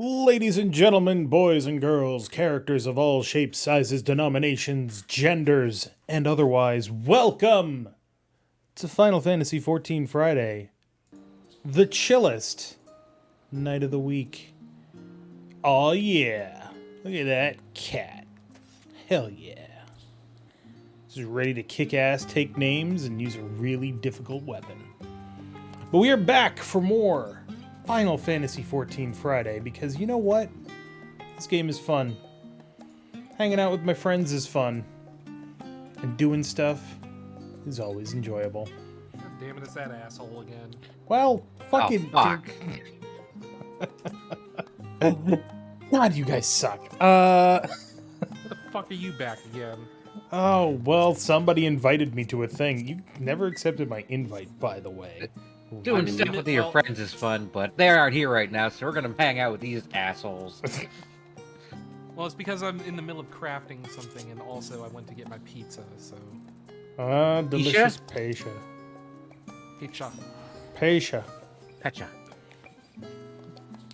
Ladies and gentlemen, boys and girls, characters of all shapes, sizes, denominations, genders, and otherwise, welcome to Final Fantasy XIV Friday, the chillest night of the week. Aw yeah, look at that cat. Hell yeah. He's ready to kick ass, take names, and use a really difficult weapon. But we are back for more Final Fantasy XIV Friday, because you know what? This game is fun. Hanging out with my friends is fun. And doing stuff is always enjoyable. God damn it, it's that asshole again. Well, fucking... Oh, fuck. God, you guys suck. What the fuck are you back again? Oh, well, somebody invited me to a thing. You never accepted my invite, by the way. Doing stuff with your friends is fun, but they aren't here right now, so we're gonna hang out with these assholes. Well, it's because I'm in the middle of crafting something, and also I went to get my pizza, so... Delicious Pecha. Pizza. Pecha. Pecha.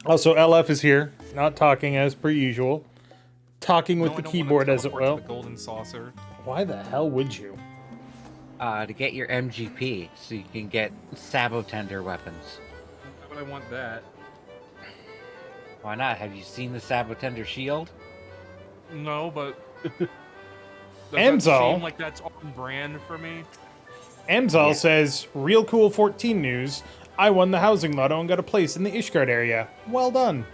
Also, LF is here, not talking as per usual. Talking with No, I the don't keyboard wanna as it teleport will. to the golden saucer. Why the hell would you? To get your MGP, so you can get Sabotender weapons. Why would I want that? Why not? Have you seen the Sabotender shield? No, but... Does that Amzal. seem like that's on brand for me? Amzal Yeah. says, real cool 14 news. I won the housing lotto and got a place in the Ishgard area. Well done.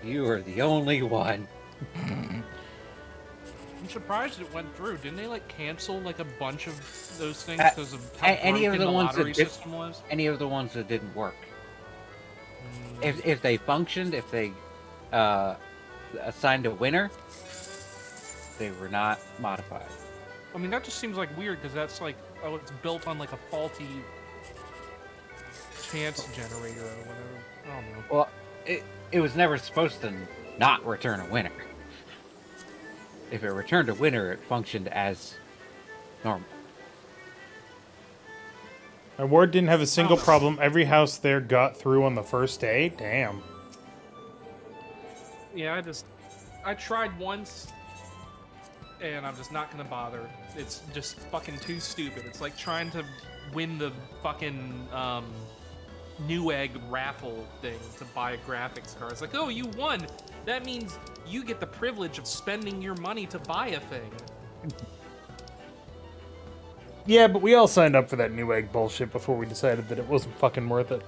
You are the only one. I'm surprised it went through. Didn't they, like, cancel, like, a bunch of those things Uh, because of how any of broken the the ones that lottery did- system was? Any of the ones that didn't work. Mm, If they functioned, if they assigned a winner, they were not modified. I mean, that just seems, like, weird, because that's, like, oh, it's built on, like, a faulty chance generator or whatever. I don't know. Well, it was never supposed to not return a winner. If it returned a winner, it functioned as normal. My ward didn't have a single problem. Every house there got through on the first day. Damn. Yeah, I tried once, and I'm just not gonna bother. It's just fucking too stupid. It's like trying to win the fucking Newegg raffle thing to buy a graphics card. It's like, oh, you won. That means you get the privilege of spending your money to buy a thing. Yeah, but we all signed up for that Newegg bullshit before we decided that it wasn't fucking worth it.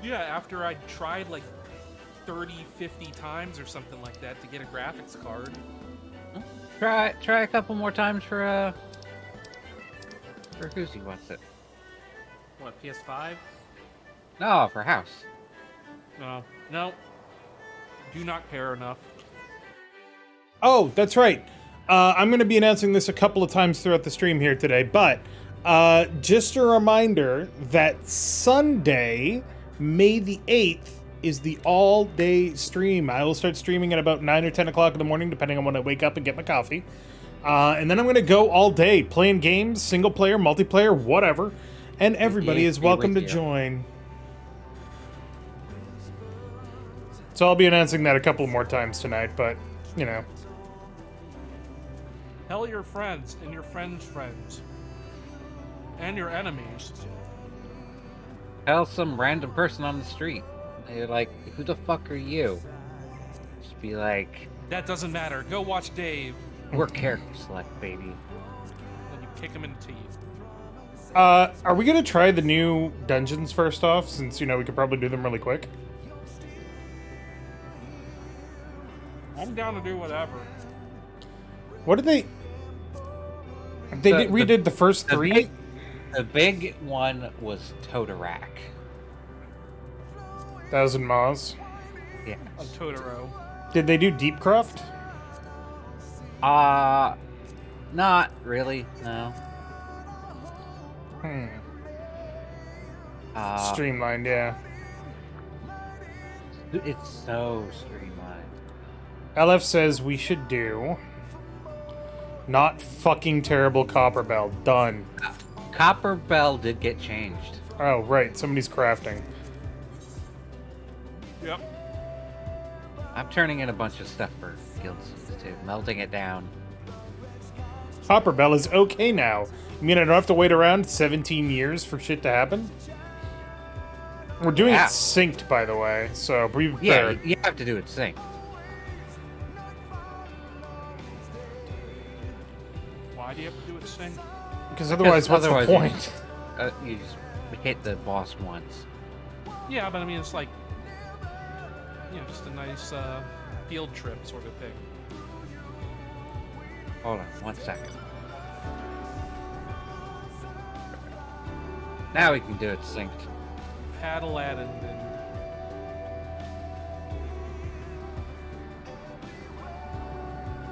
Yeah, after I tried like 30, 50 times or something like that to get a graphics card. Try a couple more times for who's he wants it? What, PS5? No, for house. No. Do not care enough. Oh, that's right. I'm going to be announcing this a couple of times throughout the stream here today, but just a reminder that Sunday, May the 8th, is the all-day stream. I will start streaming at about 9 or 10 o'clock in the morning, depending on when I wake up and get my coffee. And then I'm going to go all day, playing games, single-player, multiplayer, whatever. And everybody is welcome to join. So I'll be announcing that a couple more times tonight, but, you know. Tell your friends and your friends' friends. And your enemies. Tell some random person on the street. They're like, who the fuck are you? Just be like, That doesn't matter. Go watch Dave. we're character select, baby. Then you kick him in the teeth. Are we gonna try the new dungeons first off, since, you know, we could probably do them really quick? I'm down to do whatever. What did they... redid the first three? The big one was Totorak. 1,000 Maws. Yeah. On Totoro. Did they do Deepcroft? Not really, no. Streamlined, yeah. It's so streamlined. LF says we should do... Not fucking terrible Copperbell. Done. Copper Bell did get changed. Oh, right. Somebody's crafting. Yep. I'm turning in a bunch of stuff for guilds too, melting it down. Hopper Bell is okay now. You mean I don't have to wait around 17 years for shit to happen? We're doing it synced, by the way, so be prepared. Yeah, you have to do it synced. Why do you have to do it sync? Because otherwise, what's the point? You just hit the boss once. Yeah, but I mean, it's like, you know, just a nice field trip sort of thing. Hold on, 1 second. Now we can do it synced. Had Aladdin and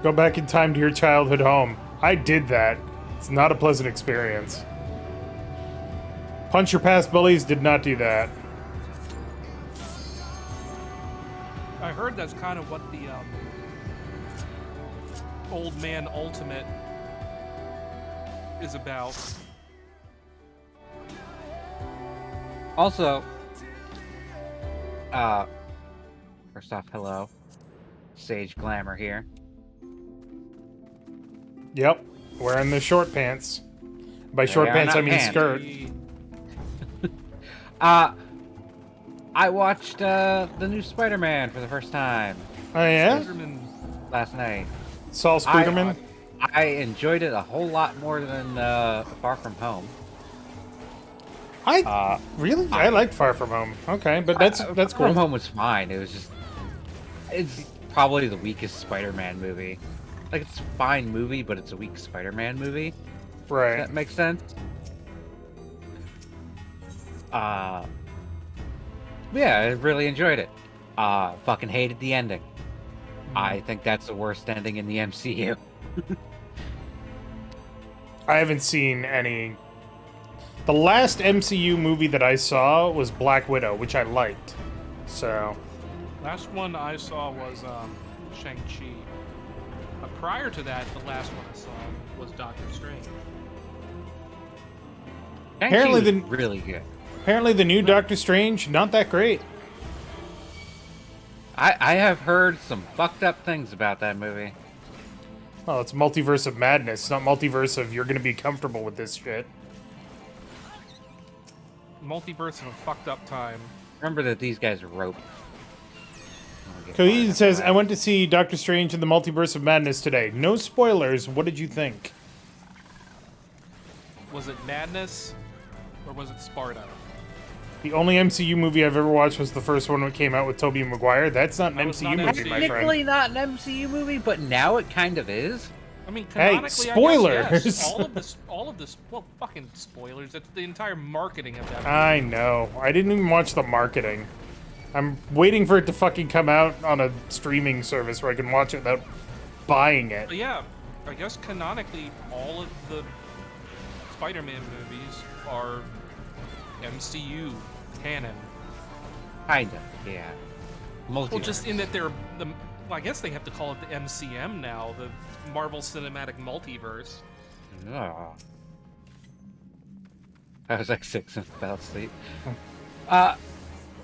Go back in time to your childhood home. I did that. It's not a pleasant experience. Punch Your Past Bullies did not do that. I heard that's kind of what the Old Man Ultimate is about. Also, first off, hello. Sage Glamour here. Yep. Wearing the short pants. By short are pants, not I mean pants. skirt. I watched the new Spider-Man for the first time Oh, yeah? Spider-Man. last night. Saul Spooderman? I enjoyed it a whole lot more than Far From Home. Really? I liked Far From Home. Okay, but that's Far cool. From Home was fine. It's probably the weakest Spider-Man movie. Like, it's a fine movie, but it's a weak Spider-Man movie. Right. That makes sense. Yeah, I really enjoyed it. Fucking hated the ending. I think that's the worst ending in the MCU. I haven't seen any. The last MCU movie that I saw was Black Widow, which I liked. So, Last one I saw was Shang-Chi. Prior to that, the last one I saw was Doctor Strange. Apparently Shang-Chi the- was really good. apparently the new Doctor Strange, not that great. I have heard some fucked up things about that movie. Well, it's Multiverse of Madness, not Multiverse of you're gonna be comfortable with this shit. Multiverse in a fucked up time. Remember that these guys are rope. Coheed says, I went to see Doctor Strange in the Multiverse of Madness today. No spoilers. What did you think? Was it Madness or was it Sparta? The only MCU movie I've ever watched was the first one that came out with Tobey Maguire. That's not an That was MCU not movie, my Technically friend. not an MCU movie, but now it kind of is. I mean, Hey, canonically, spoilers! I guess, yes. All of this, well, fucking spoilers. That's the entire marketing of that movie. I know. I didn't even watch the marketing. I'm waiting for it to fucking come out on a streaming service where I can watch it without buying it. But yeah, I guess canonically, all of the Spider-Man movies are MCU canon. Kind of, yeah. Well, Multiverse. just in that they're the. Well, I guess they have to call it the MCM now, the Marvel Cinematic Multiverse. Ugh. I was like 6 and fell asleep.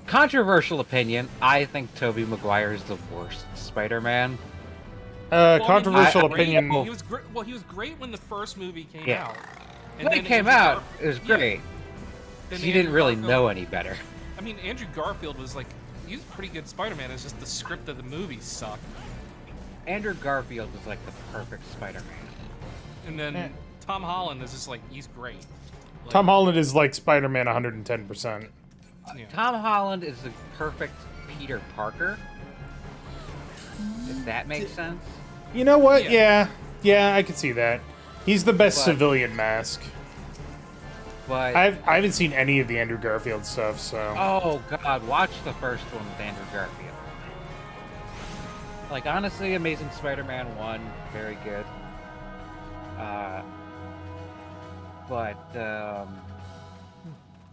Controversial opinion. I think Tobey Maguire is the worst Spider-Man. Controversial I mean, opinion. He was great. Well, he was great when the first movie came Yeah. out. When it then came Andrew out, Gar- it was yeah. great. Then He didn't Andrew really Garfield- know any better. I mean, Andrew Garfield was like, he's a pretty good Spider-Man. It's just the script of the movie sucked. Andrew Garfield was like the perfect Spider-Man. And then Yeah. Tom Holland is just like, he's great. Like, Tom Holland is like Spider-Man 110%. yeah. Tom Holland is the perfect Peter Parker. If that makes sense. You know what? Yeah. Yeah. Yeah, I can see that. He's the best But- civilian mask. But I haven't seen any of the Andrew Garfield stuff, so. oh god, watch the first one with Andrew Garfield. Like honestly, Amazing Spider-Man 1, very good.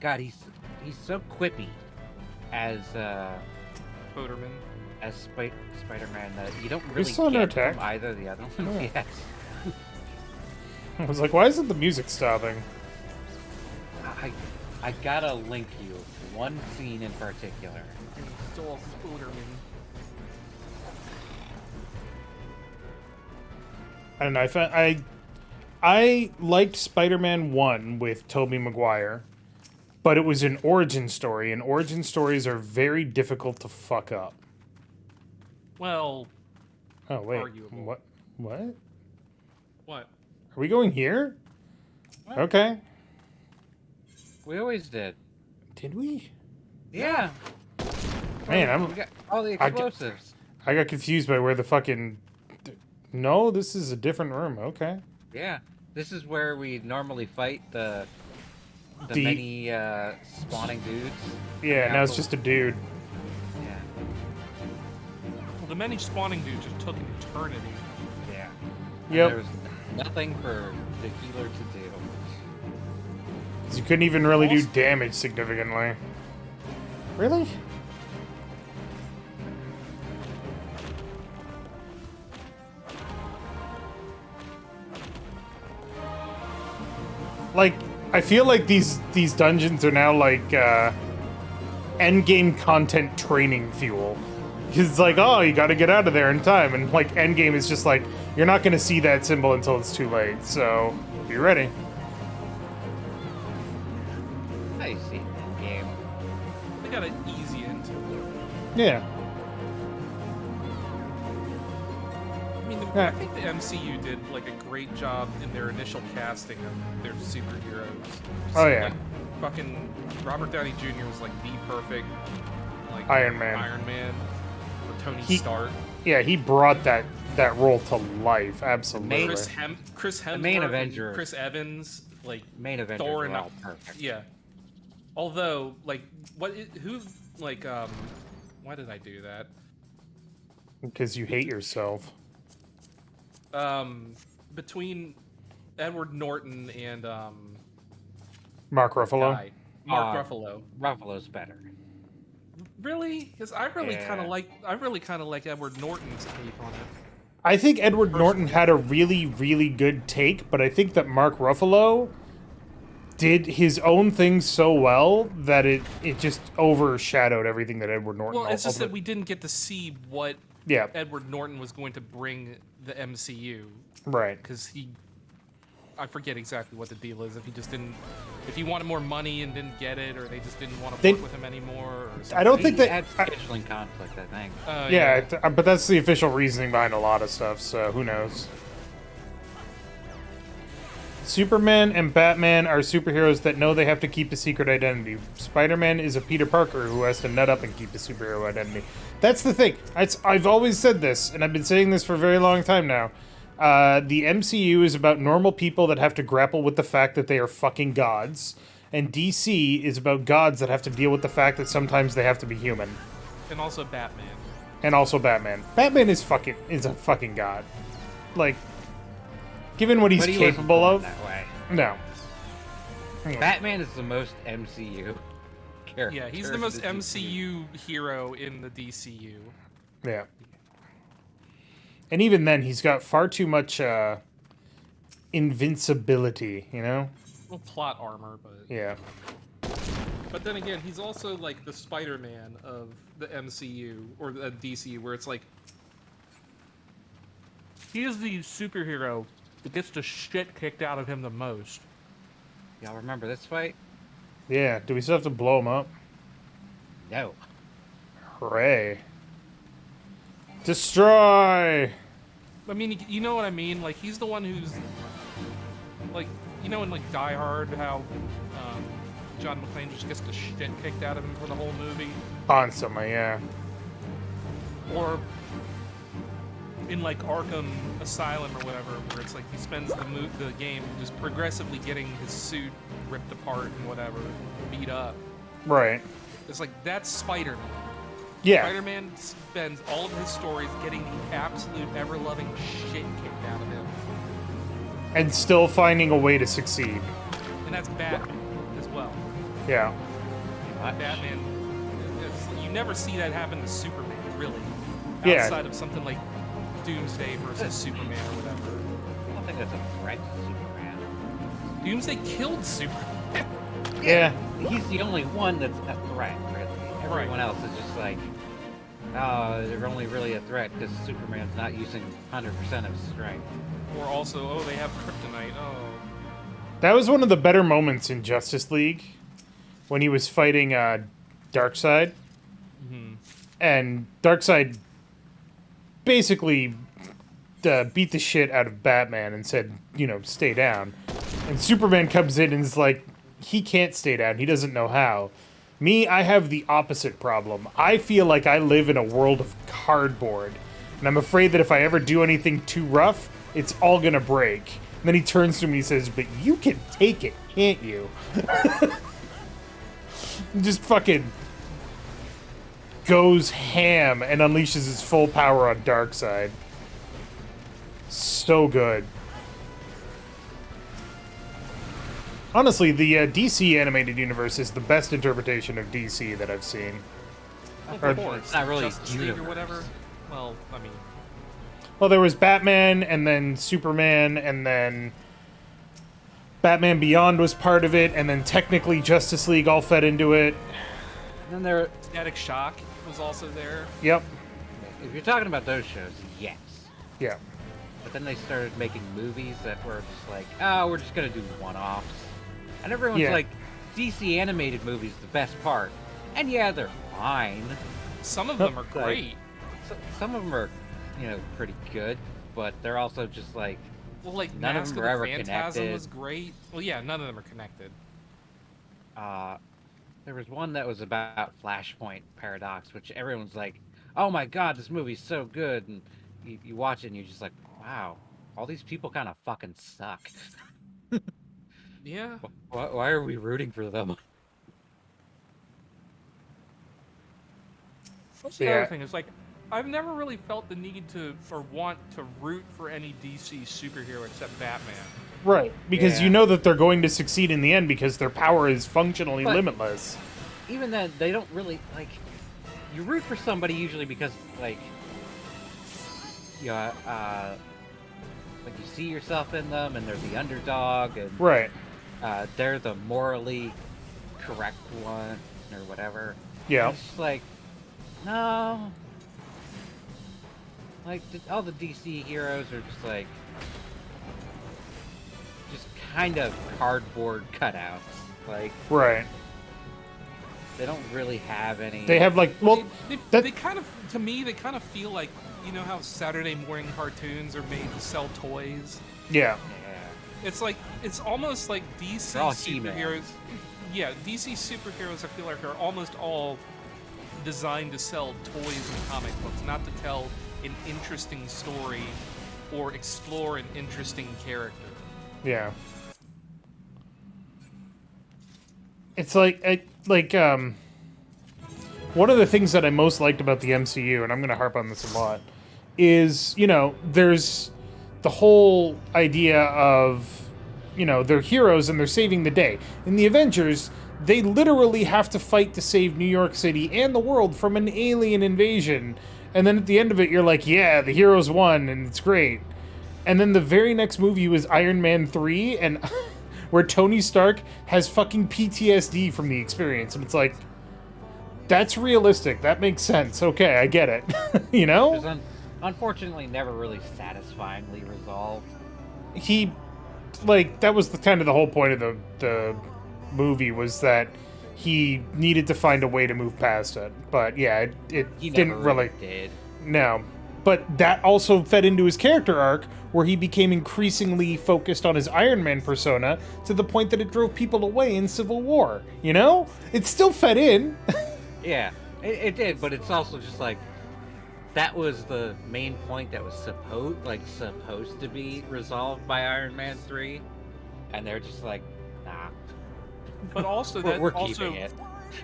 God, he's so quippy as Boderman. Spider-Man that you don't really still under get from attack? either of the other ones. Oh. Yes. I was like, why isn't the music stopping? I gotta link you one scene in particular. Stole Boderman. I don't know. I liked Spider-Man 1 with Tobey Maguire, but it was an origin story, and origin stories are very difficult to fuck up. Well, Oh, wait. arguable. What? What? What? Are we going here? What? Okay. We always did. Did we? Yeah. Man, We got all the I- explosives. I got confused by where the fucking... No, this is a different room. Okay. Yeah. This is where we normally fight the The- many spawning dudes. Yeah, now it's just a dude. Yeah. Well, the many spawning dudes just took an eternity. Yeah. And Yep. there was nothing for the healer to do. 'Cause you couldn't even really do Also- damage significantly. Really? Like, I feel like these dungeons are now like end game content training fuel. Because it's like, oh, you got to get out of there in time, and like end game is just like you're not going to see that symbol until it's too late. So be ready. I see game. They got an easy into it. Yeah. I mean, Yeah. I think the MCU did like a great job in their initial casting of their superheroes. Oh, yeah. Like, fucking Robert Downey Jr. was like the perfect like Iron Man. Iron Man or Tony He- Stark. Yeah, he brought that role to life. Absolutely. Chris Hemsworth, main and Avenger. Chris Evans, like Main Avengers Thor were and all perfect. yeah. Although, like, who, like, why did I do that? Because you hate yourself. Between Edward Norton and Mark Ruffalo. guy, Mark Uh, Ruffalo. Ruffalo's better. Really? Because I really Yeah. kind of like Edward Norton's take on it. I think Edward Norton had a really, really good take, but I think that Mark Ruffalo did his own thing so well that it just overshadowed everything that Edward Norton. Well, it's just that ultimately- we didn't get to see what Yeah, Edward Norton was going to bring the MCU, right. because I forget exactly what the deal is. If he wanted more money and didn't get it, or they just didn't want to They- work with him anymore. Or something. I don't think He that. had scheduling conflict, I think. Yeah, but that's the official reasoning behind a lot of stuff. So who knows? Superman and Batman are superheroes that know they have to keep a secret identity. Spider-Man is a Peter Parker who has to nut up and keep a superhero identity. That's the thing. I've always said this, and I've been saying this for a very long time now. The MCU is about normal people that have to grapple with the fact that they are fucking gods, and DC is about gods that have to deal with the fact that sometimes they have to be human. And also Batman. And also Batman. Batman is a fucking god. Like, given what he's But he wasn't capable born of, that way. no. Batman is the most MCU character. Yeah, he's the most in MCU hero in the DCU. Yeah. And even then, he's got far too much invincibility, you know? Well, plot armor, but Yeah. but then again, he's also like the Spider-Man of the MCU or the DCU, where it's like he is the superhero that gets the shit kicked out of him the most. Y'all remember this fight? Yeah. Do we still have to blow him up? No. Hooray. Destroy! I mean, you know what I mean? Like, he's the one who's like, you know, in like Die Hard, how John McClane just gets the shit kicked out of him for the whole movie, Constantly, yeah. or in like Arkham Asylum or whatever, where it's like he spends the game just progressively getting his suit ripped apart and whatever, beat up. Right. It's like that's Spider-Man. Yeah. Spider-Man spends all of his stories getting the absolute ever-loving shit kicked out of him, And still finding a way to succeed. and that's Batman as well. Yeah. Batman, you never see that happen to Superman, really. Yeah. Outside of something like Doomsday versus Superman or whatever. I don't think that's a threat to Superman. Doomsday killed Superman. Yeah. He's the only one that's a threat, really. Everyone Right. else is just like, they're only really a threat because Superman's not using 100% of his strength. Or also, oh, they have kryptonite. Oh. That was one of the better moments in Justice League when he was fighting Darkseid. Mm-hmm. And Darkseid basically beat the shit out of Batman and said, stay down. And Superman comes in and is like, he can't stay down. He doesn't know how. Me, I have the opposite problem. I feel like I live in a world of cardboard. And I'm afraid that if I ever do anything too rough, it's all gonna break. And then he turns to me and he says, but you can take it, can't you? Just fucking goes ham and unleashes his full power on Darkseid. So good. Honestly, the DC animated universe is the best interpretation of DC that I've seen. Of course. It's not really Justice League or universe. whatever. Well, I mean, Well, there was Batman, and then Superman, and then Batman Beyond was part of it, and then technically Justice League all fed into it. And then there, Static Shock was also there. Yep. if you're talking about those shows, yes. Yeah. But then they started making movies that were just like, oh, we're just gonna do one-offs. And everyone's Yeah. like, DC animated movies the best part. And yeah, they're fine. Some of them are Like, great. Some of them are, pretty good, but they're also just like, Well, like none of Mask them of are the ever Phantasm connected. was great. Well, yeah, none of them are connected. there was one that was about Flashpoint Paradox, which everyone's like, oh my god, this movie's so good. And you watch it and you're just like, wow, all these people kind of fucking suck. Yeah. Why are we rooting for them? What's the Yeah. other thing? It's like, I've never really felt the need to or want to root for any DC superhero except Batman. Right. Because Yeah. you know that they're going to succeed in the end because their power is functionally But- limitless. Even then, they don't really, like, you root for somebody usually because, like, like you see yourself in them and they're the underdog and Right. they're the morally correct one or whatever. Yeah. It's just like, no. Like, all the DC heroes are just like, just kind of cardboard cutouts. Like, Right. they don't really have any. They have, like, well, They that, kind of, to me, they kind of feel like, you know how Saturday morning cartoons are made to sell toys? yeah. Yeah. It's like, it's almost like DC They're all superheroes. He-Mans. Yeah, DC superheroes, I feel like, are almost all designed to sell toys and comic books, not to tell an interesting story or explore an interesting character. Yeah. It's like, one of the things that I most liked about the MCU, and I'm going to harp on this a lot, is, there's the whole idea of, they're heroes and they're saving the day. In the Avengers, they literally have to fight to save New York City and the world from an alien invasion. And then at the end of it, you're like, yeah, the heroes won, and it's great. And then the very next movie was Iron Man 3, and where Tony Stark has fucking PTSD from the experience. And it's like, that's realistic. That makes sense. Okay, I get it. It was unfortunately never really satisfyingly resolved. He, that was kind of the whole point of the movie, was that he needed to find a way to move past it. But yeah, it He didn't never really. did. No. But that also fed into his character arc, where he became increasingly focused on his Iron Man persona to the point that it drove people away in Civil War. It still fed in. Yeah, it did, but it's also just like, that was the main point that was supposed to be resolved by Iron Man 3, and they're just like, nah. But also, We're that keeping also, it.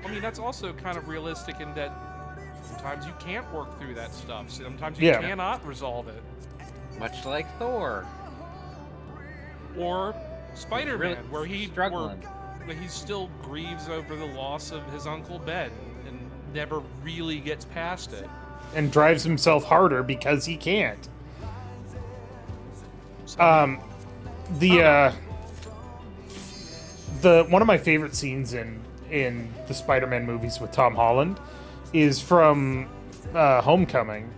I mean, that's also kind of realistic in that sometimes you can't work through that stuff. Sometimes you Yeah. cannot resolve it. Much like Thor. Or Spider-Man, Really where he struggling. where he still grieves over the loss of his Uncle Ben and never really gets past it. And drives himself harder because he can't. So, The one of my favorite scenes in the Spider-Man movies with Tom Holland is from Homecoming,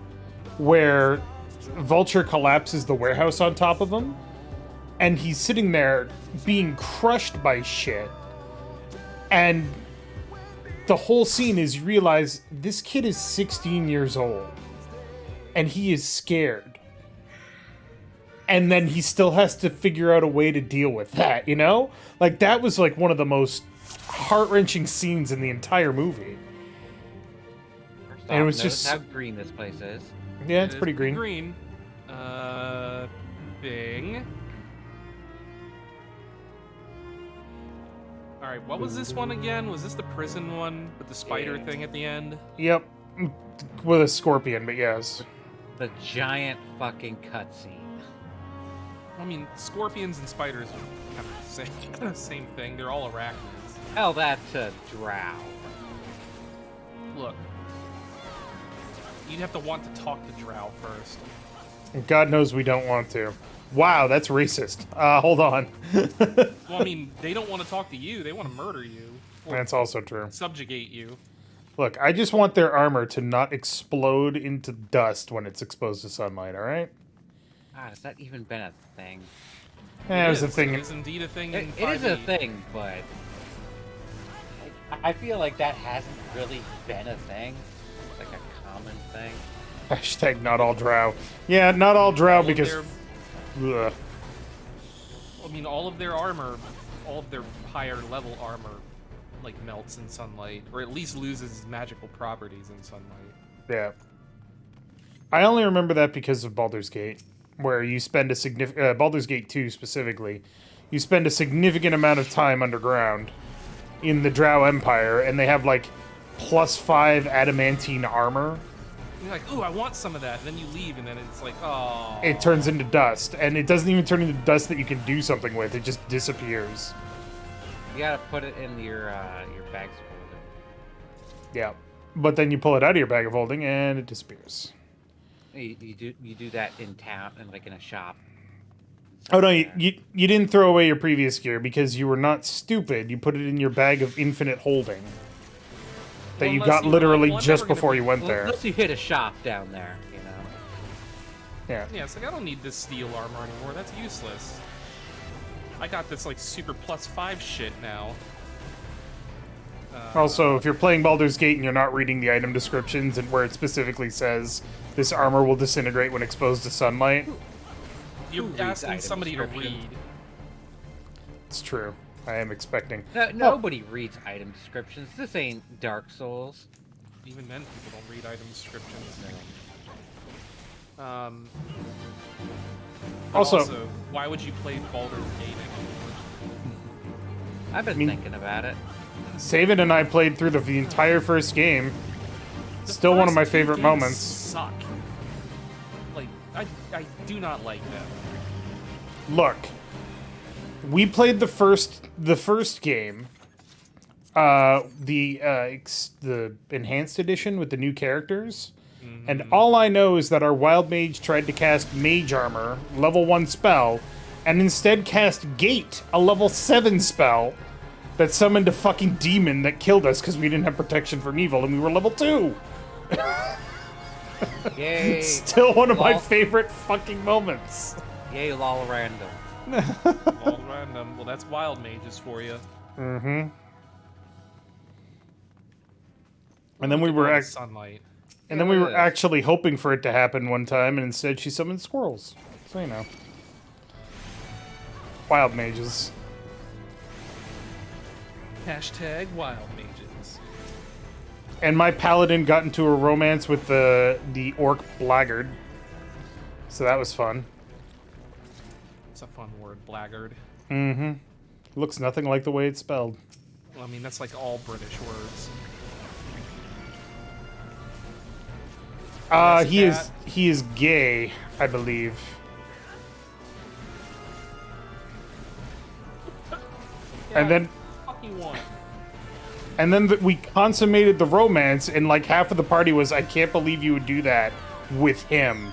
where Vulture collapses the warehouse on top of him, and he's sitting there being crushed by shit. And the whole scene is you realize this kid is 16 years old, and he is scared. And then he still has to figure out a way to deal with that, you know? Like, that was, like, one of the most heart-wrenching scenes in the entire movie. And it was just... how green this place is. Yeah, it's pretty green. Green. Bing. Alright, what was this one again? Was this the prison one with the spider thing at the end? Yep. With a scorpion, but yes. The giant fucking cutscene. I mean, scorpions and spiders are kind of the same thing. They're all arachnids. Tell that to Drow. Look. You'd have to want to talk to Drow first. God knows we don't want to. Wow, that's racist. Hold on. Well, I mean, they don't want to talk to you. They want to murder you. Or That's also true. subjugate you. Look, I just want their armor to not explode into dust when it's exposed to sunlight, alright? God, has that even been a thing? Yeah, it was a thing. It is indeed a thing. It in is a 5e. thing, but I feel like that hasn't really been a thing. It's like a common thing. Hashtag not all drow. Yeah, not all drow All of because... their- Ugh. I mean, all of their armor, all of their higher level armor, like melts in sunlight, or at least loses magical properties in sunlight. Yeah. I only remember that because of Baldur's Gate, where you spend a significant... Baldur's Gate 2 specifically, you spend a significant amount of time underground in the Drow Empire, and they have, like, +5 adamantine armor. You're like, ooh, I want some of that. And then you leave, and then it's like, oh. It turns into dust, and it doesn't even turn into dust that you can do something with. It just disappears. You gotta put it in your bags of holding. Yeah. But then you pull it out of your bag of holding, and it disappears. You do that in town and like in a shop. Oh, no, you didn't throw away your previous gear because you were not stupid. You put it in your bag of infinite holding. That Well, you unless got you were literally like, well, I'm just never gonna before be- you went Well, there. unless you hit a shop down there, you know. Yeah. Yeah, it's like, I don't need this steel armor anymore. That's useless. I got this, like, super +5 shit now. Also, if you're playing Baldur's Gate and you're not reading the item descriptions and where it specifically says this armor will disintegrate when exposed to sunlight, You're reads asking item somebody to descriptions? read. it's true. I am expecting. No, nobody reads item descriptions. This ain't Dark Souls. Even then, people don't read item descriptions. But Also, why would you play Baldur's Gate anymore? I've been thinking about it. Saban and I played through the entire first game. The Still one of first my two favorite games moments. Suck. Like, I do not like them. Look, we played the first game, the enhanced edition with the new characters, and all I know is that our wild mage tried to cast mage armor, level 1 spell, and instead cast gate, a level 7 spell that summoned a fucking demon that killed us because we didn't have protection from evil and we were level 2. Yay! Still one of my Lol. favorite fucking moments. Yay, lol random. All random. Well, that's wild mages for you. Mm-hmm. And then we were sunlight. And then we were actually hoping for it to happen one time, and instead she summoned squirrels. So, you know. Wild mages. Hashtag wild mages. And my paladin got into a romance with the orc blackguard. So that was fun. It's a fun word, blackguard. Mm-hmm. Looks nothing like the way it's spelled. Well, I mean, that's like all British words. He is gay, I believe. And then Fucking one. we consummated the romance, and like half of the party was, I can't believe you would do that with him.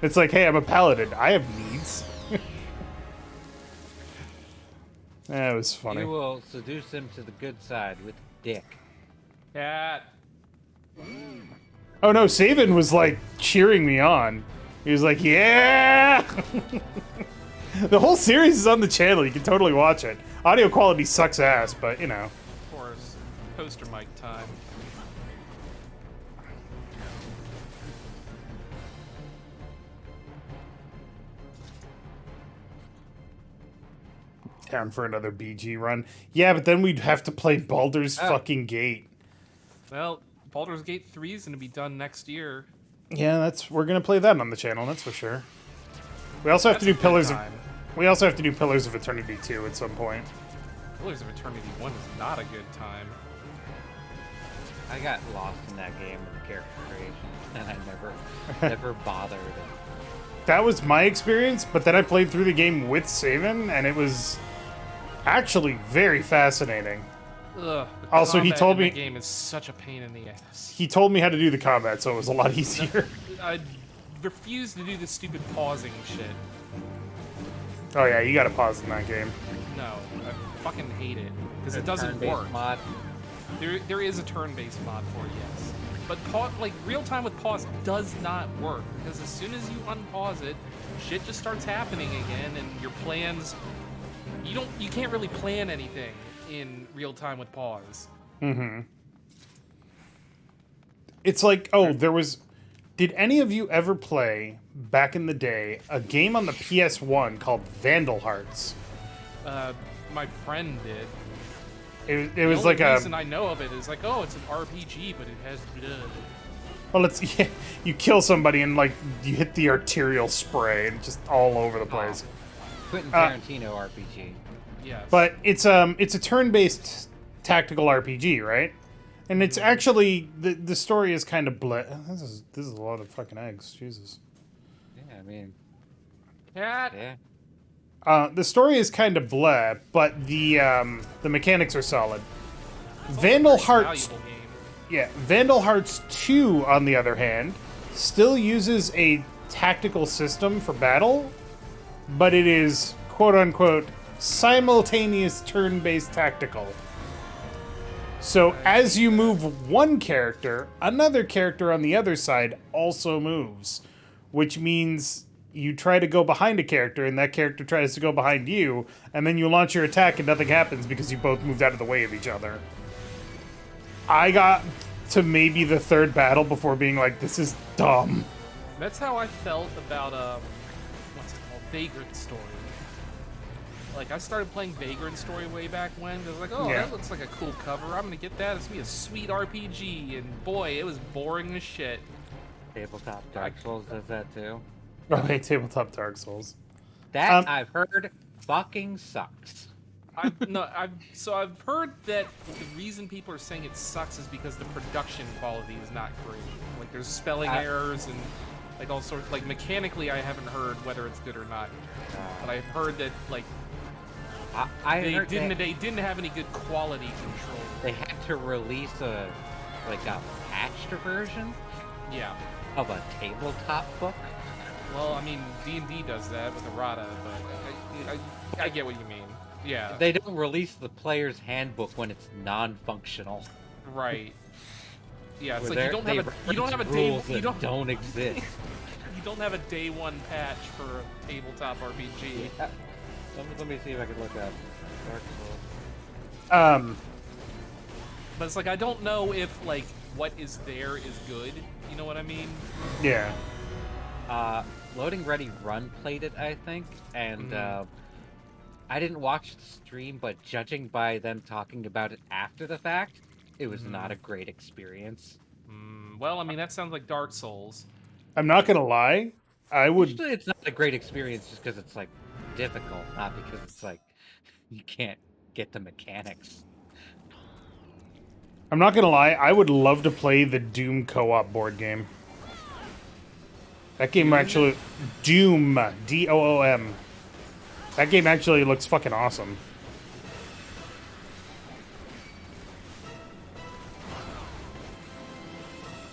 It's like, hey, I'm a paladin. I have needs. That was funny. You will seduce him to the good side with dick. Cat. Oh no, Saban was like cheering me on. He was like, yeah! The whole series is on the channel. You can totally watch it. Audio quality sucks ass, but you know. Of course. Poster mic time. Down for another BG run. Yeah, but then we'd have to play Baldur's fucking Gate. Well, Baldur's Gate 3 is going to be done next year. Yeah, we're gonna play that on the channel, that's for sure. We also have to do Pillars of Eternity 2 at some point. Pillars of Eternity 1 is not a good time. I got lost in that game with character creation, and I never bothered. That was my experience, but then I played through the game with Saban, and it was actually very fascinating. Ugh, Also, he told me the game is such a pain in the ass. he told me how to do the combat, so it was a lot easier. I refuse to do this stupid pausing shit. Oh yeah, you gotta pause in that game. No, I fucking hate it because it doesn't work. Mod. There is a turn-based mod for it, yes, but like real time with pause does not work because as soon as you unpause it, shit just starts happening again, and your plans you can't really plan anything in real time with pause. Mm-hmm. It's like, did any of you ever play, back in the day, a game on the PS1 called Vandal Hearts? My friend did. It was like the reason I know of it is like, oh, it's an RPG, but it has blood. Well, yeah, you kill somebody and like you hit the arterial spray and just all over the place. Quentin Tarantino RPG. Yes. But it's a turn-based tactical RPG, right? And it's actually the story is kind of This is a lot of fucking eggs, Jesus. Yeah, I mean, Cat. yeah. The story is kind of bleh, but the mechanics are solid. Vandal Hearts, Valuable game. yeah, Vandal Hearts 2, on the other hand, still uses a tactical system for battle, but it is quote unquote simultaneous turn-based tactical. So as you move one character, another character on the other side also moves, which means you try to go behind a character and that character tries to go behind you, and then you launch your attack and nothing happens because you both moved out of the way of each other. I got to maybe the third battle before being like, this is dumb. That's how I felt about what's it called, Vagrant Story. Like I started playing Vagrant Story way back when. I was like, oh, Yeah. that looks like a cool cover. I'm gonna get that. It's gonna be a sweet RPG. And boy, it was boring as shit. Tabletop Dark Souls does that too. Okay, tabletop Dark Souls. That I've heard fucking sucks. I've heard that the reason people are saying it sucks is because the production quality is not great. Like there's spelling errors and like all sorts. Like mechanically, I haven't heard whether it's good or not. But I've heard that like they didn't have any good quality control. They had to release a patched version Yeah. of a tabletop book. Well, I mean, D&D does that with errata, but I get what you mean. Yeah. They don't release the player's handbook when it's non-functional. Right. Yeah, it's Where like you don't have a day rules that don't exist. you don't have a day one patch for a tabletop RPG. Let me see if I can look up Dark Souls. But it's like I don't know if like what is there is good. You know what I mean? Yeah. Loading Ready Run played it, I think, and I didn't watch the stream, but judging by them talking about it after the fact, it was not a great experience. Well, I mean that sounds like Dark Souls. I'm not gonna lie. Usually it's not a great experience just because it's like difficult, not because it's like you can't get the mechanics. I'm not gonna lie. I would love to play the Doom co-op board game. That game actually, Doom, D-O-O-M. That game actually looks fucking awesome.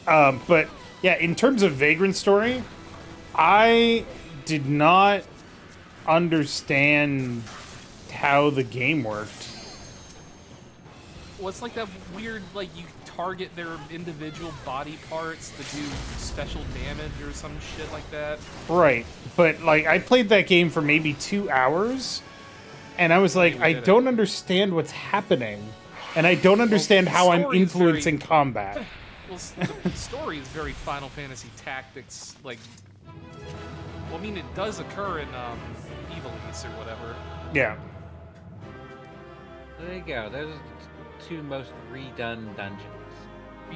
But yeah, in terms of Vagrant Story, I did not understand how the game worked. What's like that weird, like, you target their individual body parts to do special damage or some shit like that? Right, but like I played that game for maybe 2 hours, and I was like, we I did it. don't understand what's happening, and I don't understand the how I'm story is influencing very- combat. Well, the story is very Final Fantasy Tactics, like... Well, I mean, it does occur in, Evil East or whatever. Yeah. There you go. Those are the two most redone dungeons.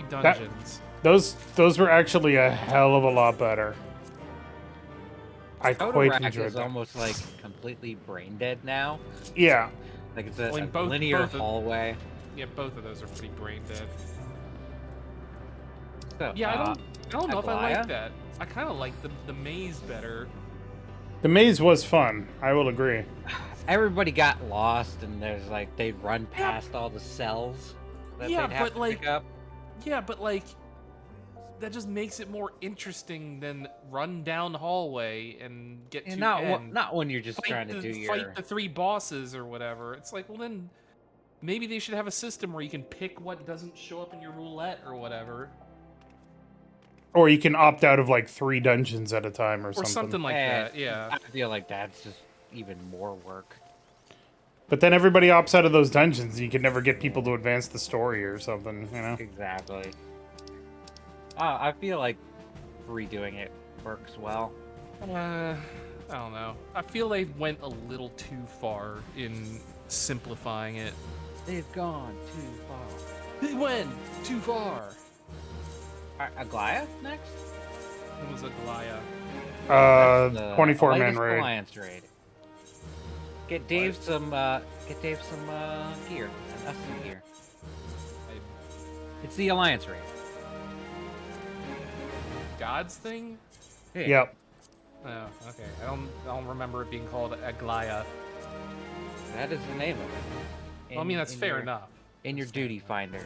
Dungeons. Those were actually a hell of a lot better. I quite Kotarak enjoyed is them. almost like completely brain dead now. Yeah. Like it's Well, a in both- linear both of- hallway. Yeah, both of those are pretty brain dead. So, Yeah, I don't know if I like Aglaia? that. I kind of like the maze better. The maze was fun. I will agree. Everybody got lost, and there's like they'd run past all the cells that Yeah, they'd have but, to like, pick up. Yeah, but like that just makes it more interesting than run down the hallway and get And to end. not when you're just Fight trying to the- do your. fight the 3 bosses or whatever. It's like, well then maybe they should have a system where you can pick what doesn't show up in your roulette or whatever. Or you can opt out of like 3 dungeons at a time or Or something. something like that, yeah. I feel like that's just even more work. But then everybody opts out of those dungeons. You can never get people to advance the story or something, you know? Exactly. I feel like redoing it works well. I don't know. I feel they went a little too far in simplifying it. They've gone too far. They went too far. Aglaia next? It was a Goliath. That's the 24-man latest raid. Alliance raid. Get Dave some gear. And us some gear. It's the Alliance raid. God's thing? Yeah. Yep. Oh, okay. I don't remember it being called Aglaia. That is the name of it. Well, I mean, that's fair your, enough. In your duty finder.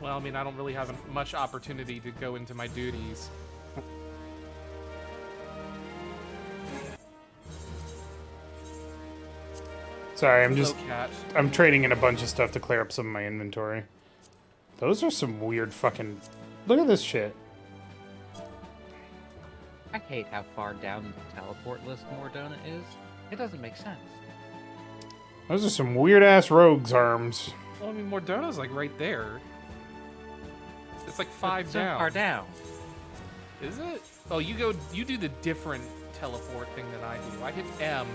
Well, I mean, I don't really have much opportunity to go into my duties. Sorry, Cat. I'm trading in a bunch of stuff to clear up some of my inventory. Those are some weird fucking... Look at this shit. I hate how far down the teleport list Mordona is. It doesn't make sense. Those are some weird-ass rogues' arms. Well, I mean, Mordona's like right there. It's like But 5 so down. far down. Is it? Oh, you do the different teleport thing than I do. I hit M,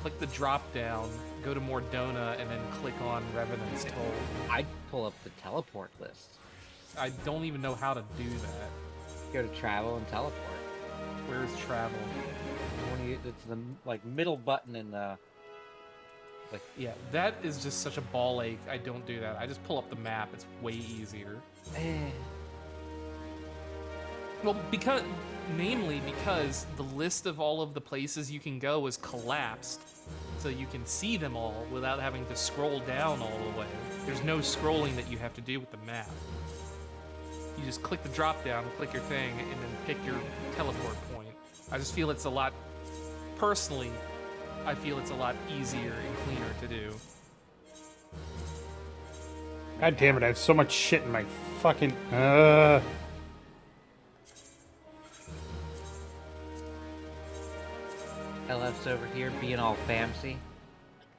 click the drop down, go to Mordona, and then click on Revenant's Toll. I'd pull up the teleport list. I don't even know how to do that. Go to travel and teleport. Where's travel? It's the like middle button in the. Yeah, that is just such a ball ache. I don't do that. I just pull up the map. It's way easier. Well, namely because the list of all of the places you can go is collapsed, so you can see them all without having to scroll down all the way. There's no scrolling that you have to do with the map. You just click the drop down, click your thing, and then pick your teleport point. I just feel it's a lot, personally, I feel it's a lot easier and cleaner to do. God damn it, I have so much shit in my fucking... LF's over here being all fancy.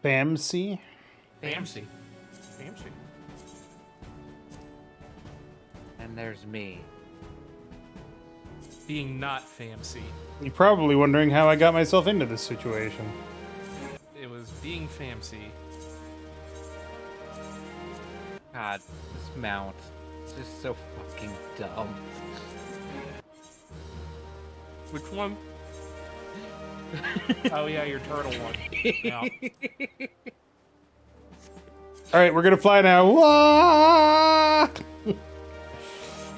Bamsy? Fancy. And there's me. Being not fancy. You're probably wondering how I got myself into this situation. It was being fancy. God, this mount is just so fucking dumb. Which one? Oh yeah, your turtle one. Yeah. Alright, we're gonna fly now. Wah!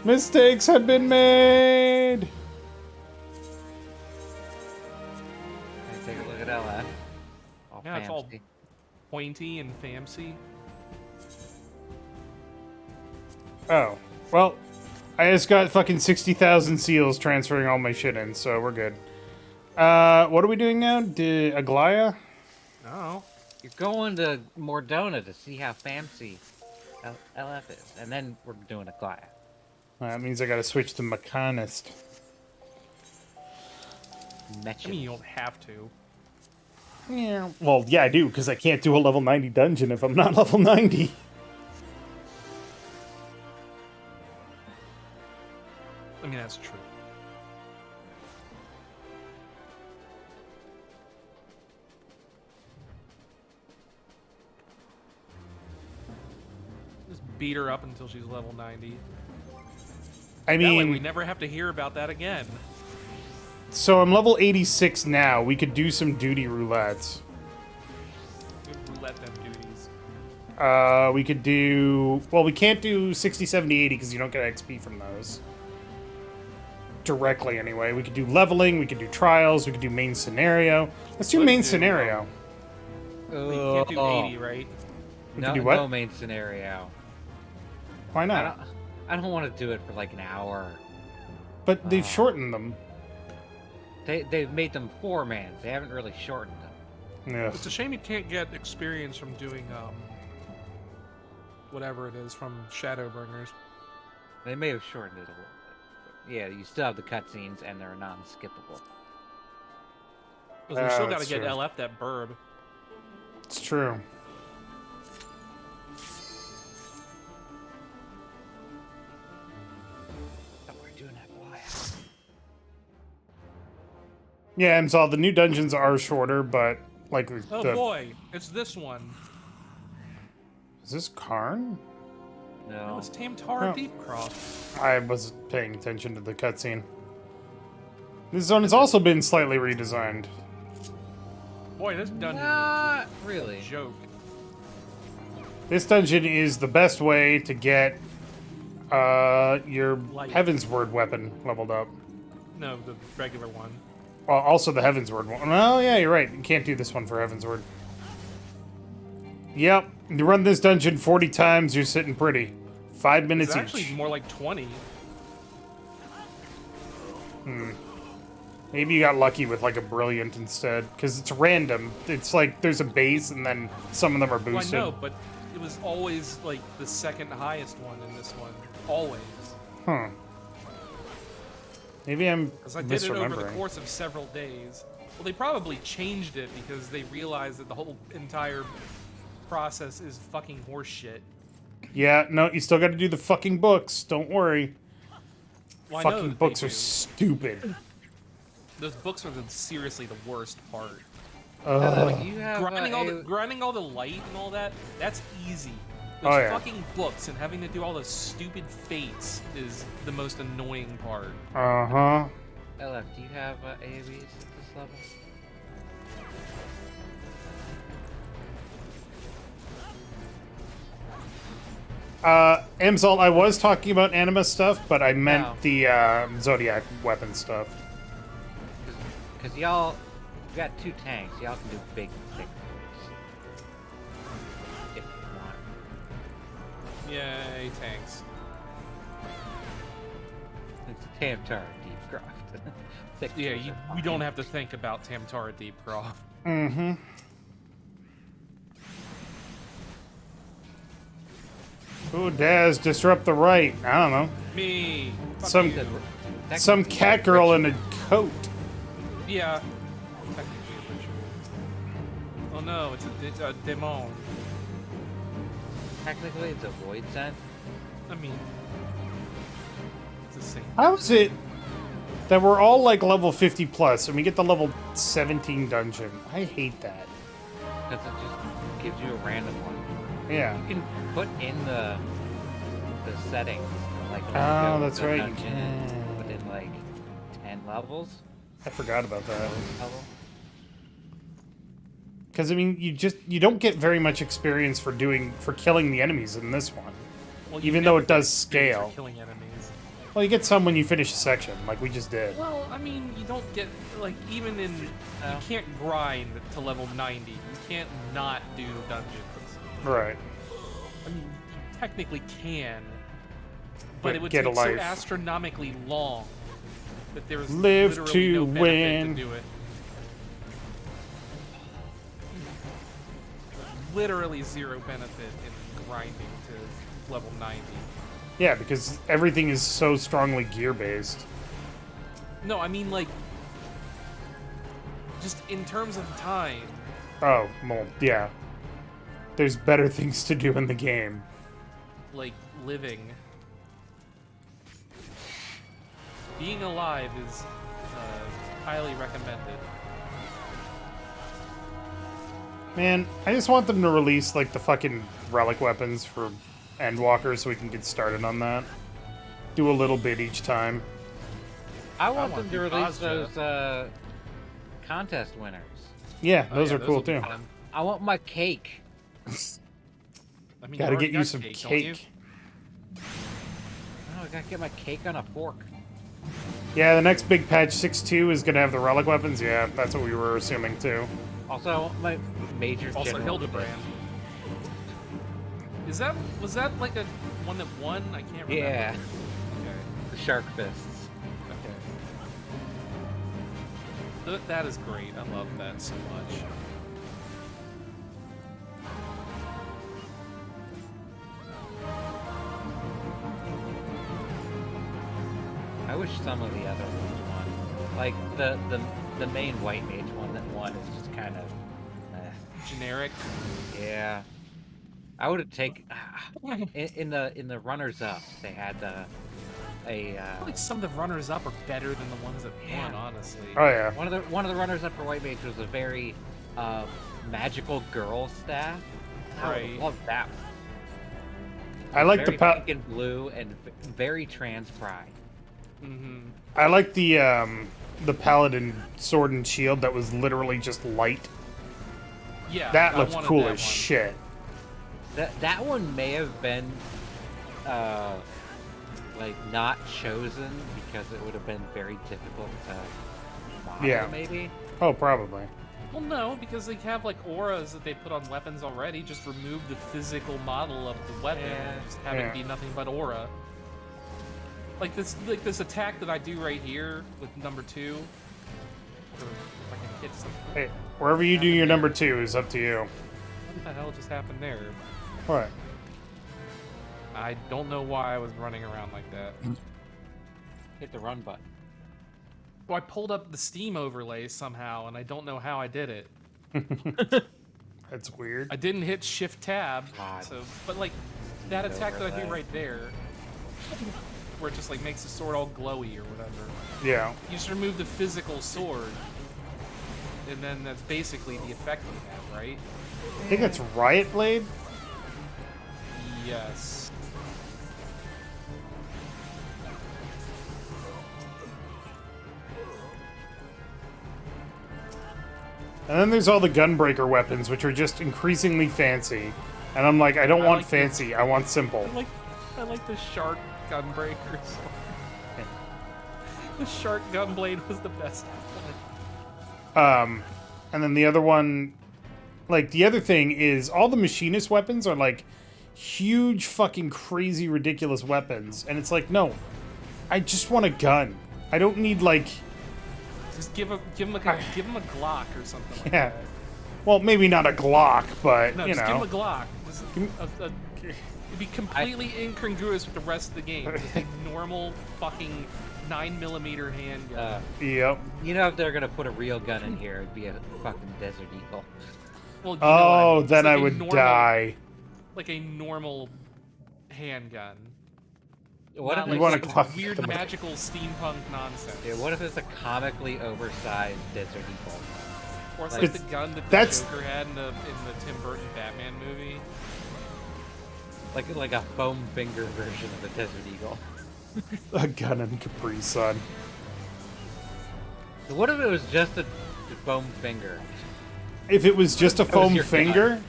Mistakes have been made! Let's take a look at LF. All Yeah, it's all fancy. pointy and fancy. Oh. Well, I just got fucking 60,000 seals transferring all my shit in, so we're good. What are we doing now? Aglaia? Oh. You're going to Mordona to see how fancy LF is, and then we're doing a Goliath. That means I gotta switch to Mechanist. I mean, you don't have to. Yeah. Well, yeah, I do, because I can't do a level 90 dungeon if I'm not level 90. I mean, that's true. Just beat her up until she's level 90. I That way we mean, never have to hear about that again. so I'm level 86 now. We could do some duty roulettes. Roulette them duties. We could do... Well, we can't do 60, 70, 80 because you don't get XP from those. Directly, anyway. We could do leveling, we could do trials, we could do main scenario. Let's do Could main do, scenario. Well, you can't do 80, right? We No, can do what? no main scenario. Why I not? don't want to do it for like an hour. But they've shortened them. They've made them 4-mans. They haven't really shortened them. Yeah. It's a shame you can't get experience from doing, whatever it is from Shadowbringers. They may have shortened it a little bit. But yeah, you still have the cutscenes, and they're non-skippable. Because we still gotta that's get true. LF that burb. It's true. Oh, we're doing that Goliath. Yeah, and so the new dungeons are shorter, but like Oh the... boy, it's this one. Is this Karn? No. It's Tamtara Oh. Deepcroft. I was paying attention to the cutscene. This zone has also been slightly redesigned. Boy, this dungeon Not is really. a joke. This dungeon is the best way to get your Light. Heavensward weapon leveled up. No, the regular one. Well, also the Heavensward one. Oh, yeah, you're right. You can't do this one for Heavensward. Yep. You run this dungeon 40 times, you're sitting pretty. 5 minutes It's actually each. more like 20. Maybe you got lucky with like a brilliant instead, because it's random. It's like there's a base and then some of them are Well, I boosted. know, but it was always like the second highest one in this one. Always. Huh. Maybe I'm Because I did it over the misremembering. course of several days. Well, they probably changed it because they realized that the whole entire process is fucking horseshit. Yeah, no, you still got to do the fucking books. Don't worry. Well, I know Fucking that books they are do. stupid. Those books are seriously the worst part. Ugh. You have Grinding all the light and all that, that's easy. Those Oh, yeah. fucking books and having to do all those stupid fates is the most annoying part. Uh-huh. LF, do you have AoEs at this level? Amsalt, I was talking about anima stuff, but I meant No. the Zodiac weapon stuff. Because y'all, you got 2 tanks. Y'all can do big, thick moves. If you want. Yay, tanks. It's Tamtar Deepcroft. Thick Yeah, moves are we fine. don't have to think about Tamtara Deepcroft. Mm-hmm. Ooh, Daz, disrupt the right. I don't know. Me. Fuck Some- you. Technically, Some cat girl in a coat. Yeah. Technically a ritual. Oh no, it's a demon. Technically, it's a void scent. I mean, it's the same. How is it that we're all like level 50 plus and we get the level 17 dungeon? I hate that. Because it just gives you a random one. Yeah. You can put in the settings. Like when you Oh, go that's to a right, you dungeon can. and put in like 10 levels. I forgot about that. Level. Because I mean, you don't get very much experience for killing the enemies in this one. Well, you Even though never it does get experience for scale. Killing enemies. Well, you get some when you finish a section, like we just did. Well, I mean, you don't get like even in you No. can't grind to level 90. You can't not do dungeons. Right. I mean, you technically can, but But it would get a take so life. astronomically long that there's Live literally to no benefit win. to do it. literally zero benefit in grinding to level 90. Yeah, because everything is so strongly gear-based. No, I mean, like, just in terms of time. Oh, well, yeah. There's better things to do in the game. Like, living. Being alive is highly recommended. Man, I just want them to release, like, the fucking relic weapons for Endwalker so we can get started on that. Do a little bit each time. I want want them to the release Ozja. those contest winners. Yeah, Oh, those yeah, are cool, will be too. fun. I want my cake. I mean, Gotta you get already you got some cake, don't you? cake. Oh, I gotta get my cake on a fork. Yeah, the next big patch, 6.2, is gonna have the relic weapons. Yeah, that's what we were assuming, too. Also, I want my major Also, general Hildebrand. Was that like a one that won? I can't remember. Yeah, Okay. the shark fists. Okay. That is great. I love that so much. I wish some of the other ones won. Like the main white mage one that won is just kind of Generic. yeah. I would have taken in the runners up. They had I feel like some of the runners-up are better than the ones that won, Yeah. honestly. Oh, yeah. one of the runners up for white mage was a very magical girl staff. I would Right. have loved that one. I like Very the pink and blue and very trans pride. Mm-hmm. I like the paladin sword and shield that was literally just light. Yeah. That I looked wanted cool that as one. shit. That one may have been like not chosen because it would have been very difficult to model, Yeah. maybe. Oh, probably. Well, no, because they have like auras that they put on weapons already. Just remove the physical model of the weapon Yeah. and just have Yeah. it be nothing but aura. Like this attack that I do right here with number 2. Or if I can hit something. Hey, wherever you do your number 2 is up to you. What the hell just happened there? What? I don't know why I was running around like that. Hit the run button. Well, I pulled up the Steam overlay somehow, and I don't know how I did it. That's weird. I didn't hit Shift Tab, God. so but like that attack that I do Overlay. right there, where it just like makes the sword all glowy or whatever. Yeah. You just remove the physical sword, and then that's basically the effect you have, right? I think that's Riot Blade. Yes. And then there's all the Gunbreaker weapons, which are just increasingly fancy. And I'm like, I don't I want like the- fancy, I want simple. I like the shark gunbreakers. The shark gunblade was the best one. And then the other one, like, the other thing is all the machinist weapons are like huge, fucking crazy, ridiculous weapons. And it's like, no, I just want a gun. I don't need, like, Just give him a Glock or something like yeah. that. Well, maybe not a Glock, but, No, you just know. give him a Glock. Just it'd be completely incongruous with the rest of the game. Just a normal fucking 9mm handgun. Yep. You know, if they're gonna put a real gun in here, it'd be a fucking Desert Eagle. Well, you know what I Oh, mean. It's then like I a would normal- die. Like a normal handgun. What Not if You like wanna it's some talk weird about- magical steampunk nonsense. yeah, what if it's a comically oversized Desert Eagle? Or it's like- like the gun that the That's- Joker had in the Tim Burton Batman movie. Like a foam finger version of the Desert Eagle. A gun and Capri Sun. What if it was just a foam finger? If it was just a That was foam your finger,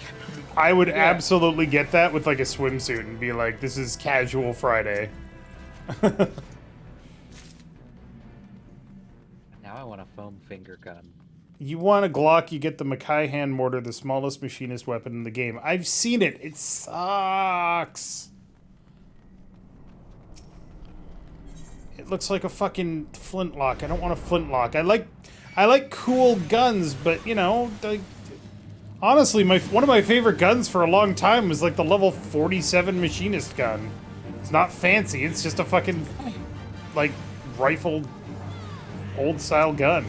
I would absolutely get that with like a swimsuit and be like, this is casual Friday. Now I want a foam finger gun. You want a Glock, you get the Mackay hand mortar, the smallest machinist weapon in the game. I've seen it. It sucks. It looks like a fucking flintlock. I don't want a flintlock. I like cool guns, but you know, Honestly, one of my favorite guns for a long time was like the level 47 machinist gun. It's not fancy, it's just a fucking, like, rifled, old-style gun.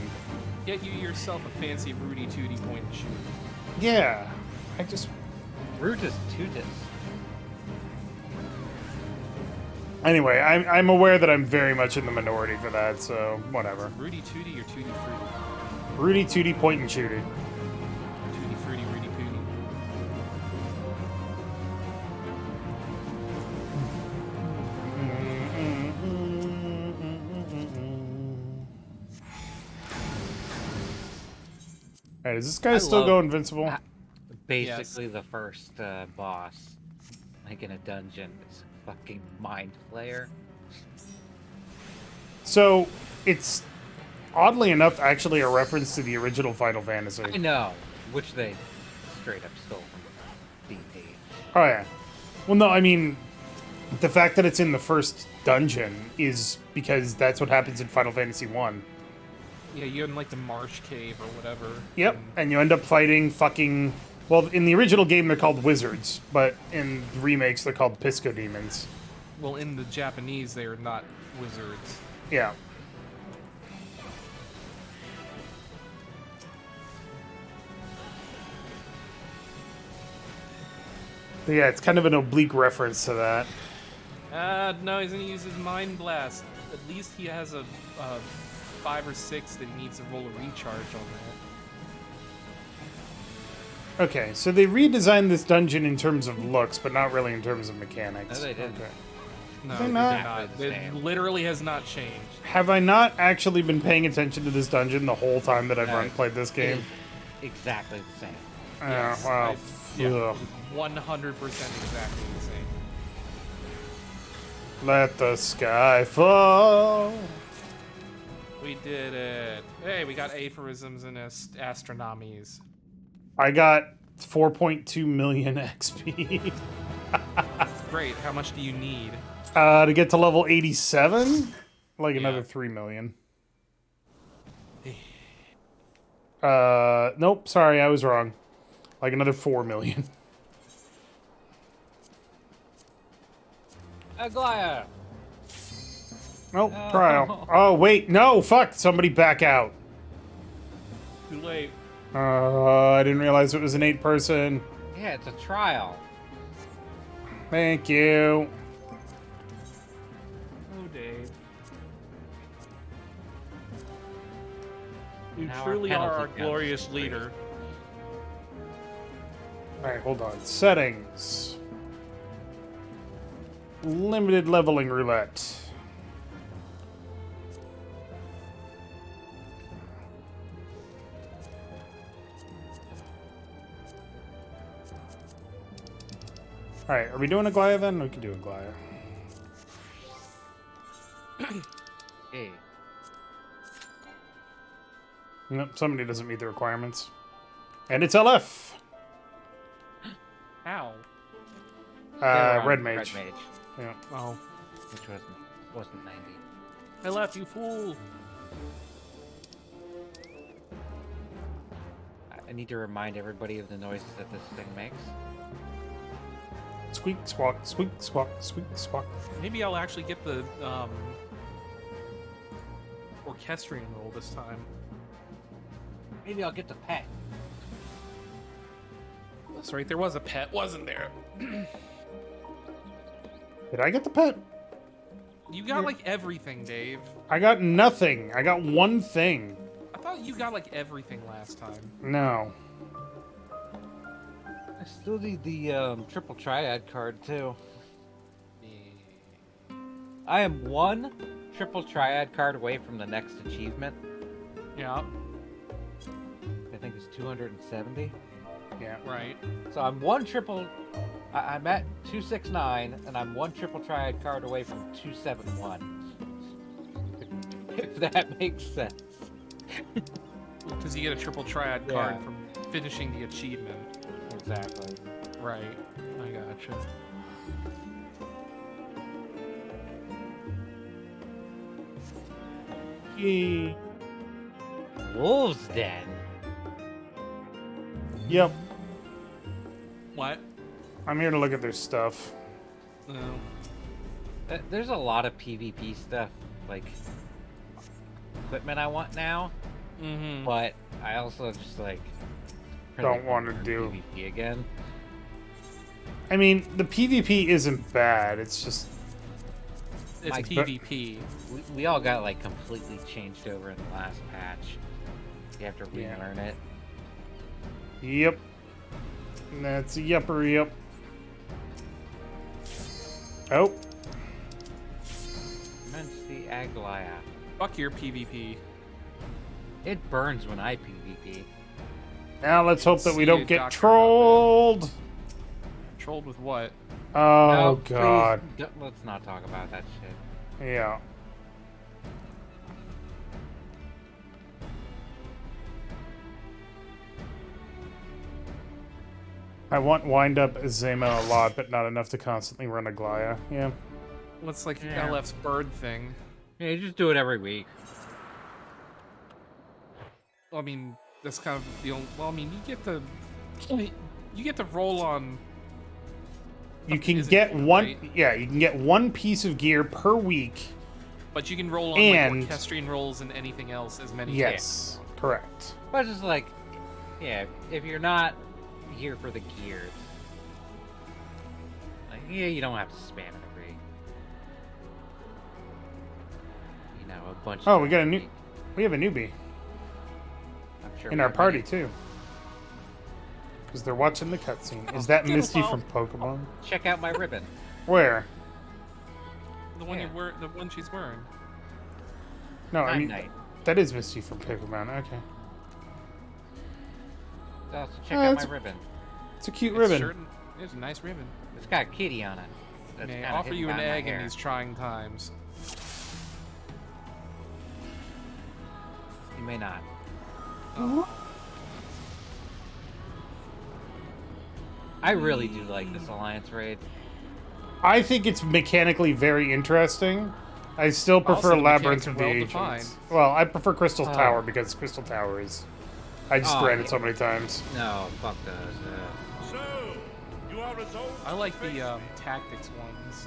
Get you yourself a fancy Rudy Tooty point and shoot. Yeah, I just... Brutus Tutus. Anyway, I'm aware that I'm very much in the minority for that, so whatever. Rudy Tooty or Tooty Fruity? Rudy Tooty point and shooty. Tooty Fruity, Rudy Pooty. Alright, does this guy still go invincible? Basically, the first boss, like in a dungeon, is a fucking mind flayer. So, it's oddly enough actually a reference to the original Final Fantasy. I know, which they straight up stole from DP. Oh yeah. Well, no, I mean, the fact that it's in the first dungeon is because that's what happens in Final Fantasy 1. Yeah, you're in like the Marsh Cave or whatever. Yep, and you end up fighting fucking... Well, in the original game they're called wizards, but in remakes they're called Pisco Demons. Well, in the Japanese, they are not wizards. Yeah. But yeah, it's kind of an oblique reference to that. No, he's gonna use his Mind Blast. At least he has a 5 or 6 that he needs to roll a recharge on that. Okay, so they redesigned this dungeon in terms of looks, but not really in terms of mechanics. No, they didn't. Okay. No, They're they not- did not. the It same. literally has not changed. Have I not actually been paying attention to this dungeon the whole time that I've No, played this game? Exactly the same. Yes, Wow. yeah, Ugh. 100% exactly the same. Let the sky fall. We did it. Hey, we got aphorisms and astronomies. I got 4.2 million XP. Great. How much do you need? To get to level 87? Like Yeah. another 3 million. Nope, sorry, I was wrong. Like another 4 million. Goliath! Nope, trial. Oh, wait, no, fuck, somebody back out. Too late. I didn't realize it was an 8-person. Yeah, it's a trial. Thank you. Oh, Dave. You Now our truly are our penalty counts glorious is leader. Alright, hold on. Settings. Limited leveling roulette. Alright, are we doing a Goliath then? We can do a Goliath. Hey. Nope, somebody doesn't meet the requirements. And it's LF! How? Red Mage. Red Mage, Yeah. Oh. which wasn't 90. I left you, fool. I need to remind everybody of the noises that this thing makes. Squeak, squawk, squeak, squawk, squeak, squawk. Maybe I'll actually get the orchestrion roll this time. Maybe I'll get the pet. That's right, there was a pet, wasn't there? Did I get the pet? You got like everything, Dave. I got nothing. I got one thing. I thought you got like everything last time. No. I still need the triple triad card too. I am one triple triad card away from the next achievement. Yeah, I think it's 270. Yeah. right. So I'm one triple. I'm at 269, and I'm one triple triad card away from 271. If that makes sense. Because you get a triple triad Yeah. card from finishing the achievement. Exactly. Right. I gotcha. Yay. Wolves Den. Yep. What? I'm here to look at their stuff. No. There's a lot of PvP stuff, like equipment I want now, Mm-hmm. but I also just like Don't want to learn do. PvP again. I mean, the PvP isn't bad. It's just It's Mike, PvP. We all got like completely changed over in the last patch. You have to relearn it. yep. That's a yupper. Yep. Oh, Immensity Goliath. Fuck your PvP. It burns when I PvP. now let's hope that we See don't a get doctor trolled. Trolled with what? Oh No, please, God. let's not talk about that shit. Yeah. I want wind up Zema a lot, but not enough to constantly run a Goliath. Yeah. What's like Yeah. LF's bird thing? Yeah, you just do it every week. I mean, that's kind of the only. Well, I mean, you get to roll on. You can Isn't get it, one. right? Yeah, you can get one piece of gear per week. But you can roll on And- like orchestrion rolls and anything else as many. Yes, correct. But just like, yeah, if you're not here for the gear, like, yeah, you don't have to spam every, you know, a bunch. Oh, of we got a new. week. We have a newbie I'm sure in we our have party many. too. Because they're watching the cutscene. Is that Misty from Pokemon? Check out my ribbon. Where? The one Yeah. you wear, the one she's wearing. No, I Time mean Night. that is Misty from Pokemon. Okay, Also, check Oh, out my that's- ribbon. it's a cute It's ribbon. certain- It's a nice ribbon. It's got a kitty on it. That's May I kinda offer hidden you an behind my egg in hair. these trying times? You may not. I really do like this Alliance raid. I think it's mechanically very interesting. I still prefer Also, the Labyrinth mechanics are of the well Ancients. defined. Well, I prefer Crystal Oh. Tower because Crystal Tower is. I just Oh, ran it yeah. so many times. No, fuck those. So, you are resolved. I like the tactics ones.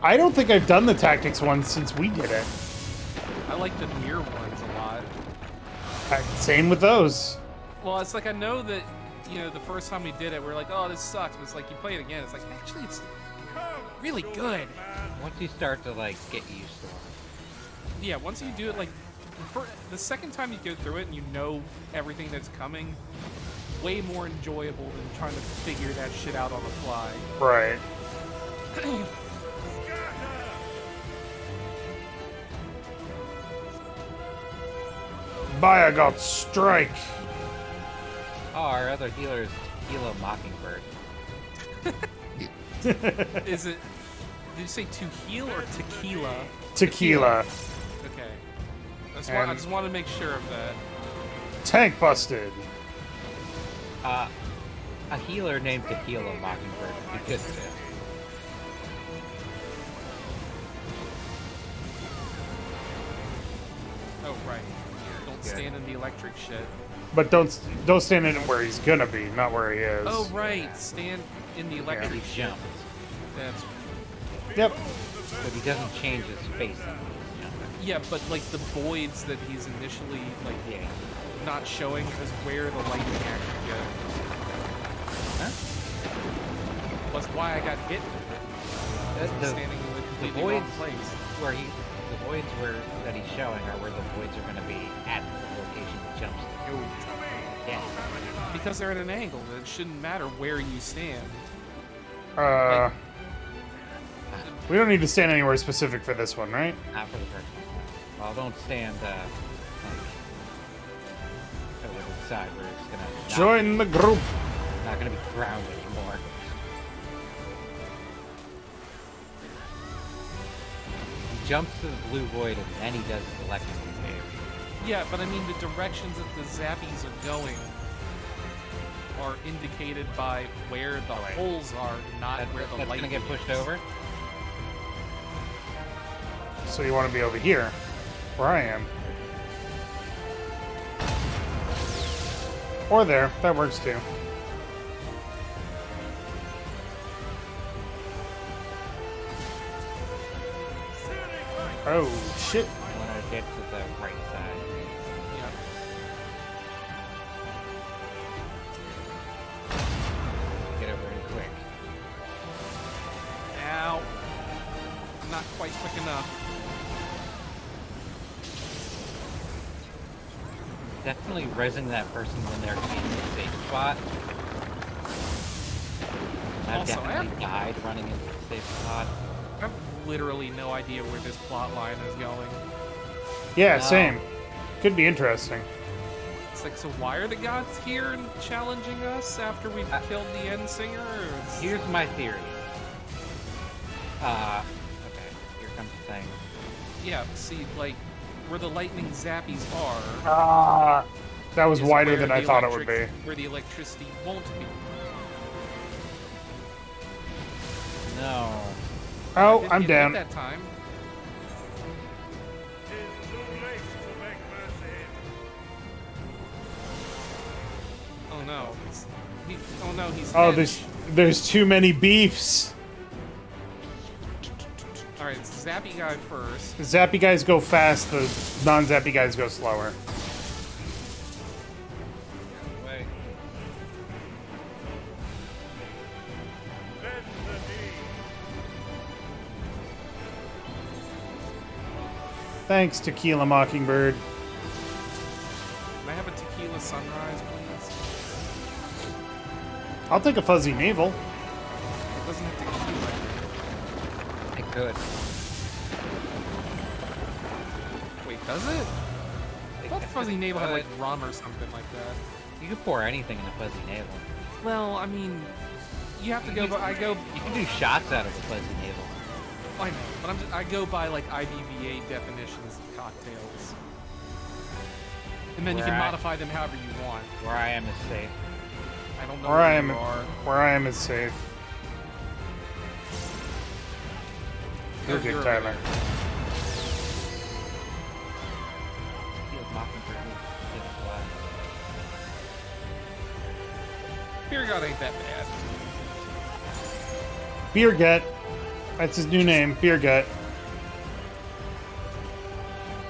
I don't think I've done the tactics one since we did it. I like the mirror ones a lot. Same with those. Well, it's like I know that the first time we did it, we're like, oh, this sucks. But it's like you play it again, it's like actually it's really good. Once you start to like get used to it. Yeah, once you do it, like the second time you go through it and you know everything that's coming, way more enjoyable than trying to figure that shit out on the fly. Right. Byagot Strike. Oh, our other healer is Tequila Mockingbird. Is it? Did you say to heal or tequila? Tequila. Okay. I And- just want to make sure of that. Tank busted. A healer named Tequila Mockingbird would be good too. Oh right. Don't stand in the electric shit. But don't stand in where he's gonna be, not where he is. Oh right. Stand in the electric He shit. jumped, That's Yep. but he doesn't change his face when he's jumping. yeah, but like the voids that he's initially like Yeah. not showing is where the lightning actually goes. Huh? Was why I got hit with it. The Standing in the the completely wrong voids place. where the voids where that he's showing are where the voids are going to be at the location he jumps to. Yeah. Because they're at an angle. It shouldn't matter where you stand. We don't need to stand anywhere specific for this one, right? Not for the first one. Well, don't stand like over to the side where it's gonna Join the group. not gonna be ground anymore. He jumps to the blue void and then he does his electric wave. Yeah, but I mean the directions that the zappies are going are indicated by where the holes are, not where the That's light gonna get pushed over. So you want to be over here, where I am. Or there. That works too. Oh, shit. I want to get to the right side. Yeah. Get over it quick. Ow. Not quite quick enough. Definitely rezzing that person when they're in the safe spot. I've Also, definitely died running into the safe spot. I have literally no idea where this plot line is going. Yeah, No. same. Could be interesting. It's like, so why are the gods here and challenging us after we've killed the end singer? Or it's- Here's my theory. Okay, here comes the thing. Yeah, see, like, where the lightning zappies are. Ah, that was is wider where than I the thought it would be. Where the electricity won't be. No. Oh, Didn't I'm get hit down. that time. It's too late to make mercy. Oh no. Oh no, he's Oh, hinged. there's too many beefs. Alright, zappy guy first. The zappy guys go fast, the non-zappy guys go slower. Wait. Bend the knee. Thanks, Tequila Mockingbird. Can I have a tequila sunrise, please? I'll take a fuzzy navel. It doesn't have tequila. I could. Wait, does it? I thought the fuzzy navel had like rum or something like that. You could pour anything in a fuzzy navel. Well, I mean, you have to go. By, You can do shots out of a fuzzy navel. I know, but I go by like IBVA definitions of cocktails, and then you can Right. modify them however you want. Where I am is safe. I don't know Where where I am, you are. where I am is safe. You're Oh, good, you're Tyler. over there. Tequila Mockingbird is glass. Beer God ain't that bad. Beer Gut. That's his new name, Beer Gut.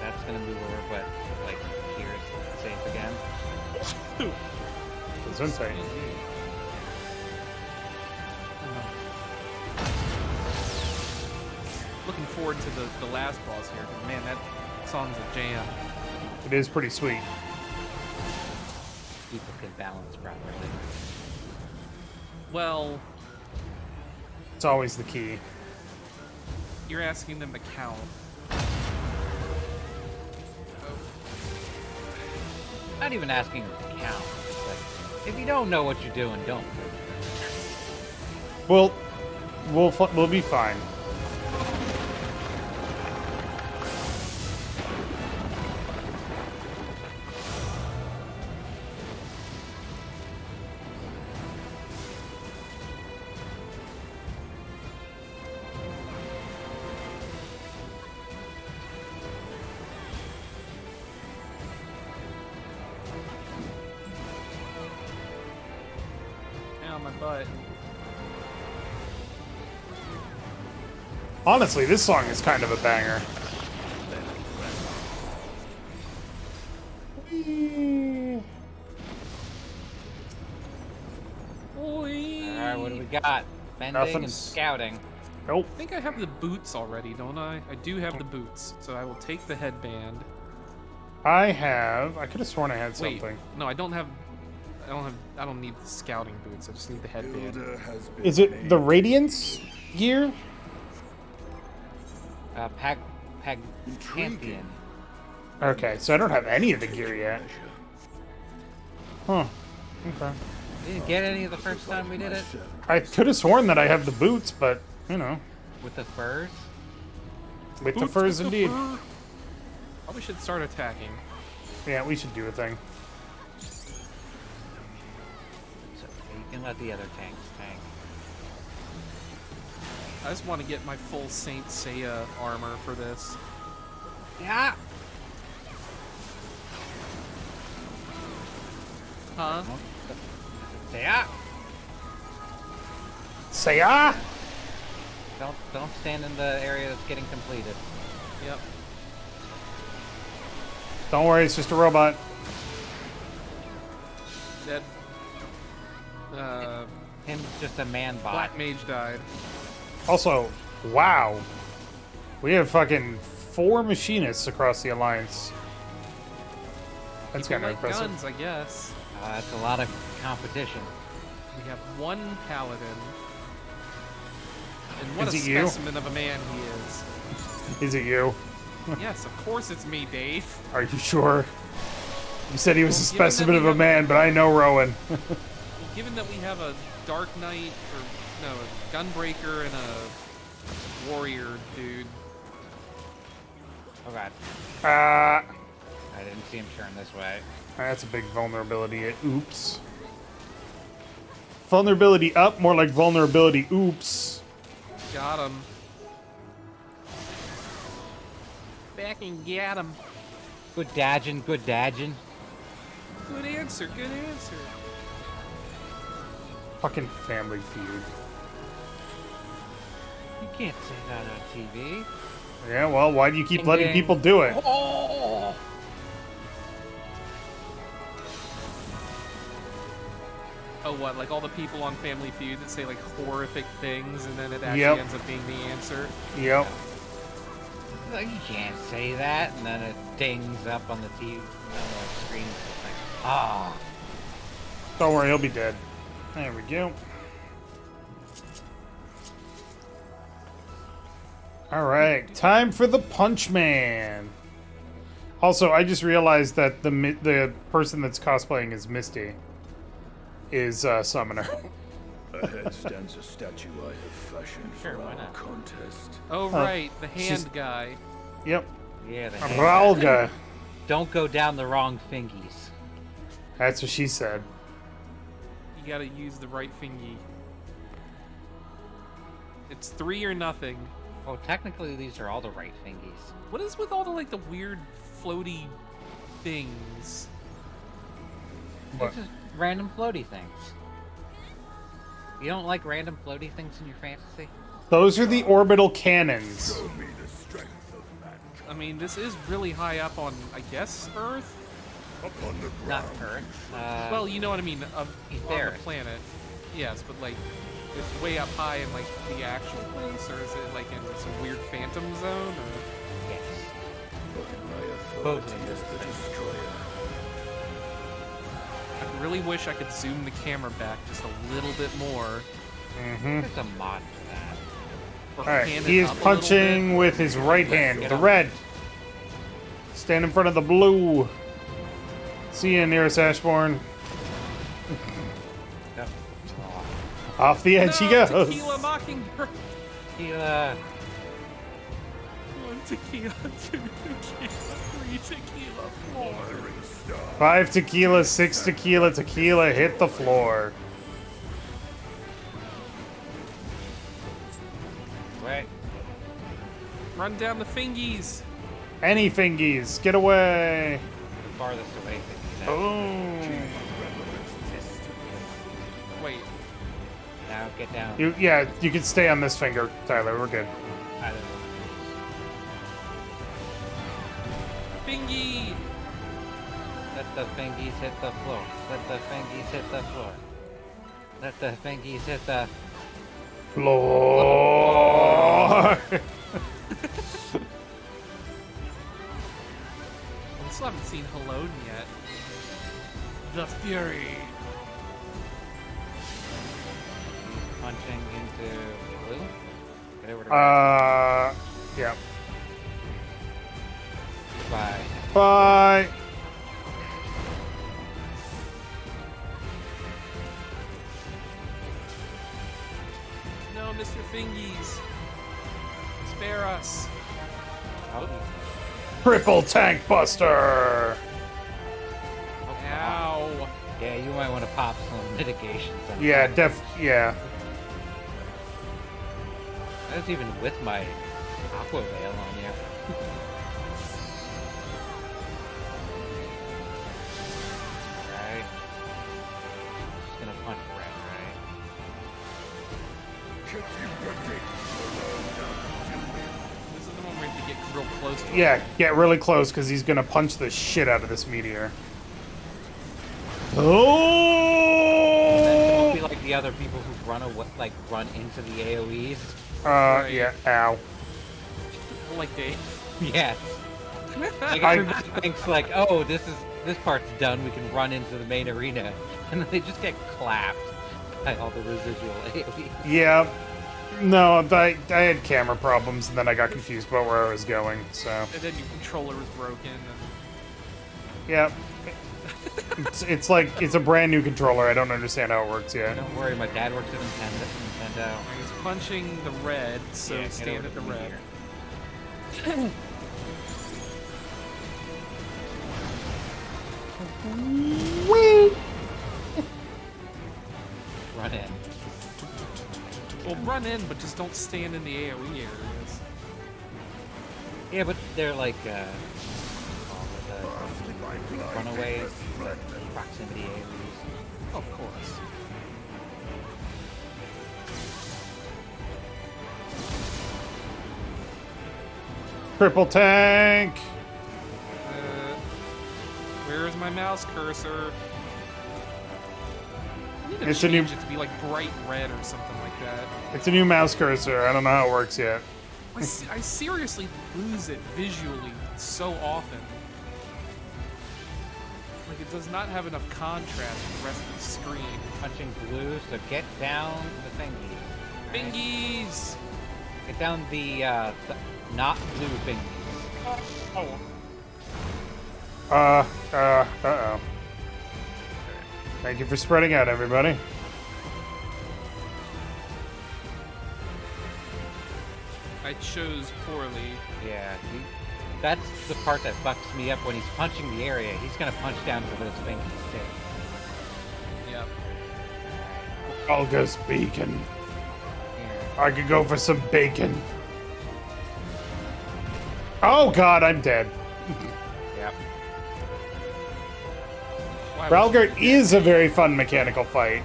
That's gonna move over, but like here it's safe again. That's what I'm saying. Looking forward to the last boss here. 'Cause, man, that song's a jam. It is pretty sweet. People can balance properly. Well, It's always the key. you're asking them to count. Not even asking them to count. It's like, if you don't know what you're doing, don't. Well, we'll be fine. Ow, my butt. Honestly, this song is kind of a banger. Alright, what do we got? Fending and Nothing. scouting. Nope. I think I have the boots already, don't I? I do have the boots, so I will take the headband. I could have sworn I had Wait, something. no, I don't need the scouting boots. I just need the headband. Is it the Radiance gear? Pantheon. Okay, so I don't have any of the gear yet. Huh. Okay. You didn't get any of the first time we did it? I could have sworn that I have the boots, but, you know, With the furs? with the Boots furs with the indeed. fur. Probably should start attacking. Yeah, we should do a thing. So you can let the other tanks tank. I just want to get my full Saint Seiya armor for this. Yeah! Huh? Yeah! Say ah! Don't stand in the area that's getting completed. Yep. Don't worry, it's just a robot. Dead. Him's just a man bot. Black Mage died. Also, wow. We have fucking 4 machinists across the Alliance. That's People kind of like impressive. guns, I guess. That's a lot of competition. We have 1 paladin. And what Is a it you? specimen of a man he is. Is it you? Yes, of course it's me, Dave. Are you sure? You said he was a Well, given that specimen we of a have- man, but I know Rowan. Well, given that we have a Dark Knight, or no, a Gunbreaker and a Warrior dude. Oh god. Ah, I didn't see him turn this way. that's a big vulnerability. Oops. Vulnerability up, more like vulnerability oops. Got him. Back and get him. Good dodging, good dodging. Good answer, good answer. Fucking Family Feud. You can't say that on TV. Yeah, well, why do you keep Ding, letting ding. people do it? Oh! Oh, what? Like all the people on Family Feud that say like horrific things, and then it actually Yep. ends up being the answer. Yep. Like, you can't say that, and then it dings up on the TV, on the screen. It's like, ah. Don't worry, he'll be dead. There we go. Alright, time for the Punch Man. Also, I just realized that the person that's cosplaying as Misty is Summoner. Ahead stands a statue I have fashioned Sure, for why our not? contest. Oh, right, the she's- hand guy. Yep. Yeah, the Ralga. Don't go down the wrong fingies. That's what she said. You gotta use the right thingy. It's 3 or nothing. Well, technically, these are all the right fingies. What is with all the like the weird floaty things? What? These are random floaty things. You don't like random floaty things in your fantasy? Those are the orbital cannons. Show me the strength of man. I mean, this is really high up on, I guess, Earth. Upon the Not ground. Earth. Well, you know what I mean, on the Aetherus. planet. Yes, but like, it's way up high in like the actual place, or is it like in some weird phantom zone? Or... Yes. My Both authority of is the destroyer. I really wish I could zoom the camera back just a little bit more. Mm-hmm. There's a mod for that. Or Alright, pan he it is up a little punching bit. with his right hand. Get The up. red. Stand in front of the blue. See you, nearest Ashbourne. Yep. Off the edge he No, goes. Tequila Mockingbird. Tequila. 1 tequila, 2 tequila, 3 tequila, 4. Wandering star. 5 tequila, 6 tequila, tequila hit the floor. Wait. Run down the fingies. Any fingies, get away. The farthest away thingy. Boom. Wait, Now get down. Yeah, you can stay on this finger, Tyler. We're good. Either fingy. Let the fingies hit the floor. Let the fingies hit the floor. Let the fingies hit the... Floor. I still haven't seen Halone yet. The Fury. Punching into blue? Get over to Yeah. Bye. Bye. No, Mr. Fingies. Spare us. Oh, Triple tank buster. Ow. yeah, you might want to pop some mitigations. On Yeah, that. yeah. That's even with my aqua veil on you. Right. Just gonna punch red, right? Can you predict the road down to me? This is the one where you get real close to him. Yeah, get really close because he's gonna punch the shit out of this meteor. It'll Oh! be like the other people who run away, like run into the AOEs. Yeah, ow. Like Dave. Yes. Like everybody thinks like, oh, this part's done. We can run into the main arena, and then they just get clapped by all the residual AOEs. Yeah. No, I had camera problems, and then I got confused about where I was going, so... And then your controller was broken. And... Yeah. It's like, it's a brand new controller. I don't understand how it works yet. Don't worry, my dad works at Nintendo. He's punching the red, so Yeah, get stand over at the to me red. here. Run in. Well, run in, but just don't stand in the AoE areas. Yeah, but they're like, runaway proximity AoEs. Of course. Triple tank! Where's my mouse cursor? I need to It's a change new- it to be like bright red or something like that. It's a new mouse cursor. I don't know how it works yet. I seriously lose it visually so often. Like, it does not have enough contrast with the rest of the screen. Punching blue, so get down the thingies. Right? Bingies! Get down the not blue thingies. Oh. Uh-oh. Thank you for spreading out, everybody. I chose poorly. Yeah, that's the part that fucks me up when he's punching the area. He's gonna punch down to those thingies too. Yep. Olga's beacon. Yeah. I could go for some bacon. Oh god, I'm dead. Yep. Why was Ralgert is a very fun mechanical fight.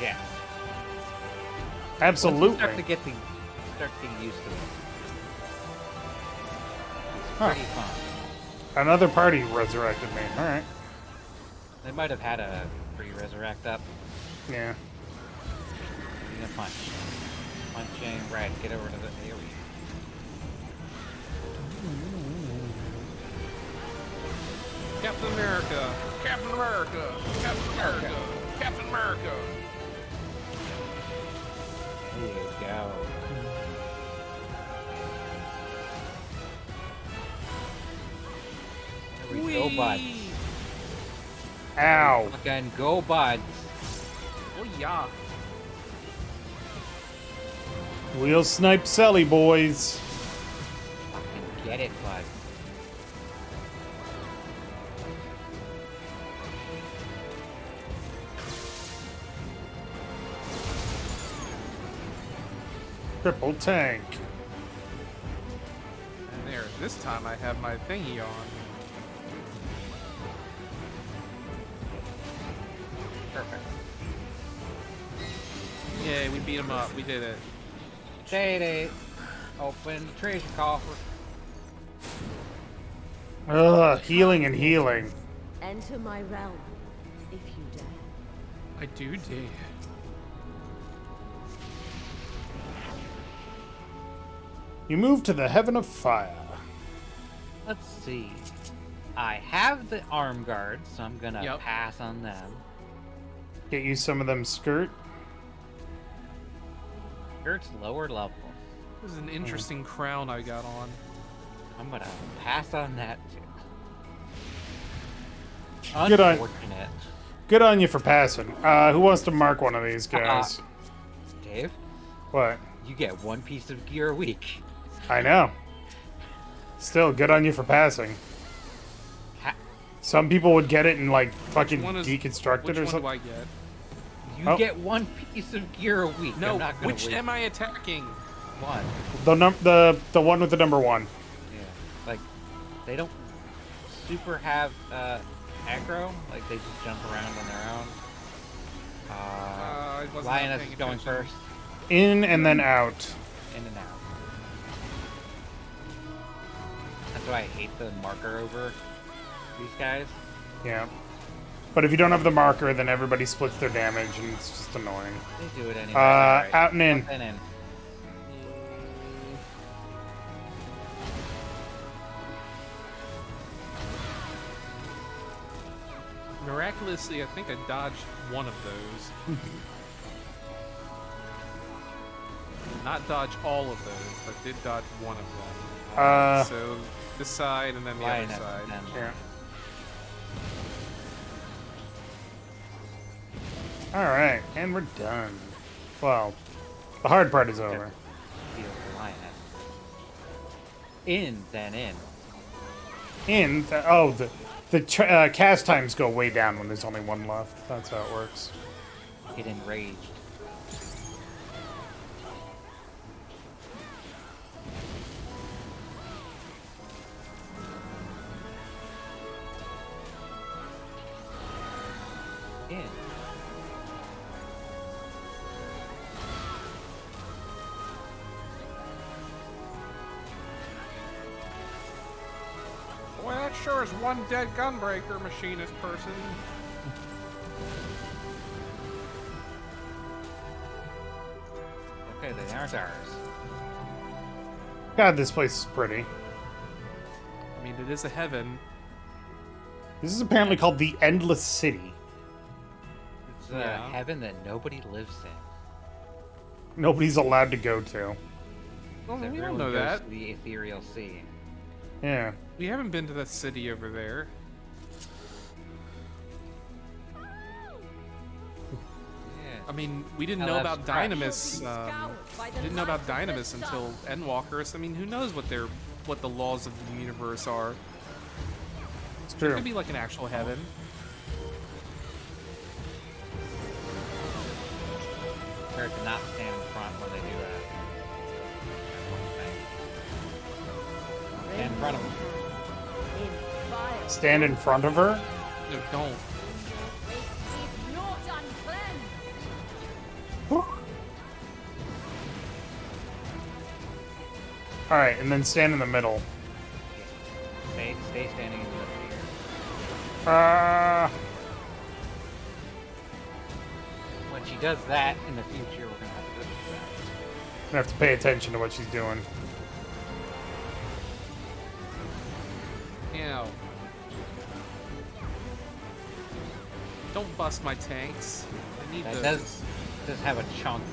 Yeah. Absolutely. Start to get used to it. It's Huh. pretty fun. Another party resurrected me. Alright. They might have had a free resurrect up. Yeah. Getting a punch. Punching red. Get over to the AoE. Captain America! Captain America! Captain America! Captain America! There you go. There we go, buds. Ow. Fucking go, buds. Oh yeah. Wheel snipe Sally, boys. Fucking get it, buds. Triple tank. And there, this time I have my thingy on. Perfect. Yay, we beat him up. We did it. Day. Open the treasure coffer. Ugh, healing and healing. Enter my realm, if you dare. I do dare. You move to the heaven of fire. Let's see. I have the arm guards, so I'm gonna Yep. pass on them. Get you some of them skirt. Skirt's lower level. This is an interesting crown I got on. I'm gonna pass on that too. Good on- Unfortunate. Good on you for passing. Who wants to mark one of these guys? Dave, What? you get one piece of gear a week. I know. Still, good on you for passing. Ha- Some people would get it and like fucking One is- deconstruct Which it or one do something. I get? You Oh. get one piece of gear a week. No, I'm not gonna which wait. am I attacking? One. The one with the number 1. Yeah. Like, they don't super have aggro. Like, they just jump around on their own. I wasn't Lioness paying is going attention. first. In and then out. In and out. That's why I hate the marker over these guys. Yeah. But if you don't have the marker, then everybody splits their damage, and it's just annoying. They do it anyway. Alright. Out and in. Up and in. Miraculously, I think I dodged one of those. Not dodge all of those, but did dodge one of them. So this side and then the other side. Yeah. Alright, and we're done. Well, the hard part is over. In, then in. The cast times go way down when there's only one left. That's how it works. Get enraged. In. Boy, that sure is one dead gunbreaker machinist person. Okay, they aren't ours. God, this place is pretty. I mean, it is a heaven. This is apparently called the Endless City. It's a Yeah. heaven that nobody lives in. Nobody's allowed to go to. Well, we don't Everyone know goes that. to the ethereal sea. Yeah. We haven't been to that city over there. Yeah. I mean, we didn't Now know that's about fresh. Dynamis. We didn't know about Dynamis until Endwalkers. I mean, who knows what the laws of the universe are? It's It true. could be like an actual heaven. Or to not stand in front when they do that. Stand in front of them. In fire. Stand in front of her? No, don't. If not uncleansed. Alright, and then stand in the middle. Stay standing in the middle here. When she does that in the future, we're gonna have to do that. I have to pay attention to what she's doing. Ew. Don't bust my tanks. I need That those. does have a chunky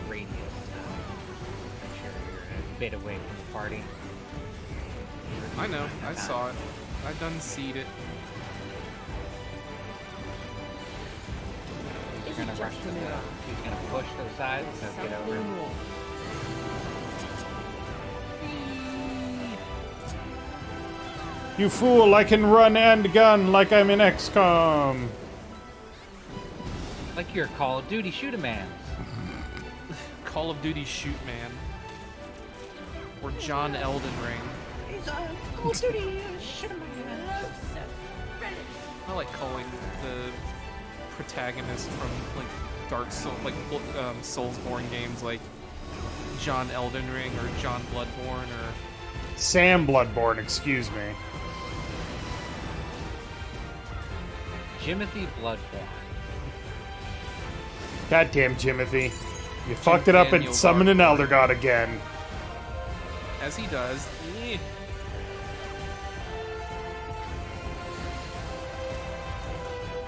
radius. Make sure you're a bit away from the party. I know. I saw it. I done seed it. You're Is gonna it rush just to a the. mirage? She's gonna push to the side, so get over. Something more. You fool, I can run and gun like I'm in XCOM. Like your Call of Duty shoot-a-mans. Call of Duty Shoot Man. Or John Elden Ring. He's a Call of Duty shoot-a-man. I like calling the protagonist from like Dark Soul, like Soulsborne games, like John Elden Ring or John Bloodborne or Sam Bloodborne, excuse me. Jimothy Bloodborne. Goddamn, Jimothy. You fucked it up and Daniel summoned an Dark. Elder God again. as he does.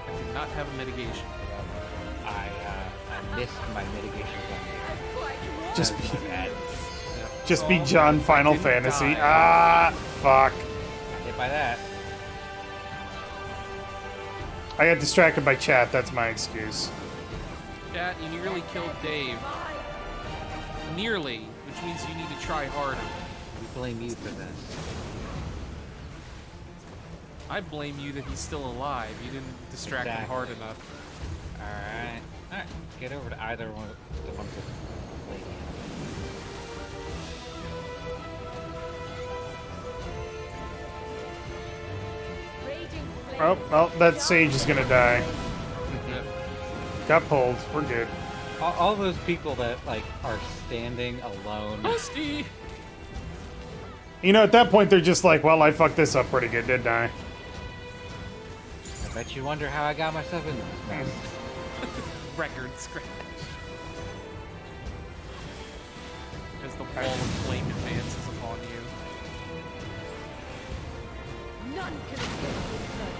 I do not have a mitigation for that. I missed my mitigation on Just the be, bad. just be Oh, John I Final didn't Fantasy. die. Ah, fuck. Got hit by that. I got distracted by chat. That's my excuse. Chat, you nearly killed Dave. Nearly, which means you need to try harder. We blame you for this. I blame you that he's still alive. You didn't distract him Exactly. hard enough. Alright. Alright. Get over to either one of the ones with lady. Raging flame. Oh, well, that sage is gonna die. Yeah. Got pulled. We're good. All those people that like are standing alone. Musty! You know, at that point, they're just like, well, I fucked this up pretty good, didn't I? I bet you wonder how I got myself in this mess. Record scratch. As the wall of flame advances upon you. None can escape this blood.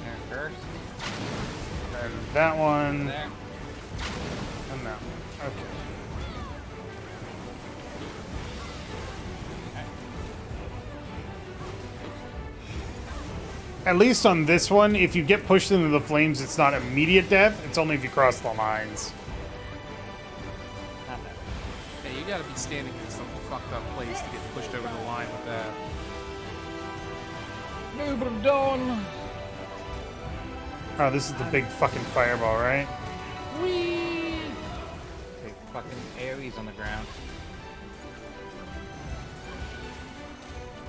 There first. And that one. There. And that one. Okay. At least on this one, if you get pushed into the flames, it's not immediate death. It's only if you cross the lines. Not bad. Hey, you gotta be standing in some fucked up place to get pushed over the line with that. Noob done. Oh, this is the big fucking fireball, right? Whee! Big fucking AoEs on the ground.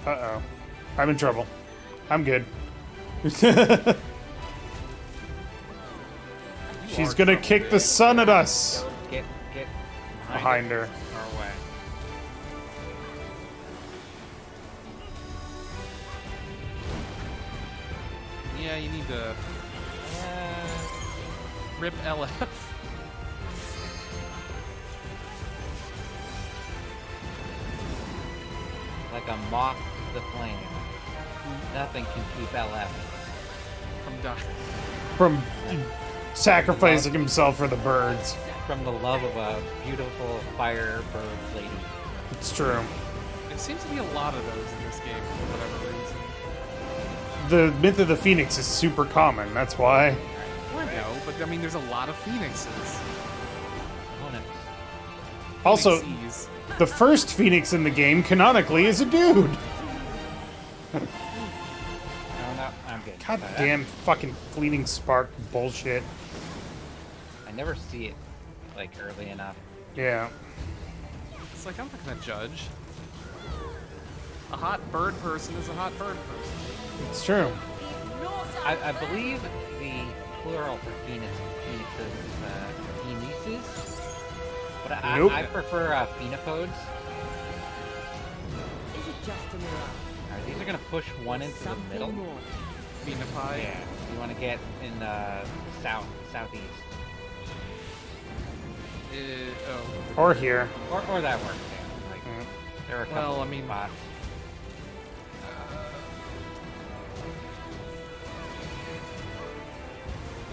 Uh-oh. I'm in trouble. I'm good. She's gonna kick the sun at us. Get Behind her. Our way. Yeah, you need to rip LF. Like a moth to the flame. Nothing can keep LF. From dying. From sacrificing himself for the birds. From the love of a beautiful fire bird lady. It's true. There seems to be a lot of those in this game for whatever reason. The myth of the phoenix is super common. That's why. I know, but I mean, there's a lot of phoenixes. Opponents. Also, Phoenixes. the first phoenix in the game canonically is a dude. No, I'm good. God damn fucking fleeting spark bullshit. I never see it like early enough. Yeah. It's like, I'm not gonna judge. A hot bird person is a hot bird person. It's true. I believe the plural for phoenixes is but Nope. I prefer phenopodes. Is it just a mirage? Alright, these are gonna push one into the middle. Something more. Phenopie. Yeah, you want to get in southeast, Or here. or that works. Yeah. Like, there are a couple Well, I mean- spots.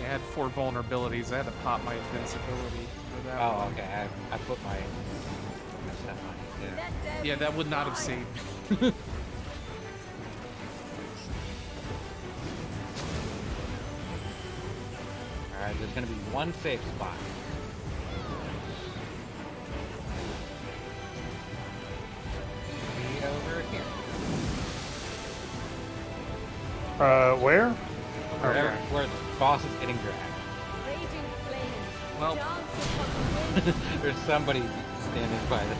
I had 4 vulnerabilities. I had to pop my invincibility for that Oh, one. okay. I put my stuff on it. Yeah. Yeah, that would not have saved me. All right, there's gonna be one safe spot. Be over here. Where? Where the boss is getting dragged. Raging flames. Well- Dance upon the wind. There's somebody standing by the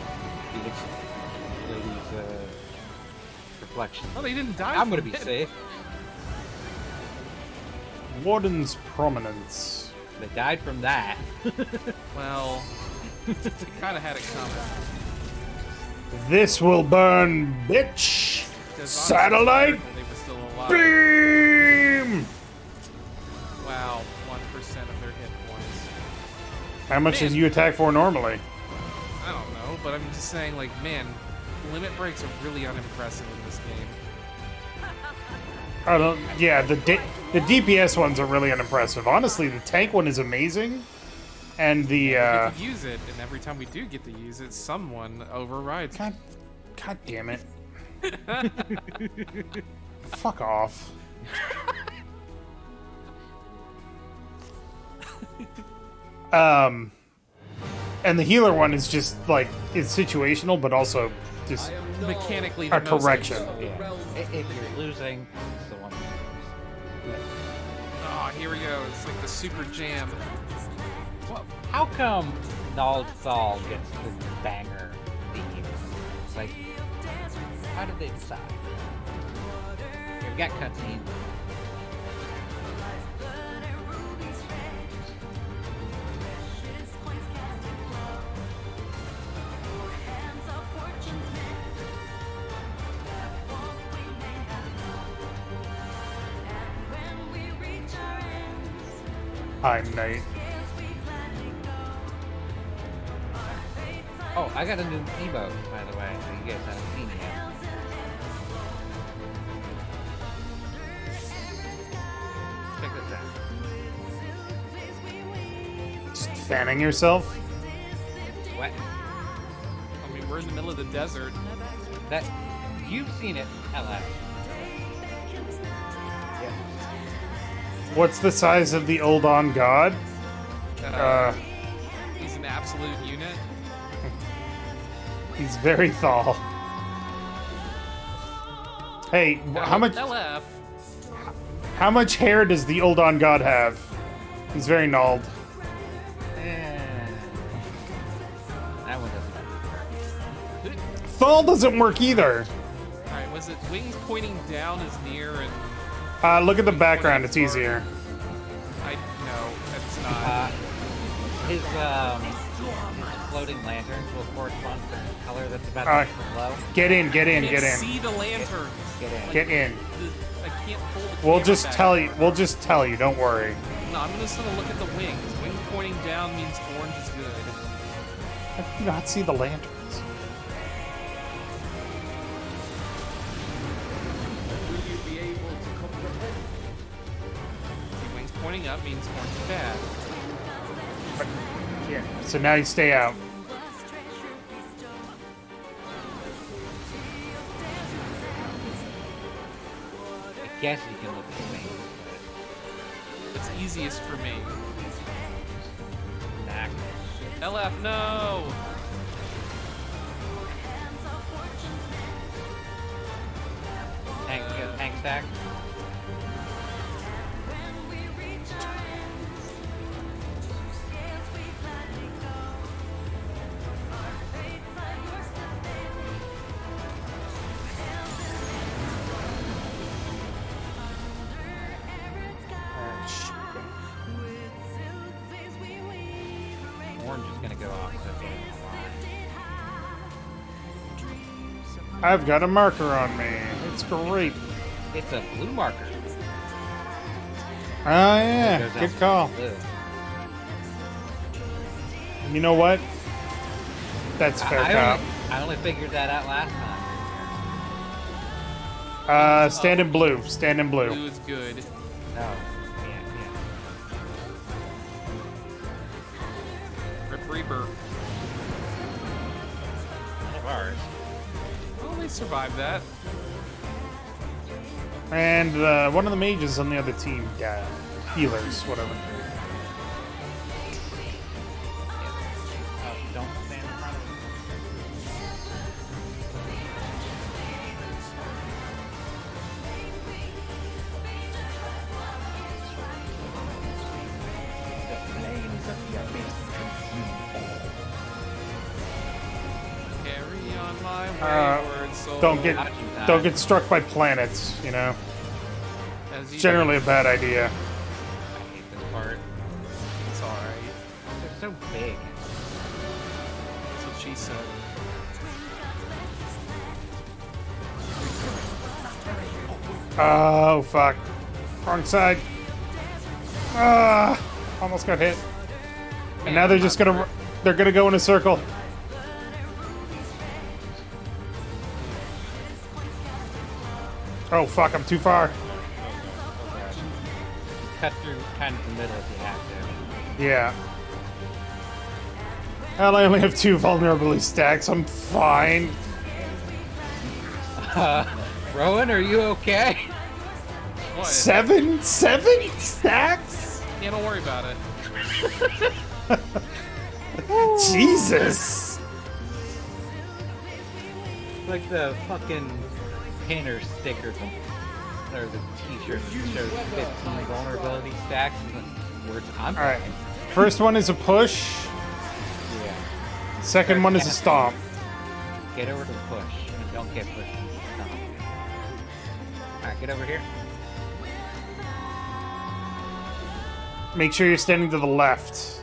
Phoenix lady's reflection. Oh, they didn't die. I'm gonna from be it. safe. Warden's Prominence. They died from that. Well, you kind of had it coming. This will burn, bitch! 'Cause Satellite honestly, they were still alive. beam! Wow, 1% of their hit points. How much does you attack for normally? I don't know, but I'm just saying, like, man, limit breaks are really unimpressive in this game. I don't. Yeah, the DPS ones are really unimpressive. Honestly, the tank one is amazing, and the We get to use it, and every time we do get to use it, someone overrides. God damn it! Fuck off. And the healer one is just like it's situational, but also just Mechanically, a the most correction. Yeah. If you're losing, it's the one. Oh, here we go. It's like the super jam. Well, how come Nald Thal gets the banger theme? It's like, how did they decide? Here, we got cutscene. I'm Knight. Oh, I got a new emote, by the way, that you guys haven't seen yet. Check this out. Just fanning yourself. What? I mean, we're in the middle of the desert. That you've seen it, LF. Yeah. What's the size of the old on god? He's an absolute unit. He's very tall. Hey, how much LF. hair does the old on god have? He's very gnarled. That one doesn't. Thal doesn't work either. Alright, was it wings pointing down is near and Look at the background, it's easier. no, that's not. His floating lanterns will correspond to the color that's about Alright. to glow. Get in, get in, I get can't in. see the lantern. Get in. Get in. I can't hold the We'll camera just back. tell you, don't worry. No, I'm just gonna look at the wings. Wings pointing down means orange is good. I do not see the lanterns. See, wings pointing up means orange is bad. Yeah. So now you stay out. I guess you can look at the wings, It's easiest for me. but nah. LF, no! Tank, you got a tank stack? Orange is gonna go off, so get in the line. I've got a marker on me. It's great. It's a blue marker. Oh yeah, Goes out good to call. blue. You know what? That's fair cop. I only figured that out last time. Stand in blue. Stand in blue. Blue is good. No. Yeah. Rip Reaper. One of ours. Well, they survived that. And one of the mages on the other team got healers, whatever. Oh, don't stand in front of him. Carry on my wayward soul. Don't get struck by planets. You know, As you generally a bad idea. I hate this part. It's alright. They're so big. That's what she said. Oh fuck! Wrong side. Ah! Almost got hit. And now they're just gonna go in a circle. Oh fuck! I'm too far. Cut through kind of the middle if you have to. Yeah. Hell, I only have 2 vulnerability stacks. I'm fine. Rowan, are you okay? What? 7 stacks? Yeah, don't worry about it. Jesus. Like the fucking painter sticker or the t-shirt that shows 15 vulnerability stacks and the words I'm All right. First one is a push. Yeah. Second one is a stomp. Get over to the push and don't get pushed into the stomp. Alright, get over here. Make sure you're standing to the left.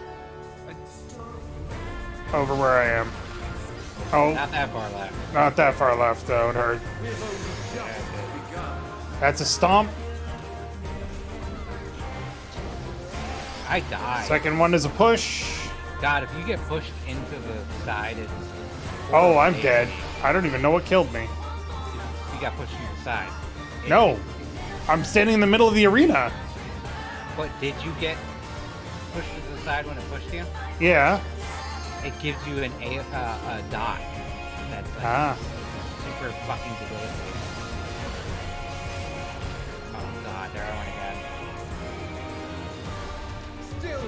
Over where I am. Oh, Not that far left. not that far left though. It hurt. That's a stomp. I died. Second one is a push. God, if you get pushed into the side, it's... Oh, I'm dead. I don't even know what killed me. You got pushed to the side. No. I'm standing in the middle of the arena. But did you get pushed to the side when it pushed you? Yeah. It gives you a dot. That's like super fucking debilitating. Oh god, there I went again.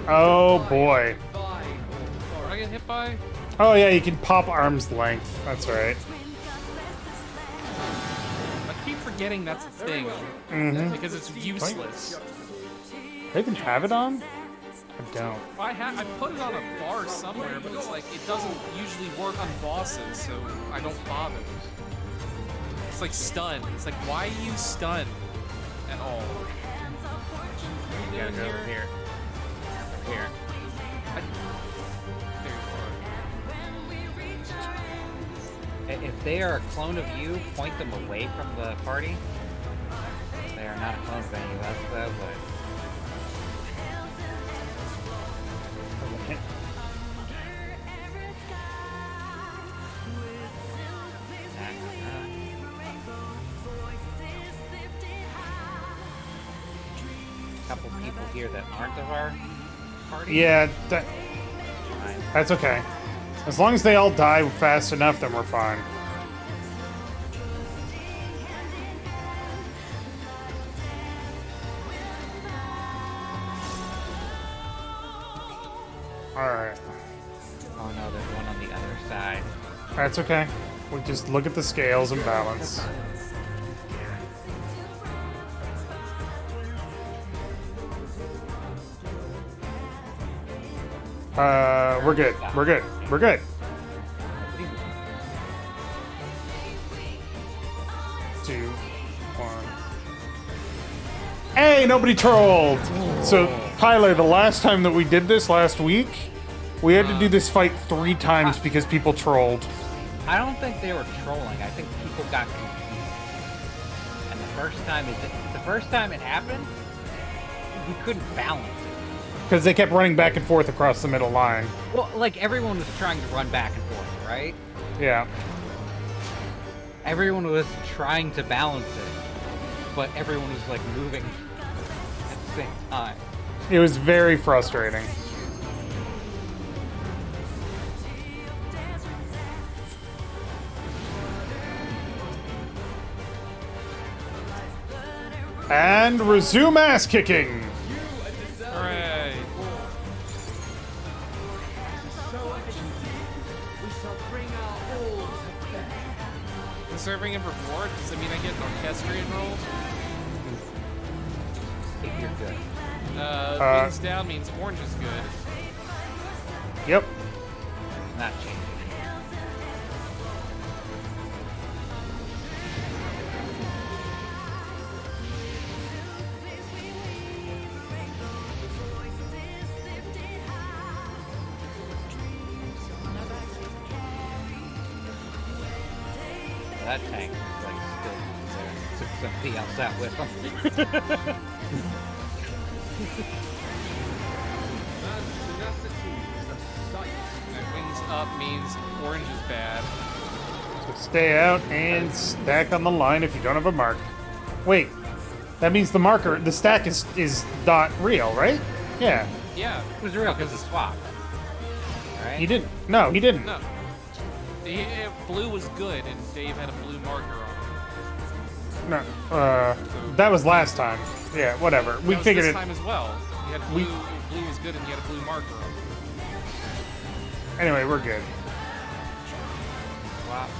Oh boy. Did I get hit by? Oh yeah, you can pop arm's length. That's right. I keep forgetting that's a thing. Because it's useless. I even have it on? I don't. I put it on a bar somewhere, but it's like it doesn't usually work on bosses, so I don't bother. It's like stun. It's like, why use stun at all? You gotta go over here. Over here. There you If they are a clone of you, point them away from the party. They are not a clone of any of us, though, but... Couple people here that aren't of our party. Yeah, Fine. that's okay. As long as they all die fast enough, then we're fine. Alright. Oh no, there's one on the other side. That's okay. We just look at the scales and balance. We're good. We're good. We're good. Two, one. Hey, nobody trolled! So, Tyler, the last time that we did this last week, we had to do this fight 3 times because people trolled. I don't think they were trolling. I think people got confused. And the first time it happened, we couldn't balance it. Because they kept running back and forth across the middle line. Well, like everyone was trying to run back and forth, right? Yeah. Everyone was trying to balance it, but everyone was like moving at the same time. It was very frustrating. And resume ass kicking. Hooray! Serving a reward? Does it mean I get an orchestrion roll? If you're good. Wings down means orange is good. Yep. Not changing. That tank is like still there. Took somebody else out with him. Wings up means orange is bad. So stay out and stack on the line if you don't have a mark. Wait, that means the marker, the stack is not real, right? Yeah. Yeah. It was real because it's swapped. Right? He didn't. No, he didn't. No. Blue was good, and Dave had a blue marker on. No. That was last time. Yeah, whatever. We That was figured this it. time as well. He had blue. Blue was good, and he had a blue marker on. Anyway, we're good. Swap.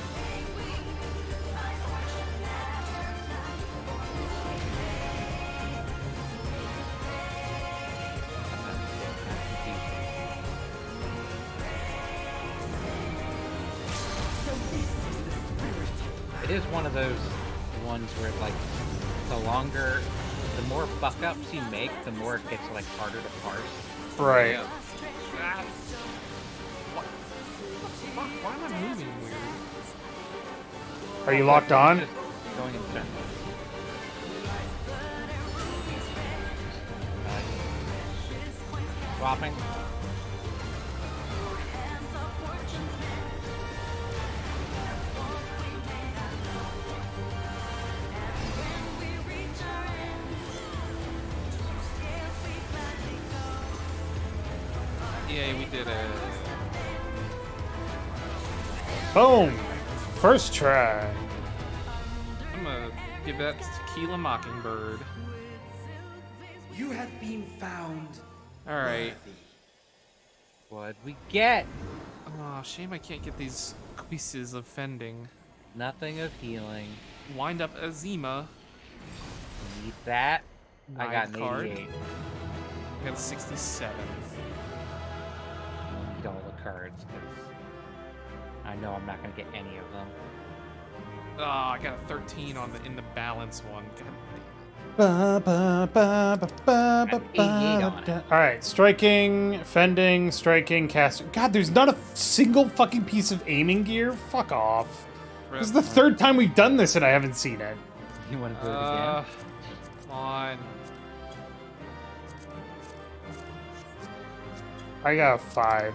It is one of those ones where, like, the more fuck-ups you make, the more it gets, like, harder to parse. Right. Yeah. Why am I moving weird? Are you locked on? Just going in circles. swapping. Yay, we did it. Boom! First try. I'm gonna give that to Tequila Mockingbird. You have been found. All right. What'd we get? Oh, shame I can't get these pieces of fending. Nothing of healing. Wind up Azima. Need that. I got Ninth an card. 88. I got a 67. Need all the cards because I know I'm not gonna get any of them. Oh, I got a 13 in the balance one. God Ba, ba, ba, ba, ba, ba, 88 on it. ba. All right, striking, fending, striking, casting. God, there's not a single fucking piece of aiming gear. Fuck off. damn. This is the third time we've done this and I haven't seen it. You want to do it again? Come on. I got a 5.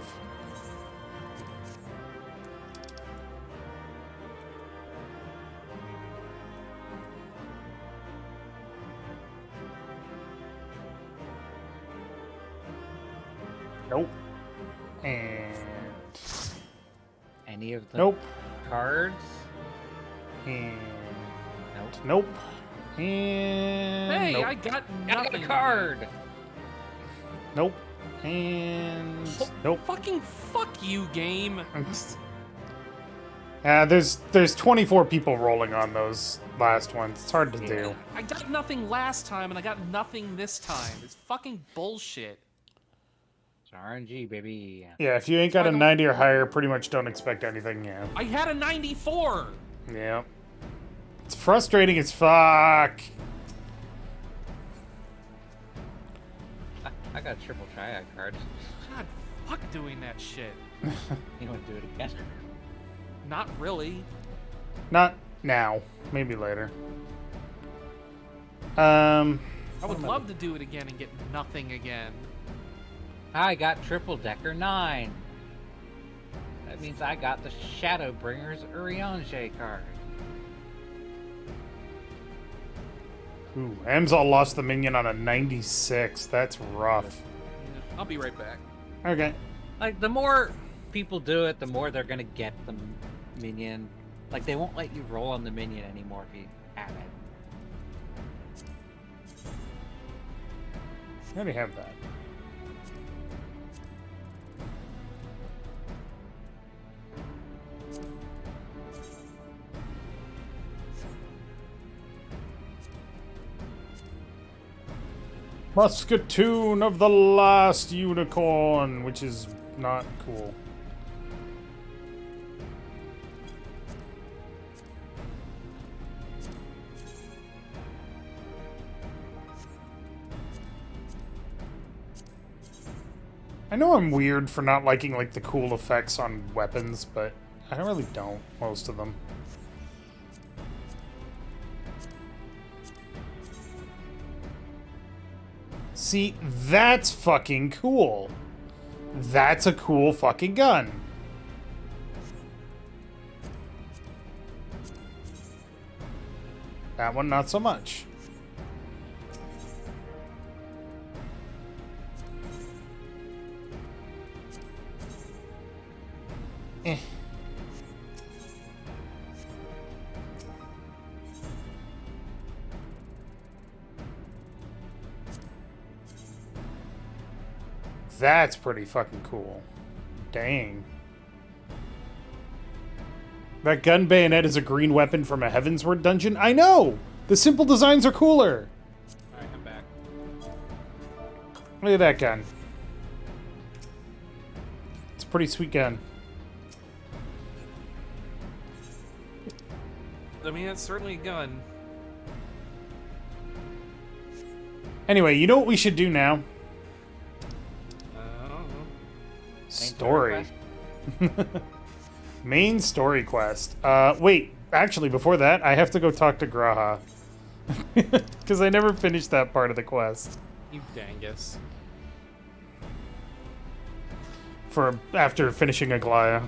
Nope. And Any of the nope. cards? And Nope. nope. And Hey, nope. I got I nothing. got a card. Nope. And nope. Fucking fuck you, game. There's 24 people rolling on those last ones. It's hard to do. I got nothing last time, and I got nothing this time. It's fucking bullshit. It's RNG, baby. Yeah, if you ain't got a 90 or higher, pretty much don't expect anything. Yeah. I had a 94. Yeah. It's frustrating as fuck. I got a triple triad card. God, fuck doing that shit. You want to do it again? Not really. Not now. Maybe later. I would love to do it again and get nothing again. I got triple decker 9. That means I got the Shadowbringer's Urianger card. Ooh, Amzal lost the minion on a 96. That's rough. I'll be right back. Okay. Like, the more people do it, the more they're gonna get the minion. Like, they won't let you roll on the minion anymore if you have it. I already have that. Musketoon of the Last Unicorn, which is not cool. I know I'm weird for not liking like the cool effects on weapons, but I really don't, most of them. See, that's fucking cool. That's a cool fucking gun. That one, not so much. Eh. That's pretty fucking cool. Dang. That gun bayonet is a green weapon from a Heavensward dungeon? I know! The simple designs are cooler! Alright, I'm back. Look at that gun. It's a pretty sweet gun. I mean, it's certainly a gun. Anyway, you know what we should do now? I don't know. Story. Main story quest. Wait, actually, before that, I have to go talk to Graha. Because I never finished that part of the quest. You dangus. for after finishing a Goliath.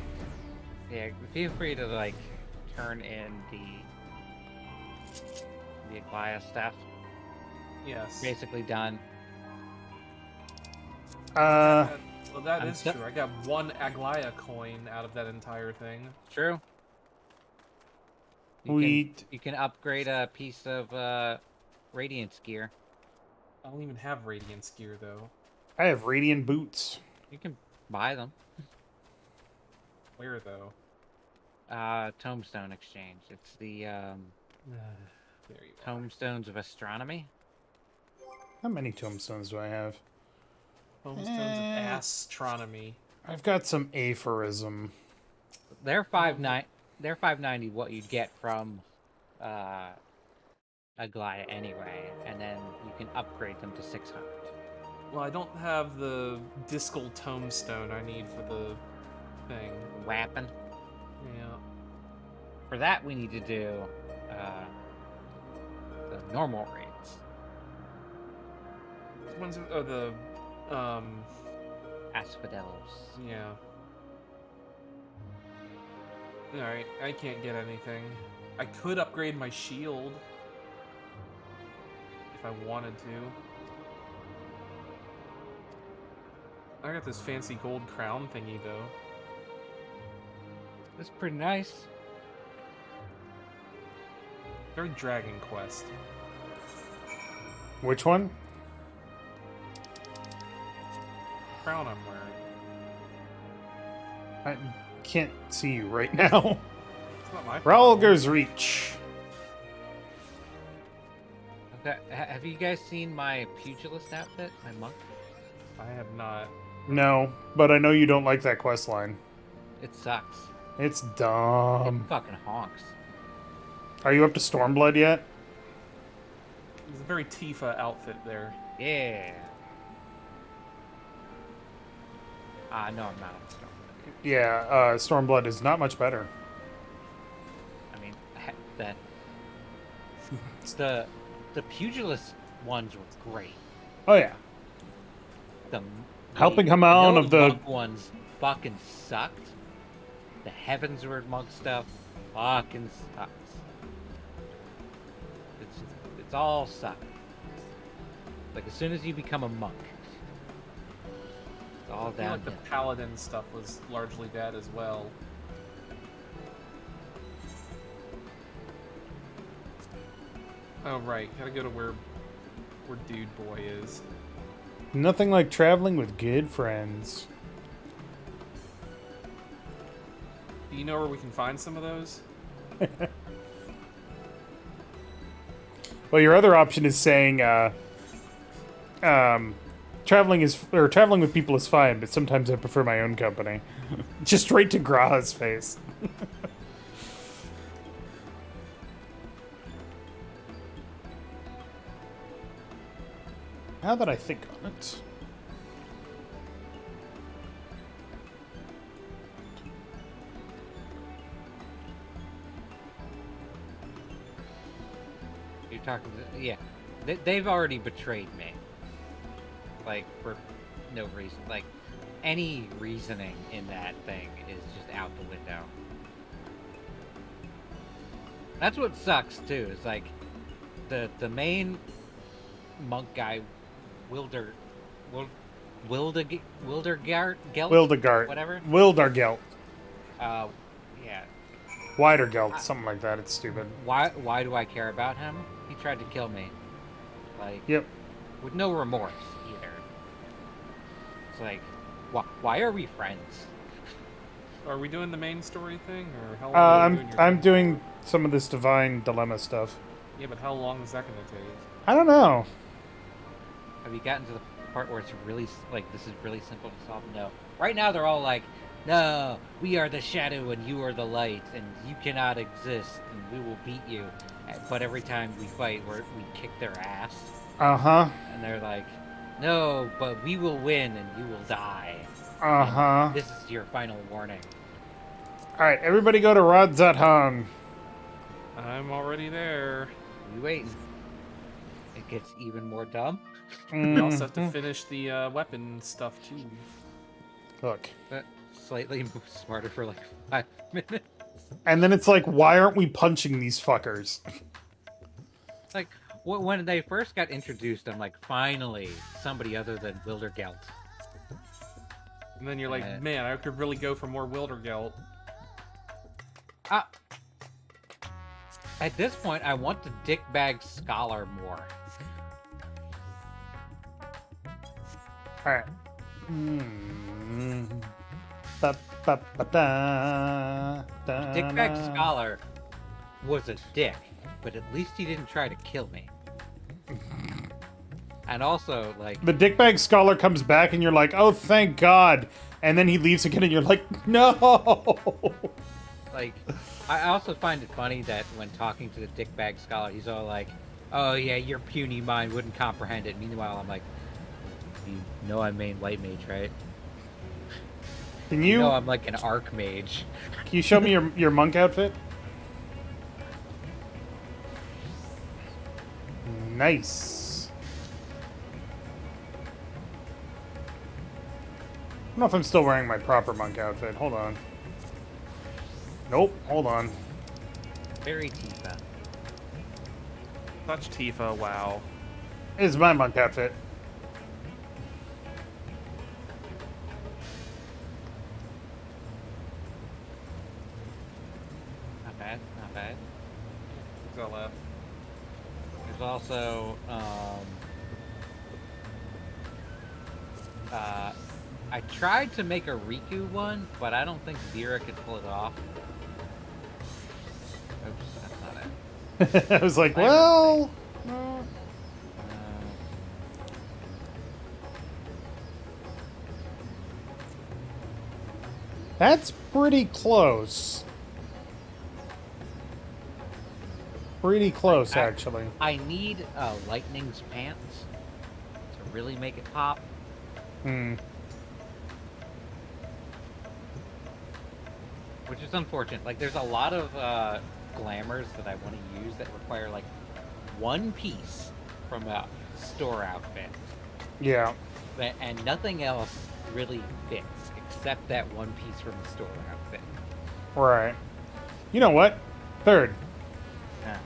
Yeah, feel free to like turn in the Goliath stuff. Yes. Basically done. Well, that I'm is so- true. I got 1 Aglaya coin out of that entire thing. True. You can upgrade a piece of Radiance gear. I don't even have Radiance gear, though. I have Radiant boots. You can buy them. Where, though? Tombstone Exchange. It's the There you are. Tombstones of Astronomy. How many tombstones do I have? Tombstones of Astronomy. I've got some aphorism. They're 5.9. They're 590. What you'd get from Aglaya anyway, and then you can upgrade them to 600. Well, I don't have the Discal Tombstone I need for the thing. Weapon. Yeah. For that, we need to do the normal raids. Which ones are the Asphodelos. yeah. Alright, I can't get anything. I could upgrade my shield if I wanted to. I got this fancy gold crown thingy though. That's pretty nice. Very Dragon Quest. Which one? Crown I'm wearing. I can't see you right now. It's not my problem. Ralger's Reach. Okay, have you guys seen my pugilist outfit? My monk? I have not. No, but I know you don't like that quest line. It sucks. It's It dumb. fucking honks. Are you up to Stormblood yet? It's a very Tifa outfit there. Yeah. No, I'm not on the storm. Yeah, Stormblood is not much better. I mean, the pugilist ones were great. Oh yeah. The Helping him out of the- monk ones fucking sucked. The Heavensward monk stuff fucking sucks. It's all suck. Like as soon as you become a monk, it's all I feel like the downhill. paladin stuff was largely bad as well. Oh right, gotta go to where Dude Boy is. Nothing like traveling with good friends. Do you know where we can find some of those? Well, your other option is saying, traveling with people is fine, but sometimes I prefer my own company. Just straight to Graha's face. Now that I think on it. You're talking to, yeah. They've already betrayed me. Like, for no reason. Like, any reasoning in that thing is just out the window. That's what sucks, too. Is like, the main monk guy, Wildegard, whatever. Wildergelt. Yeah. Widergelt, something like that. It's stupid. Why do I care about him? He tried to kill me. Like, Yep. with no remorse either. It's like, why are we friends? Are we doing the main story thing, or how long are you doing your I'm thing? doing some of this divine dilemma stuff. Yeah, but how long is that gonna take? I don't know. Have you gotten to the part where it's really like this is really simple to solve? No. Right now they're all like, no, we are the shadow and you are the light, and you cannot exist, and we will beat you. But every time we fight, we kick their ass, Uh-huh. and they're like, no, but we will win and you will die. Uh-huh. This is your final warning. Alright, everybody go to Radzathan. I'm already there. We waiting. It gets even more dumb. We also have to finish the weapon stuff too. Look. Slightly smarter for like 5 minutes. And then it's like, why aren't we punching these fuckers? Like, when they first got introduced, I'm like, finally, somebody other than Wildergelt. And then you're like, man, I could really go for more Wildergelt. At this point, I want the Dickbag Scholar more. Alright. Dickbag Scholar was a dick, but at least he didn't try to kill me. And also, like... The Dickbag Scholar comes back and you're like, oh, thank God. And then he leaves again and you're like, no! Like, I also find it funny that when talking to the Dickbag Scholar, he's all like, oh yeah, your puny mind wouldn't comprehend it. Meanwhile, I'm like, you know I'm main white mage, right? Can you... know I'm like an archmage. Can you show me your monk outfit? Nice. I don't know if I'm still wearing my proper monk outfit. Hold on. Nope. Hold on. Very Tifa. Such Tifa, wow. This is my monk outfit. Not bad, not bad. Go left. There's also, I tried to make a Riku one, but I don't think Vera could pull it off. Oops, that's not it. I was like, well... no. That's pretty close. Pretty close, actually. I need Lightning's pants to really make it pop. Hmm. Which is unfortunate. Like, there's a lot of glamours that I want to use that require, like, one piece from a store outfit. Yeah. And nothing else really fits except that one piece from the store outfit. Right. You know what? Third. Yeah.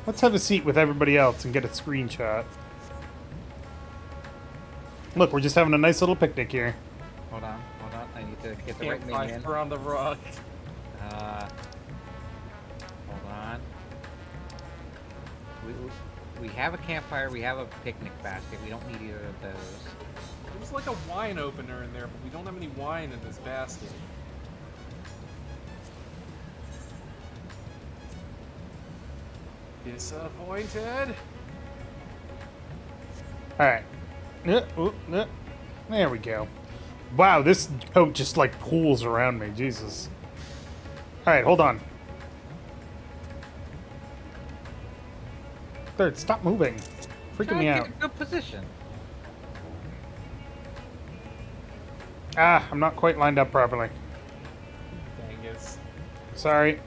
Let's have a seat with everybody else and get a screenshot. Look, we're just having a nice little picnic here. Hold on. I need to get the right minion. Campfire on the rock. Hold on. We have a campfire, we have a picnic basket. We don't need either of those. There's like a wine opener in there, but we don't have any wine in this basket. Disappointed. Alright. There we go. Wow, this coat just like pools around me. Jesus. Alright, hold on. Third, stop moving. Freaking me out. Get a good position. Ah, I'm not quite lined up properly. Dangus. Sorry.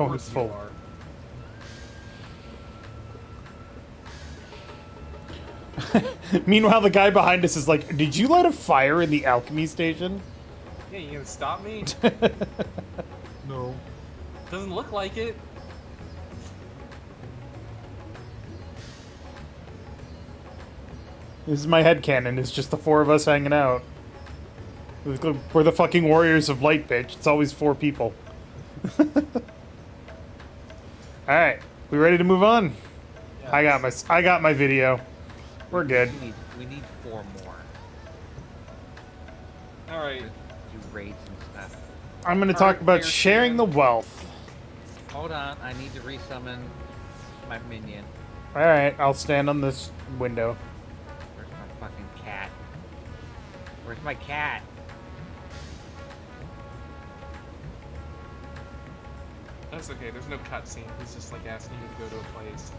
Oh, it's full. Meanwhile, the guy behind us is like, did you light a fire in the alchemy station? Yeah, you gonna stop me? No. Doesn't look like it. This is my headcanon. It's just the four of us hanging out. We're the fucking warriors of light, bitch. It's always four people. Alright. We ready to move on? Yes. I got my video. We're good. We need 4 more. Alright. Do raids and stuff. I'm gonna talk about sharing the wealth. Hold on, I need to resummon my minion. Alright, I'll stand on this window. Where's my fucking cat? Where's my cat? That's okay, there's no cutscene. He's just like asking you to go to a place.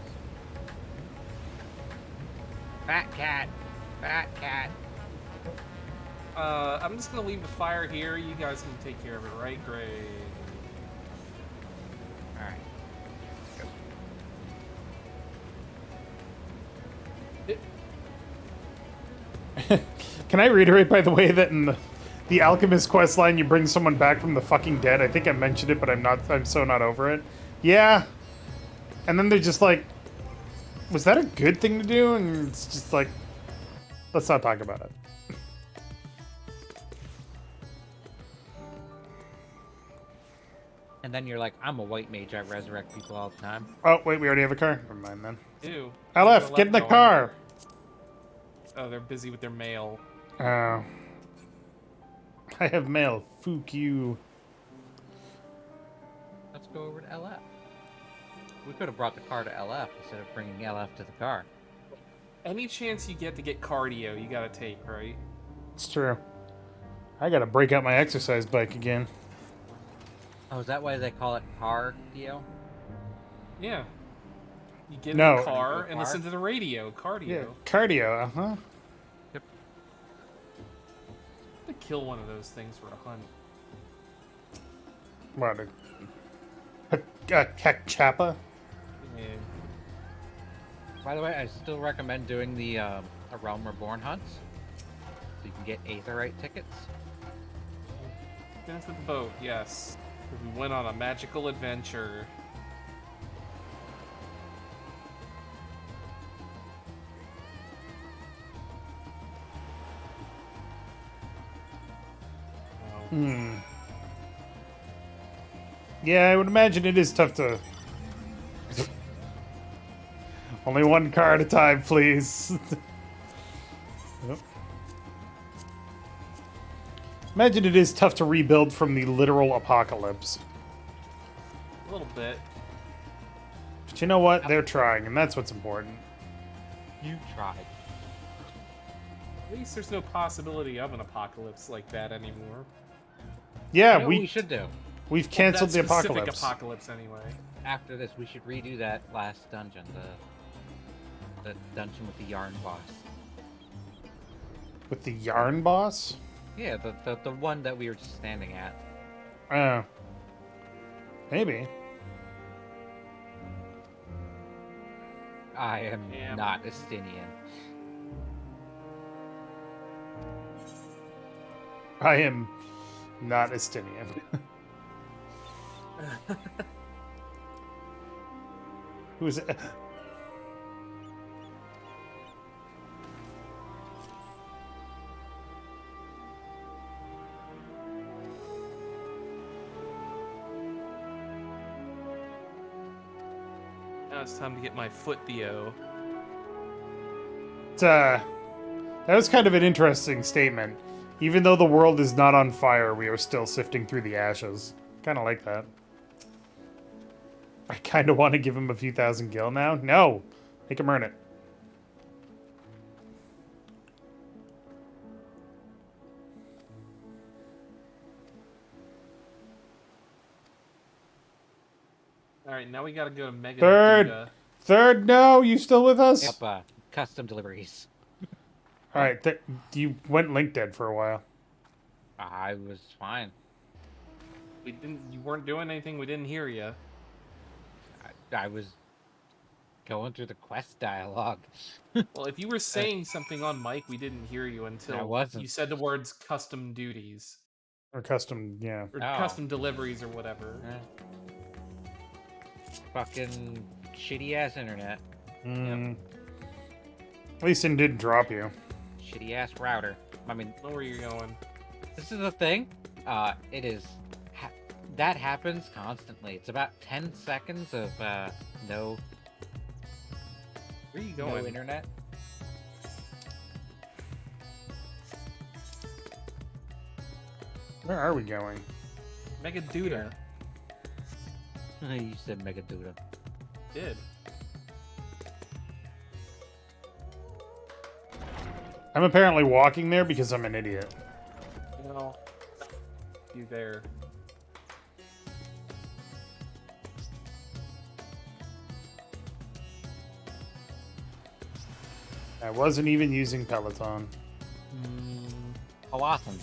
Fat cat. Fat cat. I'm just gonna leave the fire here. You guys can take care of it, right? Great. All right. Can I reiterate, by the way, that in the Alchemist quest line, you bring someone back from the fucking dead? I think I mentioned it, but I'm so not over it. Yeah. And then they're just like, was that a good thing to do? And it's just like, let's not talk about it. And then you're like, I'm a white mage. I resurrect people all the time. Oh, wait, we already have a car? Never mind then. Ew. LF, get in the going. car! Oh, they're busy with their mail. Oh. I have mail. Fuck you. Let's go over to LF. We could have brought the car to LF instead of bringing LF to the car. Any chance you get to get cardio, you gotta take, right? It's true. I gotta break out my exercise bike again. Oh, is that why they call it cardio? Yeah. You get No. in the car Car? and listen to the radio. Cardio. Yeah, cardio, uh-huh. To kill one of those things for a hunt. What, a Chappa? Yeah. By the way, I still recommend doing the A Realm Reborn hunts. So you can get Aetherite tickets. Dance with the boat, yes. We went on a magical adventure. Hmm. Yeah, I would imagine it is tough to... Only one car at a time, please. Yep. Imagine it is tough to rebuild from the literal apocalypse. A little bit. But you know what? They're trying, and that's what's important. You tried. At least there's no possibility of an apocalypse like that anymore. Yeah, You know what we we should do? we've canceled That the specific apocalypse. apocalypse anyway. After this, we should redo that last dungeon, the dungeon with the yarn boss. With the yarn boss? Yeah, the one that we were just standing at. Maybe. I am Damn. not Estinian. I am not Estinian. Who is it? Now it's time to get my foot Theo. That was kind of an interesting statement. Even though the world is not on fire, we are still sifting through the ashes. Kind of like that. I kind of want to give him a few thousand gil now. No! Make him earn it. Alright, now we gotta go to Mega Third! Duda. Third, no! You still with us? Yep, custom deliveries. Alright, you went link dead for a while. I was fine. You weren't doing anything, we didn't hear you. I was going through the quest dialogue. Well, if you were saying something on mic, we didn't hear you I until wasn't. you said the words custom duties. Or custom, yeah. Or Oh. custom deliveries or whatever. Fucking shitty ass internet. Mm. At least it didn't drop you. Shitty ass router. I mean, Know where you're going. this is the thing. It is. That happens constantly. It's about 10 seconds of no Where are you going? internet. Where are we going? Mega Duda. You said Megaduda. Did. I'm apparently walking there because I'm an idiot. No. You there. I wasn't even using Peloton. Oh, awesome.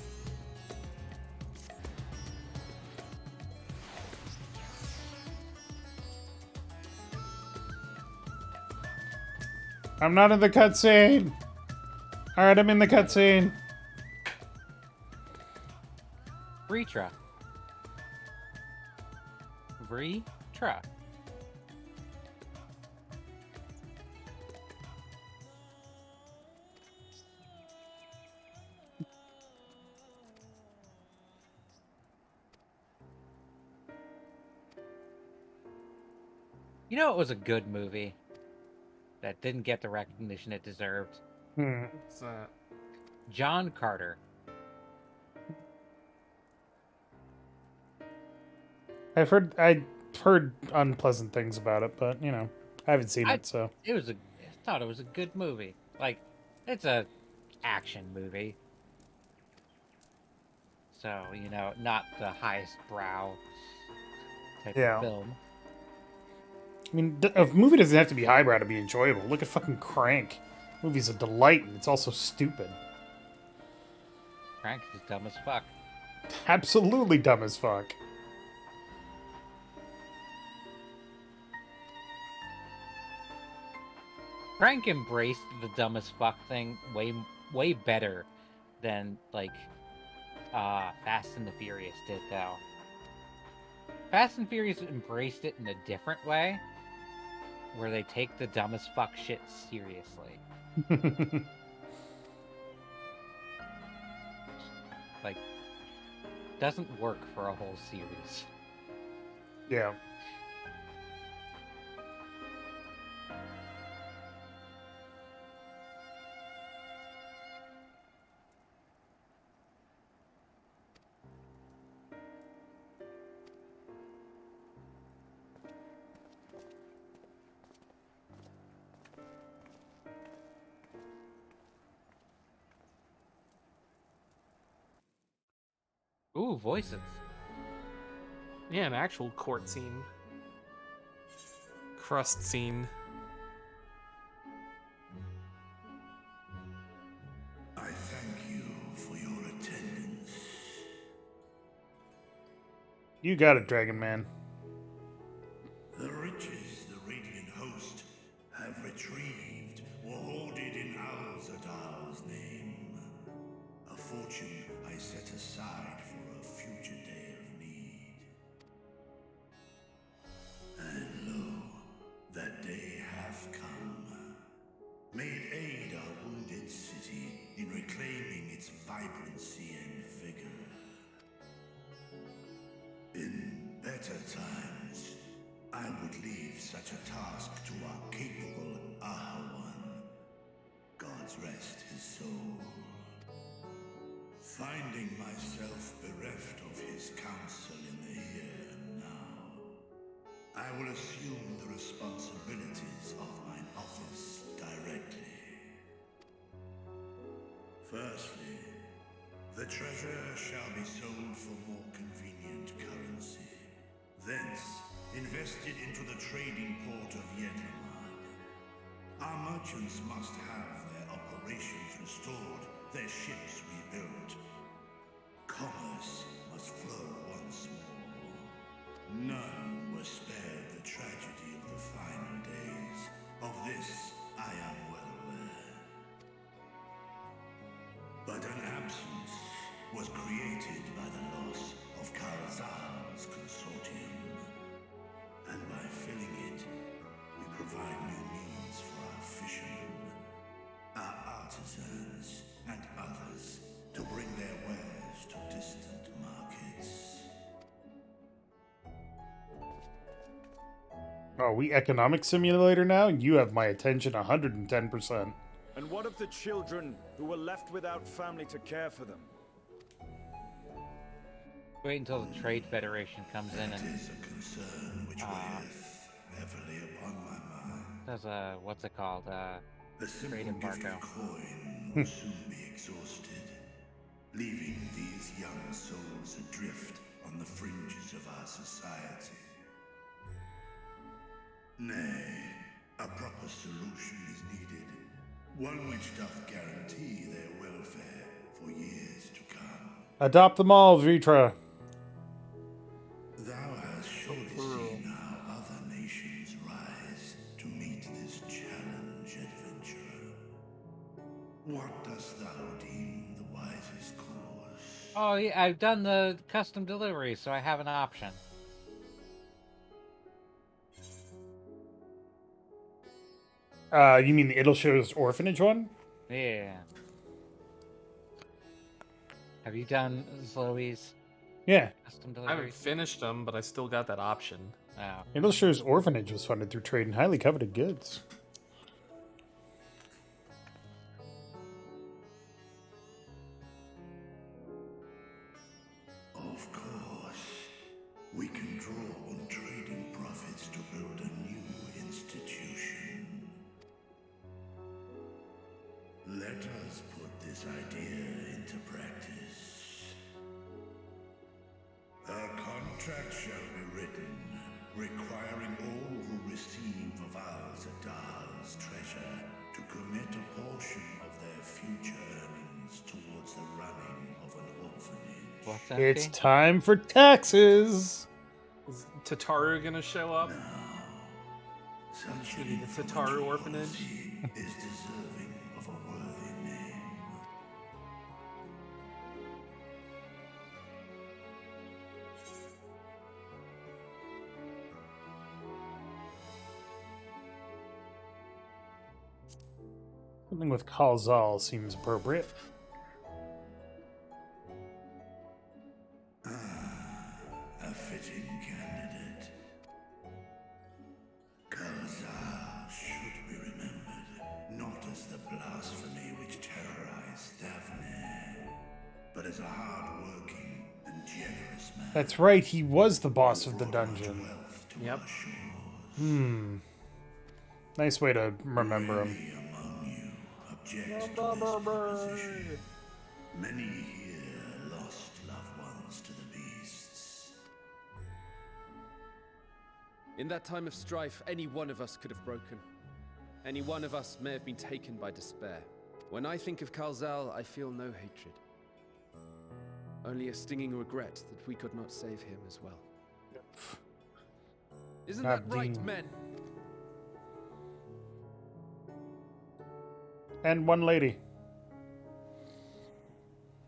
I'm not in the cutscene. All right, I'm in the cutscene. Vritra. Vritra. You know, it was a good movie that didn't get the recognition it deserved. What's that? John Carter. I've heard unpleasant things about it, but you know, I haven't seen it, so. I thought it was a good movie. Like, it's a action movie. So, you know, not the highest brow type Yeah. of film. I mean, a movie doesn't have to be highbrow to be enjoyable. Look at fucking Crank. The movie's a delight, and it's also stupid. Crank is dumb as fuck. Absolutely dumb as fuck. Crank embraced the dumb as fuck thing way better than, like, Fast and the Furious did, though. Fast and Furious embraced it in a different way, where they take the dumb as fuck shit seriously. Like, doesn't work for a whole series. Yeah. Ooh, voices. Yeah, an actual court scene. Crust scene. I thank you for your attendance. You got it, Dragon Man. The riches the Radiant Host have retrieved were hoarded in Zadal's name. A fortune I set aside for a future day of need. And lo, that day hath come. Made aid our wounded city in reclaiming its vibrancy and vigor. In better times, I would leave such a task to our capable Ahawan. God's rest his soul. Finding myself bereft of his counsel in the here and now, I will assume the responsibilities of mine office directly. Firstly, the treasure shall be sold for more convenient currency. Thence, invested into the trading port of Yedlamad. Our merchants must have their operations restored, their ships rebuilt. Commerce must flow once more. None were spared the tragedy of the final days. Of this, I am well aware. But an absence was created by the loss of Karazal's consortium. And by filling it, we provide new means for our fishermen, our artisans, and others to bring their wares to distant markets. Are we economic simulator now? You have my attention 110%. And what of the children who were left without family to care for them? Wait until the Trade Federation comes in That and is a concern which weigheth heavily upon my mind. does a, what's it called? The simple Trade gift embargo. of coin will soon be exhausted, leaving these young souls adrift on the fringes of our society. Nay, a proper solution is needed, one which doth guarantee their welfare for years to come. Adopt them all, Vitra. Thou hast surely seen how other nations rise to meet this challenge, adventurer. What dost thou deem the wisest course? Oh, yeah, I've done the custom delivery, so I have an option. You mean the Idleshare's orphanage one? Yeah. Have you done Zoe's Yeah. custom I delivery? haven't finished them, but I still got that option. Oh. Idleshare's orphanage was funded through trade in highly coveted goods. Of course, we can draw on trading profits to build a new institution. Let us put this idea into practice. A contract shall be written, requiring all who receive of our Zadal's treasure to commit a portion of their future earnings towards the running of an orphanage. What's that? It's time for taxes. Is Tataru gonna show up? Such Should be an the Tataru influential orphanage. policy is deserving of a worthy name. Something with Kalzal seems appropriate. A fitting candidate. Kalzar should be remembered not as the blasphemy which terrorized Daphne, but as a hard-working and generous man. That's right, he was the boss of the dungeon. Wealth to Yep. our shores. Nice way to remember him. Many among you object to this proposition. Many here lost loved ones to the beasts. In that time of strife, any one of us could have broken. Any one of us may have been taken by despair. When I think of Kalzal, I feel no hatred. Only a stinging regret that we could not save him as well. Isn't that right, Abdeen. men? And one lady.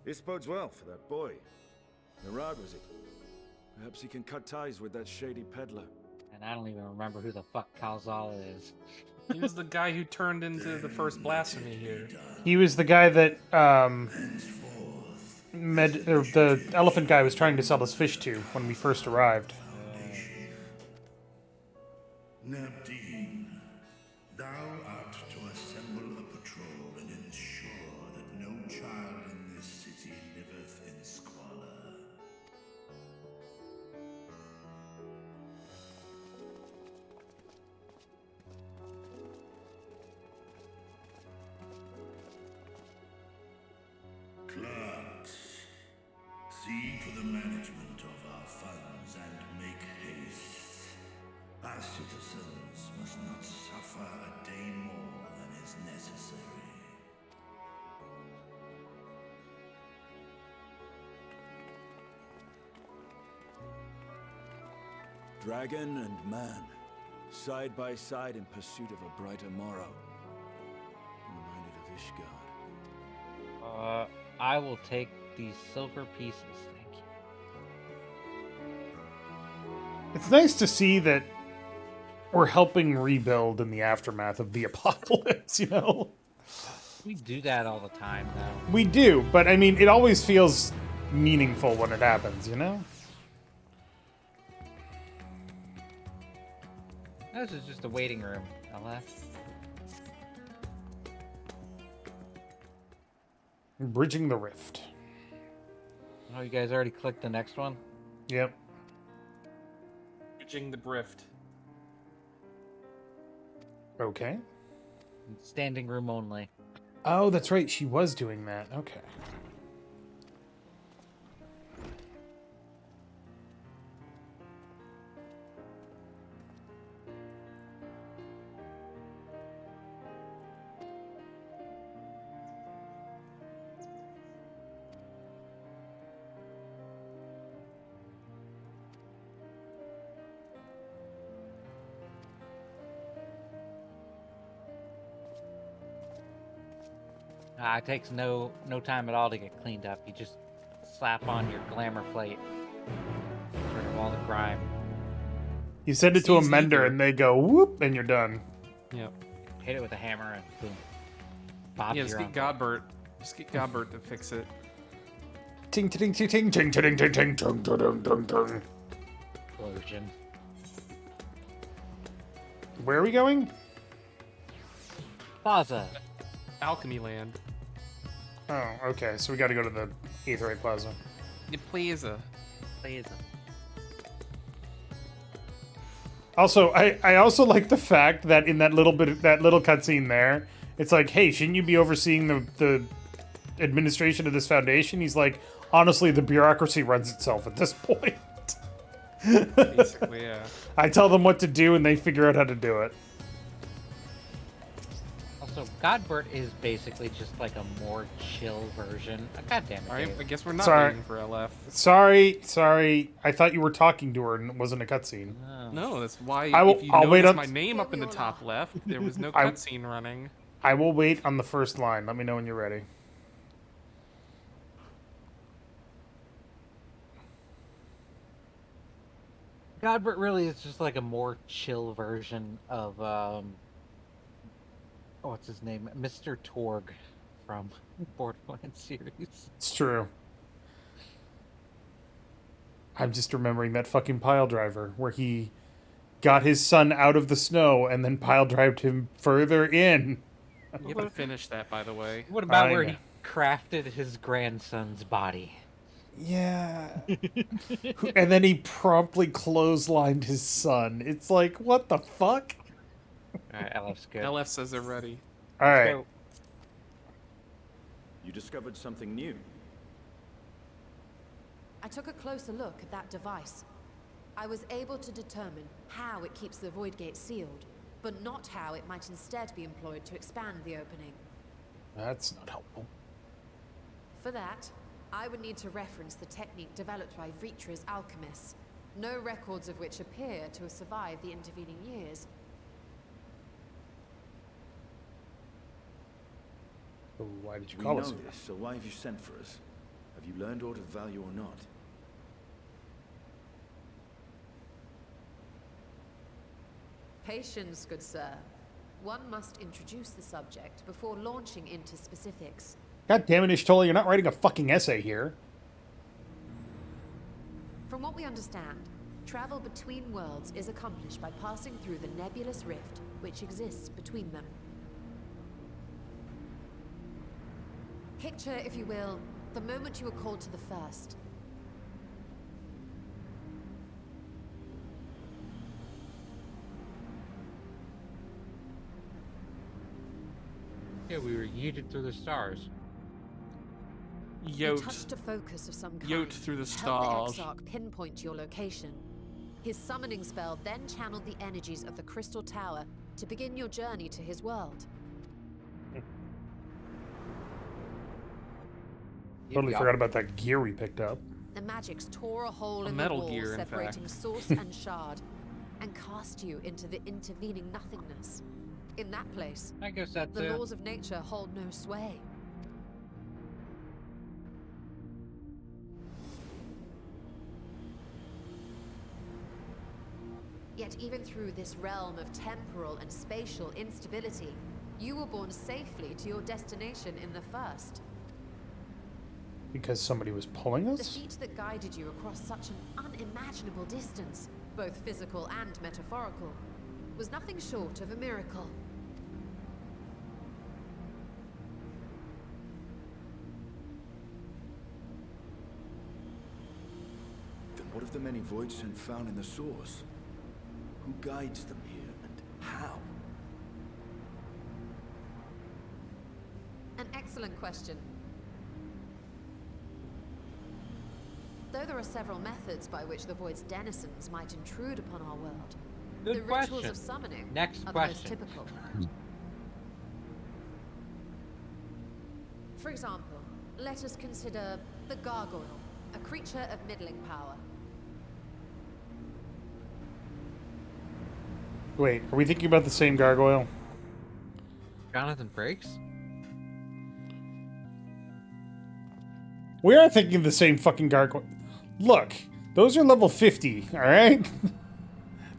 This bodes well for that boy. Narad, was it? Perhaps he can cut ties with that shady peddler. And I don't even remember who the fuck Kalzal is. He was the guy who turned into the first blasphemy here. He was the guy that the elephant guy was trying to sell his fish to when we first arrived. Nabdeen, thou art to assemble a patrol and ensure that no child in this city liveth in squalor. Clerks, see to the management of our funds and make haste. Our citizens must not suffer a day more than is necessary. Dragon and man, side by side in pursuit of a brighter morrow. Reminded of Ishgard. I will take these silver pieces, thank you. It's nice to see that we're helping rebuild in the aftermath of the apocalypse, you know? We do that all the time, though. We do, but I mean, it always feels meaningful when it happens, you know? This is just a waiting room, LF. Bridging the rift. Oh, you guys already clicked the next one? Yep. Bridging the Rift. Okay. Standing room only. Oh, that's right. She was doing that. Okay. It takes no time at all to get cleaned up. You just slap on your glamour plate, get rid of all the grime. You send it to a It's easy mender to- and they go whoop, and you're done. Yep. Hit it with a hammer and boom. Bob's Yeah, just your get uncle. Godbert. Just get Godbert to fix it. Ting ting ting ting ting ting ting ting ting ting ting ting ting. Explosion. Where are we going? Plaza. Alchemy Land. Oh, okay. So we got to go to the Aetheryte Plaza. The Plaza. Plaza. Also, I also like the fact that in that little cutscene there, it's like, hey, shouldn't you be overseeing the administration of this foundation? He's like, honestly, the bureaucracy runs itself at this point. Basically, yeah. I tell them what to do, and they figure out how to do it. Also, Godbert is basically just like a more chill version. God damn it, Alright, Dave. I guess we're not Sorry. waiting for LF. Sorry. I thought you were talking to her and it wasn't a cutscene. Oh. No, that's why I will- if you I'll wait notice on- my name up in the top left, there was no I- cutscene running. I will wait on the first line. Let me know when you're ready. Godbert really is just like a more chill version of what's his name? Mr. Torg from Borderlands series. It's true. I'm just remembering that fucking pile driver where he got his son out of the snow and then pile drived him further in. You haven't finished that, by the way. What about I where know. he crafted his grandson's body? Yeah. And then he promptly clotheslined his son. It's like, what the fuck? Alright, LF's good. LF says they're ready. All right. So, You discovered something new. I took a closer look at that device. I was able to determine how it keeps the void gate sealed, but not how it might instead be employed to expand the opening. That's not helpful. For that, I would need to reference the technique developed by Vritra's alchemists, no records of which appear to have survived the intervening years. Why did you We call know us? this, so why have you sent for us? Have you learned aught of value or not? Patience, good sir. One must introduce the subject before launching into specifics. God damn it, Ishtola, you're not writing a fucking essay here. From what we understand, travel between worlds is accomplished by passing through the nebulous rift which exists between them. Picture, if you will, the moment you were called to the first. yeah, we were yeeted through the stars. You Yote. touched a focus of some kind. Yote through the Help stars. the Exarch pinpoint your location. His summoning spell then channeled the energies of the Crystal Tower to begin your journey to his world. Totally forgot about that gear we picked up. The magics tore a hole in the Metal wall Gear, in separating fact. source and shard, and cast you into the intervening nothingness. In that place, I guess that's the it. laws of nature hold no sway. Yet even through this realm of temporal and spatial instability, you were borne safely to your destination in the first. Because somebody was pulling The us? feat that guided you across such an unimaginable distance, both physical and metaphorical, was nothing short of a miracle. Then what of the many voids sent found in the source? Who guides them here, and how? An excellent question. Though there are several methods by which the Void's denizens might intrude upon our world, Good the rituals question. of summoning Next are the most question. typical. For example, let us consider the Gargoyle, a creature of middling power. Wait, are we thinking about the same gargoyle? Jonathan Frakes? We are thinking the same fucking gargoyle. Look, those are level 50, alright?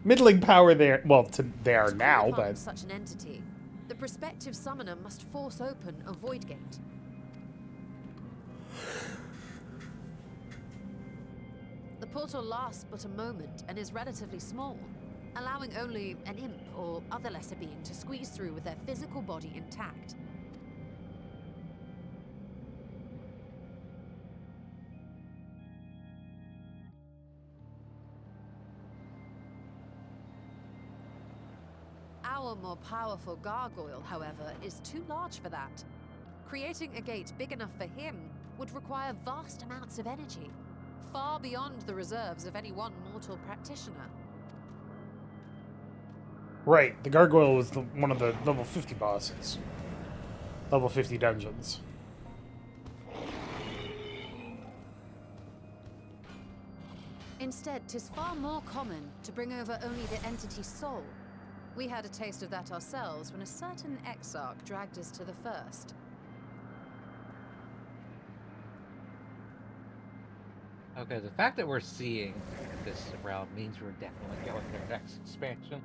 Middling power there. Well, they are To now, call upon but... such an entity, the prospective summoner must force open a void gate. The portal lasts but a moment and is relatively small, allowing only an imp or other lesser being to squeeze through with their physical body intact. Our more powerful gargoyle, however, is too large for that. Creating a gate big enough for him would require vast amounts of energy, far beyond the reserves of any one mortal practitioner. Right, the gargoyle was one of the level 50 bosses. Level 50 dungeons. Instead, 'tis far more common to bring over only the entity's soul. We had a taste of that ourselves when a certain exarch dragged us to the first. Okay, the fact that we're seeing this realm means we're definitely going to our next expansion.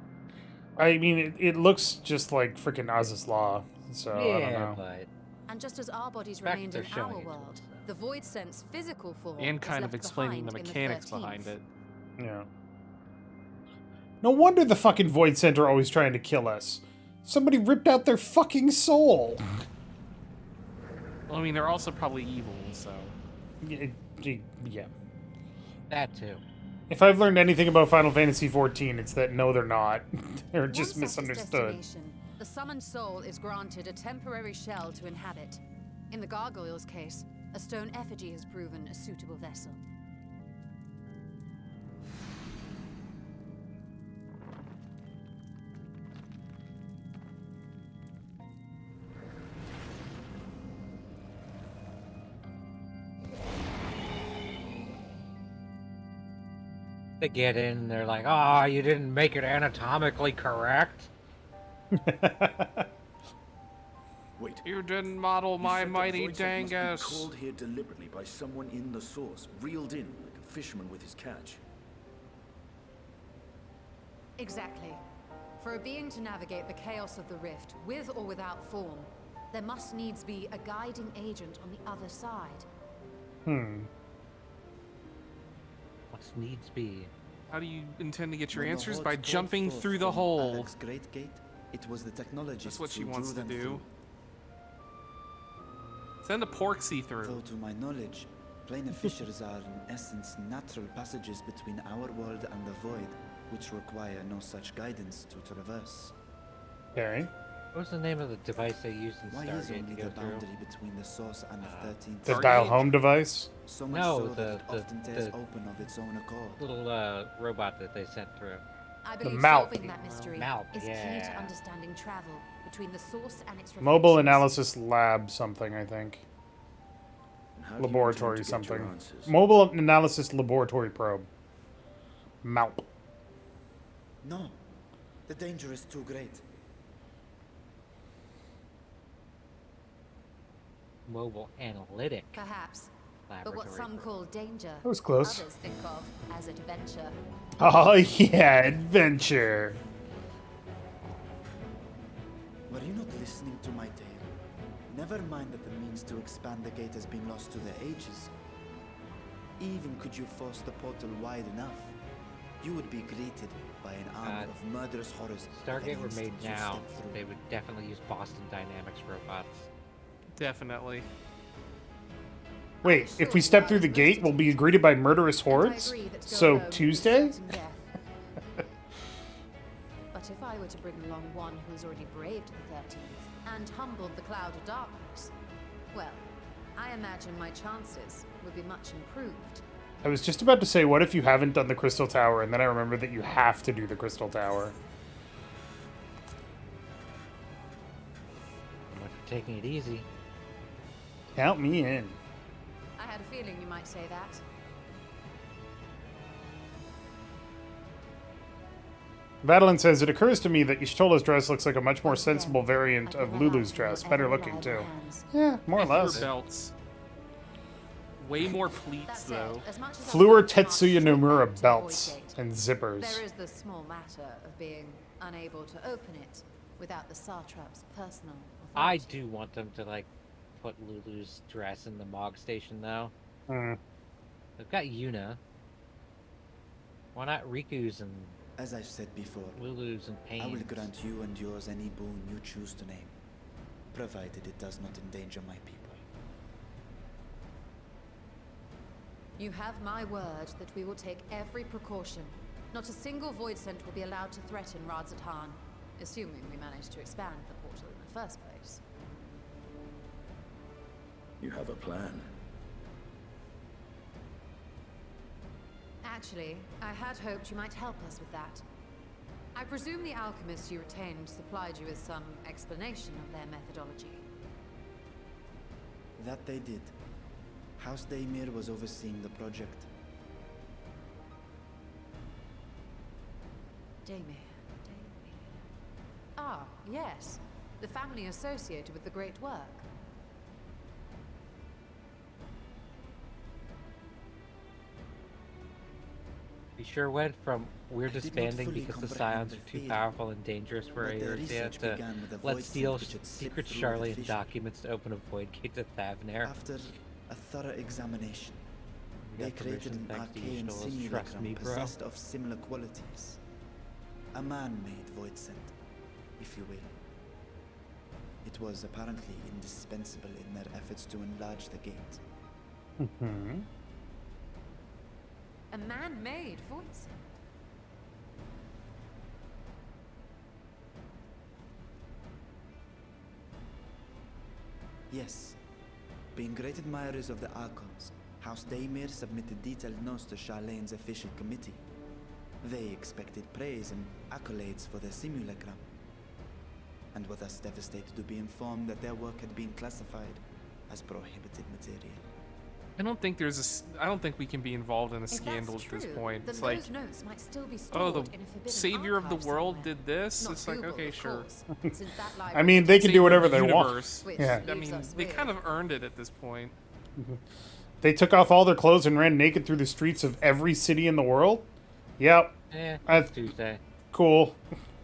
I mean, it looks just like freaking Oz's Law, so I don't Yeah, know. but And just as our bodies fact remained they're in showing our it to world, us, though. the Void Sense physical form And was kind of left explaining the behind in mechanics 13th. behind it. Yeah. No wonder the fucking Void Center are always trying to kill us. Somebody ripped out their fucking soul. Well, I mean, they're also probably evil, so. Yeah. That too. If I've learned anything about Final Fantasy XIV, it's that no, they're not. They're Once just at its misunderstood. destination, the summoned soul is granted a temporary shell to inhabit. In the gargoyle's case, a stone effigy has proven a suitable vessel. They get in and they're like, "Oh, you didn't make it anatomically correct." Wait. You didn't model You my said that mighty Void Set must be dangus. called here deliberately by someone in the source, reeled in like a fisherman with his catch. Exactly. For a being to navigate the chaos of the rift, with or without form, there must needs be a guiding agent on the other side. Must needs be. How do you intend to get your When the answers? Hordes By poured jumping forth through the from hole. Alex's Great Gate, it was the technologists That's what she who wants drew to them do. through. Send a porksy through. Though to my knowledge, planar fissures are in essence natural passages between our world and the void, which require no such guidance to traverse. Okay. What was the name of the device they used in Why is Stargate only to the go through? boundary between the source and the 13th? The Stargate? dial home device? So much No, so that it the- often tears the- open of its own accord. Little robot that they sent through. I believe Malp. solving that mystery Malp, is key to yeah. understanding travel between the source and its Mobile reflections. Analysis Lab something, I think. And how do you Laboratory intend to get your something. answers? Mobile Analysis Laboratory Probe. Malp. No, the danger is too great. Mobile analytic Perhaps. But laboratory. what some call danger, That was close. others think of as adventure. Oh yeah, adventure. Were you not listening to my tale? Never mind that the means to expand the gate has been lost to the ages. Even could you force the portal wide enough, you would be greeted by an army of murderous horrors. Stargate were the made instant you now. step through. They would definitely use Boston Dynamics robots. Definitely. Wait, if we step through the gate, we'll be greeted by murderous And I hordes? agree that to go So, alone is Tuesday? certain death. But if I were to bring along one who's already braved the 13th and humbled the cloud of darkness, well, I imagine my chances would be much improved. I was just about to say, what if you haven't done the Crystal Tower, and then I remember that you have to do the Crystal Tower. So much for taking it easy. Count me in. I had a feeling you might say that. Madeline says, it occurs to me that Y'shtola's dress looks like a much more sensible variant of Lulu's dress. Better looking, too. Yeah, more or Fewer less. belts. Way more pleats, That though. said, as much as I Fluor would like to march Tetsuya straight Nomura back to the belts Void Gate, and zippers. there is the small matter of being unable to open it without the Satrap's personal I authority. do want them to, like, put Lulu's dress in the Mog Station, though. Hmm. They've got Yuna. Why not Riku's and As I've said before, Lulu's and Pain's? I will grant you and yours any boon you choose to name, provided it does not endanger my people. You have my word that we will take every precaution. Not a single void scent will be allowed to threaten Radzatan, assuming we manage to expand the portal in the first place. You have a plan. Actually, I had hoped you might help us with that. I presume the alchemists you retained supplied you with some explanation of their methodology. That they did. House Daimir was overseeing the project. Daimir. Ah, yes. The family associated with the great work. We sure went from we're I did not disbanding fully because the comprehend Scions are the too feeling, powerful and dangerous for but their Eorzea research to began with a let's void steal scent which had slipped secret through the Charlian fissure. documents to open a void gate to Thavnair. After a thorough examination, We they got created permission an thanks to arcane Yshtols. Trust simulacrum me, bro. possessed of similar qualities. A man-made void scent, if you will. It was apparently indispensable in their efforts to enlarge the gate. Hmm. A man-made void scent. Yes. Being great admirers of the Archons, House Daimir submitted detailed notes to Charlane's official committee. They expected praise and accolades for their simulacrum, and were thus devastated to be informed that their work had been classified as prohibited material. I don't think I don't think we can be involved in a If scandal that's at this true, point. then It's like, those notes might still be stored oh, the in a forbidden savior of the archive world somewhere. did this. Not It's like, Google, okay, of sure. course, since that I library mean, they can do Savior of whatever the they want. universe. which Yeah. I leaves mean, us they with- kind of earned it at this point. They took off all their clothes and ran naked through the streets of every city in the world? Yep. It's Tuesday. Cool.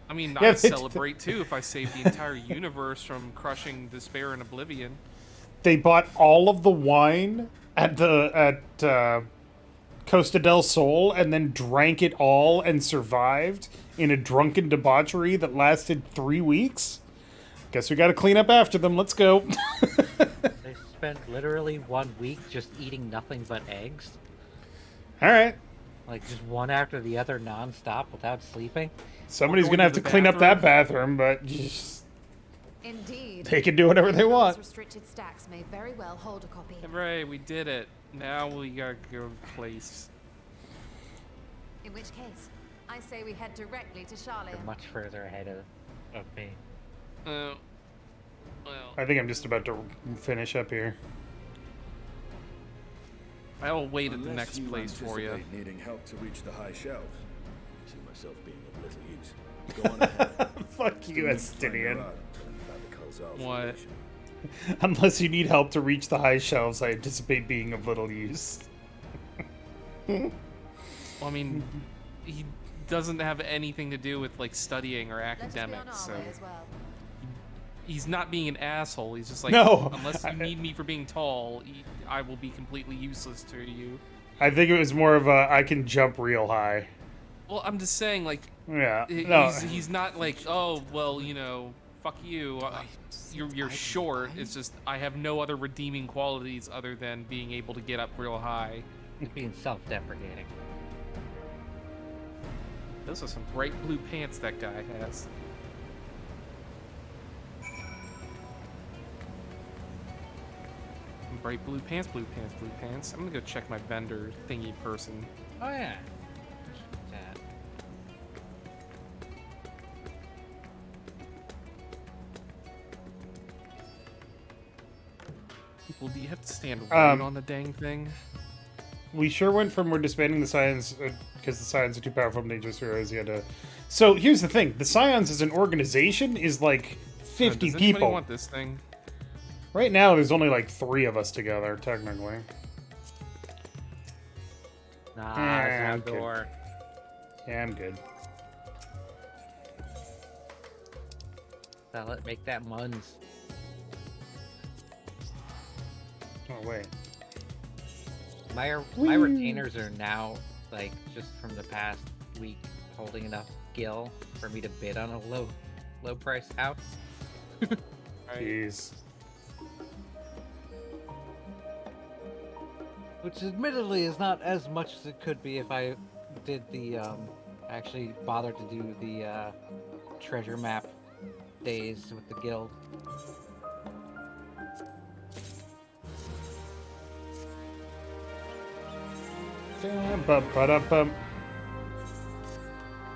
I mean, Yeah, I'd they- celebrate too if I saved the entire universe from crushing despair and oblivion. They bought all of the wine at Costa del Sol and then drank it all and survived in a drunken debauchery that lasted 3 weeks. Guess we gotta clean up after them. Let's go. They spent literally 1 week just eating nothing but eggs. All right. Like, just one after the other nonstop without sleeping. Somebody's going gonna have to to the clean up that bathroom, but just, Indeed. they can do whatever they Those want. restricted stacks may very well hold a copy. Hooray, we did it. Now we gotta go place. In which case, I say we head directly to They're Charlian. much further ahead of me. Well, I think I'm just about to finish up here. I'll wait at the Unless next you place for you. anticipate needing help to reach the high shelves. I see myself being of little use. Go on ahead. Fuck you, Estinian. What? Unless you need help to reach the high shelves, I anticipate being of little use. Well, I mean, he doesn't have anything to do with like studying or Let us be on academics, our so way as well. he's not being an asshole. He's just like, No, unless you need me for being tall, I will be completely useless to you. I think it was more of a I can jump real high. Well, I'm just saying, like, Yeah. No. he's not like, oh, well, you know, fuck you. You're short. It's just I have no other redeeming qualities other than being able to get up real high. Being self-deprecating. Those are some bright blue pants that guy has. Bright blue pants, blue pants, blue pants. I'm gonna go check my vendor thingy person. Oh yeah. That. Well, do you have to stand right on the dang thing? We sure went from we're disbanding the Scions because the Scions are too powerful and dangerous for Eorzea to... So here's the thing. The Scions as an organization is like 50 Does anybody people. want this thing? Right now there's only like 3 of us together, technically. Ah, it's I'm good. outdoor. Yeah, I'm good. Sell it, make that muns. Oh, wait. My Whee! retainers are now, like, just from the past week, holding enough gil for me to bid on a low price house. Jeez. Which admittedly is not as much as it could be if I did the, actually bothered to do the, treasure map days with the guild. Ba-ba-da-bum.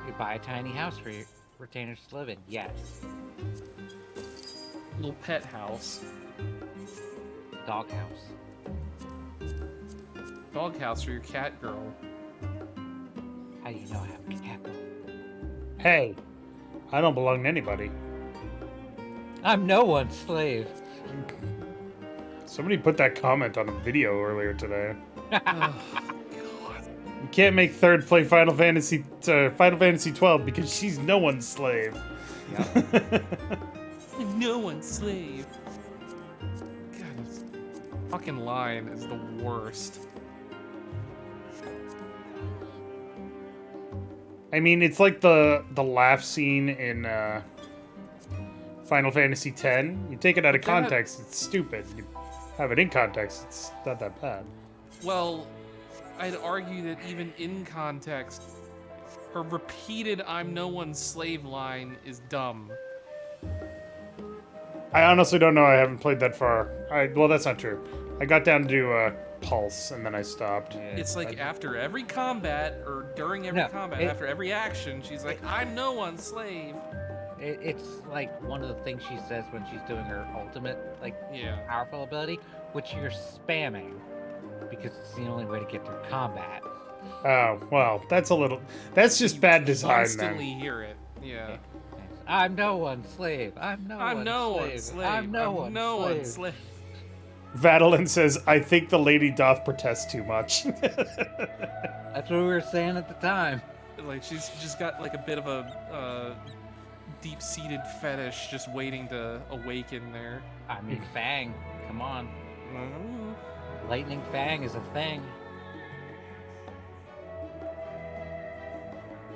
You buy a tiny house for your retainers to live in. Yes. Little pet house. Doghouse. Doghouse for your cat girl. How do you know I have a cat girl? Hey, I don't belong to anybody. I'm no one's slave. Somebody put that comment on a video earlier today. Ugh. You can't make Third play Final Fantasy 12 because she's no one's slave. No one's slave. God, this fucking line is the worst. I mean, it's like the laugh scene in Final Fantasy X. You take it out of But that- context, it's stupid. You have it in context, it's not that bad. Well, I'd argue that even in context, her repeated "I'm no one's slave" line is dumb. I honestly don't know. I haven't played that far. Well, that's not true. I got down to Pulse, and then I stopped. It's like after every combat, or during every combat, after every action, she's like, "I'm no one's slave." It's like one of the things she says when she's doing her ultimate, like, powerful ability, which you're spamming because it's the only way to get through combat. Oh, well, that's just bad design, Constantly then. hear it. Yeah. I'm no one's slave. I'm no one's slave. I'm no one's slave. Vadalin says, I think the lady doth protest too much. That's what we were saying at the time. Like, she's just got like a bit of a deep-seated fetish just waiting to awaken there. I mean, Fang, come on. Mm-hmm. Lightning Fang is a thing.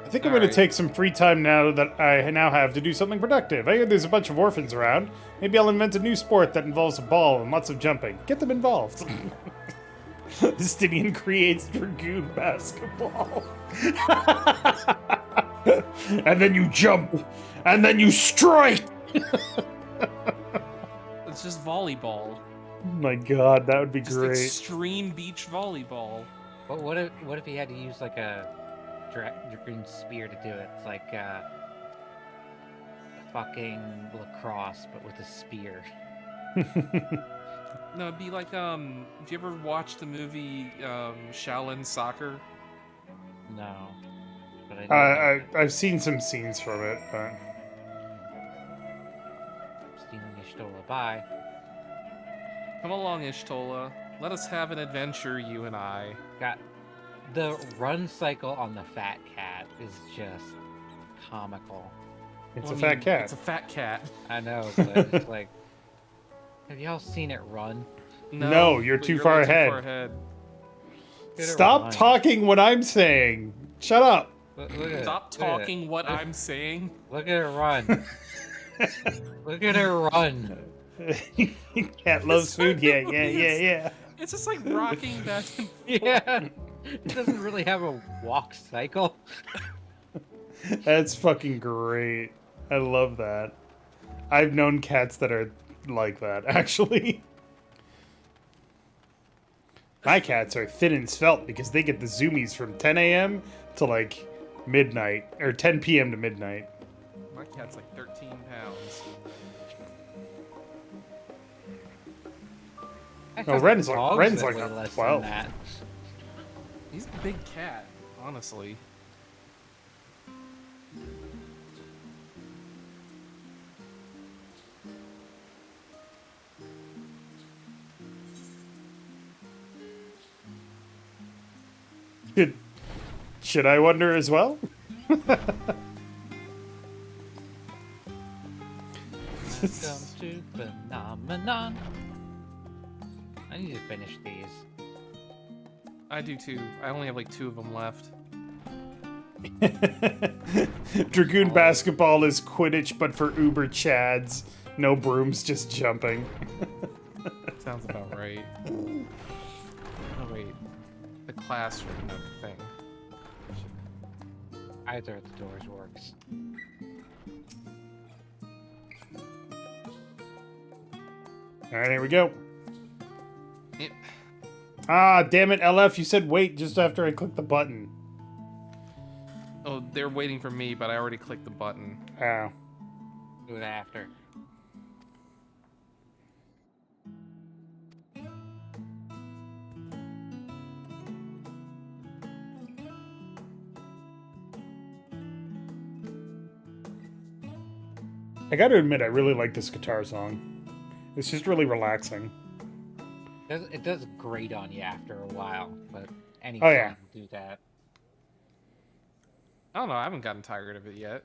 I think I'm going to take some free time now that I now have to do something productive. I hear there's a bunch of orphans around. Maybe I'll invent a new sport that involves a ball and lots of jumping. Get them involved. Justinian creates Dragoon basketball. And then you jump. And then you strike. It's just volleyball. Oh my god, that would be Just great. extreme beach volleyball. But what if he had to use like a Dragoon spear to do it? It's like fucking lacrosse, but with a spear. No, it'd be like, did you ever watch the movie, Shaolin Soccer? No. But I know I've seen some scenes from it, but... Stealing Ishtola, bye. Come along, Ishtola. Let us have an adventure, you and I. Got the run cycle on the fat cat is just comical. It's a fat cat. It's a fat cat. I know, but it's like, have y'all seen it run? No, you're but too far way ahead. Too far ahead. Stop talking what I'm saying. Shut up. Stop talking what I'm saying. Look at her run. Look at her run. Cat loves food. Yeah. It's just like rocking back and forth. Yeah. It doesn't really have a walk cycle. That's fucking great. I love that. I've known cats that are like that, actually. My cats are thin and svelte because they get the zoomies from 10 a.m. to like midnight, or 10 p.m. to midnight. My cat's like 13 pounds. No, Ren's like Dogs Ren's that like weigh a less than 12. that. He's a big cat, honestly. Should I wonder as well? Welcome to Phenomenon. I need to finish these. I do too. I only have like 2 of them left. Dragoon basketball is Quidditch, but for Uber Chads. No brooms, just jumping. Sounds about right. Oh wait, the classroom thing. Either of the doors works. Alright, here we go. Yep. Ah, damn it, LF, you said wait just after I clicked the button. Oh, they're waiting for me, but I already clicked the button. Oh. Do it after. I gotta admit, I really like this guitar song. It's just really relaxing. It does grate on you after a while, but any Oh, yeah. song will do that. I don't know. I haven't gotten tired of it yet.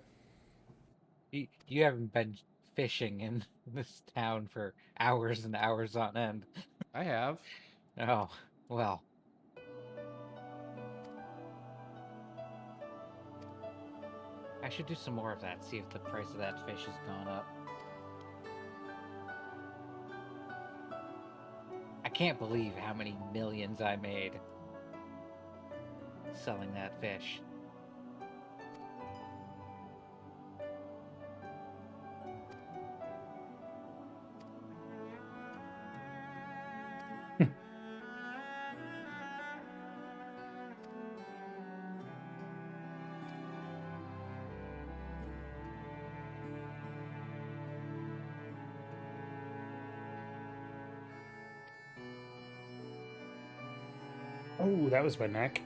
You haven't been fishing in this town for hours and hours on end. I have. Oh, well. I should do some more of that, see if the price of that fish has gone up. I can't believe how many millions I made selling that fish. Oh, that was my neck.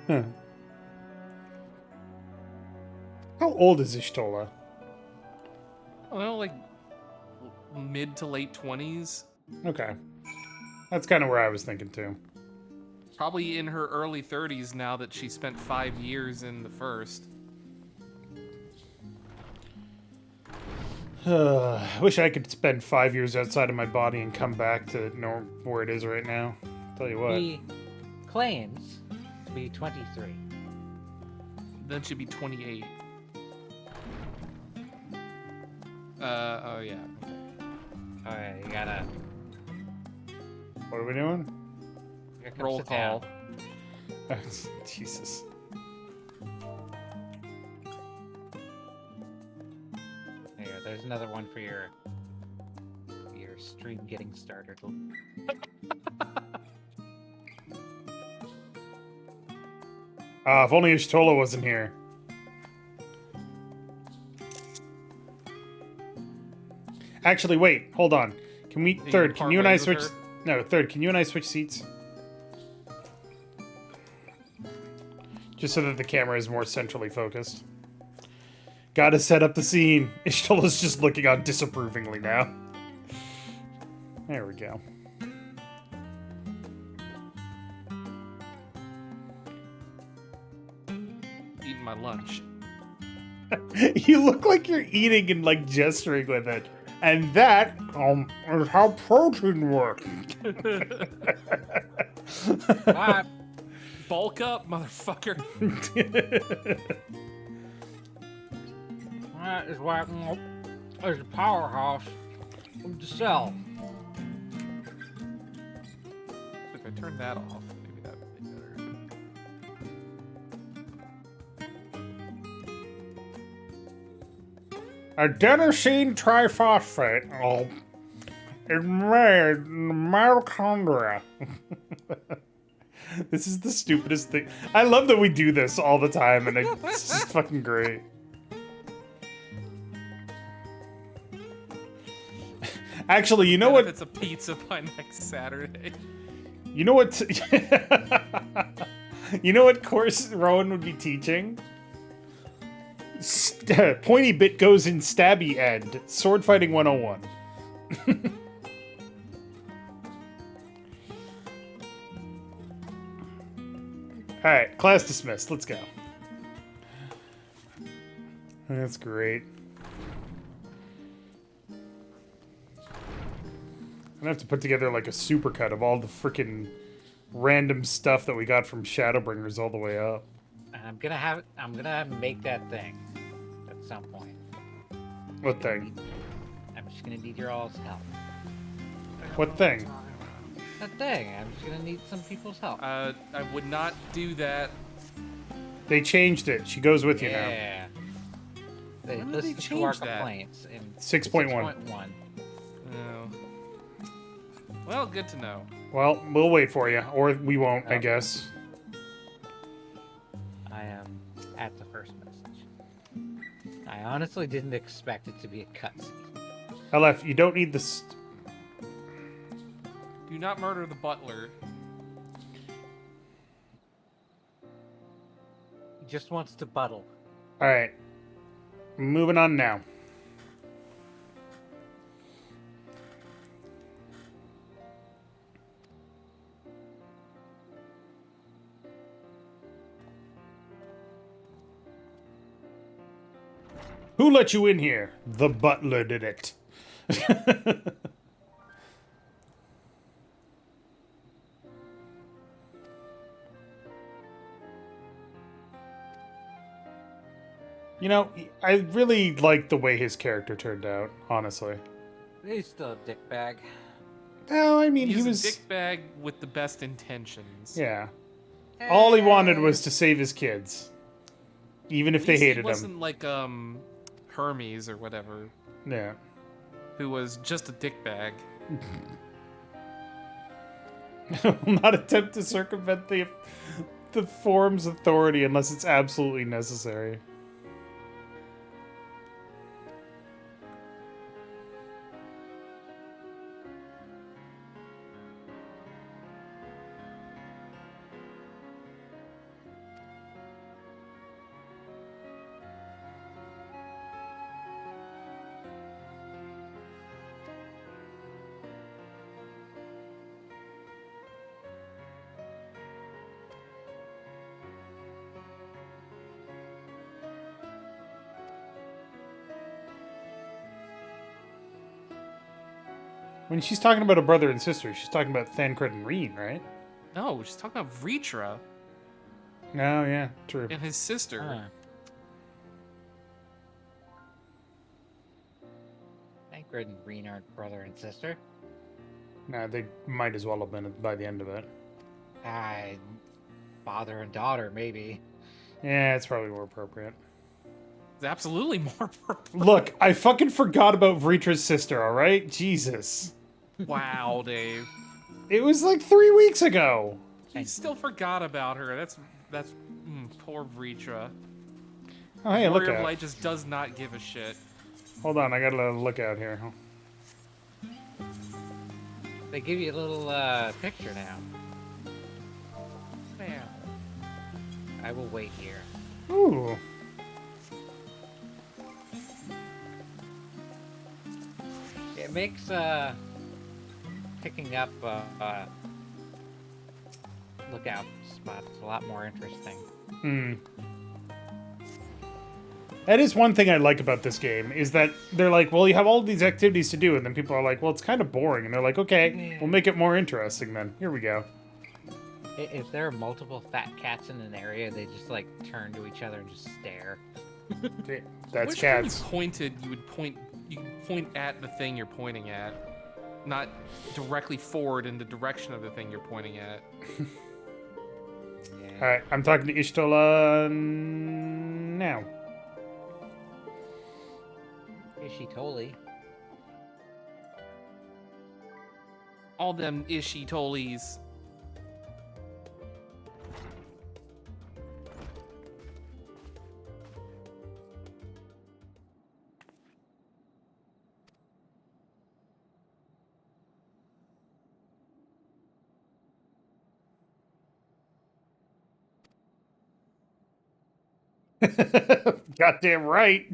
Huh. How old is Ishtola? I don't know, like mid to late 20s. Okay. That's kind of where I was thinking too. Probably in her early 30s now that she spent 5 years in the first. I wish I could spend 5 years outside of my body and come back to where it is right now. Tell you what. He claims to be 23. Then she'd be 28. Oh yeah. Alright, you gotta... What are we doing? Here comes Roll the town. call. Jesus. There's another one for your stream getting started. If only Ishtola wasn't here. Actually, wait. Hold on. Can we... Hey, Third, you can you and I part ways with switch... her? No, Third, can you and I switch seats? Just so that the camera is more centrally focused. Gotta set up the scene. Ishtola's just looking on disapprovingly now. There we go. Eating my lunch. You look like you're eating and like gesturing with it. And that is how protein works. Bulk up, motherfucker. That is why there's a powerhouse to sell. If I turn that off, maybe that would be better. Adenosine triphosphate is made in the mitochondria. This is the stupidest thing. I love that we do this all the time, and it's just fucking great. Actually, you know what? It's a pizza by next Saturday. You know what? You know what course Rowan would be teaching? Pointy bit goes in stabby end. Sword fighting 101. Alright, class dismissed. Let's go. That's great. I'm gonna have to put together like a supercut of all the freaking random stuff that we got from Shadowbringers all the way up. I'm gonna make that thing at some point. What thing? I'm just gonna need your all's help. What thing? That thing. I'm just gonna need some people's help. I would not do that. They changed it. She goes with you now. Yeah. They When did they listened to our change that? complaints in 6.1. 6.1. No. Well, good to know. Well, we'll wait for you, or we won't, I Oh. guess. I am at the first message. I honestly didn't expect it to be a cutscene. LF, you don't need this. Do not murder the butler. He just wants to buttle. All right, moving on now. Who let you in here? The butler did it. You know, I really like the way his character turned out, honestly. He's still a dickbag. No, I mean, He's he was... a dickbag with the best intentions. Yeah. All he wanted was to save his kids. Even if At they least hated he him. wasn't like Hermes or whatever, Yeah. who was just a dickbag. Will not attempt to circumvent the forum's authority unless it's absolutely necessary. When she's talking about a brother and sister, she's talking about Thancred and Reen, right? No, she's talking about Vritra No, yeah, true. and his sister. Tancred and Reen aren't brother and sister. No, they might as well have been by the end of it. Father and daughter, maybe. Yeah, it's probably more appropriate. It's absolutely more appropriate. Look, I fucking forgot about Vritra's sister, alright? Jesus. Wow, Dave. It was like 3 weeks ago. You still forgot about her. That's poor Vritra. Oh, hey, look Warrior of out. Light just does not give a shit. Hold on, I gotta look out here. They give you a little picture now. Man. I will wait here. Ooh. It makes picking up lookout spots a lot more interesting. That is one thing I like about this game, is that they're like, well, you have all these activities to do, and then people are like, well, it's kind of boring. And they're like, okay, we'll make it more interesting then. Here we go. If there are multiple fat cats in an area, they just like turn to each other and just stare. That's Which cats. When you pointed, you point at the thing you're pointing at, not directly forward in the direction of the thing you're pointing at. Yeah. Alright, I'm talking to Ishtola now. Ishitoli. All them Ishi-tolis. Goddamn right.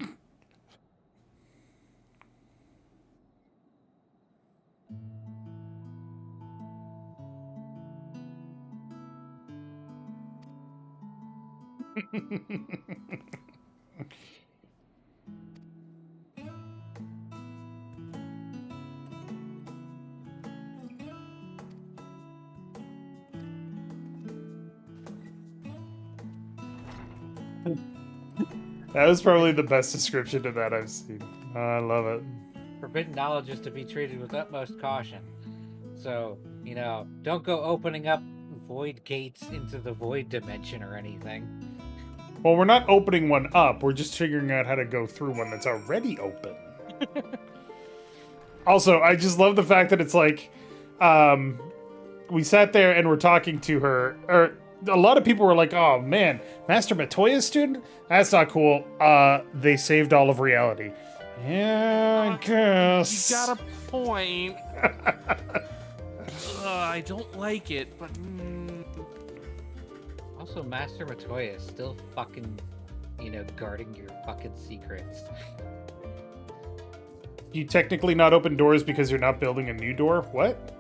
That was probably the best description of that I've seen. I love it. Forbidden knowledge is to be treated with utmost caution. So, don't go opening up void gates into the void dimension or anything. Well, we're not opening one up. We're just figuring out how to go through one that's already open. Also, I just love the fact that it's like, we sat there and we're talking to her, or a lot of people were like, oh man, Master Matoya's student? That's not cool. They saved all of reality. Yeah, I guess. You got a point. I don't like it, but... Also, Master Matoya is still fucking, guarding your fucking secrets. You technically not open doors because you're not building a new door? What?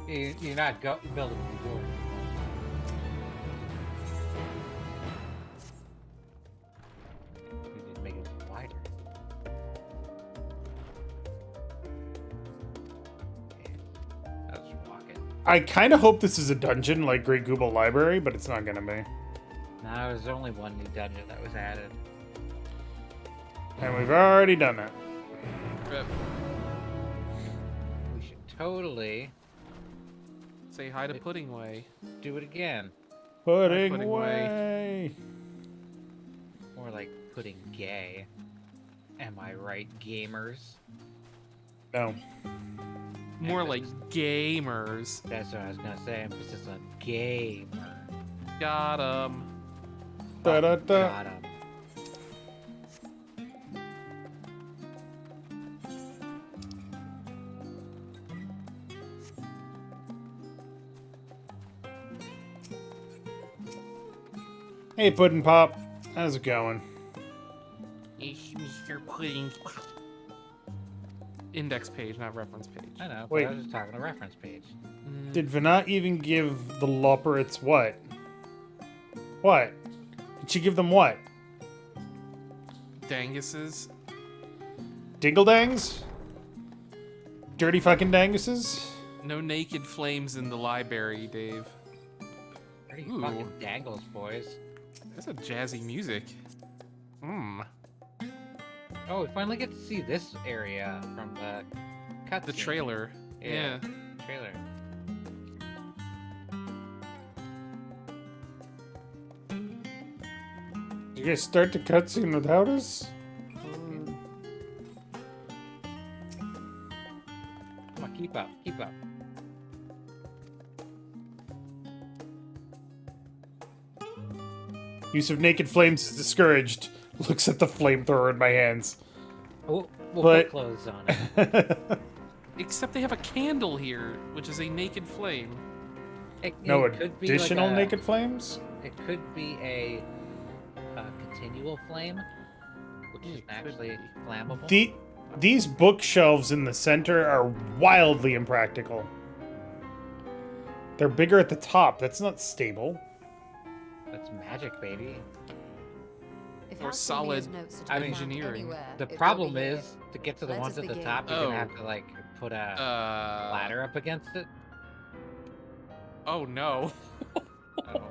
You're not building a new door. You just make it wider. I was walking. I kind of hope this is a dungeon like Great Google Library, but it's not gonna be. No, there's only one new dungeon that was added. And we've already done that. Rip. We should totally Say hi to Pudding Way. do it again. Pudding Pudding away. More like pudding gay. Am I right, gamers? No. More like gamers. That's what I was gonna say. Emphasis on gamer. Got 'em. Da-da-da. Got 'em. Hey, Pudding Pop. How's it going? It's Mr. Pudding. Index page, not reference page. I know, but Wait. I was just talking a reference page. Did Vanat even give the Lopperits what? What? Did she give them what? Danguses. Dingledangs? Dirty fucking danguses? No naked flames in the library, Dave. Pretty Ooh. fucking dangles, boys. That's a jazzy music. Oh, we finally get to see this area from the cutscene. The trailer. Yeah. Trailer. Did you guys start the cutscene without us? Come on, keep up, keep up. Use of naked flames is discouraged. Looks at the flamethrower in my hands. We'll But- put clothes on it. Except they have a candle here, which is a naked flame. No It could be like additional a- naked flames? It could be a continual flame, which is It could naturally be. flammable. These bookshelves in the center are wildly impractical. They're bigger at the top. That's not stable. That's magic, baby. If Or Alcemia's solid notes are to I be mean, found engineering. anywhere, The it will problem be here. is, to get to the Let ones us at the begin. top, you're Oh. gonna have to like put a ladder up against it. Oh no. Oh.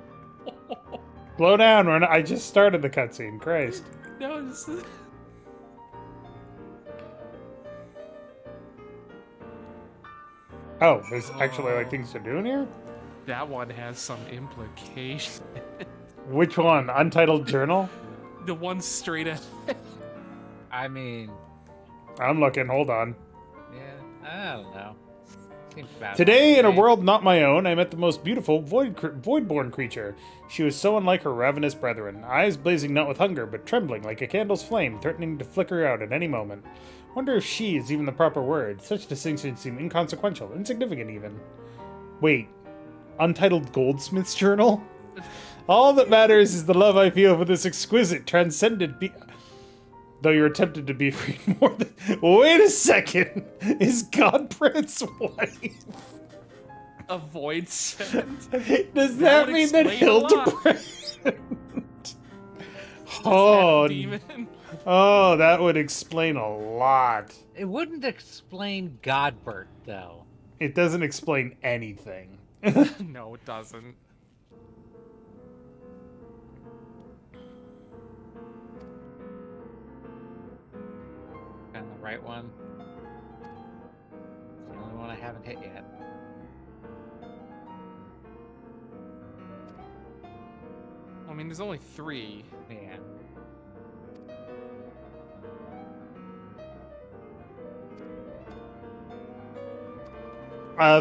Slow down, I just started the cutscene. Christ. No, this is... Oh, there's actually like things to do in here? That one has some implication. Which one? Untitled Journal? The one straight ahead. I mean, I'm looking. Hold on. yeah, I don't know. Seems bad. Today, in a Hey, world not my own, I met the most beautiful voidborn creature. She was so unlike her ravenous brethren, eyes blazing not with hunger, but trembling like a candle's flame, threatening to flicker out at any moment. Wonder if she is even the proper word. Such distinctions seem inconsequential, insignificant even. Wait, Untitled Goldsmith's Journal? All that matters is the love I feel for this exquisite, transcendent Though you're tempted to be more than... Wait a second! Is Godbread's wife? A void sent. Does that would mean that explain a lot. Hildebrand... Oh, Demon. oh, that would explain a lot. It wouldn't explain Godbert, though. It doesn't explain anything. No, it doesn't. And the right one. It's the only one I haven't hit yet. I mean, there's only 3. Yeah.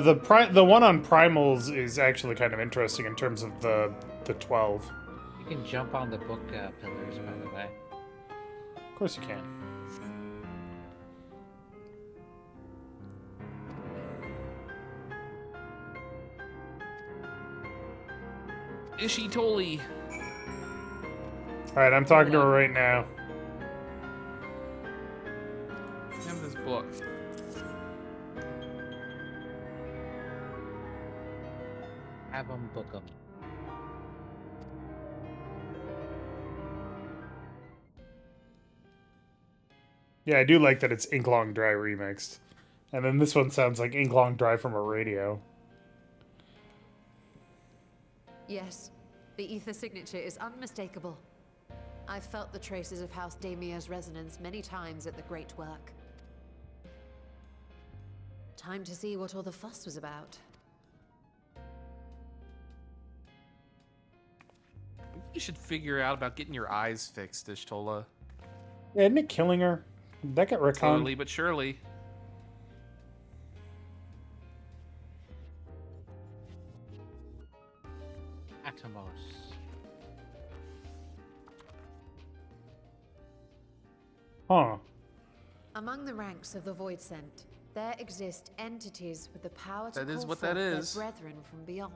The one on primals is actually kind of interesting in terms of the 12. You can jump on the book pillars, by the way. Of course you can. Ishitoli. Alright, I'm talking to her right now. I have this book. Have them book them. Yeah, I do like that it's Ink Long Dry remixed. And then this one sounds like Ink Long Dry from a radio. Yes, the ether signature is unmistakable. I've felt the traces of House Damia's resonance many times at the Great Work. Time to see what all the fuss was about. You should figure out about getting your eyes fixed, Ishtola. Yeah, isn't it killing her? Did that get retconned? Slowly but surely. Atomos. Huh. Among the ranks of the Void Sent, there exist entities with the power to That is call what forth that is. their brethren from beyond.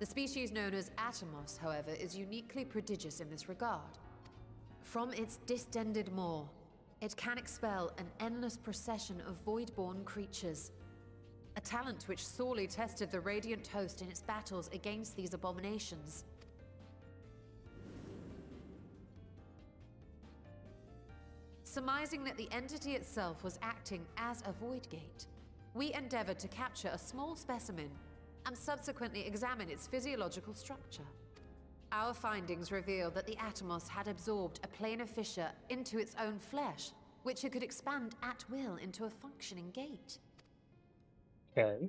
The species known as Atomos, however, is uniquely prodigious in this regard. From its distended maw, it can expel an endless procession of void-born creatures. A talent which sorely tested the Radiant Host in its battles against these abominations. Surmising that the entity itself was acting as a void gate, we endeavored to capture a small specimen and subsequently examine its physiological structure. Our findings reveal that the Atomos had absorbed a planar fissure into its own flesh, which it could expand at will into a functioning gate. Okay.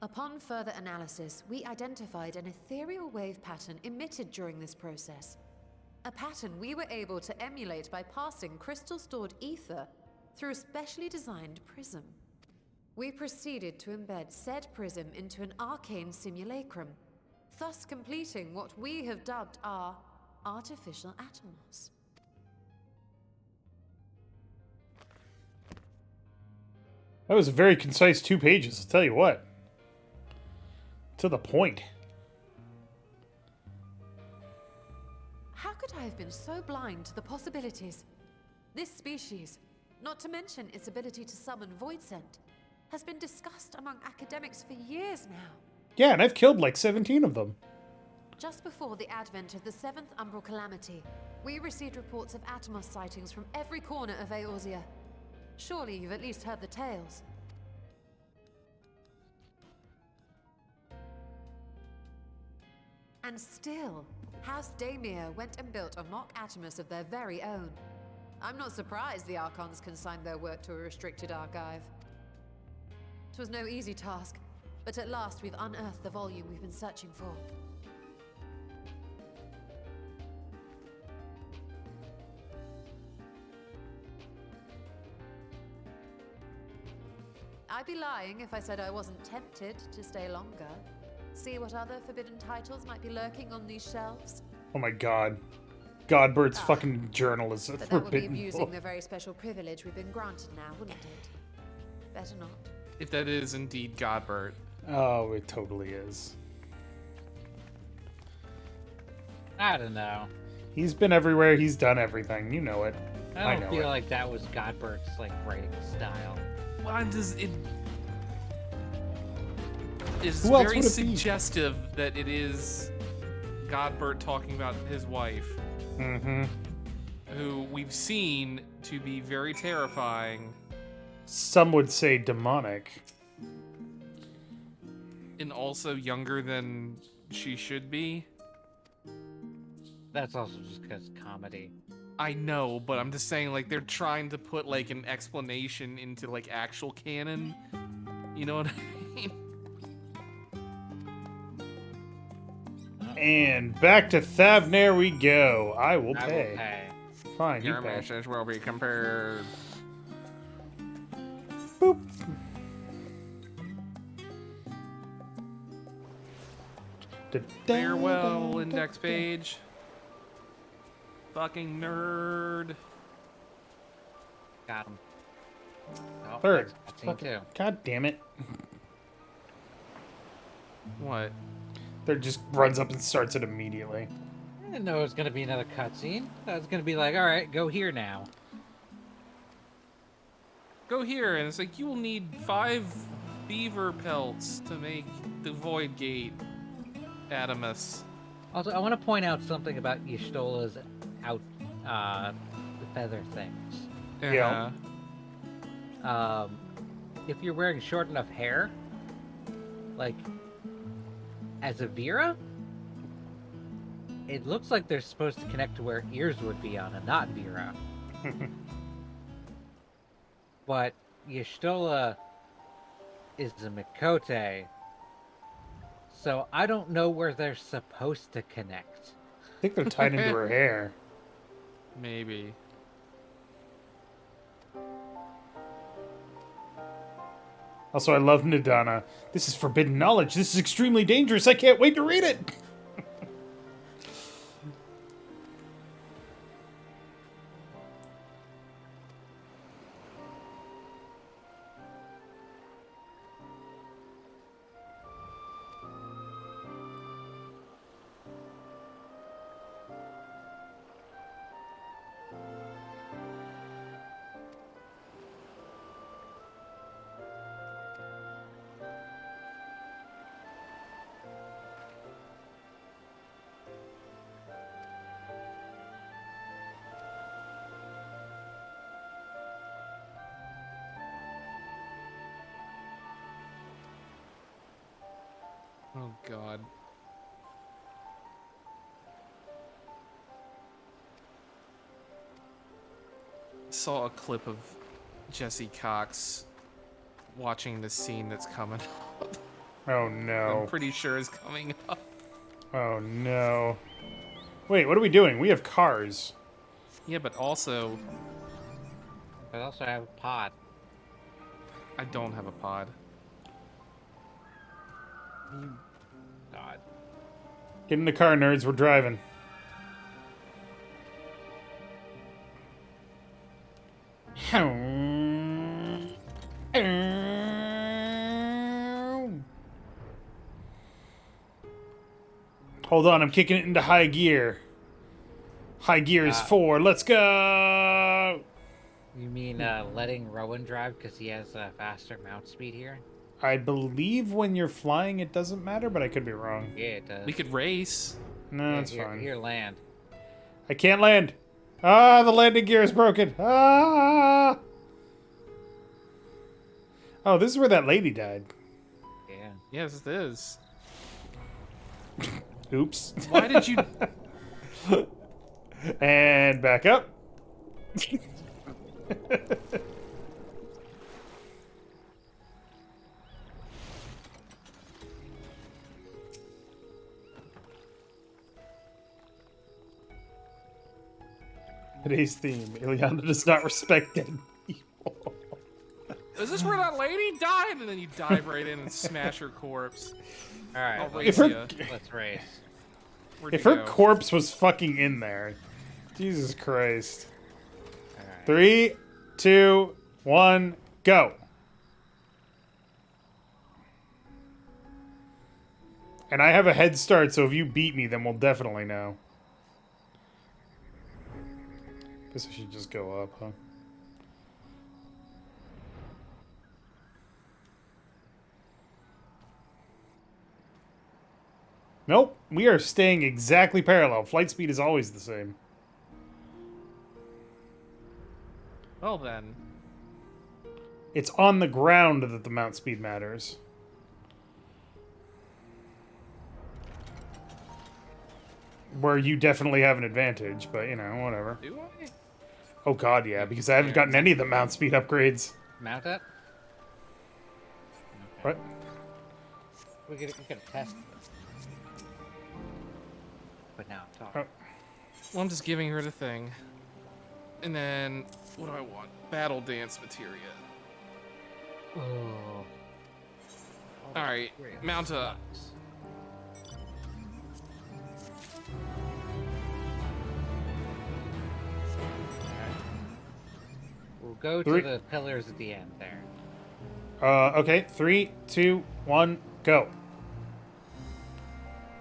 Upon further analysis, we identified an ethereal wave pattern emitted during this process. A pattern we were able to emulate by passing crystal-stored ether through a specially designed prism. We proceeded to embed said prism into an arcane simulacrum, thus completing what we have dubbed our artificial Atomos. That was a very concise 2 pages, I'll tell you what. To the point. How could I have been so blind to the possibilities? This species, not to mention its ability to summon Void Sent, has been discussed among academics for years now. Yeah, and I've killed like 17 of them. Just before the advent of the 7th Umbral Calamity, we received reports of Atomos sightings from every corner of Eorzea. Surely you've at least heard the tales. And still, House Damir went and built a mock Atomos of their very own. I'm not surprised the Archons consigned their work to a restricted archive. It was no easy task, but at last we've unearthed the volume we've been searching for. I'd be lying if I said I wasn't tempted to stay longer. See what other forbidden titles might be lurking on these shelves. Oh my god. Godbird's fucking journal is a But that would be forbidden abusing book. the very special privilege we've been granted now, wouldn't it? Better not. If that is indeed Godbert. Oh, it totally is. I don't know. He's been everywhere. He's done everything. You know it. I know don't feel it. like that was Godbert's like writing style. Well, it is Who else very would it be? suggestive that it is Godbert talking about his wife, Mm-hmm. who we've seen to be very terrifying Some would say demonic. and also younger than she should be. That's also just because comedy. I know, but I'm just saying, like, they're trying to put, like, an explanation into, like, actual canon. You know what I mean? And back to Thavnair we go. I will I pay. will pay. Fine, you pay. message will be compared. Boop. Farewell, index page. Fucking nerd. Got him. Oh, Third. that's cutscene too. God damn it. What? There just runs up and starts it immediately. I didn't know it was gonna be another cutscene. I was gonna be like, all right, go here now. Go here, and it's like, you will need 5 beaver pelts to make the void gate, Adamus. Also, I want to point out something about Y'shtola's feather things. Yeah. If you're wearing short enough hair, like as a Vera, it looks like they're supposed to connect to where ears would be on a not Vera. But Y'shtola is a Mikote, so I don't know where they're supposed to connect. I think they're tied into her hair. Maybe. Also, I love Nidana. This is forbidden knowledge. This is extremely dangerous. I can't wait to read it. Oh, God. Saw a clip of Jesse Cox watching the scene that's coming up. Oh, no. I'm pretty sure is coming up. Oh, no. Wait, what are we doing? We have cars. Yeah, but also, I also have a pod. I don't have a pod. God. Get in the car, nerds. We're driving. Hold on, I'm kicking it into high gear. High gear is 4. Let's go! You mean letting Rowan drive because he has a faster mount speed here? I believe when you're flying it doesn't matter, but I could be wrong. Yeah, it does. We could race. No, Yeah, it's fine. Here, land. I can't land. Ah, the landing gear is broken. Ah! Oh, this is where that lady died. Yeah. Yes, it is. Oops. Why did you... And back up. Today's theme, Ileana does not respect dead people. Is this where that lady died? And then you dive right in and smash her corpse. All right. I'll If race her, ya. Let's race. Where'd if you her go? corpse was fucking in there. Jesus Christ. All right. 3, 2, 1, go. And I have a head start, so if you beat me, then we'll definitely know. Guess I should just go up, huh? Nope, we are staying exactly parallel. Flight speed is always the same. Well then. It's on the ground that the mount speed matters. Where you definitely have an advantage, but you know, whatever. Do I? Oh god, yeah, because I haven't gotten any of the mount speed upgrades. Mount up? What? We gotta test this. But now I'm talking. Oh. Well, I'm just giving her the thing. And then, what do I want? Battle dance materia. Oh. Alright, mount up. We'll go to the pillars at the end there. Okay. 3, 2, 1, go.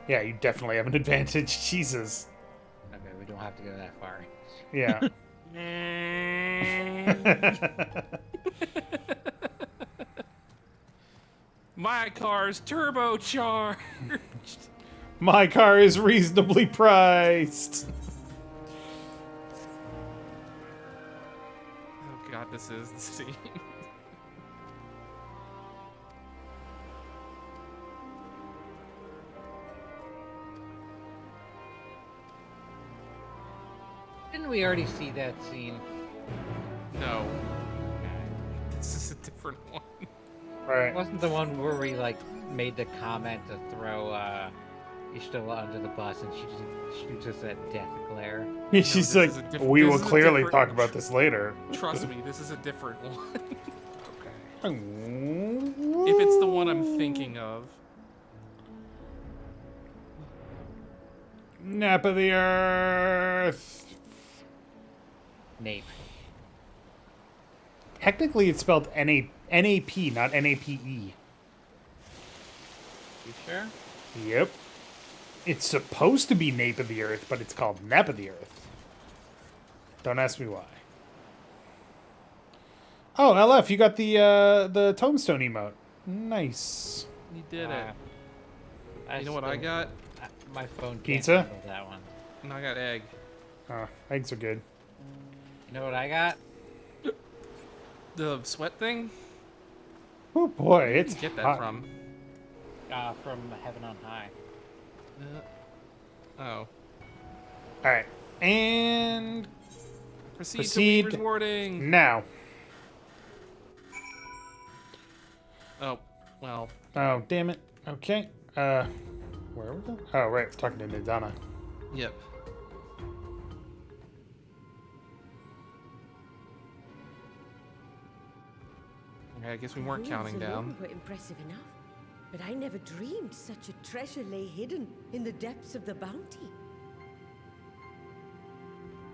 Yeah, you definitely have an advantage. Jesus. Okay, we don't have to go that far. Yeah. My car's turbocharged. My car is reasonably priced. Oh god, this is the scene. Didn't we already see that scene? No. This is a different one. Right. Wasn't the one where we like made the comment to throw Ishtola under the bus and she just shoots us that death glare? She's this like, is a we this will is a clearly different- talk about this later. Trust me, this is a different one. If If it's the one I'm thinking of. Nap of the Earth. Nape. Technically, it's spelled N-A-P, not N-A-P-E. You sure? Yep. It's supposed to be Nape of the Earth, but it's called Nap of the Earth. Don't ask me why. Oh, LF, you got the tombstone emote. Nice. You did it. You know what I still- got? My phone can't Pizza? handle that one. No, I got egg. Eggs are good. You know what I got? The sweat thing? Oh boy, it's Get that hot. from. From Heaven on High. Oh. All right, and Proceed to leave rewarding. now. Oh, well. Oh, damn it. Okay. Where are we going? Oh, right. We're talking to Nidana. Yep. Okay, I guess we weren't counting Ruins alone down. were impressive enough, but I never dreamed such a treasure lay hidden in the depths of the bounty.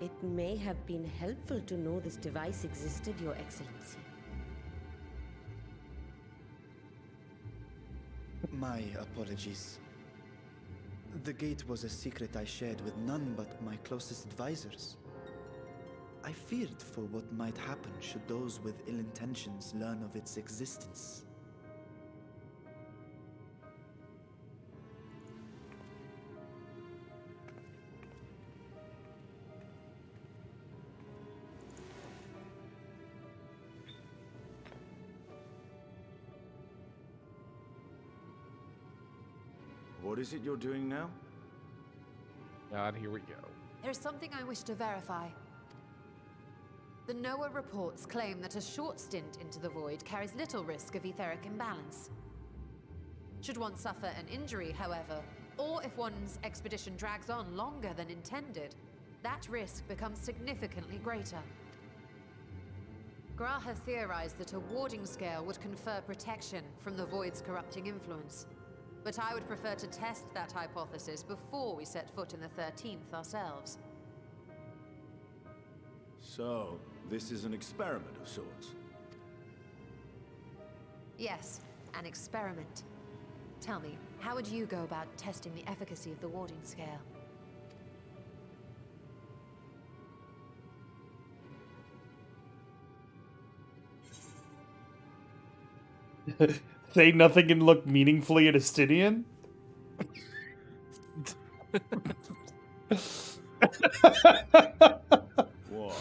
It may have been helpful to know this device existed, Your Excellency. My apologies. The gate was a secret I shared with none but my closest advisors. I feared for what might happen should those with ill intentions learn of its existence. What is it you're doing now? God, here we go. There's something I wish to verify. The NOAA reports claim that a short stint into the void carries little risk of etheric imbalance. Should one suffer an injury, however, or if one's expedition drags on longer than intended, that risk becomes significantly greater. Graha theorized that a warding scale would confer protection from the void's corrupting influence. But I would prefer to test that hypothesis before we set foot in the 13th ourselves. So, this is an experiment of sorts. Yes, an experiment. Tell me, how would you go about testing the efficacy of the warding scale? Say nothing and look meaningfully at Estinian? What?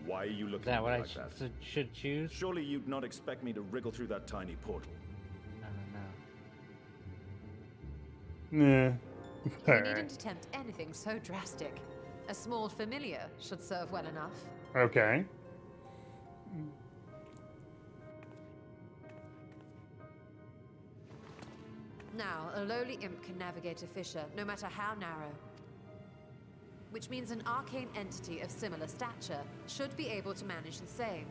Why are you looking Is that at what me I like that? should choose? Surely you'd not expect me to wriggle through that tiny portal. I don't know. Nah. You Alright. needn't attempt anything so drastic. A small familiar should serve well enough. Okay. Now, a lowly imp can navigate a fissure, no matter how narrow. Which means an arcane entity of similar stature should be able to manage the same.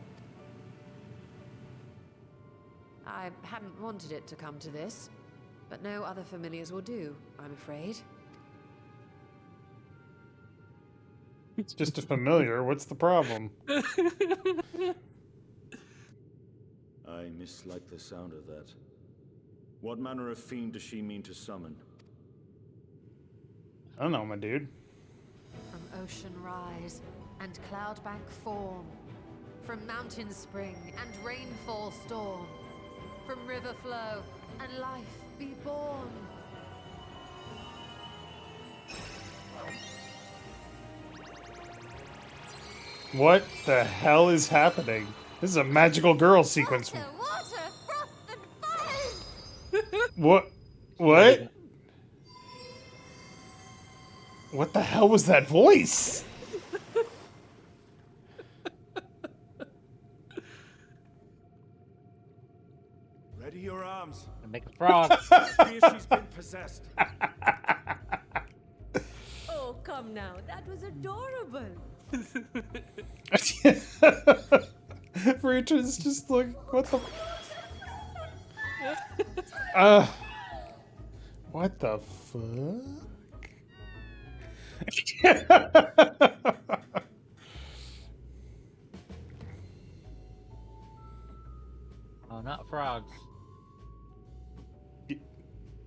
I hadn't wanted it to come to this, but no other familiars will do, I'm afraid. It's just a familiar. What's the problem? I mislike the sound of that. What manner of fiend does she mean to summon? I don't know, my dude. From ocean rise and cloudbank form, from mountain spring and rainfall storm, from river flow and life be born. What the hell is happening? This is a magical girl sequence. Water, froth, and fire! What? What? What the hell was that voice? Ready your arms. And make a frog. See if she's been possessed. Oh, come now. That was adorable. Rachel's just like, what the? What the fuck? Oh, not frogs.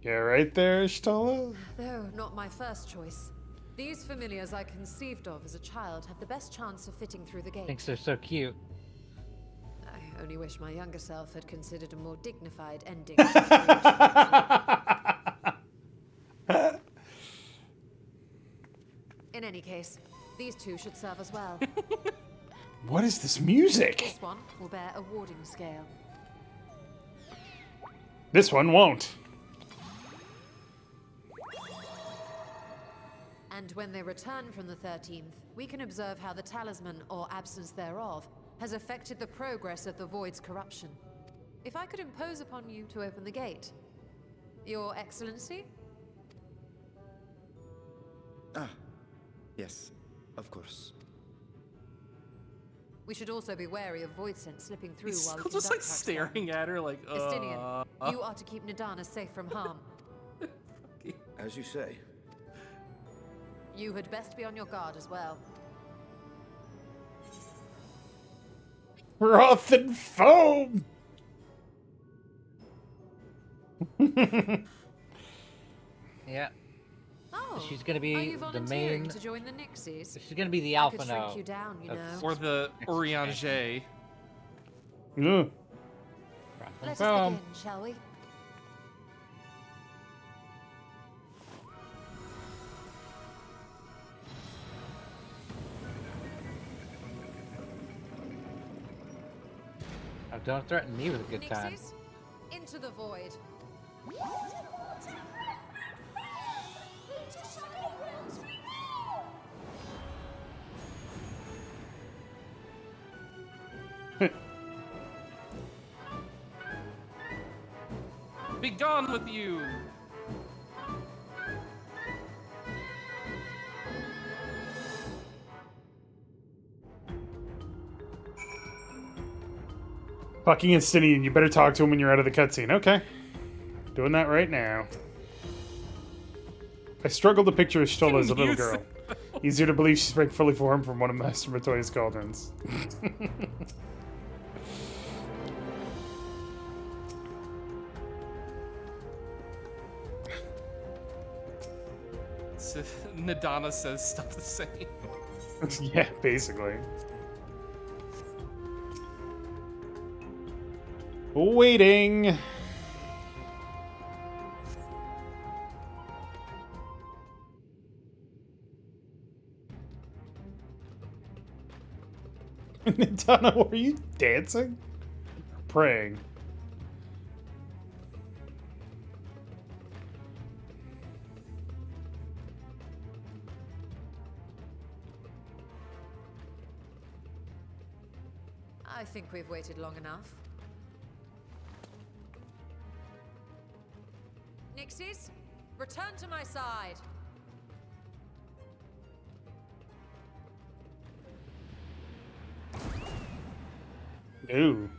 Yeah, right there, Ishtola? Though not my first choice. These familiars I conceived of as a child have the best chance of fitting through the gate. Thinks they're so cute. I only wish my younger self had considered a more dignified ending. In any case, these two should serve as well. What is this music? This one will bear a warding scale. This one won't. And when they return from the 13th, we can observe how the talisman, or absence thereof, has affected the progress of the Void's corruption. If I could impose upon you to open the gate. Your Excellency? Ah, yes, of course. We should also be wary of void scent slipping through He's while we still just conduct like our staring at her like, Estinian, you are to keep Nadana safe from harm. As you say. You had best be on your guard as well. Froth and foam! Yeah. Oh, She's gonna are be you the volunteering main. to join the Nixies? She's gonna be the I alpha could now. shrink you down, you of- know. or the Oriange. Ugh. Let us Boom. begin, shall we? Oh, don't threaten me with a good time. Nixies, into the void. Be gone with you! Fucking Estinian, you better talk to him when you're out of the cutscene. Okay. Doing that right now. I struggle to picture Ishtola as a little girl. Easier to believe she's fully formed from one of Master Matoya's cauldrons. Nadana says stuff the same. Yeah, basically. Waiting. Donna, were you dancing? Or praying? I think we've waited long enough. Nixies, return to my side. Ooh.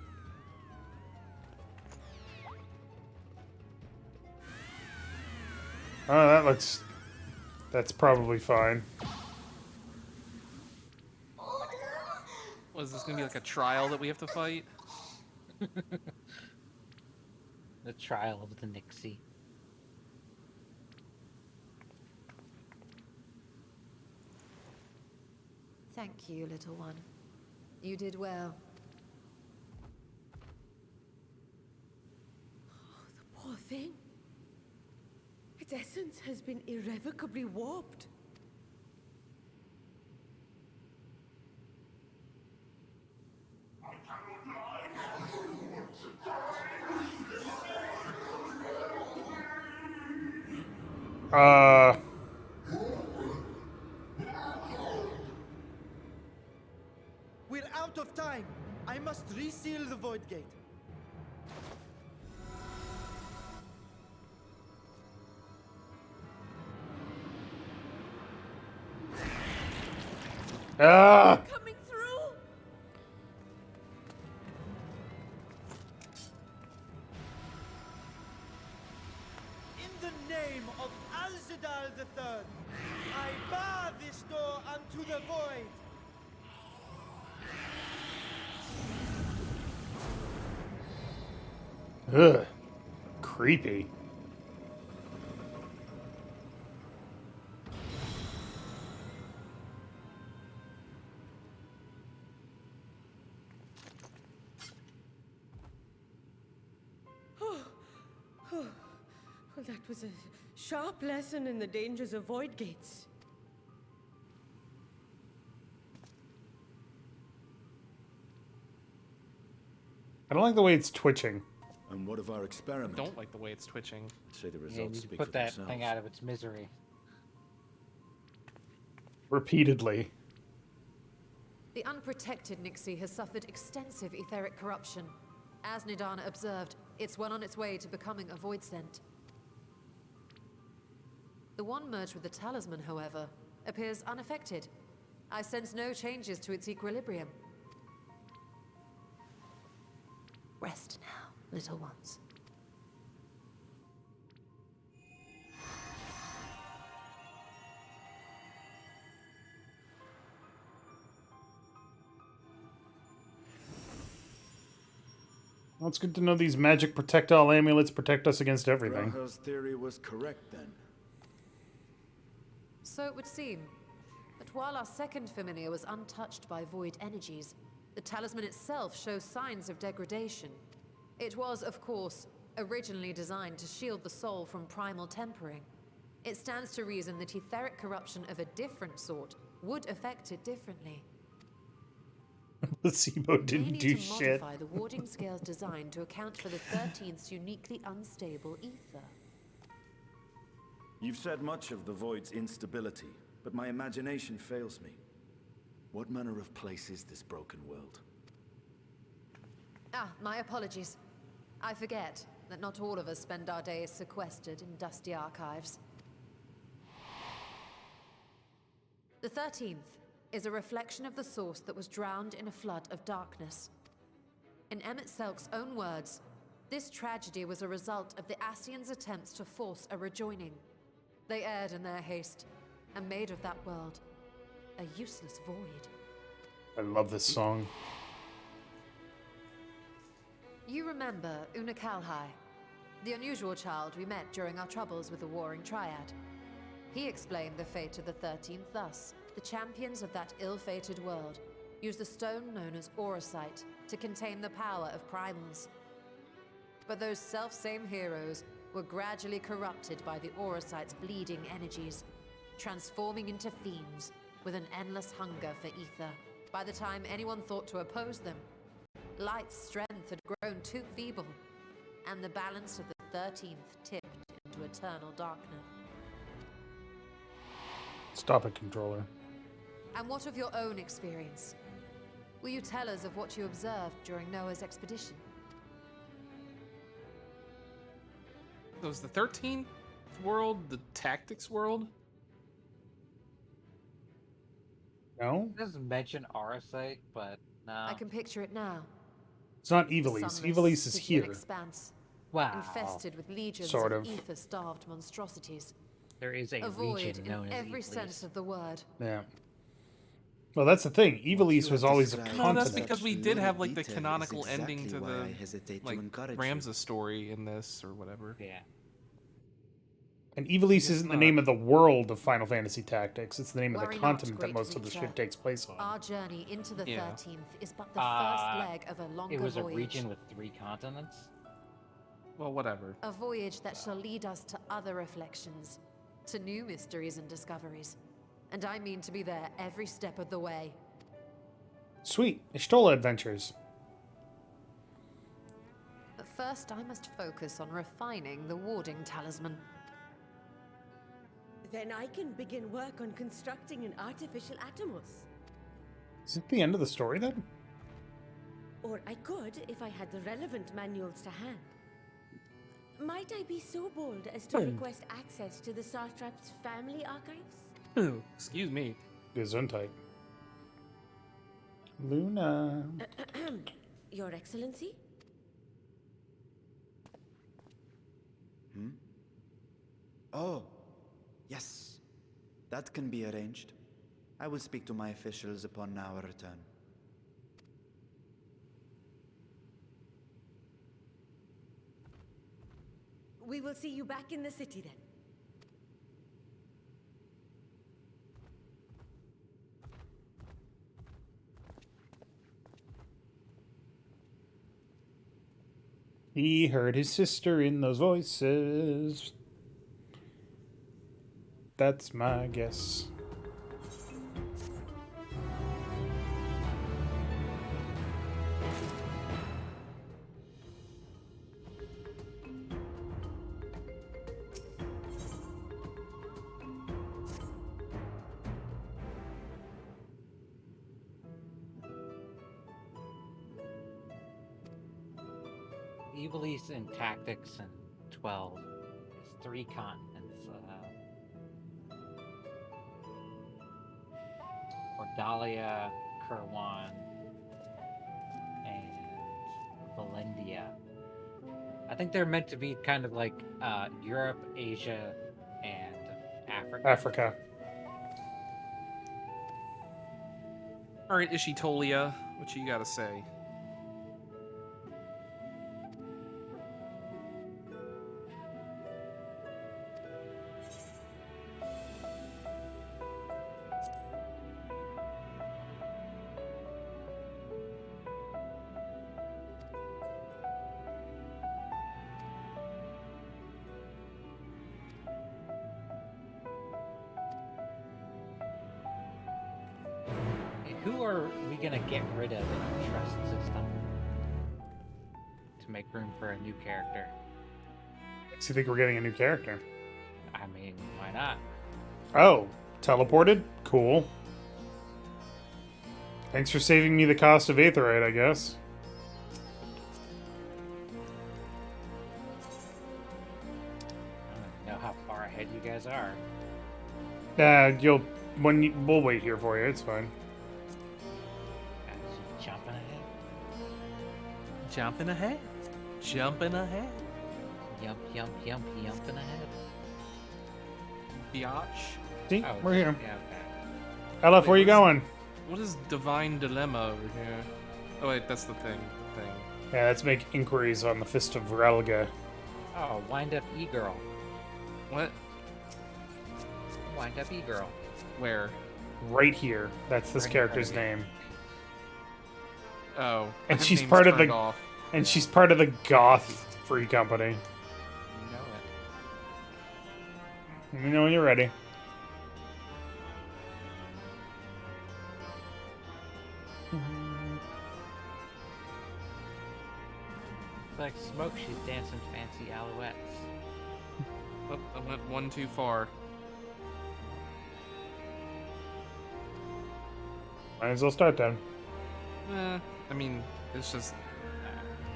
Oh, that looks... That's probably fine. Was this gonna be like a trial that we have to fight? The trial of the Nixie. Thank you, little one. You did well. The poor thing. Its essence has been irrevocably warped. We're out of time. I must reseal the void gate. Coming through! In the name of Zadal III, I bar this door unto the void. Ugh. Creepy. Well, that was a sharp lesson in the dangers of void gates. I don't like the way it's twitching. And what of our I experiment? don't like the way it's twitching. Say the Yeah, you results need to speak put for that themselves. thing out of its misery. Repeatedly. The unprotected Nixie has suffered extensive etheric corruption. As Nidana observed, it's well on its way to becoming a void scent. The one merged with the talisman, however, appears unaffected. I sense no changes to its equilibrium. Rest now, little ones. Well, it's good to know these magic protectile amulets protect us against everything. Graha's theory was correct then. So it would seem. But while our second familiar was untouched by void energies, the talisman itself shows signs of degradation. It was, of course, originally designed to shield the soul from primal tempering. It stands to reason that etheric corruption of a different sort would affect it differently. Placebo We didn't need do to shit. modify the warding scale's design to account for the 13th's uniquely unstable ether. You've said much of the Void's instability, but my imagination fails me. What manner of place is this broken world? Ah, my apologies. I forget that not all of us spend our days sequestered in dusty archives. The 13th is a reflection of the source that was drowned in a flood of darkness. In Emmett Selk's own words, this tragedy was a result of the Ascians' attempts to force a rejoining. They erred in their haste, and made of that world a useless void. I love this song. You remember Una Kalhai, the unusual child we met during our troubles with the Warring Triad. He explained the fate of the 13th thus. The champions of that ill-fated world used the stone known as Auracite to contain the power of primals. But those self-same heroes were gradually corrupted by the Auracite's bleeding energies, transforming into fiends with an endless hunger for ether. By the time anyone thought to oppose them, Light's strength had grown too feeble, and the balance of the 13th tipped into eternal darkness. Stop it, controller. And what of your own experience? Will you tell us of what you observed during Noah's expedition? It was the 13th world, the tactics world? No? It doesn't mention Auracite, but no. I can picture it now. It's not Evilise. Sunless, Evilise is Stygian here. Expanse, Wow. infested with legions Sort of of. ether-starved monstrosities. There is a A void region known in as every Evilise. sense of the word. Yeah. Well, that's the thing. Evilise was always a described No, that's continent. because we did have like the canonical ending to why I the hesitate to like encourage you. Ramses story in this or whatever. Yeah. And Evilise isn't the name of the world of Final Fantasy Tactics. It's the name of Worry the not, continent that great most of the creature. shit takes place on. Our journey into the Yeah. 13th is but the first leg of a longer It was a voyage. region with 3 continents. Well, whatever. A voyage that shall lead us to other reflections, to new mysteries and discoveries. And I mean to be there every step of the way. Sweet. Ishtola Adventures. But first, I must focus on refining the warding talisman. Then I can begin work on constructing an artificial Atomos. Is it the end of the story then? Or I could if I had the relevant manuals to hand. Might I be so bold as to request access to the Sartrap's family archives? Excuse me. Gesundheit. Luna. Your Excellency? Oh, yes. That can be arranged. I will speak to my officials upon our return. We will see you back in the city then. He heard his sister in those voices. That's my guess. Evilise in Tactics and 12 is 3 continents. Ordalia, Kerwan, and Valendia. I think they're meant to be kind of like Europe, Asia, and Africa. Africa. All right, Ishitolia, what you gotta say? Who are we gonna get rid of in our trust system to make room for a new character? So you think we're getting a new character? I mean, why not? Oh, teleported? Cool. Thanks for saving me the cost of Aetherite, I guess. I don't know how far ahead you guys are. We'll wait here for you. It's fine. Guys, you jumping ahead? Jumping ahead. Jumping ahead. Yumping ahead. Biatch. See, Oh, we're here. Yeah, okay. Elif, where you going? What is Divine Dilemma over here? Oh wait, that's the thing. Yeah, let's make inquiries on the Fist of Relga. Oh, wind up e-girl. What? Wind up e-girl. Where? Right here. That's this Right in front character's of you. name. Oh. And his she's name's part of turned the off. and she's part of the Goth Free Company. You know it. Let me know when you're ready. It's like Smoke, she's dancing fancy alouettes. Oh, I went one too far. Might as well start then. I mean, it's just...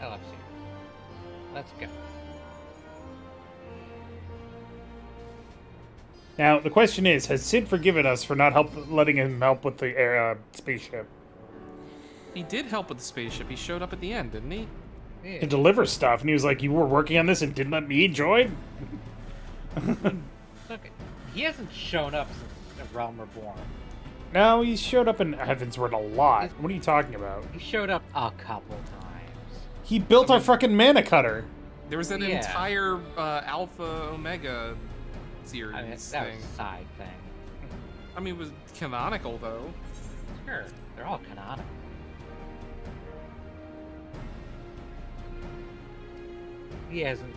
LFC. Let's go. Now, the question is, has Sid forgiven us for not letting him help with the spaceship? He did help with the spaceship. He showed up at the end, didn't he? Yeah. To deliver stuff, and he was like, you were working on this and didn't let me join? Look, he hasn't shown up since The Realm Reborn. No, he showed up in Heavensward a lot. What are you talking about? He showed up a couple times. He built our fucking mana cutter. There was an Yeah. entire Alpha Omega series I mean, that thing. was a side thing. I mean, it was canonical, though. Sure, they're all canonical. He hasn't.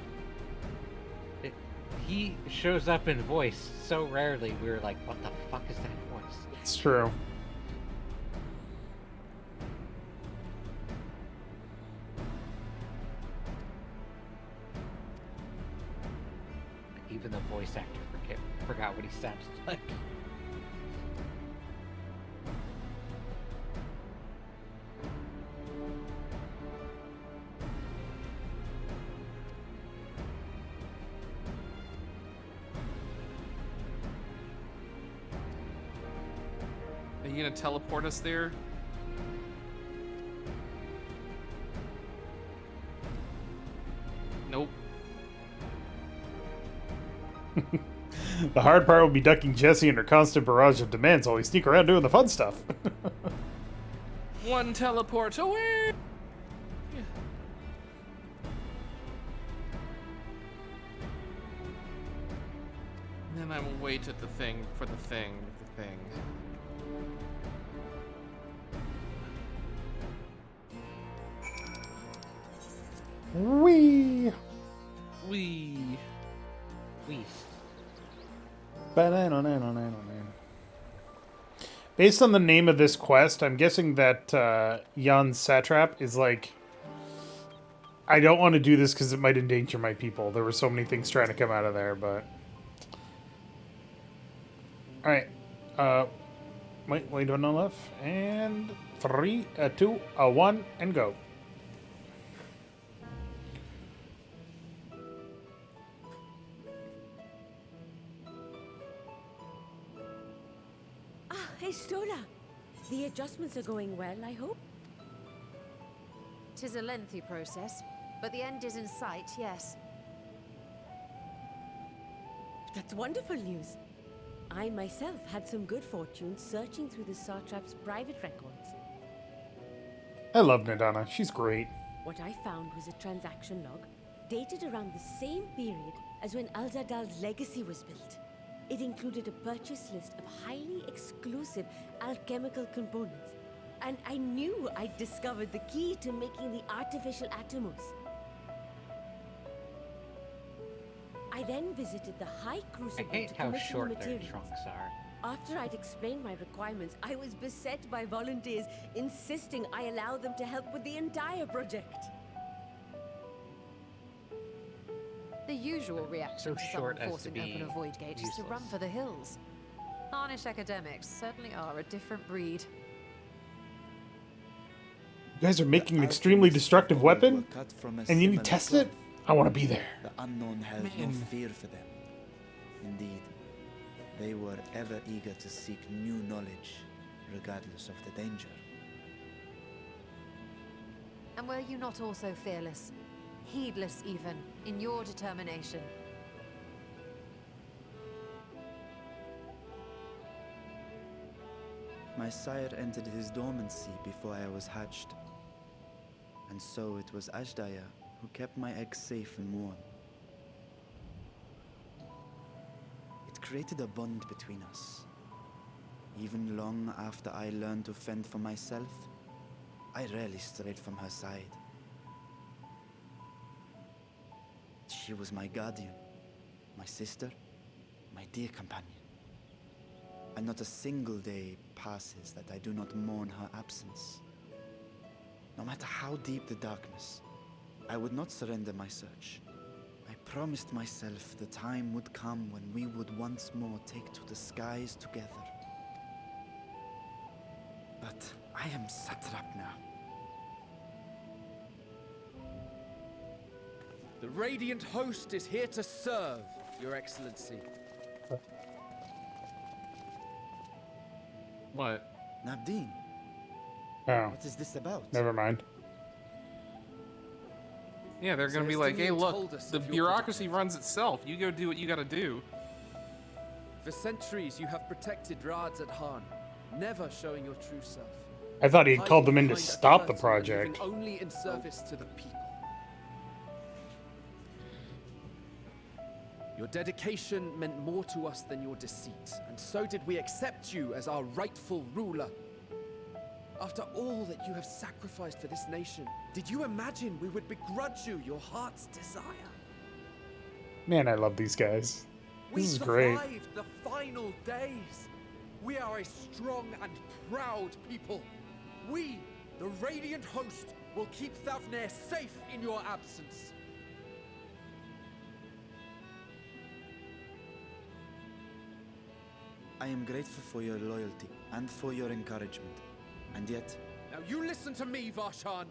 He shows up in voice so rarely. We were like, "What the fuck is that voice?" It's true. Even the voice actor forgot what he sounded like. Are you gonna teleport us there? Nope. The hard part will be ducking Jessie and her constant barrage of demands while we sneak around doing the fun stuff. One teleport away! And then I will wait at the thing for the thing. Wee. Wee. Least. Based on the name of this quest, I'm guessing that Jan Satrap is like, I don't want to do this because it might endanger my people. There were so many things trying to come out of there, but... Alright. Wait on the left. And 3, 2, 1, and go. Hey, Stola. The adjustments are going well, I hope? 'Tis a lengthy process, but the end is in sight, yes. That's wonderful news. I myself had some good fortune searching through the Satrap's private records. I love Nadana. She's great. What I found was a transaction log dated around the same period as when Zadal's legacy was built. It included a purchase list of highly exclusive alchemical components, and I knew I'd discovered the key to making the artificial atomos. I then visited the High I Crucible hate to how commission short the their materials. trunks are. After I'd explained my requirements, I was beset by volunteers insisting I allow them to help with the entire project. The usual reaction So to short someone as to forcing be open a void gate is to run useless. for the hills. Harnish academics certainly are a different breed. You guys are making an extremely destructive weapon? And you need to test it? I want to be there. The unknown held no fear for them. Indeed, they were ever eager to seek new knowledge, regardless of the danger. And were you not also fearless, heedless even, in your determination? My sire entered his dormancy before I was hatched. And so it was Ashdaya who kept my eggs safe and warm. It created a bond between us. Even long after I learned to fend for myself, I rarely strayed from her side. She was my guardian, my sister, my dear companion. And not a single day passes that I do not mourn her absence. No matter how deep the darkness, I would not surrender my search. I promised myself the time would come when we would once more take to the skies together. But I am satrap now. The Radiant Host is here to serve, Your Excellency. What? Nabdeen, Oh, what is this about? never mind. Yeah, they're gonna be Celestinian like, hey, told look, us the of your bureaucracy predicament. runs itself. You go do what you gotta do. For centuries, you have protected Rads at Han, never showing your true self. I thought he had called them in to Hiding behind a stop the curtain and project. living only in service to the people. Your dedication meant more to us than your deceit, and so did we accept you as our rightful ruler. After all that you have sacrificed for this nation, did you imagine we would begrudge you your heart's desire? Man, I love these guys. We This is great. survived the final days. We are a strong and proud people. We, the Radiant Host, will keep Thavnair safe in your absence. I am grateful for your loyalty and for your encouragement. And yet, Now you listen to me, Varshan.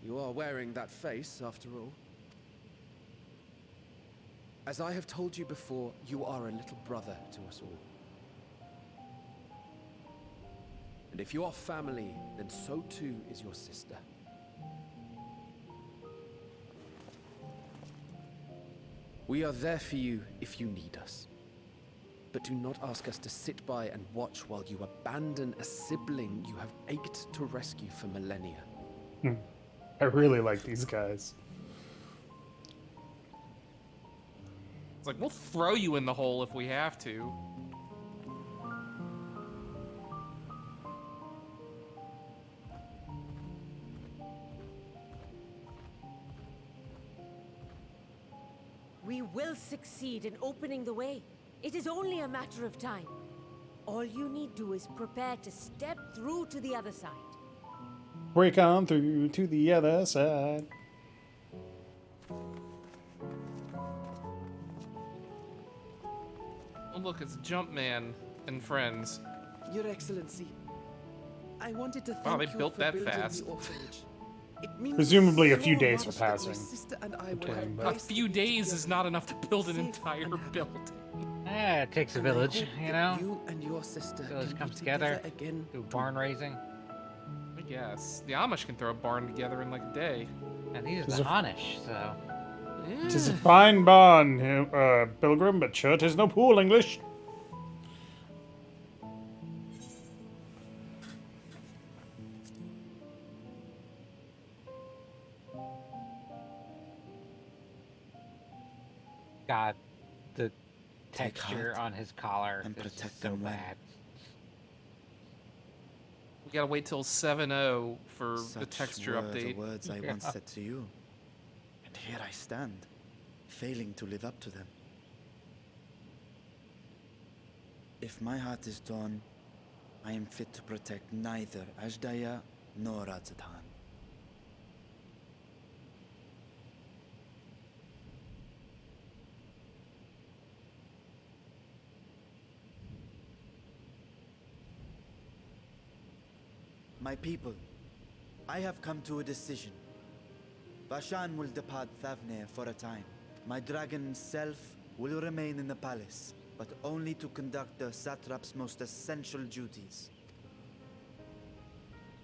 You are wearing that face, after all. As I have told you before, you are a little brother to us all. And if you are family, then so too is your sister. We are there for you if you need us. But do not ask us to sit by and watch while you abandon a sibling you have ached to rescue for millennia. I really like these guys. It's like, we'll throw you in the hole if we have to. We will succeed in opening the way. It is only a matter of time. All you need do is prepare to step through to the other side. Break on through to the other side. Oh, look, it's Jumpman and friends. Your Excellency, I wanted to thank Wow, they you built for that building fast. the orphanage. It means Presumably a few so days much were that my passing sister and I will between, have but- A place to few be days together, is not enough to build an safe entire and happy. building. It takes a And I village, hope you that know? You and your sister Village can comes be together together, again. do barn raising. I guess. The Amish can throw a barn together in like a day. And these are Is the it- Anish, so. Tis a fine barn, pilgrim, but sure 'tis no pool English. God, the Take texture heart on his collar and is protect just so them well. bad. We gotta wait till 7.0 for the such texture were update. the words I once said to you. And here I stand, failing to live up to them. If my heart is torn, I am fit to protect neither Ajdaya nor Radzatan. My people, I have come to a decision. Vashan will depart Thavnair for a time. My dragon self will remain in the palace, but only to conduct the satrap's most essential duties.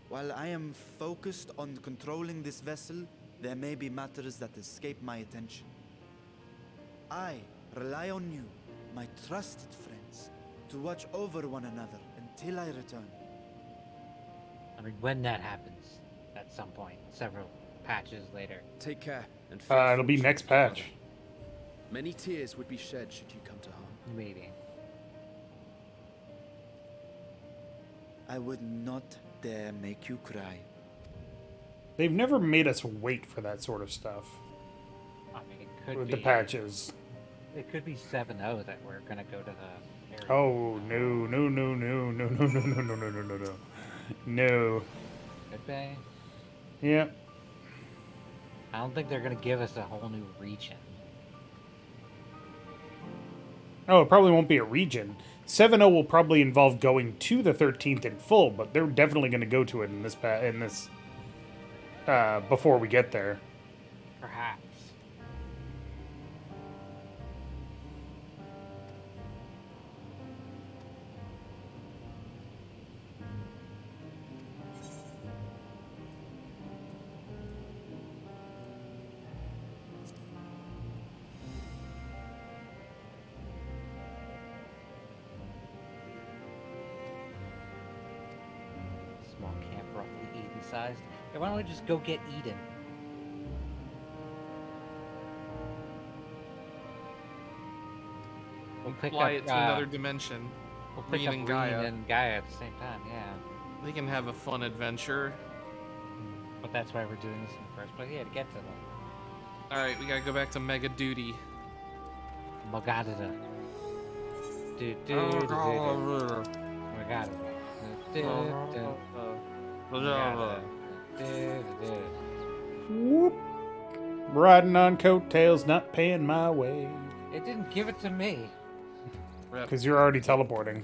While I am focused on controlling this vessel, there may be matters that escape my attention. I rely on you, my trusted friends, to watch over one another until I return. I mean, when that happens, at some point, several patches later. Take care, and It'll be next patch. Many tears would be shed should you come to harm. Maybe. I would not dare make you cry. They've never made us wait for that sort of stuff. I mean, it could With be the patches. It could be 7-0 that we're gonna go to the area. Oh, no, no, no, no, no, no, no, no, no, no, no, no, no. No. Could be. Yeah. I don't think they're gonna give us a whole new region. Oh, it probably won't be a region. 7-0 will probably involve going to the 13th in full, but they're definitely going to go to it in this before we get there. Perhaps. Small camp, roughly Eden-sized. Hey, why don't we just go get Eden? We'll pick Fly up it to another dimension. We'll pick Reed up and Reed Gaia. and Gaia at the same time, yeah. They can have a fun adventure. But that's why we're doing this in the first place. Yeah, to get to them. Alright, we gotta go back to Mega Duty. Magadada. We got it. Whoop. Riding on coattails, not paying my way. It didn't give it to me. Because you're already teleporting.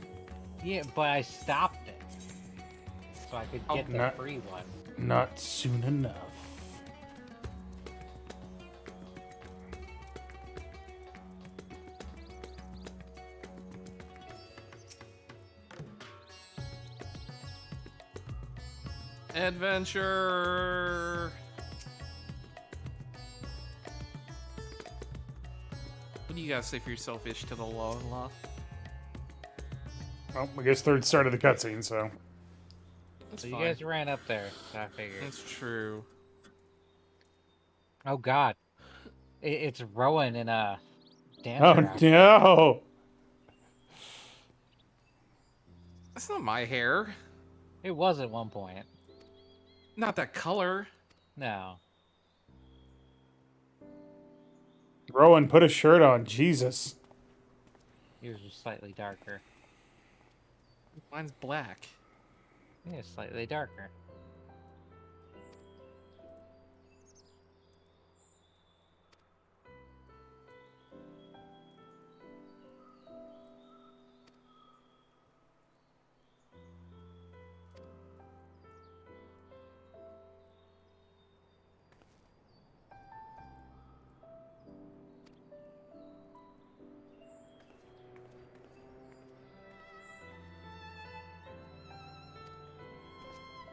Yeah, but I stopped it. So I could get the free one. Not soon enough. Adventure! What do you guys say for yourself, Ish, to the law? Well, I guess third start of the cutscene, so. So you guys ran up there, so I figured. That's true. Oh god. It's Rowan in a dancer. Oh no! That's not my hair. It was at one point. Not that color. No. Rowan, put a shirt on, Jesus. Yours was slightly darker. Mine's black. Yeah, slightly darker.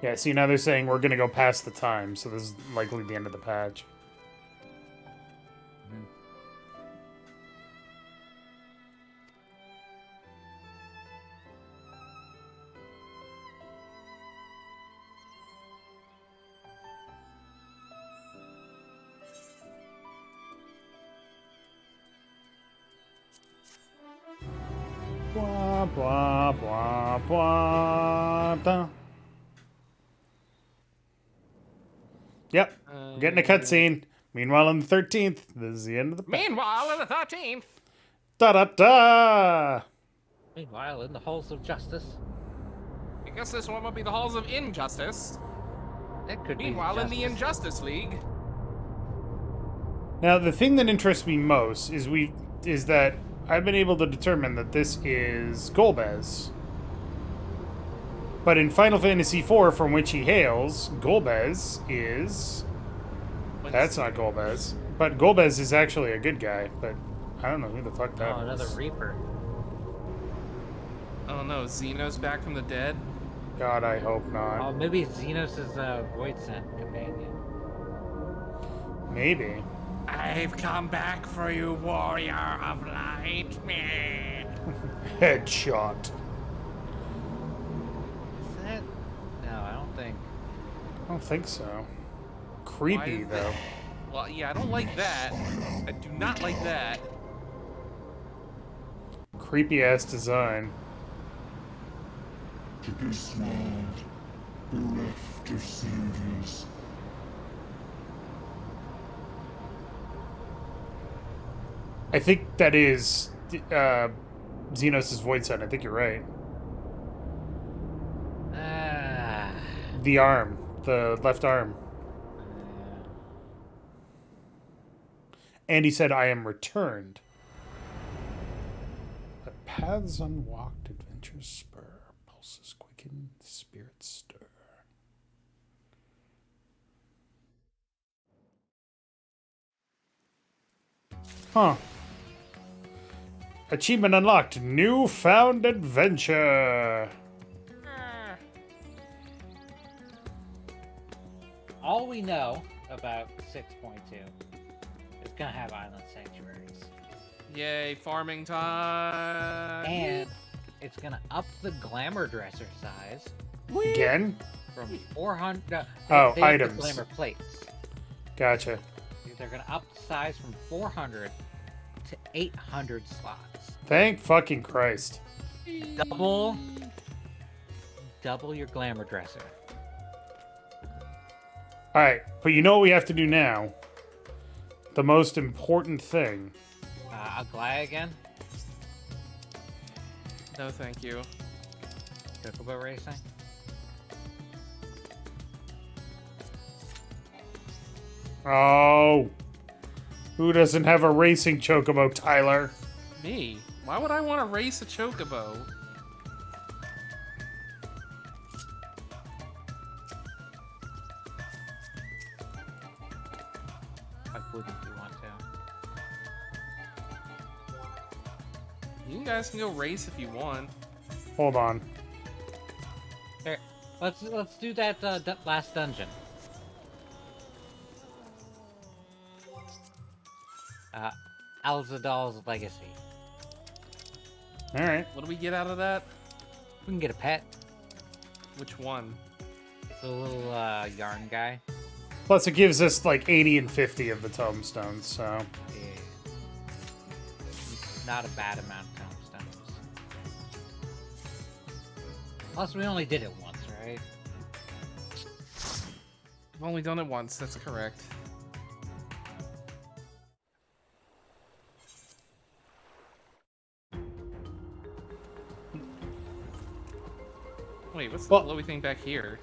Yeah, see, now they're saying we're going to go past the time, so this is likely the end of the patch. Blah, blah, blah, blah, da. Yep, we're getting a cutscene. Meanwhile, on the 13th, this is the end of the patch. Meanwhile, on the 13th. Da-da-da! Meanwhile, in the halls of justice. I guess this one will be the halls of injustice. That could Meanwhile, be in the Injustice League. Now, the thing that interests me most is that I've been able to determine that this is Golbez. But in Final Fantasy IV, from which he hails, Golbez is... That's not Golbez. But Golbez is actually a good guy, but I don't know who the fuck that Oh, another is. Reaper. Oh no, Xeno's back from the dead? God, I hope not. Oh, maybe Xenos' Void Scent companion. Maybe. I've come back for you, warrior of light. Meh. Headshot. Is that? No, I don't think. don't think so. Creepy, Why- though. Well, yeah, I don't like that. I do not like that. Creepy-ass design. To this world, bereft of saviors. I think that is Xenos' voice sound. I think you're right. The arm. The left arm. And he said, I am returned. But paths unwalked, adventures spur, pulses quicken, spirits stir. Huh. Achievement unlocked. Newfound adventure. All we know about 6.2 is gonna have island sanctuaries. Yay, farming time! And it's gonna up the glamour dresser size Again? from 400. No, Oh, they have the items. glamour plates. Gotcha. They're gonna up the size from 400 to 800 slots. Thank fucking Christ. Double your glamour dresser. Alright, but you know what we have to do now? The most important thing. Aglaia again? No, thank you. Chocobo racing? Oh. Who doesn't have a racing chocobo, Tyler? Me? Why would I want to race a chocobo? I wouldn't you want to? You guys can go race if you want. Hold on. Here, let's do that last dungeon. Zadal's legacy. Alright. What do we get out of that? We can get a pet. Which one? The little yarn guy. Plus it gives us like 80 and 50 of the tomestones, so... Yeah. Not a bad amount of tomestones. Plus, we only did it once, right? I've only done it once, that's correct. Wait, what's the glowy thing back here?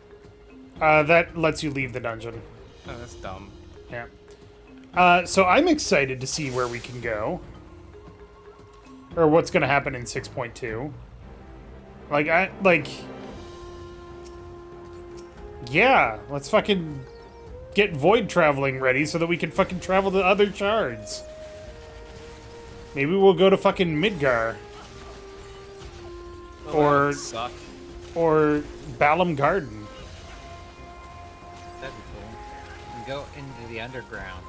That lets you leave the dungeon. Oh, that's dumb. Yeah. So I'm excited to see where we can go. Or what's gonna happen in 6.2. Yeah, let's fucking get void traveling ready so that we can fucking travel to other shards. Maybe we'll go to fucking Midgar. Oh, Or... that would suck. Or Balam Garden. That'd be cool. We can go into the underground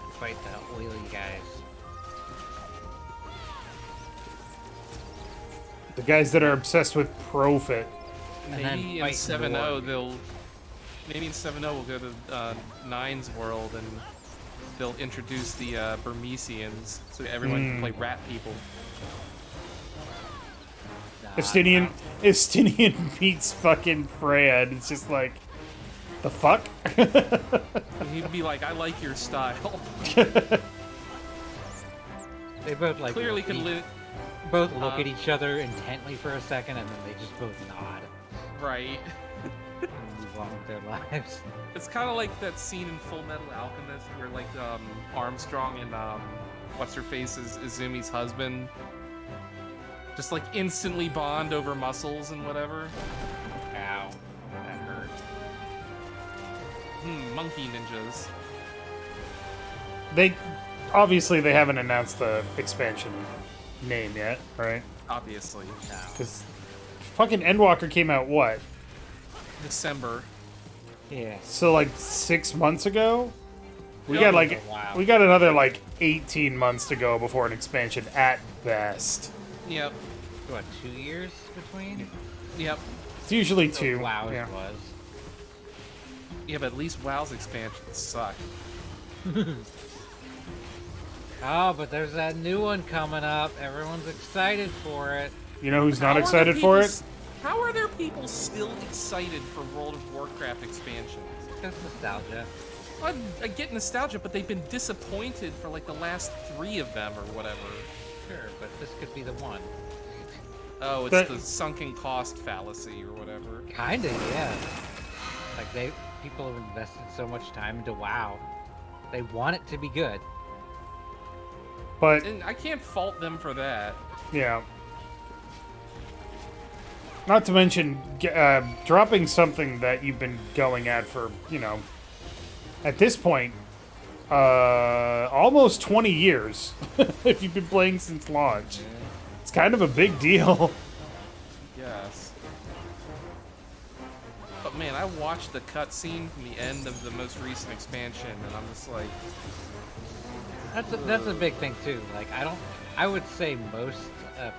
and fight the oily guys. The guys that are obsessed with profit. And Maybe in fight 7.0 more. they'll... Maybe in 7.0 we'll go to Nine's world and they'll introduce the Burmesians so that everyone can play rat people. Estinian meets fucking Freya, and it's just like, the fuck? He'd be like, I like your style. They both like Clearly could live... both look at each other intently for a second, and then they just both nod Right. and move on with their lives. It's kind of like that scene in Full Metal Alchemist where, like, Armstrong and, what's-her-face is Izumi's husband just, like, instantly bond over muscles and whatever. Ow. That hurt. Monkey ninjas. Obviously they haven't announced the expansion name yet, right? Obviously. Because fucking Endwalker came out, what? December. Yeah. So like 6 months ago? We Yeah, got like, wow. we got another like 18 months to go before an expansion at best. Yep. What, 2 years between? Yep. It's usually 2. WoW Yeah. was. Yeah, but at least WoW's expansions suck. Oh, but there's that new one coming up. Everyone's excited for it. You know who's not How are there excited for people it? How are there people still excited for World of Warcraft expansions? Just nostalgia. I get nostalgia, but they've been disappointed for like the last 3 of them or whatever. Sure, but this could be the one. Oh, it's the sunken cost fallacy or whatever. Kinda, yeah. Like people have invested so much time into WoW. They want it to be good. But And I can't fault them for that. yeah. Not to mention dropping something that you've been going at for, at this point, almost 20 years. If you've been playing since launch. It's kind of a big deal. Yes. But man, I watched the cutscene from the end of the most recent expansion, and I'm just like... That's a big thing too. Like I would say most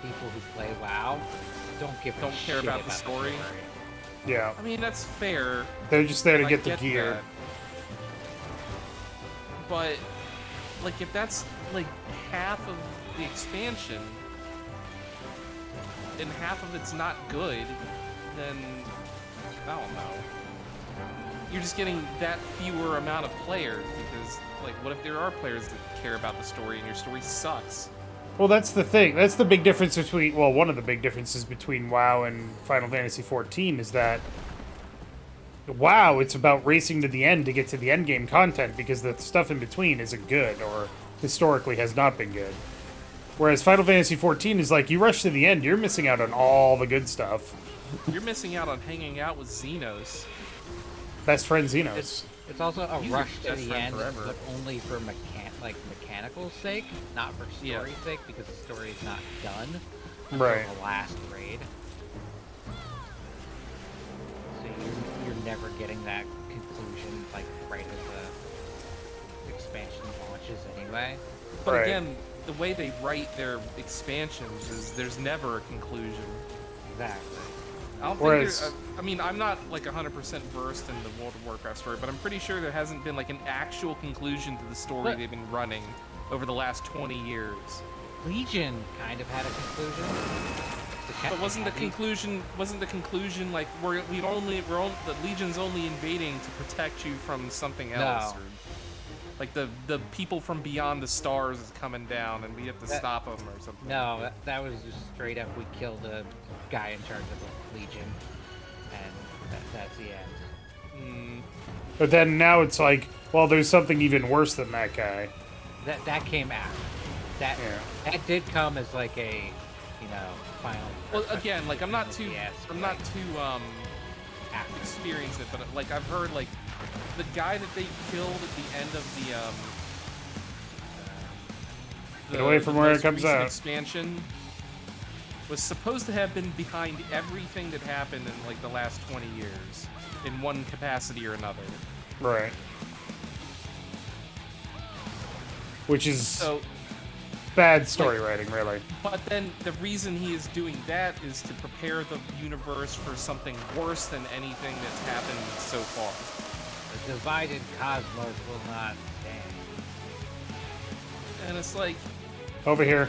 people who play WoW don't care about the story. Yeah. I mean, that's fair. They're just there to I get the gear. that. But, like, if that's, like, half of the expansion, and half of it's not good, then, I don't know. You're just getting that fewer amount of players, because, like, what if there are players that care about the story and your story sucks? Well, that's the thing. That's the big difference between... Well, one of the big differences between WoW and Final Fantasy XIV is that WoW, it's about racing to the end to get to the end game content because the stuff in between isn't good or historically has not been good. Whereas Final Fantasy XIV is like, you rush to the end, you're missing out on all the good stuff. You're missing out on hanging out with Xenos. Best friend Xenos. It's also a He's rush your to best the friend end, forever. but only for mechanical sake, not for story's sake, because the story is not done until Right. the last raid. So you're never getting that conclusion like right as the expansion launches anyway. But Right. again, the way they write their expansions is there's never a conclusion. Exactly. I don't Whereas- think I mean, I'm not like 100% versed in the World of Warcraft story, but I'm pretty sure there hasn't been like an actual conclusion to the story But- they've been running over the last 20 years. Legion kind of had a conclusion. But wasn't the conclusion like the Legion's only invading to protect you from something else? No. Or, like the people from beyond the stars is coming down and we have to stop them or something. No, that was just straight up. We killed a guy in charge of the Legion, and that's the end. But then now it's like, well, there's something even worse than that guy. That came after. That did come as like a, final. Well, again, like I'm not too After. experienced it, but like I've heard like the guy that they killed at the end of Get away from where it most comes recent out. expansion was supposed to have been behind everything that happened in like the last 20 years in one capacity or another. Right. Which is So, bad story writing, really. but then the reason he is doing that is to prepare the universe for something worse than anything that's happened so far. The divided cosmos will not stand. And it's like, Over here.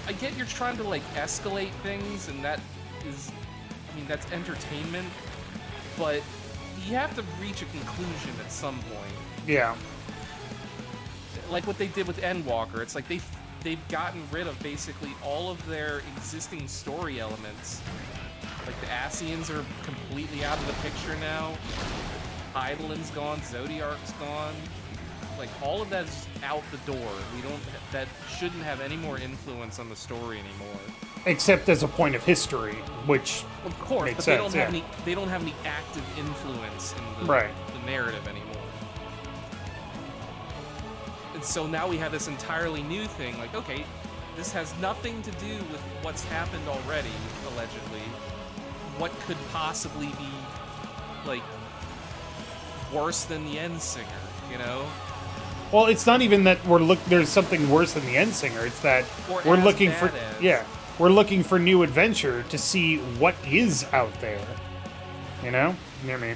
I get you're trying to like escalate things, and that is, I mean, that's entertainment, but you have to reach a conclusion at some point. Yeah. Like what they did with Endwalker. It's like they've gotten rid of basically all of their existing story elements. Like the Ascians are completely out of the picture now. Eidolon's gone, Zodiark's gone. Like all of that is just out the door. That shouldn't have any more influence on the story anymore. Except as a point of history, which Of course, makes but sense, they don't have any active influence in Right. the narrative anymore. And so now we have this entirely new thing. Like, okay, this has nothing to do with what's happened already, allegedly. What could possibly be like worse than the Endsinger? You know? Well, it's not even that there's something worse than the Endsinger. It's that Or we're as looking bad for as. we're looking for new adventure to see what is out there. You know? Near me.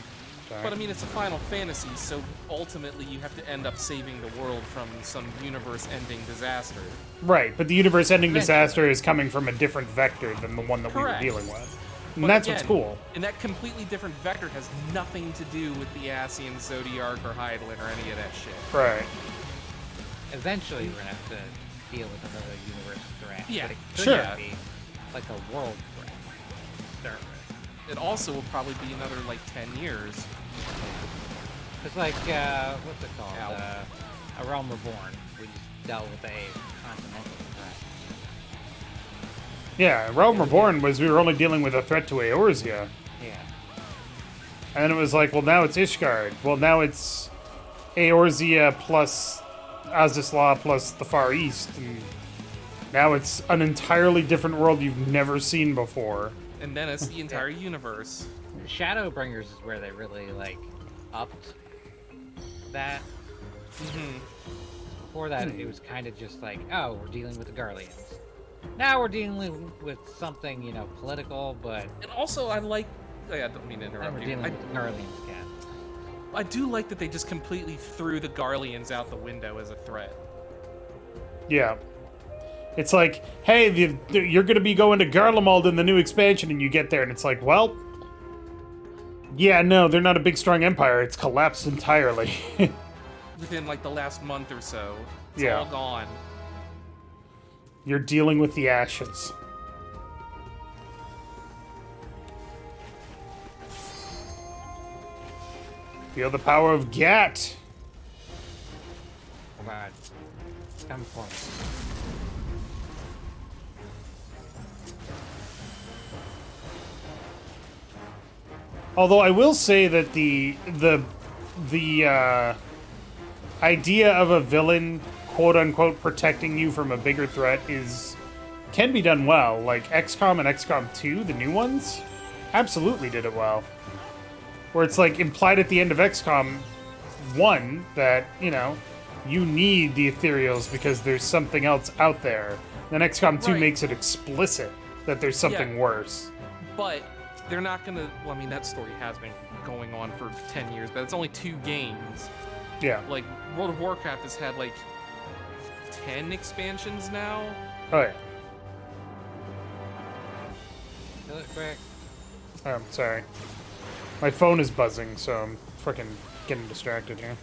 But I mean, it's a Final Fantasy, so ultimately you have to end up saving the world from some universe-ending disaster. Right, but the universe-ending disaster is coming from a different vector than the one that we were dealing with. And that's what's cool. And that completely different vector has nothing to do with the Ascian, Zodiark, or Hydaelyn, or any of that shit. Right. Eventually, we're gonna have to deal with another universe threat. Yeah, but it could sure. be like a world threat. to start with. It also will probably be another, like, 10 years. It's like, what's it called? A Realm Reborn. We just dealt with a continental threat. Yeah, Realm Reborn was we were only dealing with a threat to Eorzea. Yeah. And then it was like, well, now it's Ishgard. Well, now it's Eorzea plus Azizla plus the Far East. And now it's an entirely different world you've never seen before. And then it's the entire universe. Shadowbringers is where they really, like, upped that. Before that, it was kind of just like, oh, we're dealing with the Garleans. Now we're dealing with something, you know, political, but... And also, I like... I don't mean to now interrupt we're you. dealing with the Garleans again. I do like that they just completely threw the Garleans out the window as a threat. Yeah. It's like, hey, you're going to be going to Garlemald in the new expansion, and you get there, and it's like, well... Yeah, no, they're not a big, strong empire. It's collapsed entirely. Within, like, the last month or so. It's Yeah. all gone. You're dealing with the ashes. Feel the power of Gat. Oh god. Come for me. Although I will say that the idea of a villain, quote unquote, protecting you from a bigger threat can be done well. Like XCOM and XCOM 2, the new ones, absolutely did it well. Where it's like implied at the end of XCOM 1 that, you know, you need the ethereals because there's something else out there. Then XCOM 2 makes it explicit that there's something worse. But they're not gonna... Well, I mean, that story has been going on for 10 years, but it's only 2 games. Yeah. Like, World of Warcraft has had, like, 10 expansions now. Oh, yeah. Kill it quick. Oh, I'm sorry. My phone is buzzing, so I'm freaking getting distracted here.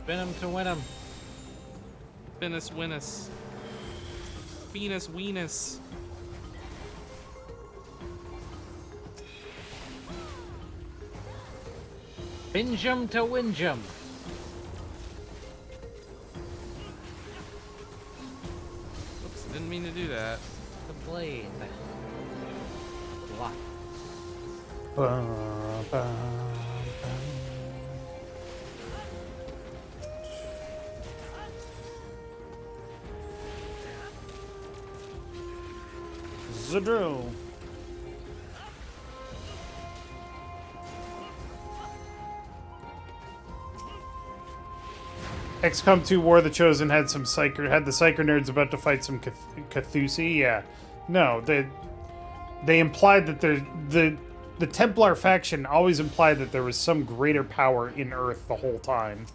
Spin him to win him. Finis Winus. Venus Venus. Binge him to win him. Oops, didn't mean to do that. The blade. Block. Zadal. XCOM 2 War of the Chosen had the Psyker nerds about to fight some Cathusi. Yeah, no, they implied that the Templar faction always implied that there was some greater power in Earth the whole time.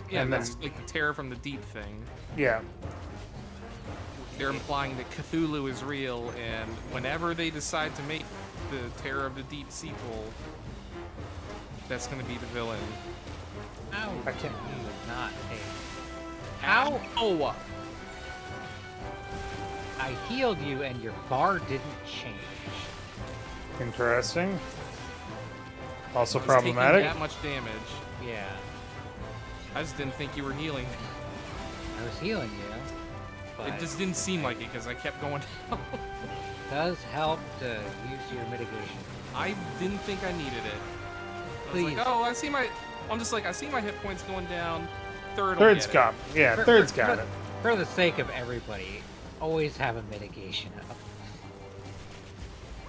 Yeah, and that's like the terror from the deep thing. Yeah. They're implying that Cthulhu is real, and whenever they decide to make the Terror of the Deep sequel, that's going to be the villain. How I can't. you would not take? How? Oh! I healed you and your bar didn't change. Interesting. Also It's problematic. taking that much damage. Yeah. I just didn't think you were healing. I was healing you. But It just didn't seem like it because I kept going down. does help to use your mitigation. I didn't think I needed it. I was Please. like, oh, I see my hit points going down. Third's got it. Yeah, third's got it. For the sake of everybody, always have a mitigation up.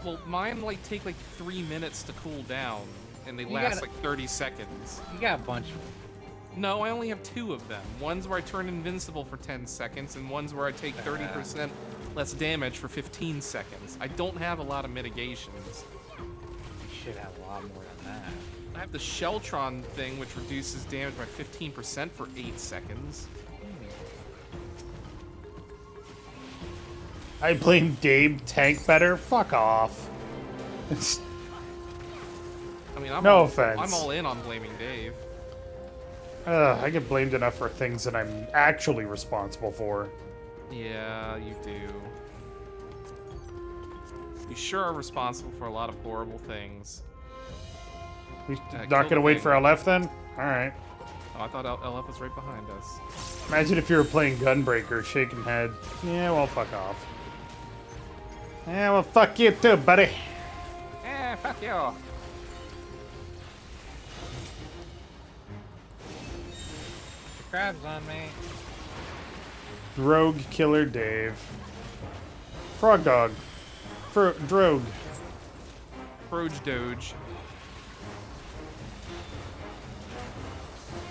Well, mine take like 3 minutes to cool down, and they You last gotta- like 30 seconds. You got a bunch of them. No, I only have 2 of them. One's where I turn invincible for 10 seconds, and one's where I take 30% less damage for 15 seconds. I don't have a lot of mitigations. You should have a lot more than that. I have the Sheltron thing, which reduces damage by 15% for 8 seconds. I blame Dave tank better? Fuck off. I mean, No offense. I'm all in on blaming Dave. I get blamed enough for things that I'm actually responsible for. Yeah, you do. You sure are responsible for a lot of horrible things. You kill not the gonna wait thing. for LF then? Alright. Oh, I thought LF was right behind us. Imagine if you were playing Gunbreaker, shaking head. Yeah, well, fuck off. Yeah, well, fuck you too, buddy. Eh, fuck you. The crab's on me. Rogue Killer Dave. Frog Dog. Drogue. Proge Doge.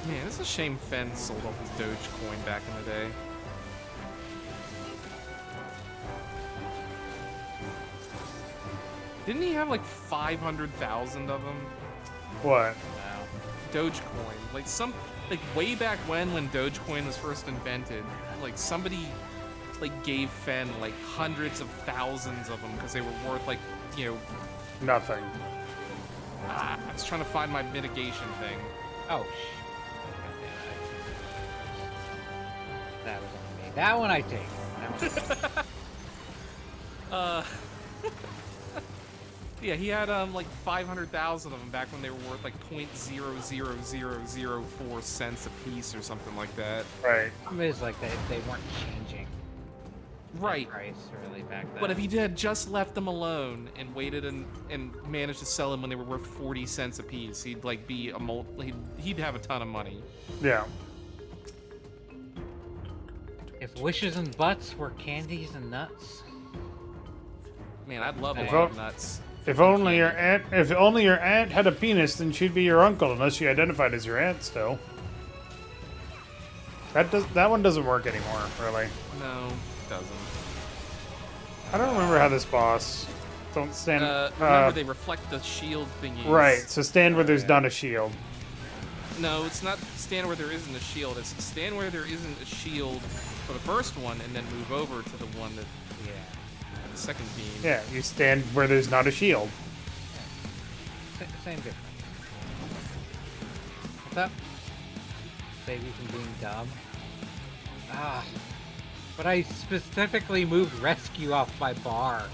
Man, it's a shame Fenn sold off his Dogecoin back in the day. Didn't he have like 500,000 of them? What? Dogecoin. Like way back when Dogecoin was first invented, like somebody like gave Fenn like hundreds of thousands of them because they were worth like, you know, Nothing. I was trying to find my mitigation thing. Oh, that was on me. That one I take. That one. Yeah, he had like 500,000 of them back when they were worth like 0.00004 cents a piece or something like that. Right. Problem is like they weren't changing. Right. Price really back then. But if he had just left them alone and waited and managed to sell them when they were worth 40 cents a piece, he'd like be he'd have a ton of money. Yeah. If wishes and butts were candies and nuts. Man, I'd love a If lot of nuts. If only your aunt had a penis, then she'd be your uncle, unless she identified as your aunt still. That one doesn't work anymore, really. No, it doesn't. I don't remember how this boss. Don't stand. Remember, they reflect the shield thingies. Right. So stand where there's not a shield. No, it's not stand where there isn't a shield. It's stand where there isn't a shield for the first one, and then move over to the one that the second beam. Yeah, you stand where there's not a shield. Same difference. What's up? Save you from being dumb. Ah. But I specifically moved rescue off my bar.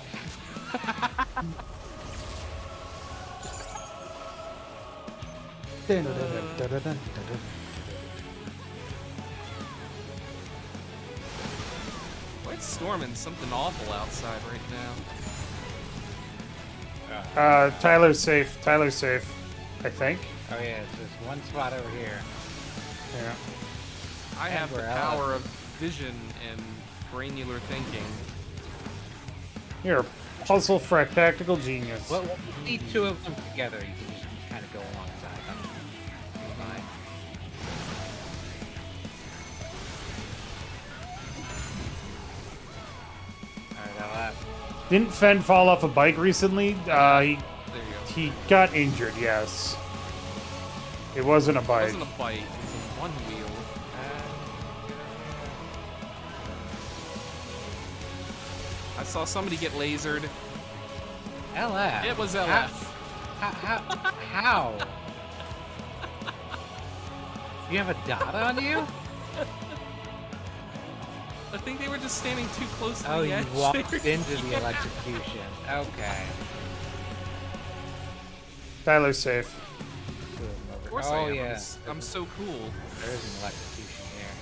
It's storming something awful outside right now. Tyler's safe. Tyler's safe. I think. Oh yeah, it's just one spot over here. Yeah. I have the where power of vision and granular thinking. You're a puzzle tactical genius. Well, you need two of them together. You can just kind of go alongside them. Fine. Alright, Didn't Fenn fall off a bike recently? There you go. He got injured, yes. It wasn't a It bike. wasn't a bike. It was a one wheel. I saw somebody get lasered. LF. It was LF. How? You have a dot on you? I think they were just standing too close to Oh, the you edge. walked into the electrocution. Okay. Tyler's safe. Of course I Oh am. yeah. I'm so cool. There is an electrocution here.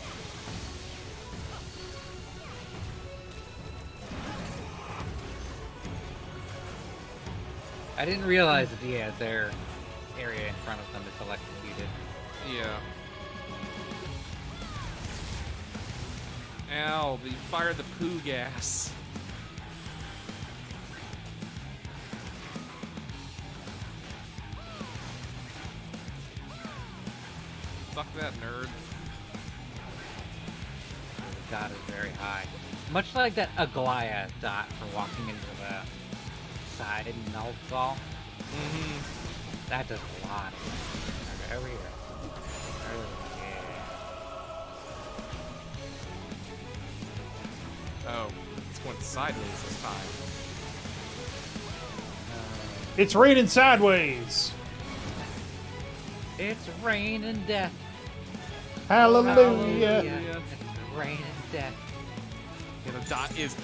I didn't realize that their area in front of them is electrocuted. Yeah. Ow, they fired the poo gas. Fuck that nerd. god is very high. Much like that a Goliath dot for walking into the side null ball. Mm-hmm. That does a lot. Okay, over here. Oh, yeah. Oh, it's going sideways this time. It's raining sideways. It's rain and death. Hallelujah. It's rain and death. Yeah, the dot is.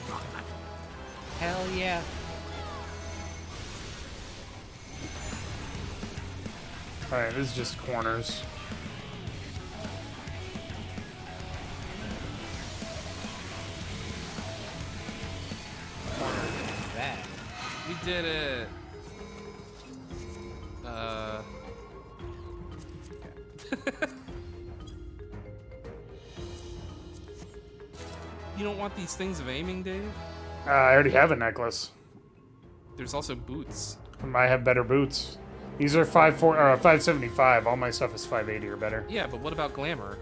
Hell yeah. Alright, this is just corners. That. We did it. You don't want these things of aiming, Dave? I already have a necklace. There's also boots. I have better boots. These are 575. All my stuff is 580 or better. Yeah, but what about glamour?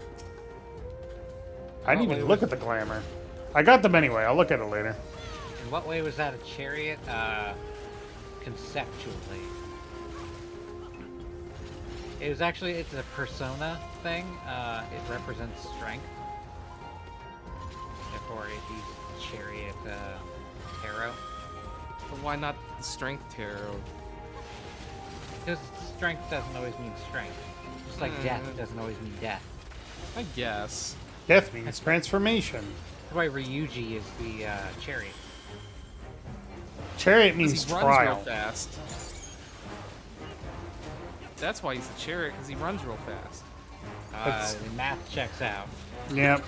I didn't even look at the glamour. I got them anyway. I'll look at it later. In what way was that a chariot? Conceptually. It was actually, it's a persona thing. It represents strength. Therefore, it uses the chariot tarot. But why not the strength tarot? Because strength doesn't always mean strength. Just like death doesn't always mean death. I guess. Death means transformation. That's why Ryuji is the chariot. Chariot means he runs trial. real fast. That's why he's the chariot, because he runs real fast. The math checks out. Yep,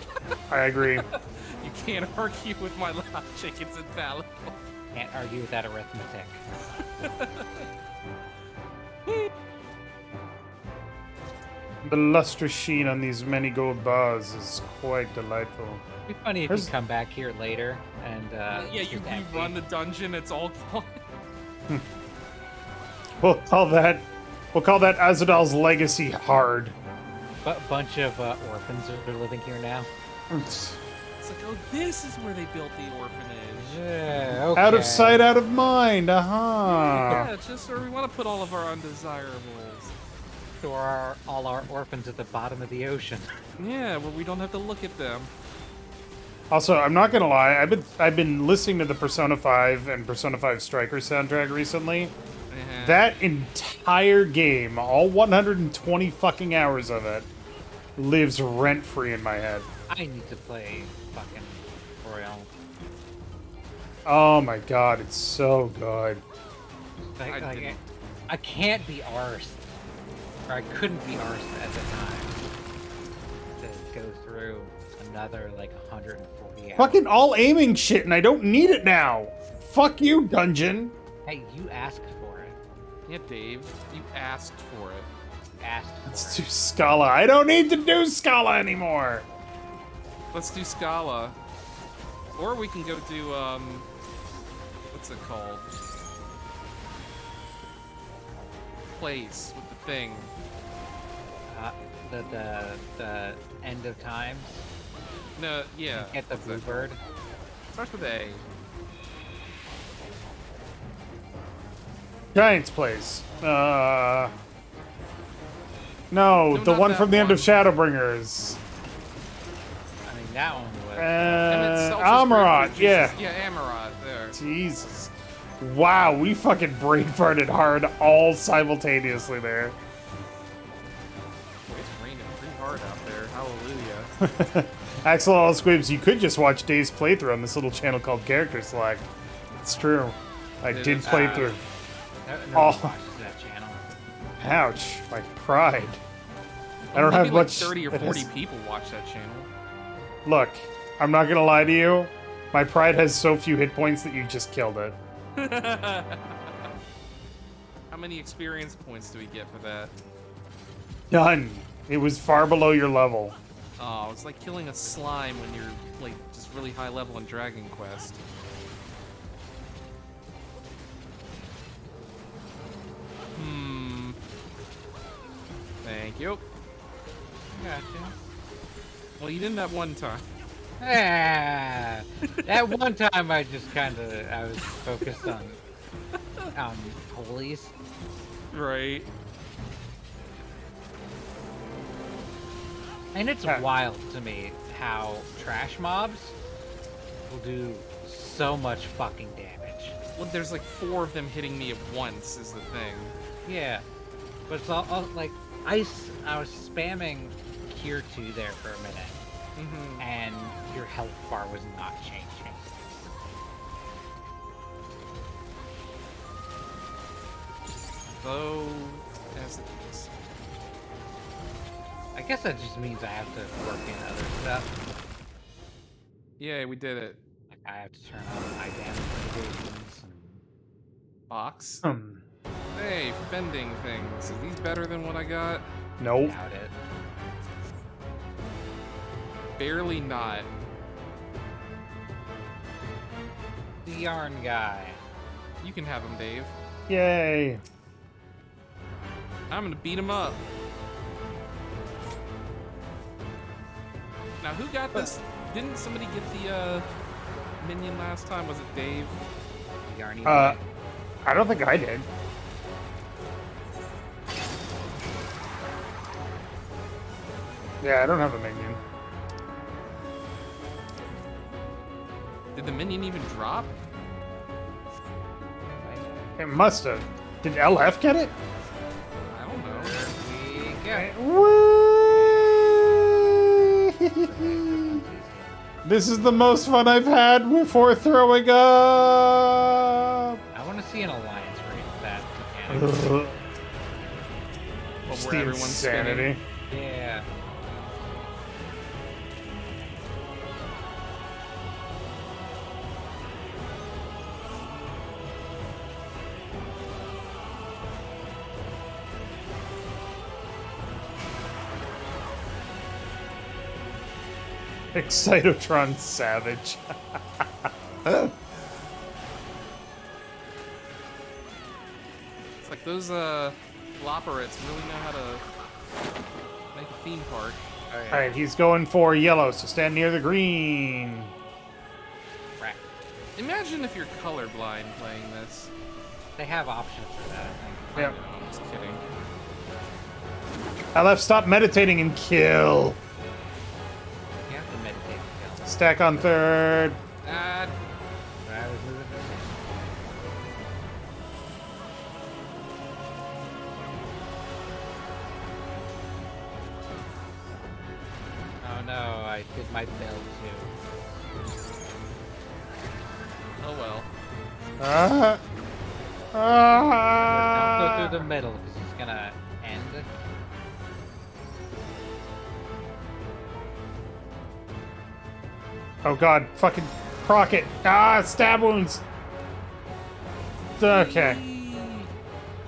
I agree. You can't argue with my logic, it's infallible. Can't argue with that arithmetic. The lustrous sheen on these many gold bars is quite delightful. It'd be funny if you come back here later and yeah, you run the dungeon, it's all gone. We'll call that Zadal's legacy hard. But bunch of orphans are living here now. It's like, oh, this is where they built the orphanage. Yeah, okay. Out of sight, out of mind. Yeah, just where we want to put all of our undesirables. So all our orphans at the bottom of the ocean. Yeah, where we don't have to look at them. Also, I'm not gonna lie. I've been listening to the Persona 5 and Persona 5 Striker soundtrack recently. That entire game, all 120 fucking hours of it, lives rent free in my head. I need to play fucking Royal. Oh my god, it's so good. I can't be arsed. Or I couldn't be arsed at the time to go through another like 140 hours. Fucking all aiming shit, and I don't need it now. Fuck you, dungeon. Hey, you asked for it. Yeah, Dave, you asked for it. Let's do Scala. I don't need to do Scala anymore. Let's do Scala. Or we can go do, what's it called? Place with the thing. The end of times. No, yeah. Get the bluebird. Starts with A. Giant's Place. No, the not one that from the end of one. Shadowbringers. I mean, that one was. Amarat, yeah. Yeah, Amarat, there. Jesus. Wow, we fucking brain farted hard all simultaneously there. Boy, it's raining pretty hard out there. Hallelujah. Axel All Squibs, you could just watch Dave's playthrough on this little channel called CharacterSelect. It's true. I did play through. No one watches that channel. Ouch, my pride. I don't Maybe have like much. 30 or 40 people watch that channel. Look, I'm not gonna lie to you. My pride has so few hit points that you just killed it. How many experience points do we get for that? None. It was far below your level. Oh, it's like killing a slime when you're like just really high level in Dragon Quest. Thank you. Gotcha. Well, you didn't that one time. That one time I just kind of I was focused on police. Right. And it's wild to me how trash mobs will do so much fucking damage. Well, there's like 4 of them hitting me at once is the thing. Yeah, but it's all like I was spamming Cure 2 there for a minute, and your health bar was not changing. So, as it is. I guess that just means I have to work in other stuff. Yeah, we did it. Like I have to turn on high damage mitigations and Box. Hey, vending things. Are these better than what I got? Nope. doubt it. Barely not. The yarn guy. You can have him, Dave. Yay. I'm gonna beat him up. Now, who got this? Didn't somebody get the minion last time? Was it Dave? The yarny guy. I don't think I did. Yeah, I don't have a minion. Did the minion even drop? It must have. Did LF get it? I don't know. Whee! This is the most fun I've had before throwing up. I want to see an alliance raid with that mechanic. Just Where the everyone's insanity. Yeah. Excitotron Savage. It's like those Loperates really know how to make a theme park. Alright, he's going for yellow, so stand near the green. Right. Imagine if you're colorblind playing this. They have options for that, I think. Yeah. No, I'm just kidding. LF, stop meditating and kill. You have to meditate to kill. Stack on third. Ah, I was moving this. Oh no, I did my build too. oh well. Don't go through the middle because he's gonna end. Oh god, fucking proc it. Ah, stab wounds. Okay.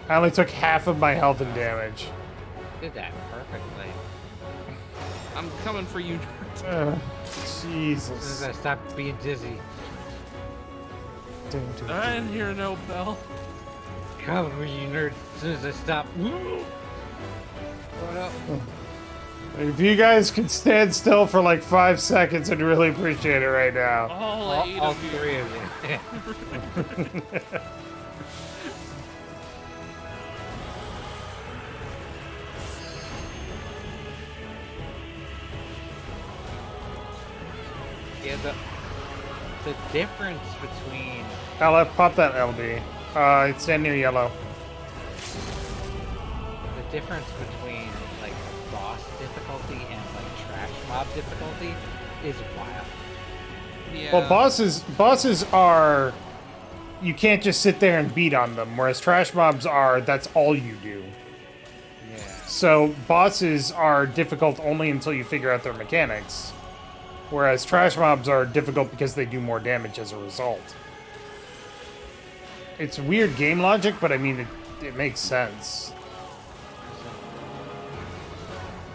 I only took half of my health and damage. Did that perfectly. I'm coming for you. As Jesus. soon as I stop being dizzy. I didn't hear no bell. Come for you nerds as soon as I stop. What up? If you guys could stand still for like 5 seconds, I'd really appreciate it right now. All 8 All of you. 3 of you. Yeah, the difference between LF, pop that LB. Stand near yellow. the difference between like boss difficulty and like trash mob difficulty is wild. Yeah. Well, bosses are, you can't just sit there and beat on them, whereas trash mobs are, that's all you do. Yeah. So bosses are difficult only until you figure out their mechanics, whereas trash mobs are difficult because they do more damage as a result. It's weird game logic, but I mean, it makes sense.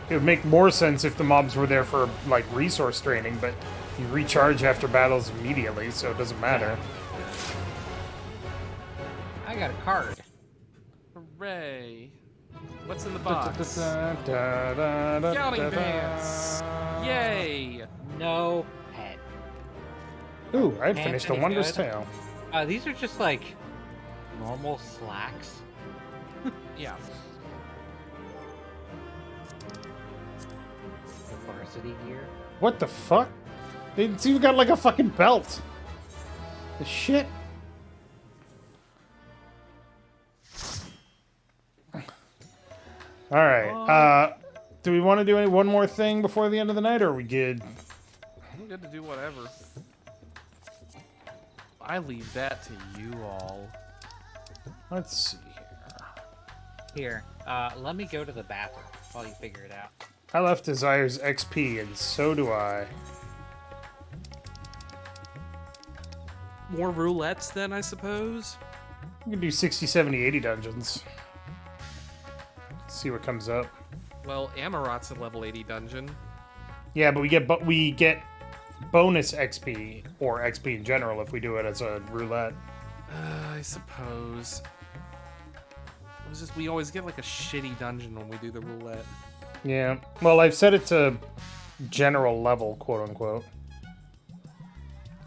It would make more sense if the mobs were there for, like, resource draining, but you recharge after battles immediately, so it doesn't matter. I got a card. Hooray. What's in the box? Scouting pants. Yay. No pets. Ooh, I'd Man, finished a any Wondrous good? Tale. These are just like normal slacks. Yeah. The varsity gear. What the fuck? It's even got like a fucking belt. The shit. All right. Do we want to do one more thing before the end of the night, or are we good? I'm good to do whatever. I leave that to you all. Let's see here. Here, let me go to the bathroom while you figure it out. I left Desire's XP, and so do I. More roulettes then, I suppose? We can do 60, 70, 80 dungeons. See what comes up. Well, Amarat's a level 80 dungeon. Yeah, but we get bonus XP, or XP in general, if we do it as a roulette. I suppose. It was just, we always get like a shitty dungeon when we do the roulette. Yeah. Well, I've set it to general level, quote unquote.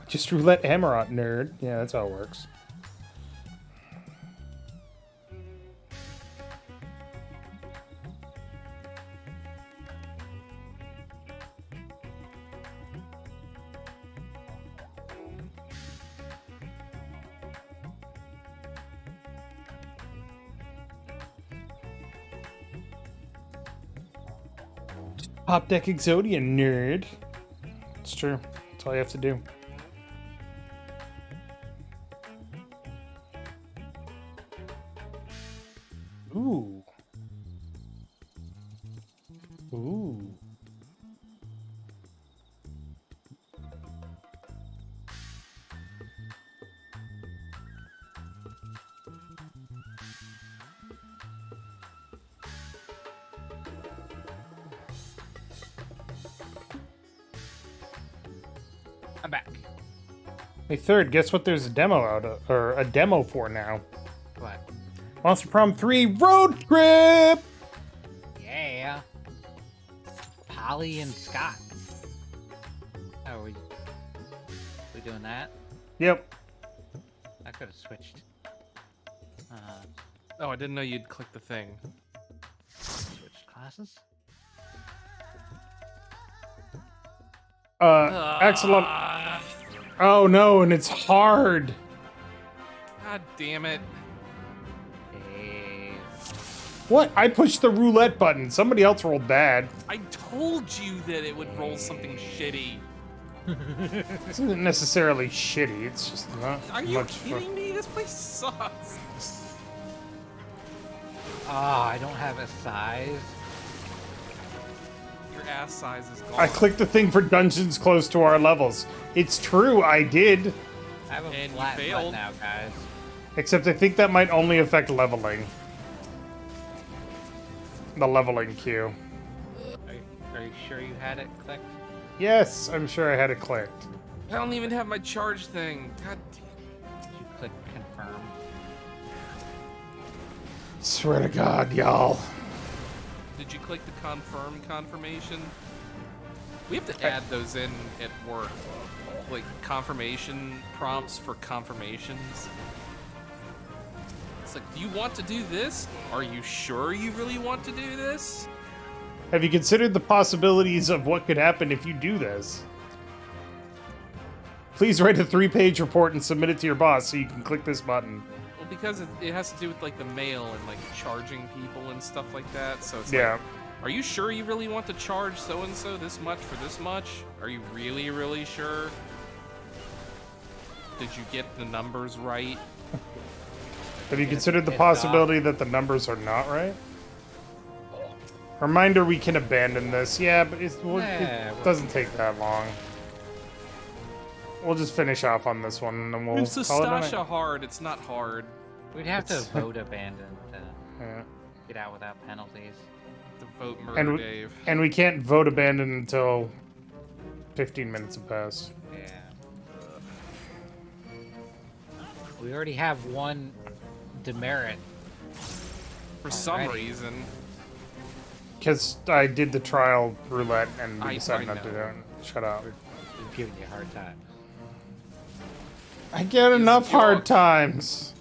Just roulette Amarat, nerd. Yeah, that's how it works. Pop deck Exodia, nerd. It's true. That's all you have to do. Ooh. Ooh. I'm back. Hey, third, guess what there's a demo out of, or a demo for now? What? Monster Prom 3 Road Trip! Yeah. Polly and Scott. Oh, we doing that? Yep. I could have switched. Oh, I didn't know you'd click the thing. Switched classes? Excellent. Oh no, and it's hard. God damn it. Hey. What? I pushed the roulette button. Somebody else rolled bad. I told you that it would roll something shitty. It isn't necessarily shitty. It's just not Are you much fun. kidding me? This place sucks. I don't have a size. Your ass size is gone. I clicked the thing for dungeons close to our levels. It's true, I did. I have a And you flat butt failed. now, guys. Except I think that might only affect leveling. The leveling queue. Are you sure you had it clicked? Yes, I'm sure I had it clicked. I don't even have my charge thing. God damn. Did you click confirm? Swear to God, y'all. Did you click the confirmation? We have to add those in at work. Like confirmation prompts for confirmations. It's like, do you want to do this? Are you sure you really want to do this? Have you considered the possibilities of what could happen if you do this? Please write a 3-page report and submit it to your boss so you can click this button. Well, because it has to do with like the mail and like charging people and stuff like that. So it's Yeah. like, are you sure you really want to charge so-and-so this much for this much? Are you really, really sure? Did you get the numbers right? Have you considered the pissed possibility that the numbers are not right? Reminder, we can abandon this. Yeah, but it doesn't take that long. We'll just finish off on this one, and then we'll It's a call it a night. Stasha hard. It's not hard. We'd have to vote abandon to Yeah. get out without penalties. To vote murder Dave. And we can't vote abandon until 15 minutes have passed. Yeah. We already have one demerit. For some Alrighty. reason. Because I did the trial roulette and we I decided not to know. do it. Shut up. We're giving you a hard time. I get enough hard times.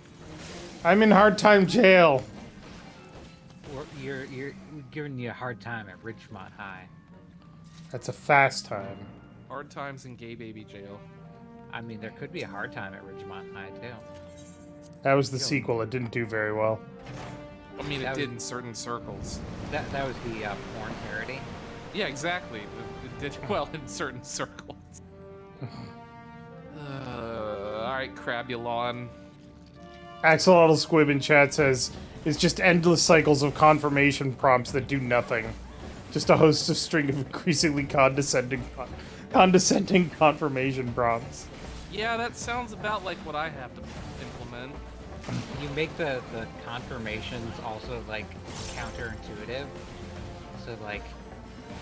I'm in hard time jail. You're giving you a hard time at Ridgemont High. That's a fast time. Hard times in gay baby jail. I mean, there could be a hard time at Ridgemont High too. That was the sequel. It didn't do very well. I mean, it did in certain circles. That was the porn parody. Yeah, exactly. It did well in certain circles. Alright, Crabulon. Axolotl Squib in chat says, it's just endless cycles of confirmation prompts that do nothing. Just a host of string of increasingly condescending confirmation prompts. Yeah, that sounds about like what I have to implement. You make the confirmations also like counterintuitive. So like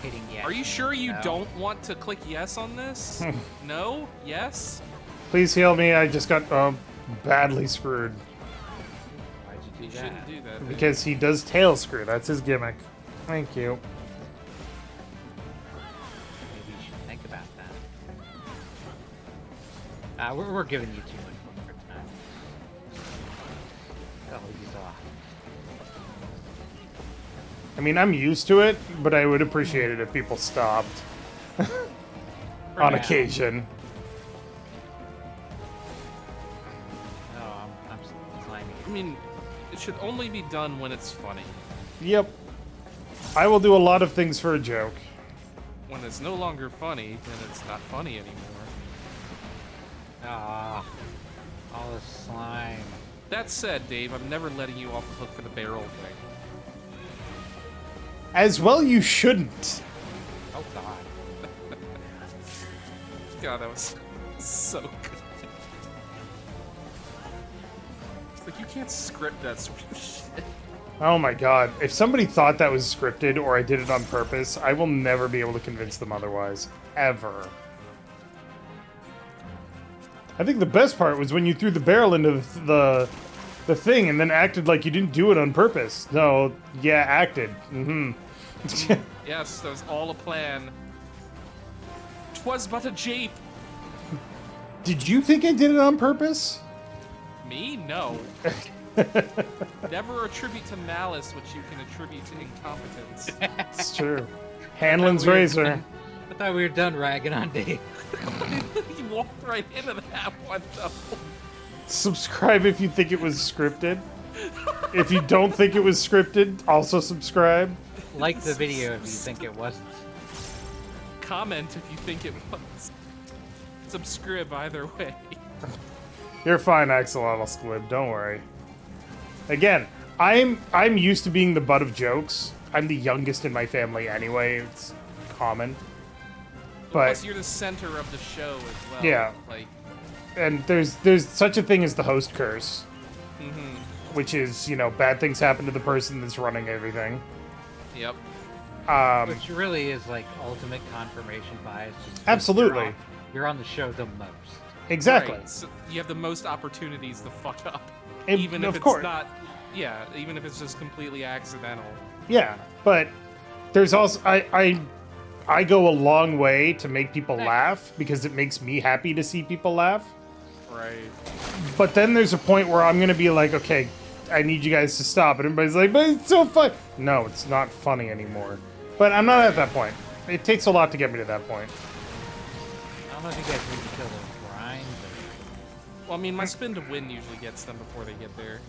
hitting yes. Are you sure you don't want to click yes on this? No? Yes? Please heal me. I just got badly screwed. Why'd you do You that? shouldn't do that. Because he does tail screw. That's his gimmick. Thank you. Maybe you should think about that. We're giving you too much more time. Oh, he's off. I mean, I'm used to it, but I would appreciate it if people stopped. On occasion. No, I'm climbing. I mean, it should only be done when it's funny. Yep. I will do a lot of things for a joke. When it's no longer funny, then it's not funny anymore. Ah, all the slime. That said, Dave, I'm never letting you off the hook for the barrel thing. As well you shouldn't. Oh god. God, that was so good. It's like, you can't script that sort of shit. Oh my god. If somebody thought that was scripted or I did it on purpose, I will never be able to convince them otherwise. Ever. I think the best part was when you threw the barrel into the thing and then acted like you didn't do it on purpose. No, yeah, acted. Mm-hmm. Yes, that was all a plan. 'Twas but a jape. Did you think I did it on purpose? Me? No. Never attribute to malice what you can attribute to incompetence. It's true. Hanlon's razor. I thought we were done ragging on Dave. You walked right into that one, though. Subscribe if you think it was scripted. If you don't think it was scripted, also subscribe. Like the video if you think it wasn't. Comment if you think it was. Subscribe either way. You're fine, Axolotl Squib. Don't worry. Again, I'm used to being the butt of jokes. I'm the youngest in my family anyway. It's common. But plus, you're the center of the show as well. Yeah. Like, and there's such a thing as the host curse, which is, you know, bad things happen to the person that's running everything. Yep. Which really is like ultimate confirmation bias. Just Absolutely. You're on the show the most. Exactly. Right, so you have the most opportunities to fuck up. And even if of it's course. not, yeah, even if it's just completely accidental. Yeah, but there's also I go a long way to make people laugh because it makes me happy to see people laugh. Right. But then there's a point where I'm gonna be like, okay, I need you guys to stop, and everybody's like, but it's so fun. No, it's not funny anymore. But I'm not at that point. It takes a lot to get me to that point. I don't know if you guys need to kill those grinds. Well, I mean, my spin to win usually gets them before they get there.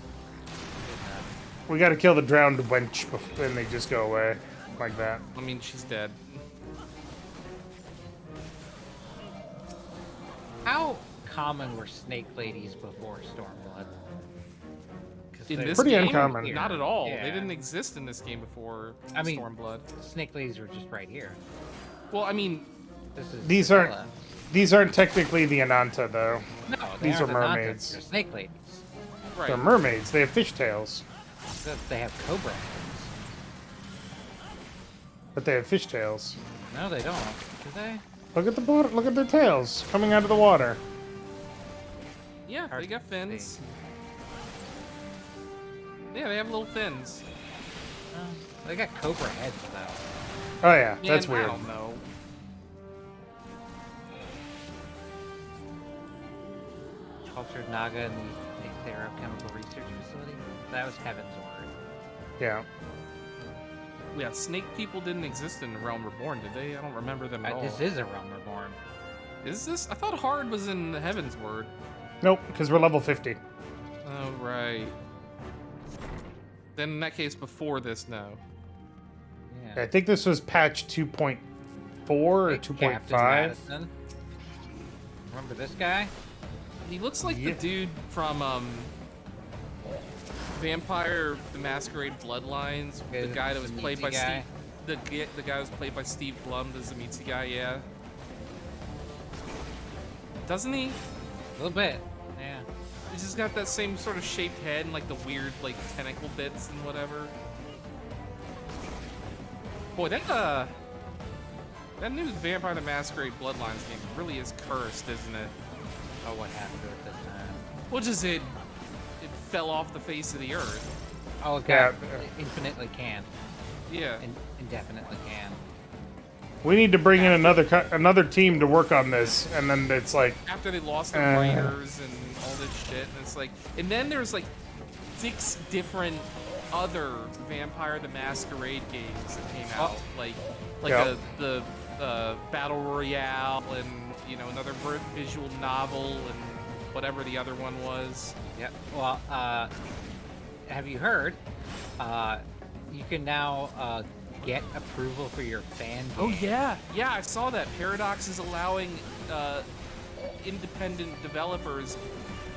We gotta kill the drowned wench before then they just go away. Like that. I mean, she's dead. How common were snake ladies before Stormblood? In this pretty game, uncommon. not at all. Yeah. They didn't exist in this game before Stormblood. Snake ladies were just right here. Well, I mean, This is These aren't technically the Ananta though. No, these are aren't the Nantas, mermaids. They're snake ladies. right. They're mermaids. They have fishtails. They have cobra heads. But they have fishtails. No, they don't. Do they? Look at the boat. Look at their tails coming out of the water. Yeah, Hard they got to fins. see. Yeah, they have little fins. They got cobra heads though. Oh yeah, that's Man, weird. I don't know. cultured Naga in the Aetherochemical Research Facility. That was Heaven's Word. Yeah. Yeah, snake people didn't exist in Realm Reborn, did they? I don't remember them at all. This is a Realm Reborn. Is this? I thought Hard was in Heaven's Word. Nope, because we're level 50. Oh, right. Then in that case, before this, no. Yeah. I think this was patch 2.4 or Captain 2.5. Madison. Remember this guy? He looks like the dude from Vampire the Masquerade Bloodlines, the guy that was played by guy. Steve. The guy was played by Steve Blum, the Zemeetzi guy, yeah. Doesn't he? A little bit, yeah. He's just got that same sort of shaped head and like the weird like tentacle bits and whatever. Boy, that new Vampire the Masquerade Bloodlines game really is cursed, isn't it? Oh, what happened to it this time? Well, just it fell off the face of the earth. Oh, God. Infinitely can. Yeah. Indefinitely can. We need to bring in another team to work on this, and then it's like After they lost their writers and all this shit, and it's like, and then there's like 6 different other Vampire the Masquerade games that came out, like the Battle Royale, and you know, another visual novel, and whatever the other one was. Yep. Well, have you heard? You can now get approval for your fan game. Oh yeah, I saw that. Paradox is allowing independent developers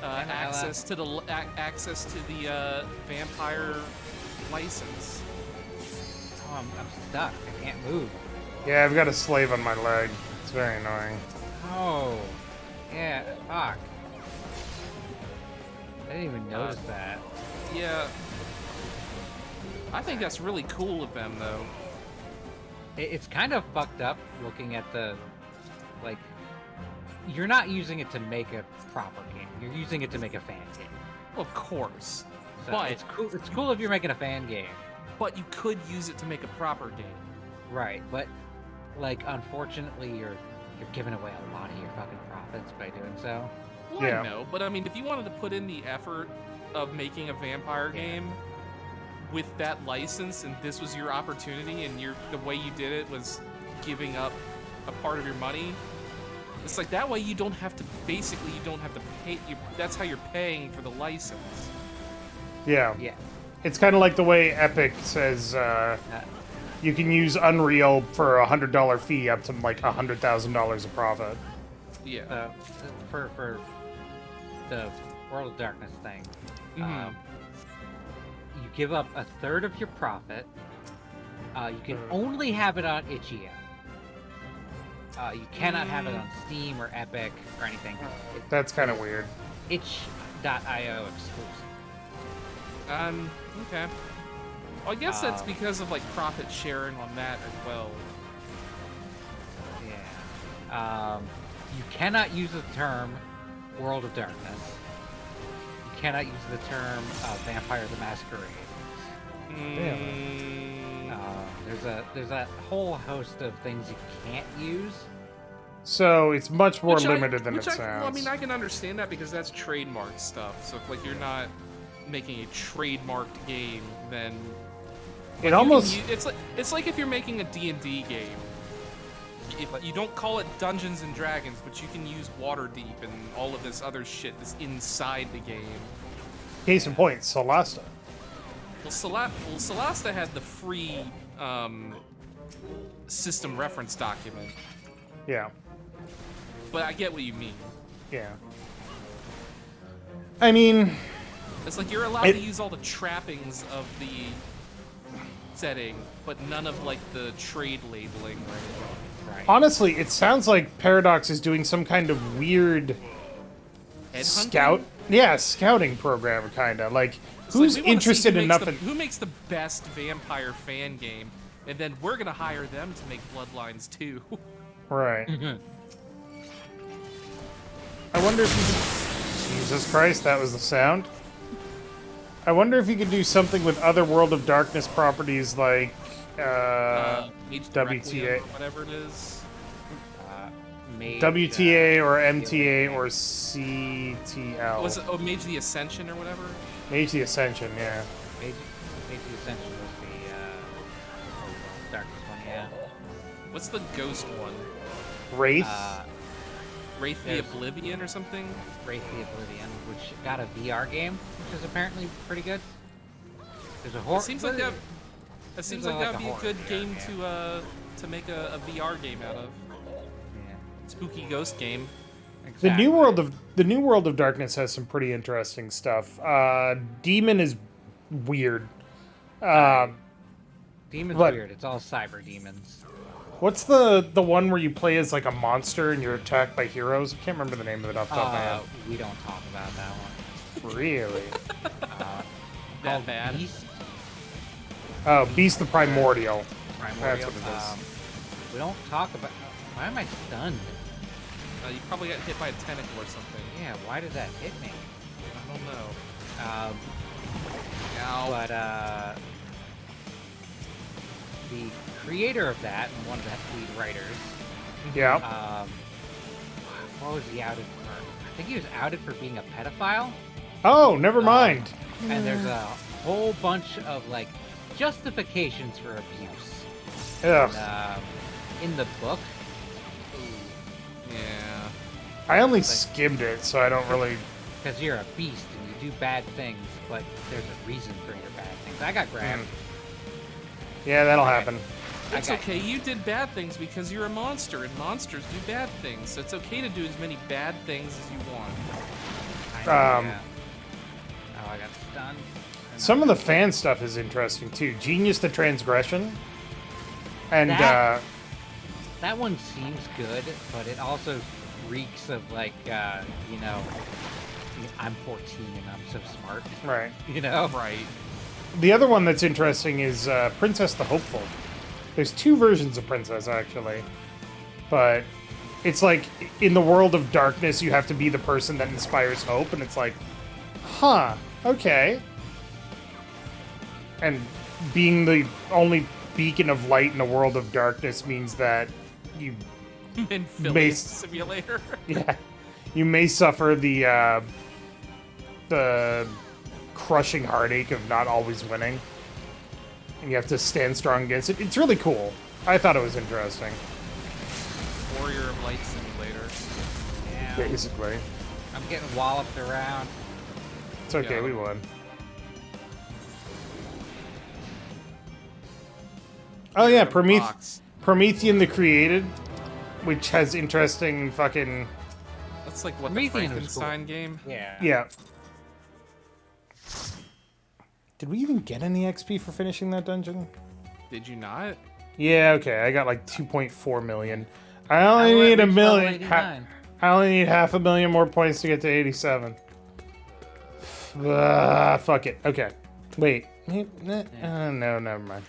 access to the Vampire license. Oh, I'm stuck. I can't move. Yeah, I've got a slave on my leg. It's very annoying. Oh, yeah. Fuck. I didn't even notice that. Yeah. I think that's really cool of them, though. It's kind of fucked up looking at the, like, you're not using it to make a proper game. You're using it to make a fan game. Well, of course. So but it's cool. It's cool if you're making a fan game. But you could use it to make a proper game. Right, but like, unfortunately, you're giving away a lot of your fucking profits by doing so. Well, I know, but I mean, if you wanted to put in the effort of making a vampire game with that license, and this was your opportunity, and the way you did it was giving up a part of your money, it's like that way you don't have to pay. That's how you're paying for the license. Yeah. Yeah. It's kind of like the way Epic says you can use Unreal for a $100 fee up to like $100,000 of profit. Yeah. For the World of Darkness thing, you give up a third of your profit. You can only have it on itch.io. You cannot have it on Steam or Epic or anything. That's kind of weird. Itch.io exclusive. Okay. Well, I guess that's because of like profit sharing on that as well. Yeah. You cannot use the term World of Darkness. You cannot use the term Vampire the Masquerade. There's a whole host of things you can't use. So it's much more limited than it sounds. Well, I mean, I can understand that because that's trademark stuff. So if like you're not making a trademarked game, then it almost it's like if you're making a D&D game. You don't call it Dungeons and Dragons, but you can use Waterdeep and all of this other shit that's inside the game. Case in point, Solasta. Well, Solasta had the free system reference document. Yeah. But I get what you mean. Yeah. I mean, it's like you're allowed to use all the trappings of the setting, but none of like the trade labeling or anything. Right. Honestly, it sounds like Paradox is doing some kind of weird scouting program, kind of like who's interested enough in who makes the best vampire fan game, and then we're gonna hire them to make Bloodlines too. Right. I wonder if you could... Jesus Christ, that was the sound. I wonder if you could do something with other World of Darkness properties like WTA. Whatever it is. Mage, WTA or MTA or CTL. Was it Mage the Ascension or whatever? Mage the Ascension, yeah. Mage the Ascension was the Darkness one, yeah. What's the Ghost one? Wraith? Wraith the Oblivion or something? Wraith the Oblivion, which got a VR game, which is apparently pretty good. There's a horror. It seems like that. It seems like that'd be a good game yeah. to make a VR game out of. Yeah. Spooky ghost game. The new world of Darkness has some pretty interesting stuff. Demon is weird. Demon's weird. It's all cyber demons. What's the one where you play as like a monster and you're attacked by heroes? I can't remember the name of it off the top of my head. We don't talk about that one. Really? That bad? Beast. Oh, Beast the Primordial. Primordial. That's what it is. We don't talk about. Why am I stunned? You probably got hit by a tentacle or something. Yeah. Why did that hit me? I don't know. But the creator of that and one of the lead writers. Yeah. What was he outed for? I think he was outed for being a pedophile. Oh, never mind. And there's a whole bunch of like justifications for abuse. Ugh. And, in the book. Yeah. I only skimmed it, so I don't really. Because you're a beast and you do bad things, but there's a reason for your bad things. I got grabbed. Yeah, that'll happen. It's okay. You did bad things because you're a monster, and monsters do bad things. So it's okay to do as many bad things as you want. Yeah. Oh, I got stunned. Some of the fan stuff is interesting too. Genius the Transgression, and that one seems good, but it also reeks of like you know, I'm 14 and I'm so smart. Right. You know. Right. The other one that's interesting is Princess the Hopeful. There's two versions of Princess, actually. But it's like, in the world of darkness, you have to be the person that inspires hope, and it's like, huh, okay. And being the only beacon of light in a world of darkness means that you may... Simulator. Yeah. You may suffer the crushing heartache of not always winning. And you have to stand strong against it. It's really cool. I thought it was interesting. Warrior of Light Simulator. Yeah. Basically. I'm getting walloped around. It's okay, Yeah. we won. Oh yeah, Promethean the Created, which has interesting fucking... That's like what, Promethean the was cool. Frankenstein game? Yeah. Yeah. Did we even get any XP for finishing that dungeon? Did you not? Yeah, okay. I got like 2.4 million. I only need a million. I only need 500,000 more points to get to 87. Fuck it. Okay. Wait. No, never mind.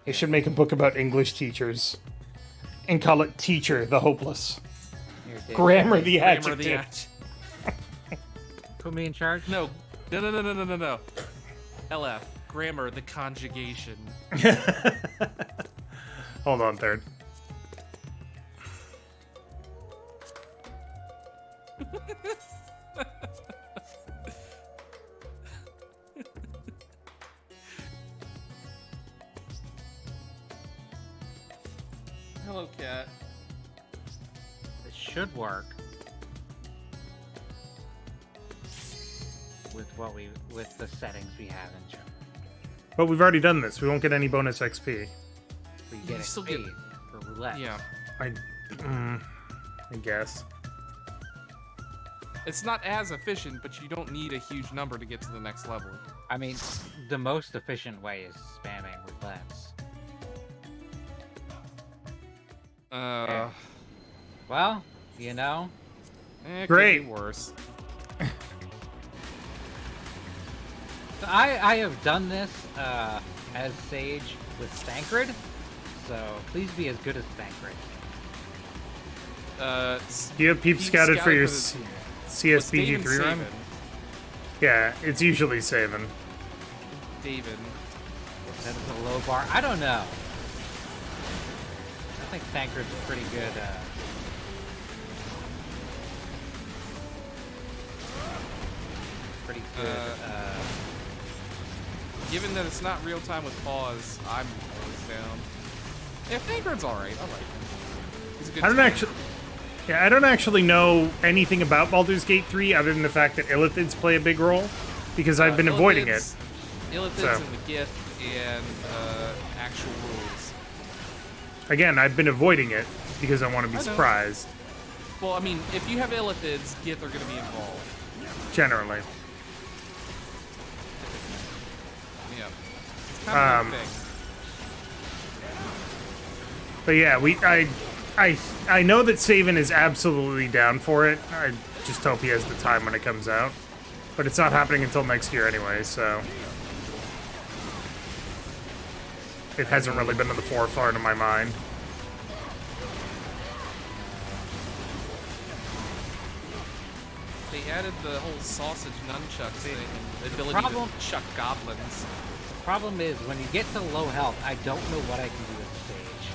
They should make a book about English teachers and call it Teacher the Hopeless. Grammar the Adjective. Put me in charge? No. LF. Grammar the Conjugation. Hold on, third. Hello, cat. It should work. With the settings we have in China. But we've already done this. We won't get any bonus XP. We get still XP get- for roulette. Yeah. I guess. It's not as efficient, but you don't need a huge number to get to the next level. I mean, the most efficient way is spamming roulettes. Yeah. Well, you know. It Great. Could be worse. So I have done this as Sage with Thancred, so please be as good as Thancred. Do you have Peep Scouted for your CSBG3 run? Savin. Yeah, it's usually saving. David. That is a low bar. I don't know. I think Thancred's a pretty good Given that it's not real time with pause, I'm always down. Yeah, Thancred's alright. I like him. He's a good I don't actually know anything about Baldur's Gate 3 other than the fact that Illithids play a big role, because I've been avoiding it. Illithids and the Gith and actual rules. Again, I've been avoiding it because I want to be surprised. Well, I mean, if you have Illithids, Gith are going to be involved. Generally. Yeah. It's kind of a thing. But yeah, I know that Saban is absolutely down for it. I just hope he has the time when it comes out. But it's not happening until next year anyway, so it hasn't really been in the forefront of my mind. They added the whole sausage nunchuck thing, the ability to chuck goblins. The problem is, when you get to low health, I don't know what I can do with the sage.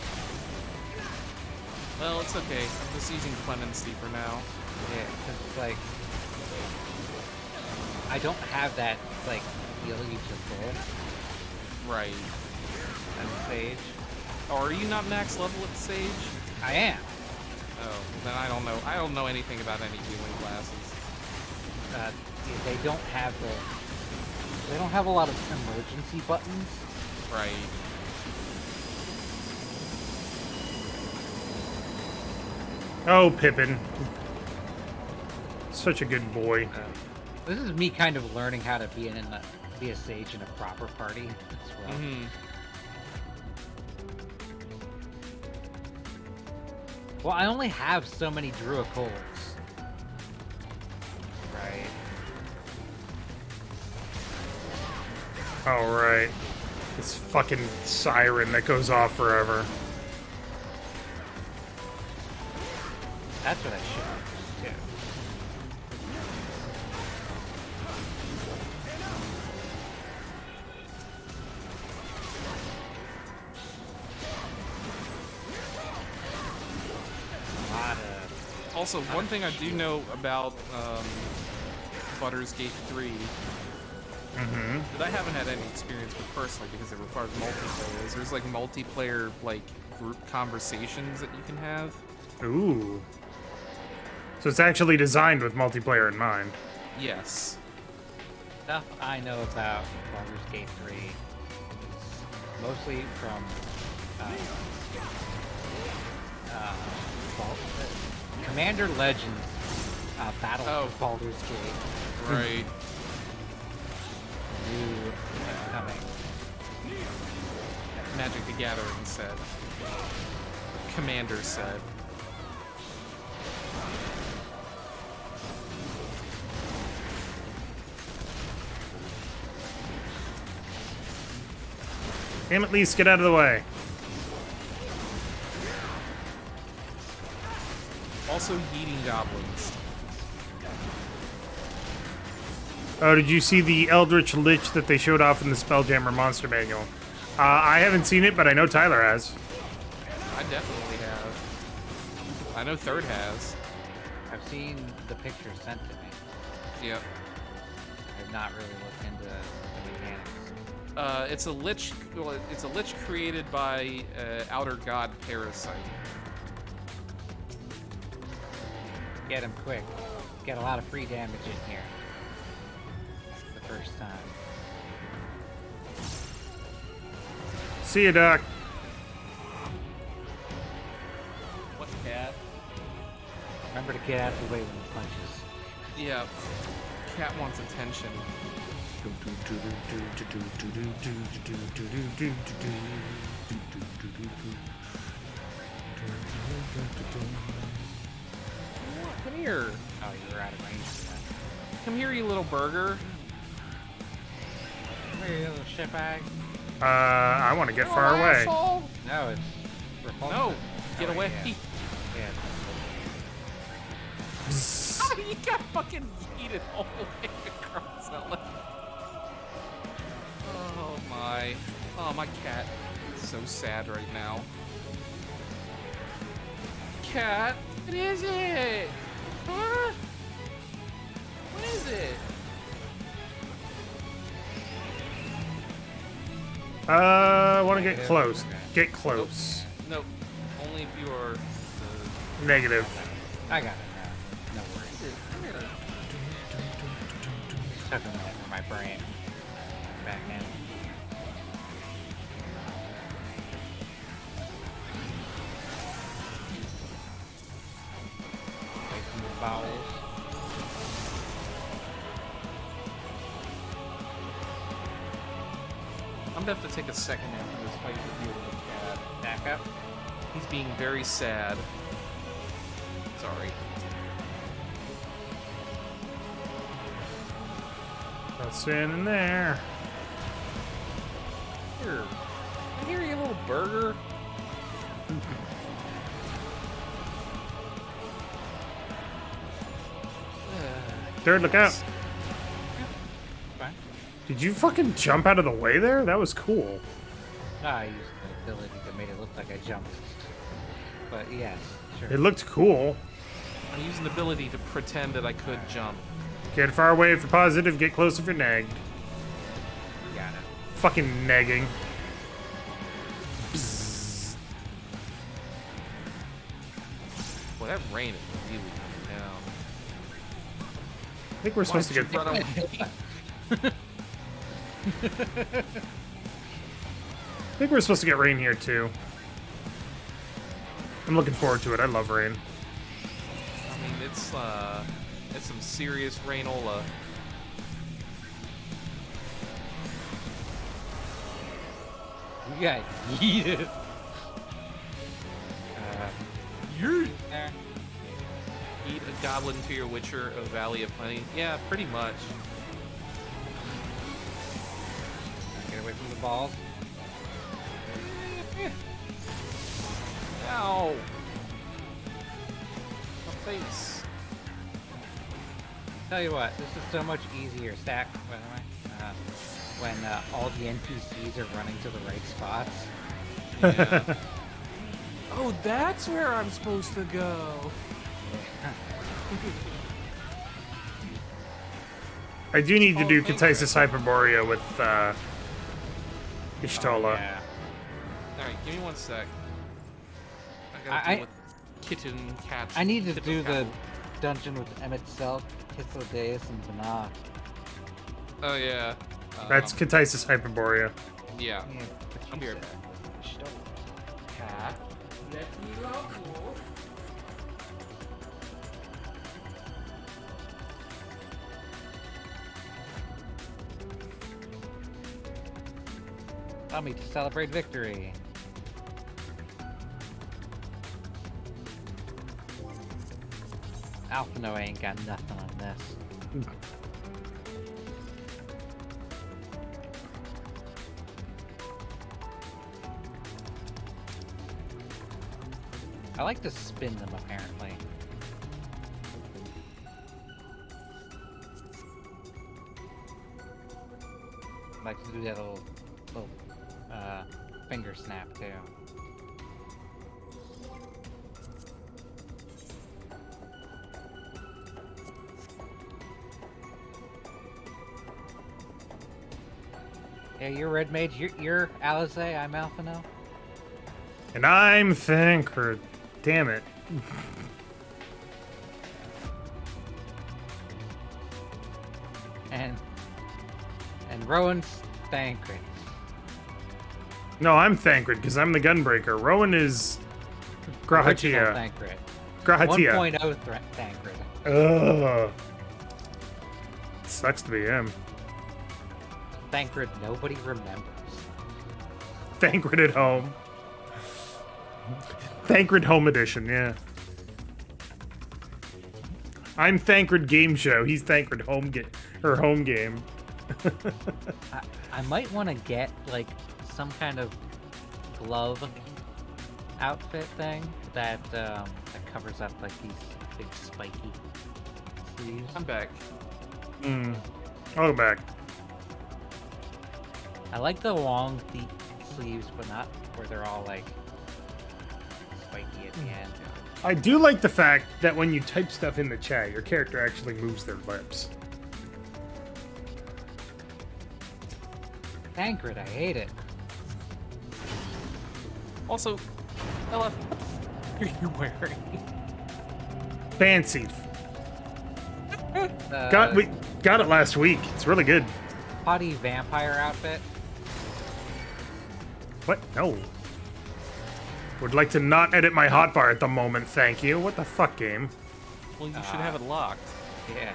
Well, it's okay. I'm just using clemency for now. Yeah, because it's like, I don't have that, like, ability to pull. Right. And sage. Oh, are you not max level with sage? I am. Oh, then I don't know. I don't know anything about any healing classes. They don't have a lot of emergency buttons. Right. Oh, Pippin. Such a good boy. This is me kind of learning how to be a sage in a proper party as well. Mm-hmm. Well, I only have so many Druicoles. Right. Oh, right. This fucking siren that goes off forever. That's what I should do. Also, one thing I do know about Baldur's Gate 3 that I haven't had any experience with personally because it requires multiplayer is there's like multiplayer like group conversations that you can have. Ooh. So it's actually designed with multiplayer in mind. Yes. Stuff I know about Baldur's Gate 3 is mostly from Commander Legends Battle for Baldur's Gate. Right. New coming. Magic the Gathering said. Commander said. Damn it, Lise, get out of the way. Also yeeting goblins. Oh, did you see the Eldritch Lich that they showed off in the Spelljammer Monster Manual? I haven't seen it, but I know Tyler has. I definitely have. I know Third has. I've seen the picture sent to me. Yep. I've not really looked into the mechanics. It's a lich. Well, it's a lich created by outer god Parasite. Get him quick. Get a lot of free damage in here. The first time. See you, Doc. What cat? Remember to get out of the way when he punches. Yeah. Cat wants attention. Come here. Oh, you were out of range for that. Come here, you little burger. Come here, you little shitbag. I want to get far away. Asshole. No, it's repulsive. No, get away. Yeah. You got fucking yeeted all the way across that leg. Oh my. Oh, my cat is so sad right now. Cat, what is it? Huh? What is it? I want to get close. Get close. Nope. Only if you are Negative. I got it now. No worries. Took a minute for my brain. Back in. Away from the bowels. I'm gonna have to take a second after this fight to deal with the cat. Back up. He's being very sad. Sorry. Not standing there. Here. I hear you, little burger. Third, look out. Fine. Did you fucking jump out of the way there? That was cool. I used the ability that made it look like I jumped. But yes, sure. It looked cool. I'm using the ability to pretend that I could jump. Get far away if you're positive, get close if you're nagged. Got it. Fucking nagging. Boy, that rain is really coming down. I think we're supposed to get. Run away. I think we're supposed to get rain here too. I'm looking forward to it. I love rain. I mean, it's some serious rainola. You got yeeted. You're There. eat a goblin to your witcher of Valley of Plenty. Yeah, pretty much. Get away from the balls. Ow! My face. Tell you what, this is so much easier. Stack, by the way. When all the NPCs are running to the right spots. Yeah. Oh, that's where I'm supposed to go. I do need to Oh, do thank Katisis Hyperborea with Ishtola. Yeah. Alright, give me 1 sec. I gotta deal with kitten, cats. I need to kitten do the cat. dungeon with Emmett Selk, Kithodeus, and Banach. Oh, yeah. That's Katisis Hyperborea. Yeah. Yeah, I'm here. Cat. Let me love you. Allow me to celebrate victory. Alphino ain't got nothing on this. I like to spin them, apparently. I like to do that little finger snap, too. Yeah, you're Red Mage, you're Alizé, I'm Alphino. And I'm Thancred. Damn it. And Rowan's Thancred. No, I'm Thancred because I'm the Gunbreaker. Rowan is Original Grahatia. Thancred. Grahatia. 1.0 Thancred. Ugh. Sucks to be him. Thancred nobody remembers. Thancred at home. Thancred Home Edition, yeah. I'm Thancred Game Show. He's Thancred Home Game. I might want to get like some kind of glove outfit thing that that covers up like these big spiky sleeves. I'm back. I'll go back. I like the long sleeves, but not where they're all like spiky at the end. I do like the fact that when you type stuff in the chat, your character actually moves their lips. Thancred, I hate it. Also, LF, what are you wearing? Fancy. We got it last week. It's really good. Haughty vampire outfit. What? No. Would like to not edit my hotbar at the moment, thank you. What the fuck, game? Well, you should have it locked. Yeah.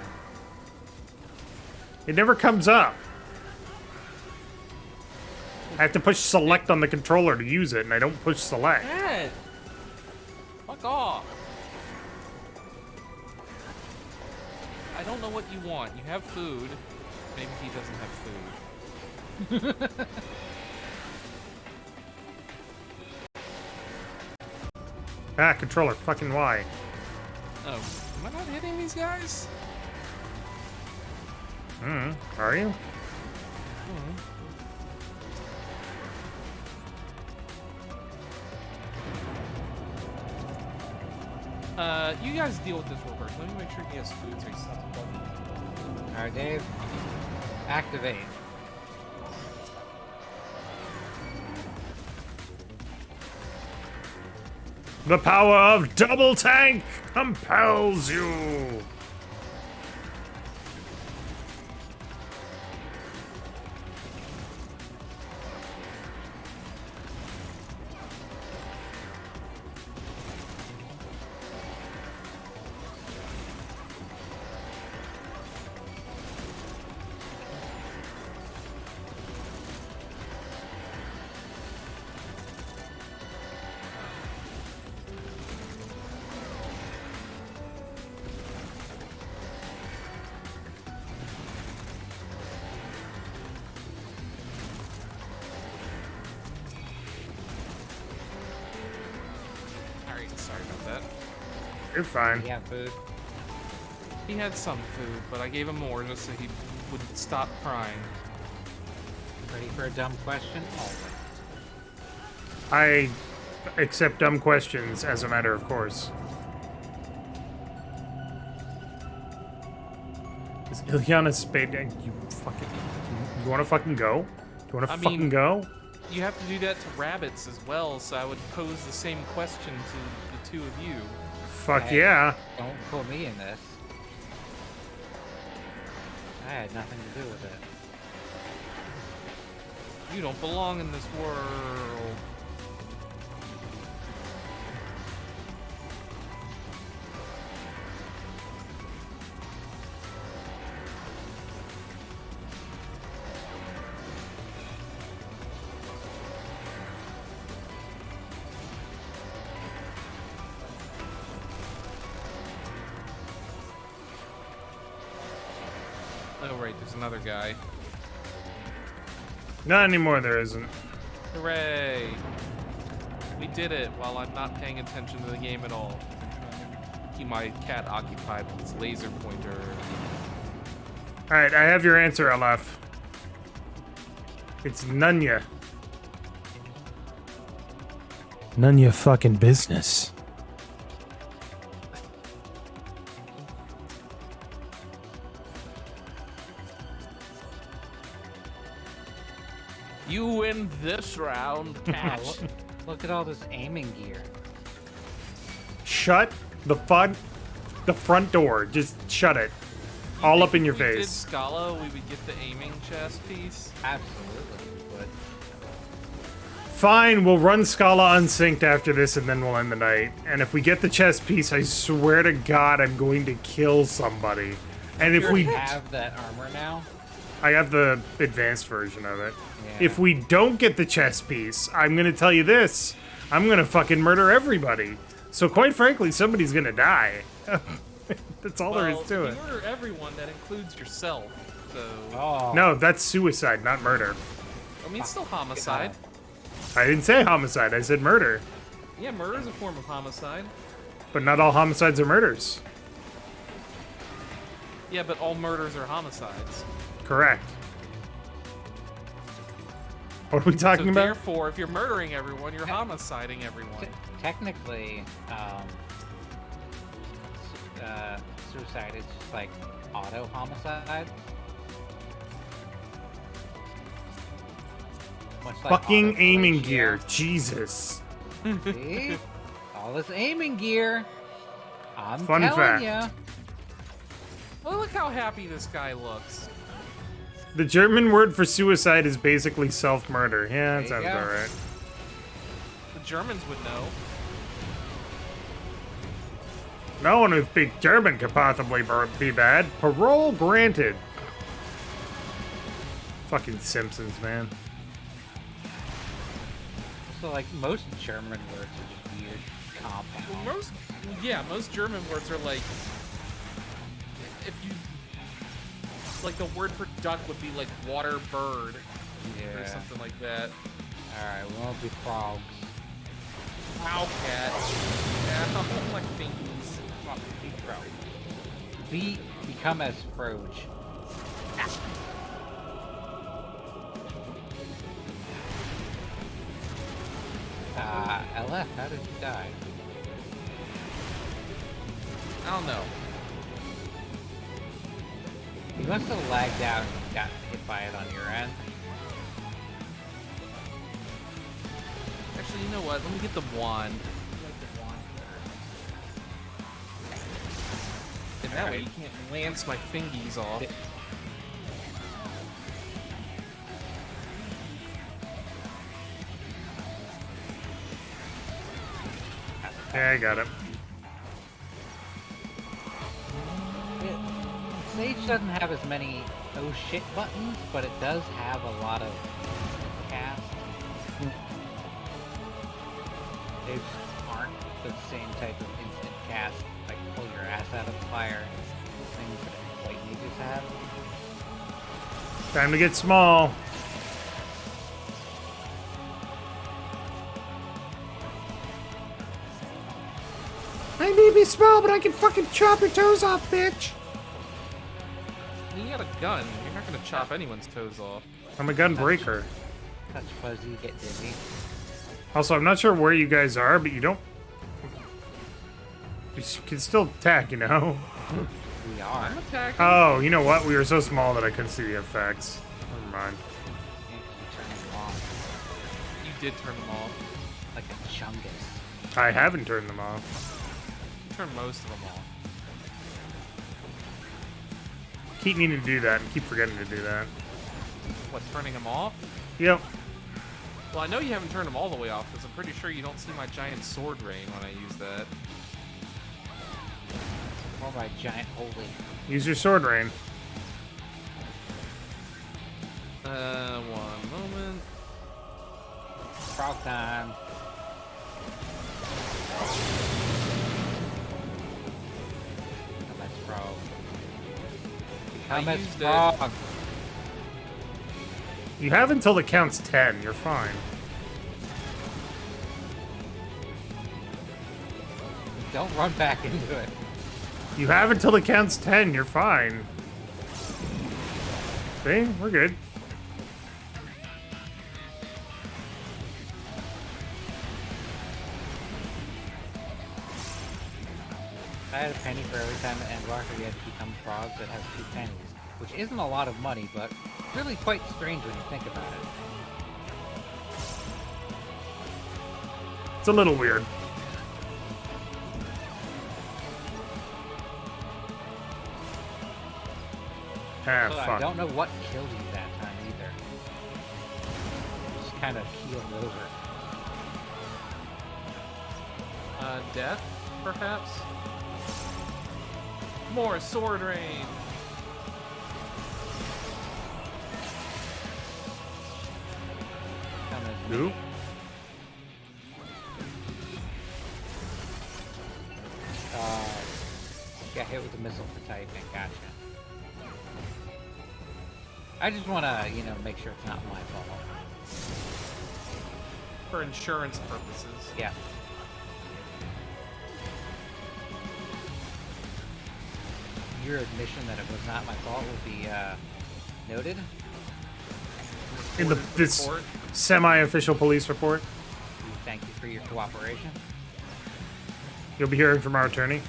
It never comes up. I have to push select on the controller to use it, and I don't push select. Hey! Fuck off. I don't know what you want. You have food. Maybe he doesn't have food. Ah, controller, fucking why? Oh, am I not hitting these guys? Are you? You guys deal with this real quick. Let me make sure he has food so he's not bugging. Alright, Dave. Activate. The power of double tank compels you. Sorry about that. You're fine. Yeah, food. He had some food, but I gave him more just so he would stop crying. Ready for a dumb question? Always. I accept dumb questions as a matter of course. Is Ilyana Spade? You fucking. You want to fucking go? You want to fucking go? You have to do that to rabbits as well, so I would pose the same question to the two of you. Fuck Hey, yeah. Don't put me in this. I had nothing to do with it. You don't belong in this world. Oh, right, there's another guy. Not anymore, there isn't. Hooray! We did it while I'm not paying attention to the game at all. Keep my cat occupied with its laser pointer. Alright, I have your answer, LF. It's Nunya. None your fucking business. You win this round, cat. Look at all this aiming gear. Shut the front door. Just shut it. All up in your face. If we did Scala, we would get the aiming chest piece. Absolutely, but Fine, we'll run Scala unsynced after this and then we'll end the night. And if we get the chess piece, I swear to God I'm going to kill somebody. And if we have that armor now, I have the advanced version of it. Yeah. If we don't get the chess piece, I'm gonna tell you this. I'm gonna fucking murder everybody. So quite frankly, somebody's gonna die. That's all there is to it. If you murder everyone, that includes yourself. So oh No, that's suicide, not murder. I mean, it's still homicide. I didn't say homicide, I said murder. Yeah, murder is a form of homicide. But not all homicides are murders. Yeah, but all murders are homicides. Correct. What are we talking So about? therefore, if you're murdering everyone, you're homiciding everyone. technically, suicide is just like auto homicide. Much like Fucking aiming autophagia. gear, Jesus. See? All this aiming gear. I'm Fun telling fact. ya. Well, look how happy this guy looks. The German word for suicide is basically self-murder. Yeah, that There sounds you go. alright. The Germans would know. No one who speaks German could possibly be bad. Parole granted. Fucking Simpsons, man. So, like, most German words are just weird compounds. Well, most German words are like, if you, like the word for duck would be like water bird, or something like that. Alright, we won't be frogs. Ow, cat. Ow, my fingies. Come on, be frog. Become as Froge. LF, how did you die? I don't know. You must have lagged out and got hit by it on your end. Actually, you know what? Let me get the wand. And that way you can't lance my fingies off. Yeah, I got it. Sage doesn't have as many oh shit buttons, but it does have a lot of instant cast. They just aren't the same type of instant cast, like pull your ass out of the fire, things that white mages have. Time to get small. I may be small, but I can fucking chop your toes off, bitch. You got a gun. You're not gonna chop anyone's toes off. I'm a gun breaker. Touch fuzzy, get dizzy. Also, I'm not sure where you guys are, but you don't... You can still attack, you know? We are. I'm attacking. Oh, you know what? We were so small that I couldn't see the effects. Never mind. You turn them off You did turn them off. like a chungus. I haven't turned them off. You turned most of them off. Keep meaning to do that and keep forgetting to do that. What, turning them off? Yep. Well, I know you haven't turned them all the way off, because I'm pretty sure you don't see my giant sword rain when I use that. Or my giant holy. Use your sword rain. One moment. Frog time. Become as frog. Become I as used frog. You have until it counts 10. You're fine. Don't run back into it. You have until it counts 10. You're fine. See? We're good. I had a penny for every time at Endwalker you had to become frogs that have 2 pennies, which isn't a lot of money, but really quite strange when you think about it. It's a little weird. Ah, So I fuck. don't know what killed you that time either. Just kind of keeled over. Death, perhaps? More sword rain! Come as Who? me. Got hit with a missile for typing. Gotcha. I just want to, make sure it's not my fault. For insurance purposes. Yeah. Your admission that it was not my fault will be noted. In this Report. semi-official police report, We thank you for your cooperation. you'll be hearing from our attorney.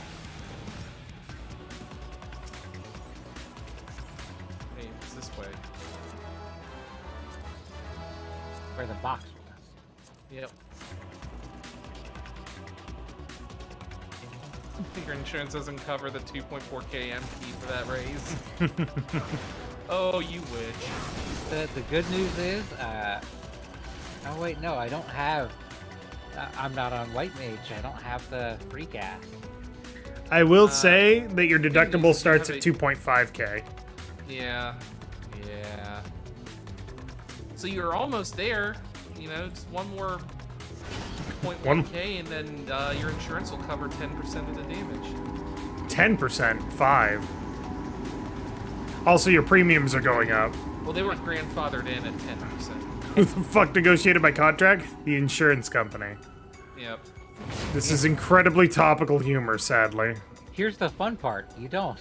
Hey, it's this way. Where the box was. Yep. Your insurance doesn't cover the 2.4k MP for that raise. Oh, you witch. The good news is, oh wait, no, I don't have. I'm not on White Mage. I don't have the free gas. I will say that your deductible starts at 2.5k. Yeah. Yeah. So you're almost there. You know, just one more 0.1k, and then your insurance will cover 10% of the damage. 10%? 5. Also, your premiums are going up. Well, they were grandfathered in at 10%. Who the fuck negotiated my contract? The insurance company. Yep. This is incredibly topical humor, sadly. Here's the fun part. You don't.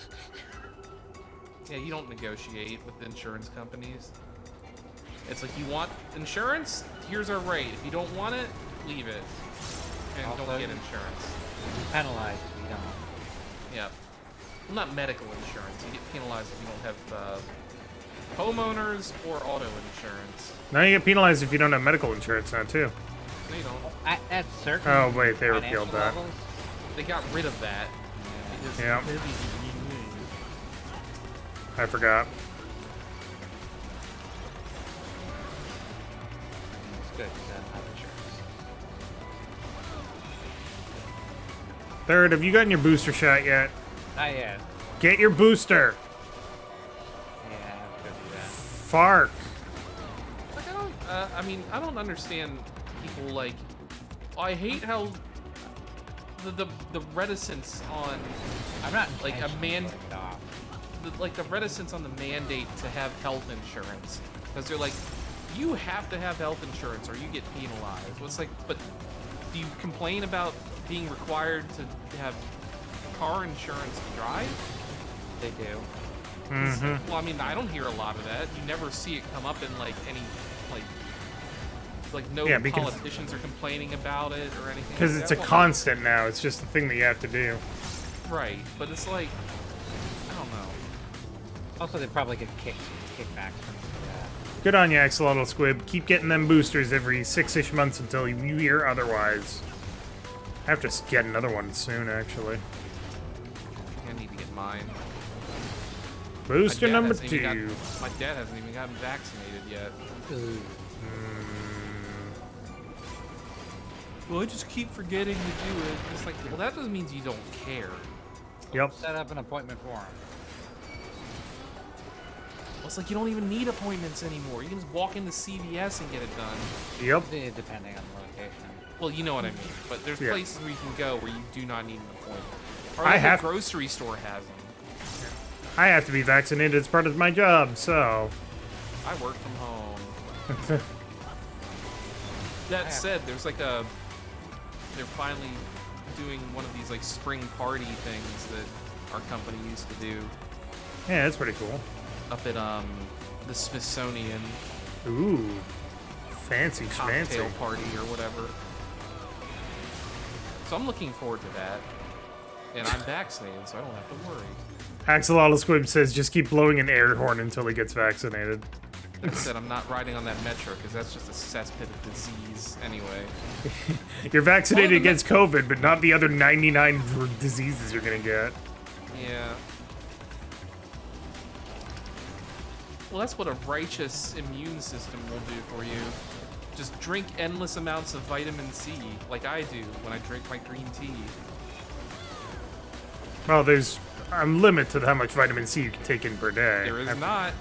Yeah, you don't negotiate with insurance companies. It's like, you want insurance? Here's our rate. If you don't want it, leave it. And Also, don't get insurance. You're penalized if you don't. Yep. Well, not medical insurance. You get penalized if you don't have homeowners or auto insurance. Now you get penalized if you don't have medical insurance now, too. No, you don't. At certain Oh, wait, they financial repealed that. levels, They got rid of that. Because Yeah. I forgot. it's good because I don't have insurance. Third, have you gotten your booster shot yet? Not yet. Get your booster! Yeah, I have to go do that. Fark. Like, I don't understand people like. I hate how the reticence on I'm not like a man, intentionally off. like the reticence on the mandate to have health insurance, because they're like, you have to have health insurance or you get penalized. Well, it's like, but do you complain about being required to have car insurance to drive? They do. Mm-hmm. Well, I mean, I don't hear a lot of that. You never see it come up in like any like no Yeah, because- politicians are complaining about it or anything. Because like it's that. a Well, constant now. It's just a thing that you have to do. right, but it's like, I don't know. Also, they probably get kickbacks from Good on you, Axolotl Squib. Keep getting them boosters every 6-ish months until you hear otherwise. I have to get another one soon, actually. I need to get mine. Booster My dad number hasn't even 2. my dad hasn't even gotten vaccinated yet. Well, I just keep forgetting to do it. It's like, well, that just means you don't care. Yep. set up an appointment for them. Well, it's like you don't even need appointments anymore. You can just walk into CVS and get it done. Yep. Depending on the location. Well, you know what I mean. But there's Yeah. places where you can go where you do not need an appointment. Or I like have- a grocery store has them. I have to be vaccinated as part of my job, so... I work from home. That said, there's like a... They're finally doing one of these like spring party things that our company used to do Yeah, that's pretty cool. up at the Smithsonian Ooh. Fancy cocktail schmancy. party or whatever. So I'm looking forward to that. And I'm vaccinated, so I don't have to worry. Axolotl Squib says just keep blowing an air horn until he gets vaccinated. Like I said, I'm not riding on that metro because that's just a cesspit of disease anyway. You're vaccinated Well, against COVID, but not the other 99 diseases you're gonna get. Yeah. Well, that's what a righteous immune system will do for you. Just drink endless amounts of vitamin C, like I do when I drink my green tea. Well, there's a limit to how much vitamin C you can take in per day. There is not.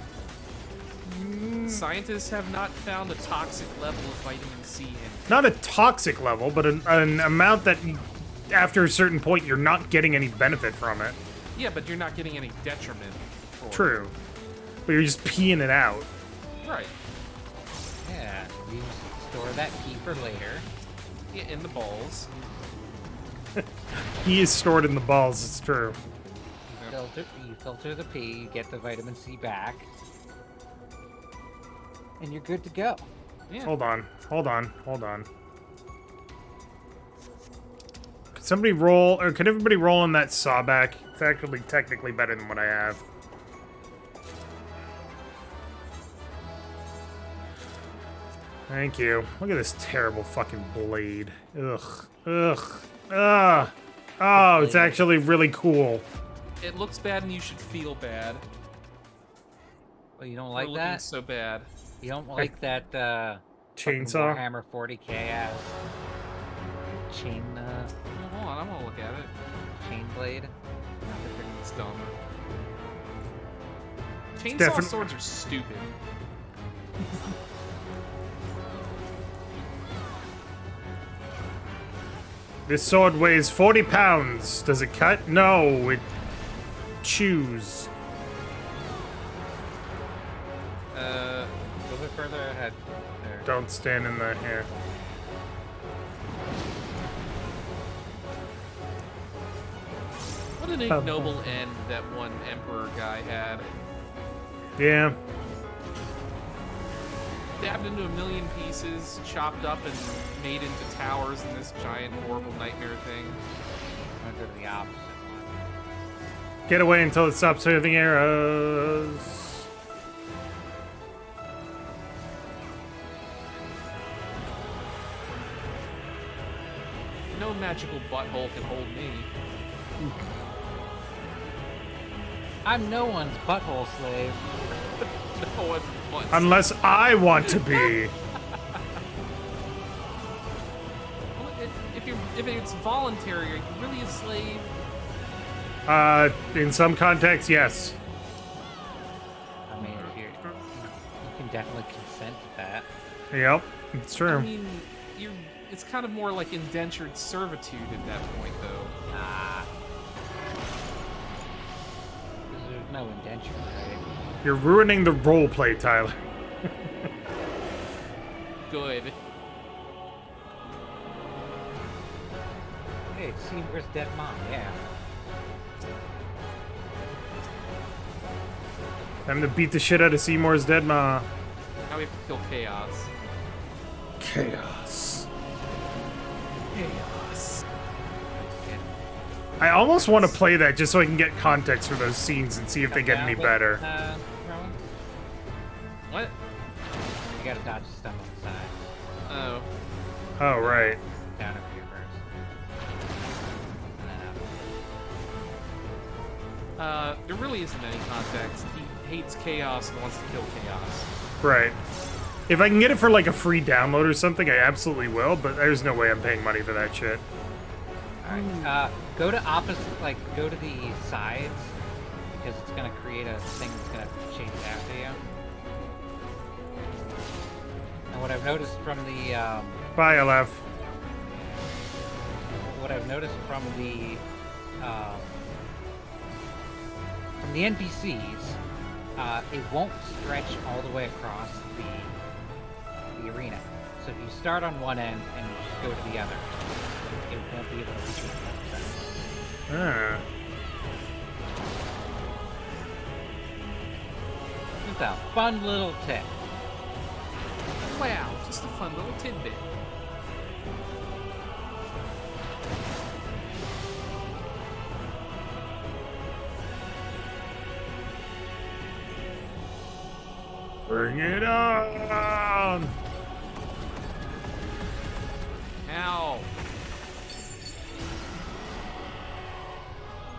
Scientists have not found a toxic level of vitamin C in. Not a toxic level, but an amount that after a certain point you're not getting any benefit from it. Yeah, but you're not getting any detriment. For True. But you're just peeing it out. It. Right. Yeah, you store that pee for later. Yeah, in the balls. He is stored in the balls, it's true. You filter the pee, you get the vitamin C back, and you're good to go. Yeah. Hold on. Could somebody roll, or could everybody roll on that sawback? It's actually technically better than what I have. Thank you. Look at this terrible fucking blade. Ugh. Ugh. Ugh. Oh, it's actually really cool. It looks bad and you should feel bad. Well, you don't For like looking that? so bad. You don't like that fucking Chainsaw? Warhammer 40k ass chain Hold on, I'm gonna look at it. chain blade? It's dumb. Chainsaw definite- swords are stupid. This sword weighs 40 pounds. Does it cut? No, it chews. A little bit further ahead. There. Don't stand in the hair. What an ignoble end that one Emperor guy had. Yeah. Stabbed into a million pieces, chopped up and made into towers in this giant, horrible nightmare thing. I'm gonna go to the opposite one. Get away until it stops serving arrows. No magical butthole can hold me. I'm no one's butthole slave. No one wants. Unless I want to be. If it's voluntary, are you really a slave? In some contexts, yes. I mean, if you can definitely consent to that. Yep, it's true. I mean, it's kind of more like indentured servitude at that point, though. Ah. There's no indenture, right? You're ruining the roleplay, Tyler. Good. Hey, it's Seymour's dead mom, yeah. Time to beat the shit out of Seymour's dead ma. Now we have to kill Chaos. Chaos. Chaos. I almost want to play that just so I can get context for those scenes and see if they get any better. Rowan? What? You gotta dodge the stuff on the sides. Oh. Oh, right. Down over here first. And then up. There really isn't any context. He hates Chaos and wants to kill Chaos. Right. If I can get it for like a free download or something, I absolutely will, but there's no way I'm paying money for that shit. Alright, go to opposite, like, go to the sides, because it's gonna create a thing that's gonna change after you. And what I've noticed from the, Bye, LF. what I've noticed from the NPCs, it won't stretch all the way across the arena. So if you start on one end and you just go to the other, it won't be able to reach you. Ah. It's a fun little tip. Wow, just a fun little tidbit. Bring it on! Ow.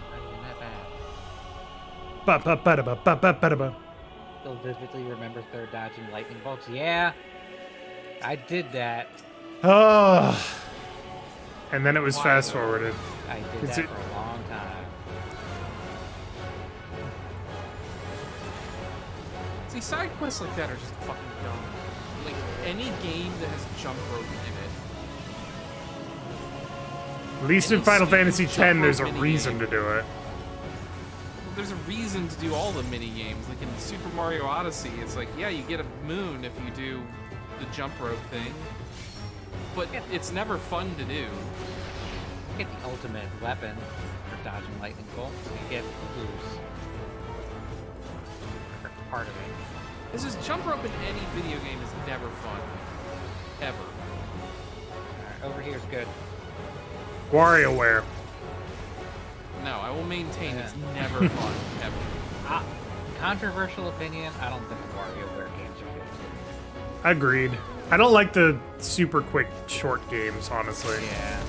Not even that bad. Ba-ba-ba-da-ba-ba-ba-da-ba. Still vividly remember third dodging lightning bolts. Yeah, I did that. Oh. And then it was Why, fast though? forwarded. I did Is that it- for a long time. See, side quests like that are just fucking dumb. Like, any game that has jump rope in it. At least in Any Final stupid Fantasy jump X, there's a rope reason minigame. to do it. Well, there's a reason to do all the mini games. Like in Super Mario Odyssey, it's like, yeah, you get a moon if you do the jump rope thing, but it's never fun to do. Get the ultimate weapon for dodging lightning bolts. You get loose. For part of it. This is jump rope in any video game is never fun, ever. Alright, over here's good. WarioWare. No, I will maintain it's never fun, ever. Controversial opinion, I don't think WarioWare games are good. Agreed. I don't like the super quick short games, honestly. Yeah.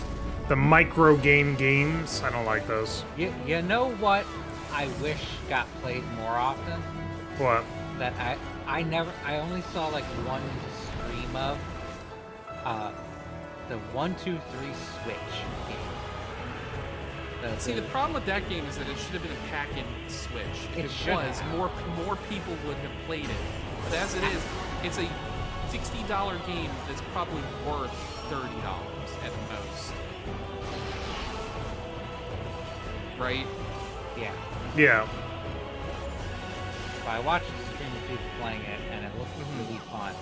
The micro games. I don't like those. You know what I wish got played more often? What? That I only saw like one stream of the 1, 2, 3 Switch game. See, the problem with that game is that it should have been a pack-in Switch. If it was, more people would have played it. But as it is, it's a $60 game that's probably worth $30 at most. Right? Yeah. Yeah. So I watched the stream of people playing it, and it looked really fun.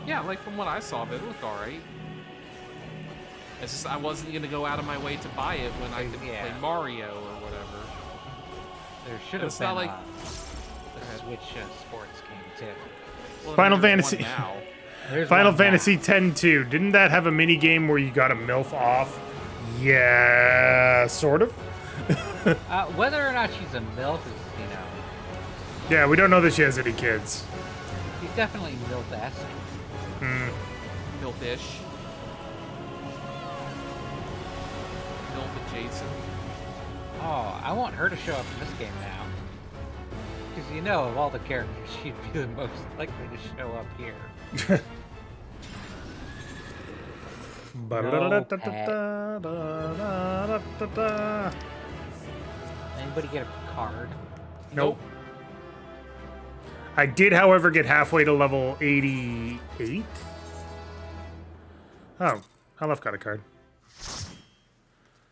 Yeah, like from what I saw of it, it looked alright. It's just I wasn't gonna go out of my way to buy it when I could play Mario or whatever. There should have been not like a Switch sports game too. Well, Final there's Fantasy. one now. Final Fantasy X-2. Didn't that have a mini game where you got a MILF off? Yeah, sort of. Whether or not she's a MILF is, Yeah, we don't know that she has any kids. she's definitely MILF-esque. MILF-ish. MILF adjacent. Oh, I want her to show up in this game now. Because of all the characters, she'd be the most likely to show up here. Anybody get a card? Nope. I did, however, get halfway to level 88. Oh, Aleph got a card.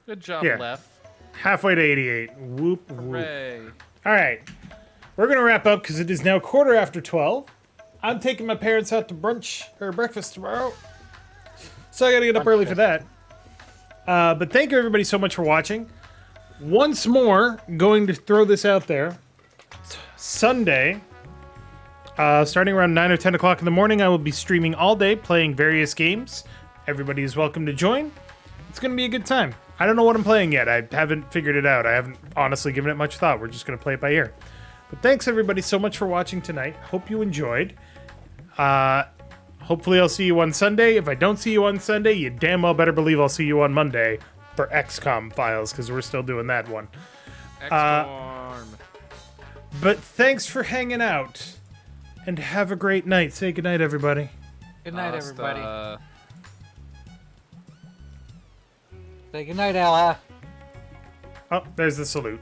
Good job, Yeah. Left. Halfway to 88. Whoop, whoop. Hooray. All right. We're going to wrap up because it is now 12:15. I'm taking my parents out to brunch or breakfast tomorrow. So I got to get up early for that. But thank you, everybody, so much for watching. Once more, going to throw this out there. Sunday, starting around 9 or 10 o'clock in the morning, I will be streaming all day, playing various games. Everybody is welcome to join. It's going to be a good time. I don't know what I'm playing yet. I haven't figured it out. I haven't honestly given it much thought. We're just going to play it by ear. But thanks, everybody, so much for watching tonight. Hope you enjoyed. Hopefully I'll see you on Sunday. If I don't see you on Sunday, you damn well better believe I'll see you on Monday for XCOM files, because we're still doing that one. XCOM. But thanks for hanging out. And have a great night. Say goodnight, everybody. Good night, everybody. Say good night, Aleph. Oh, there's the salute.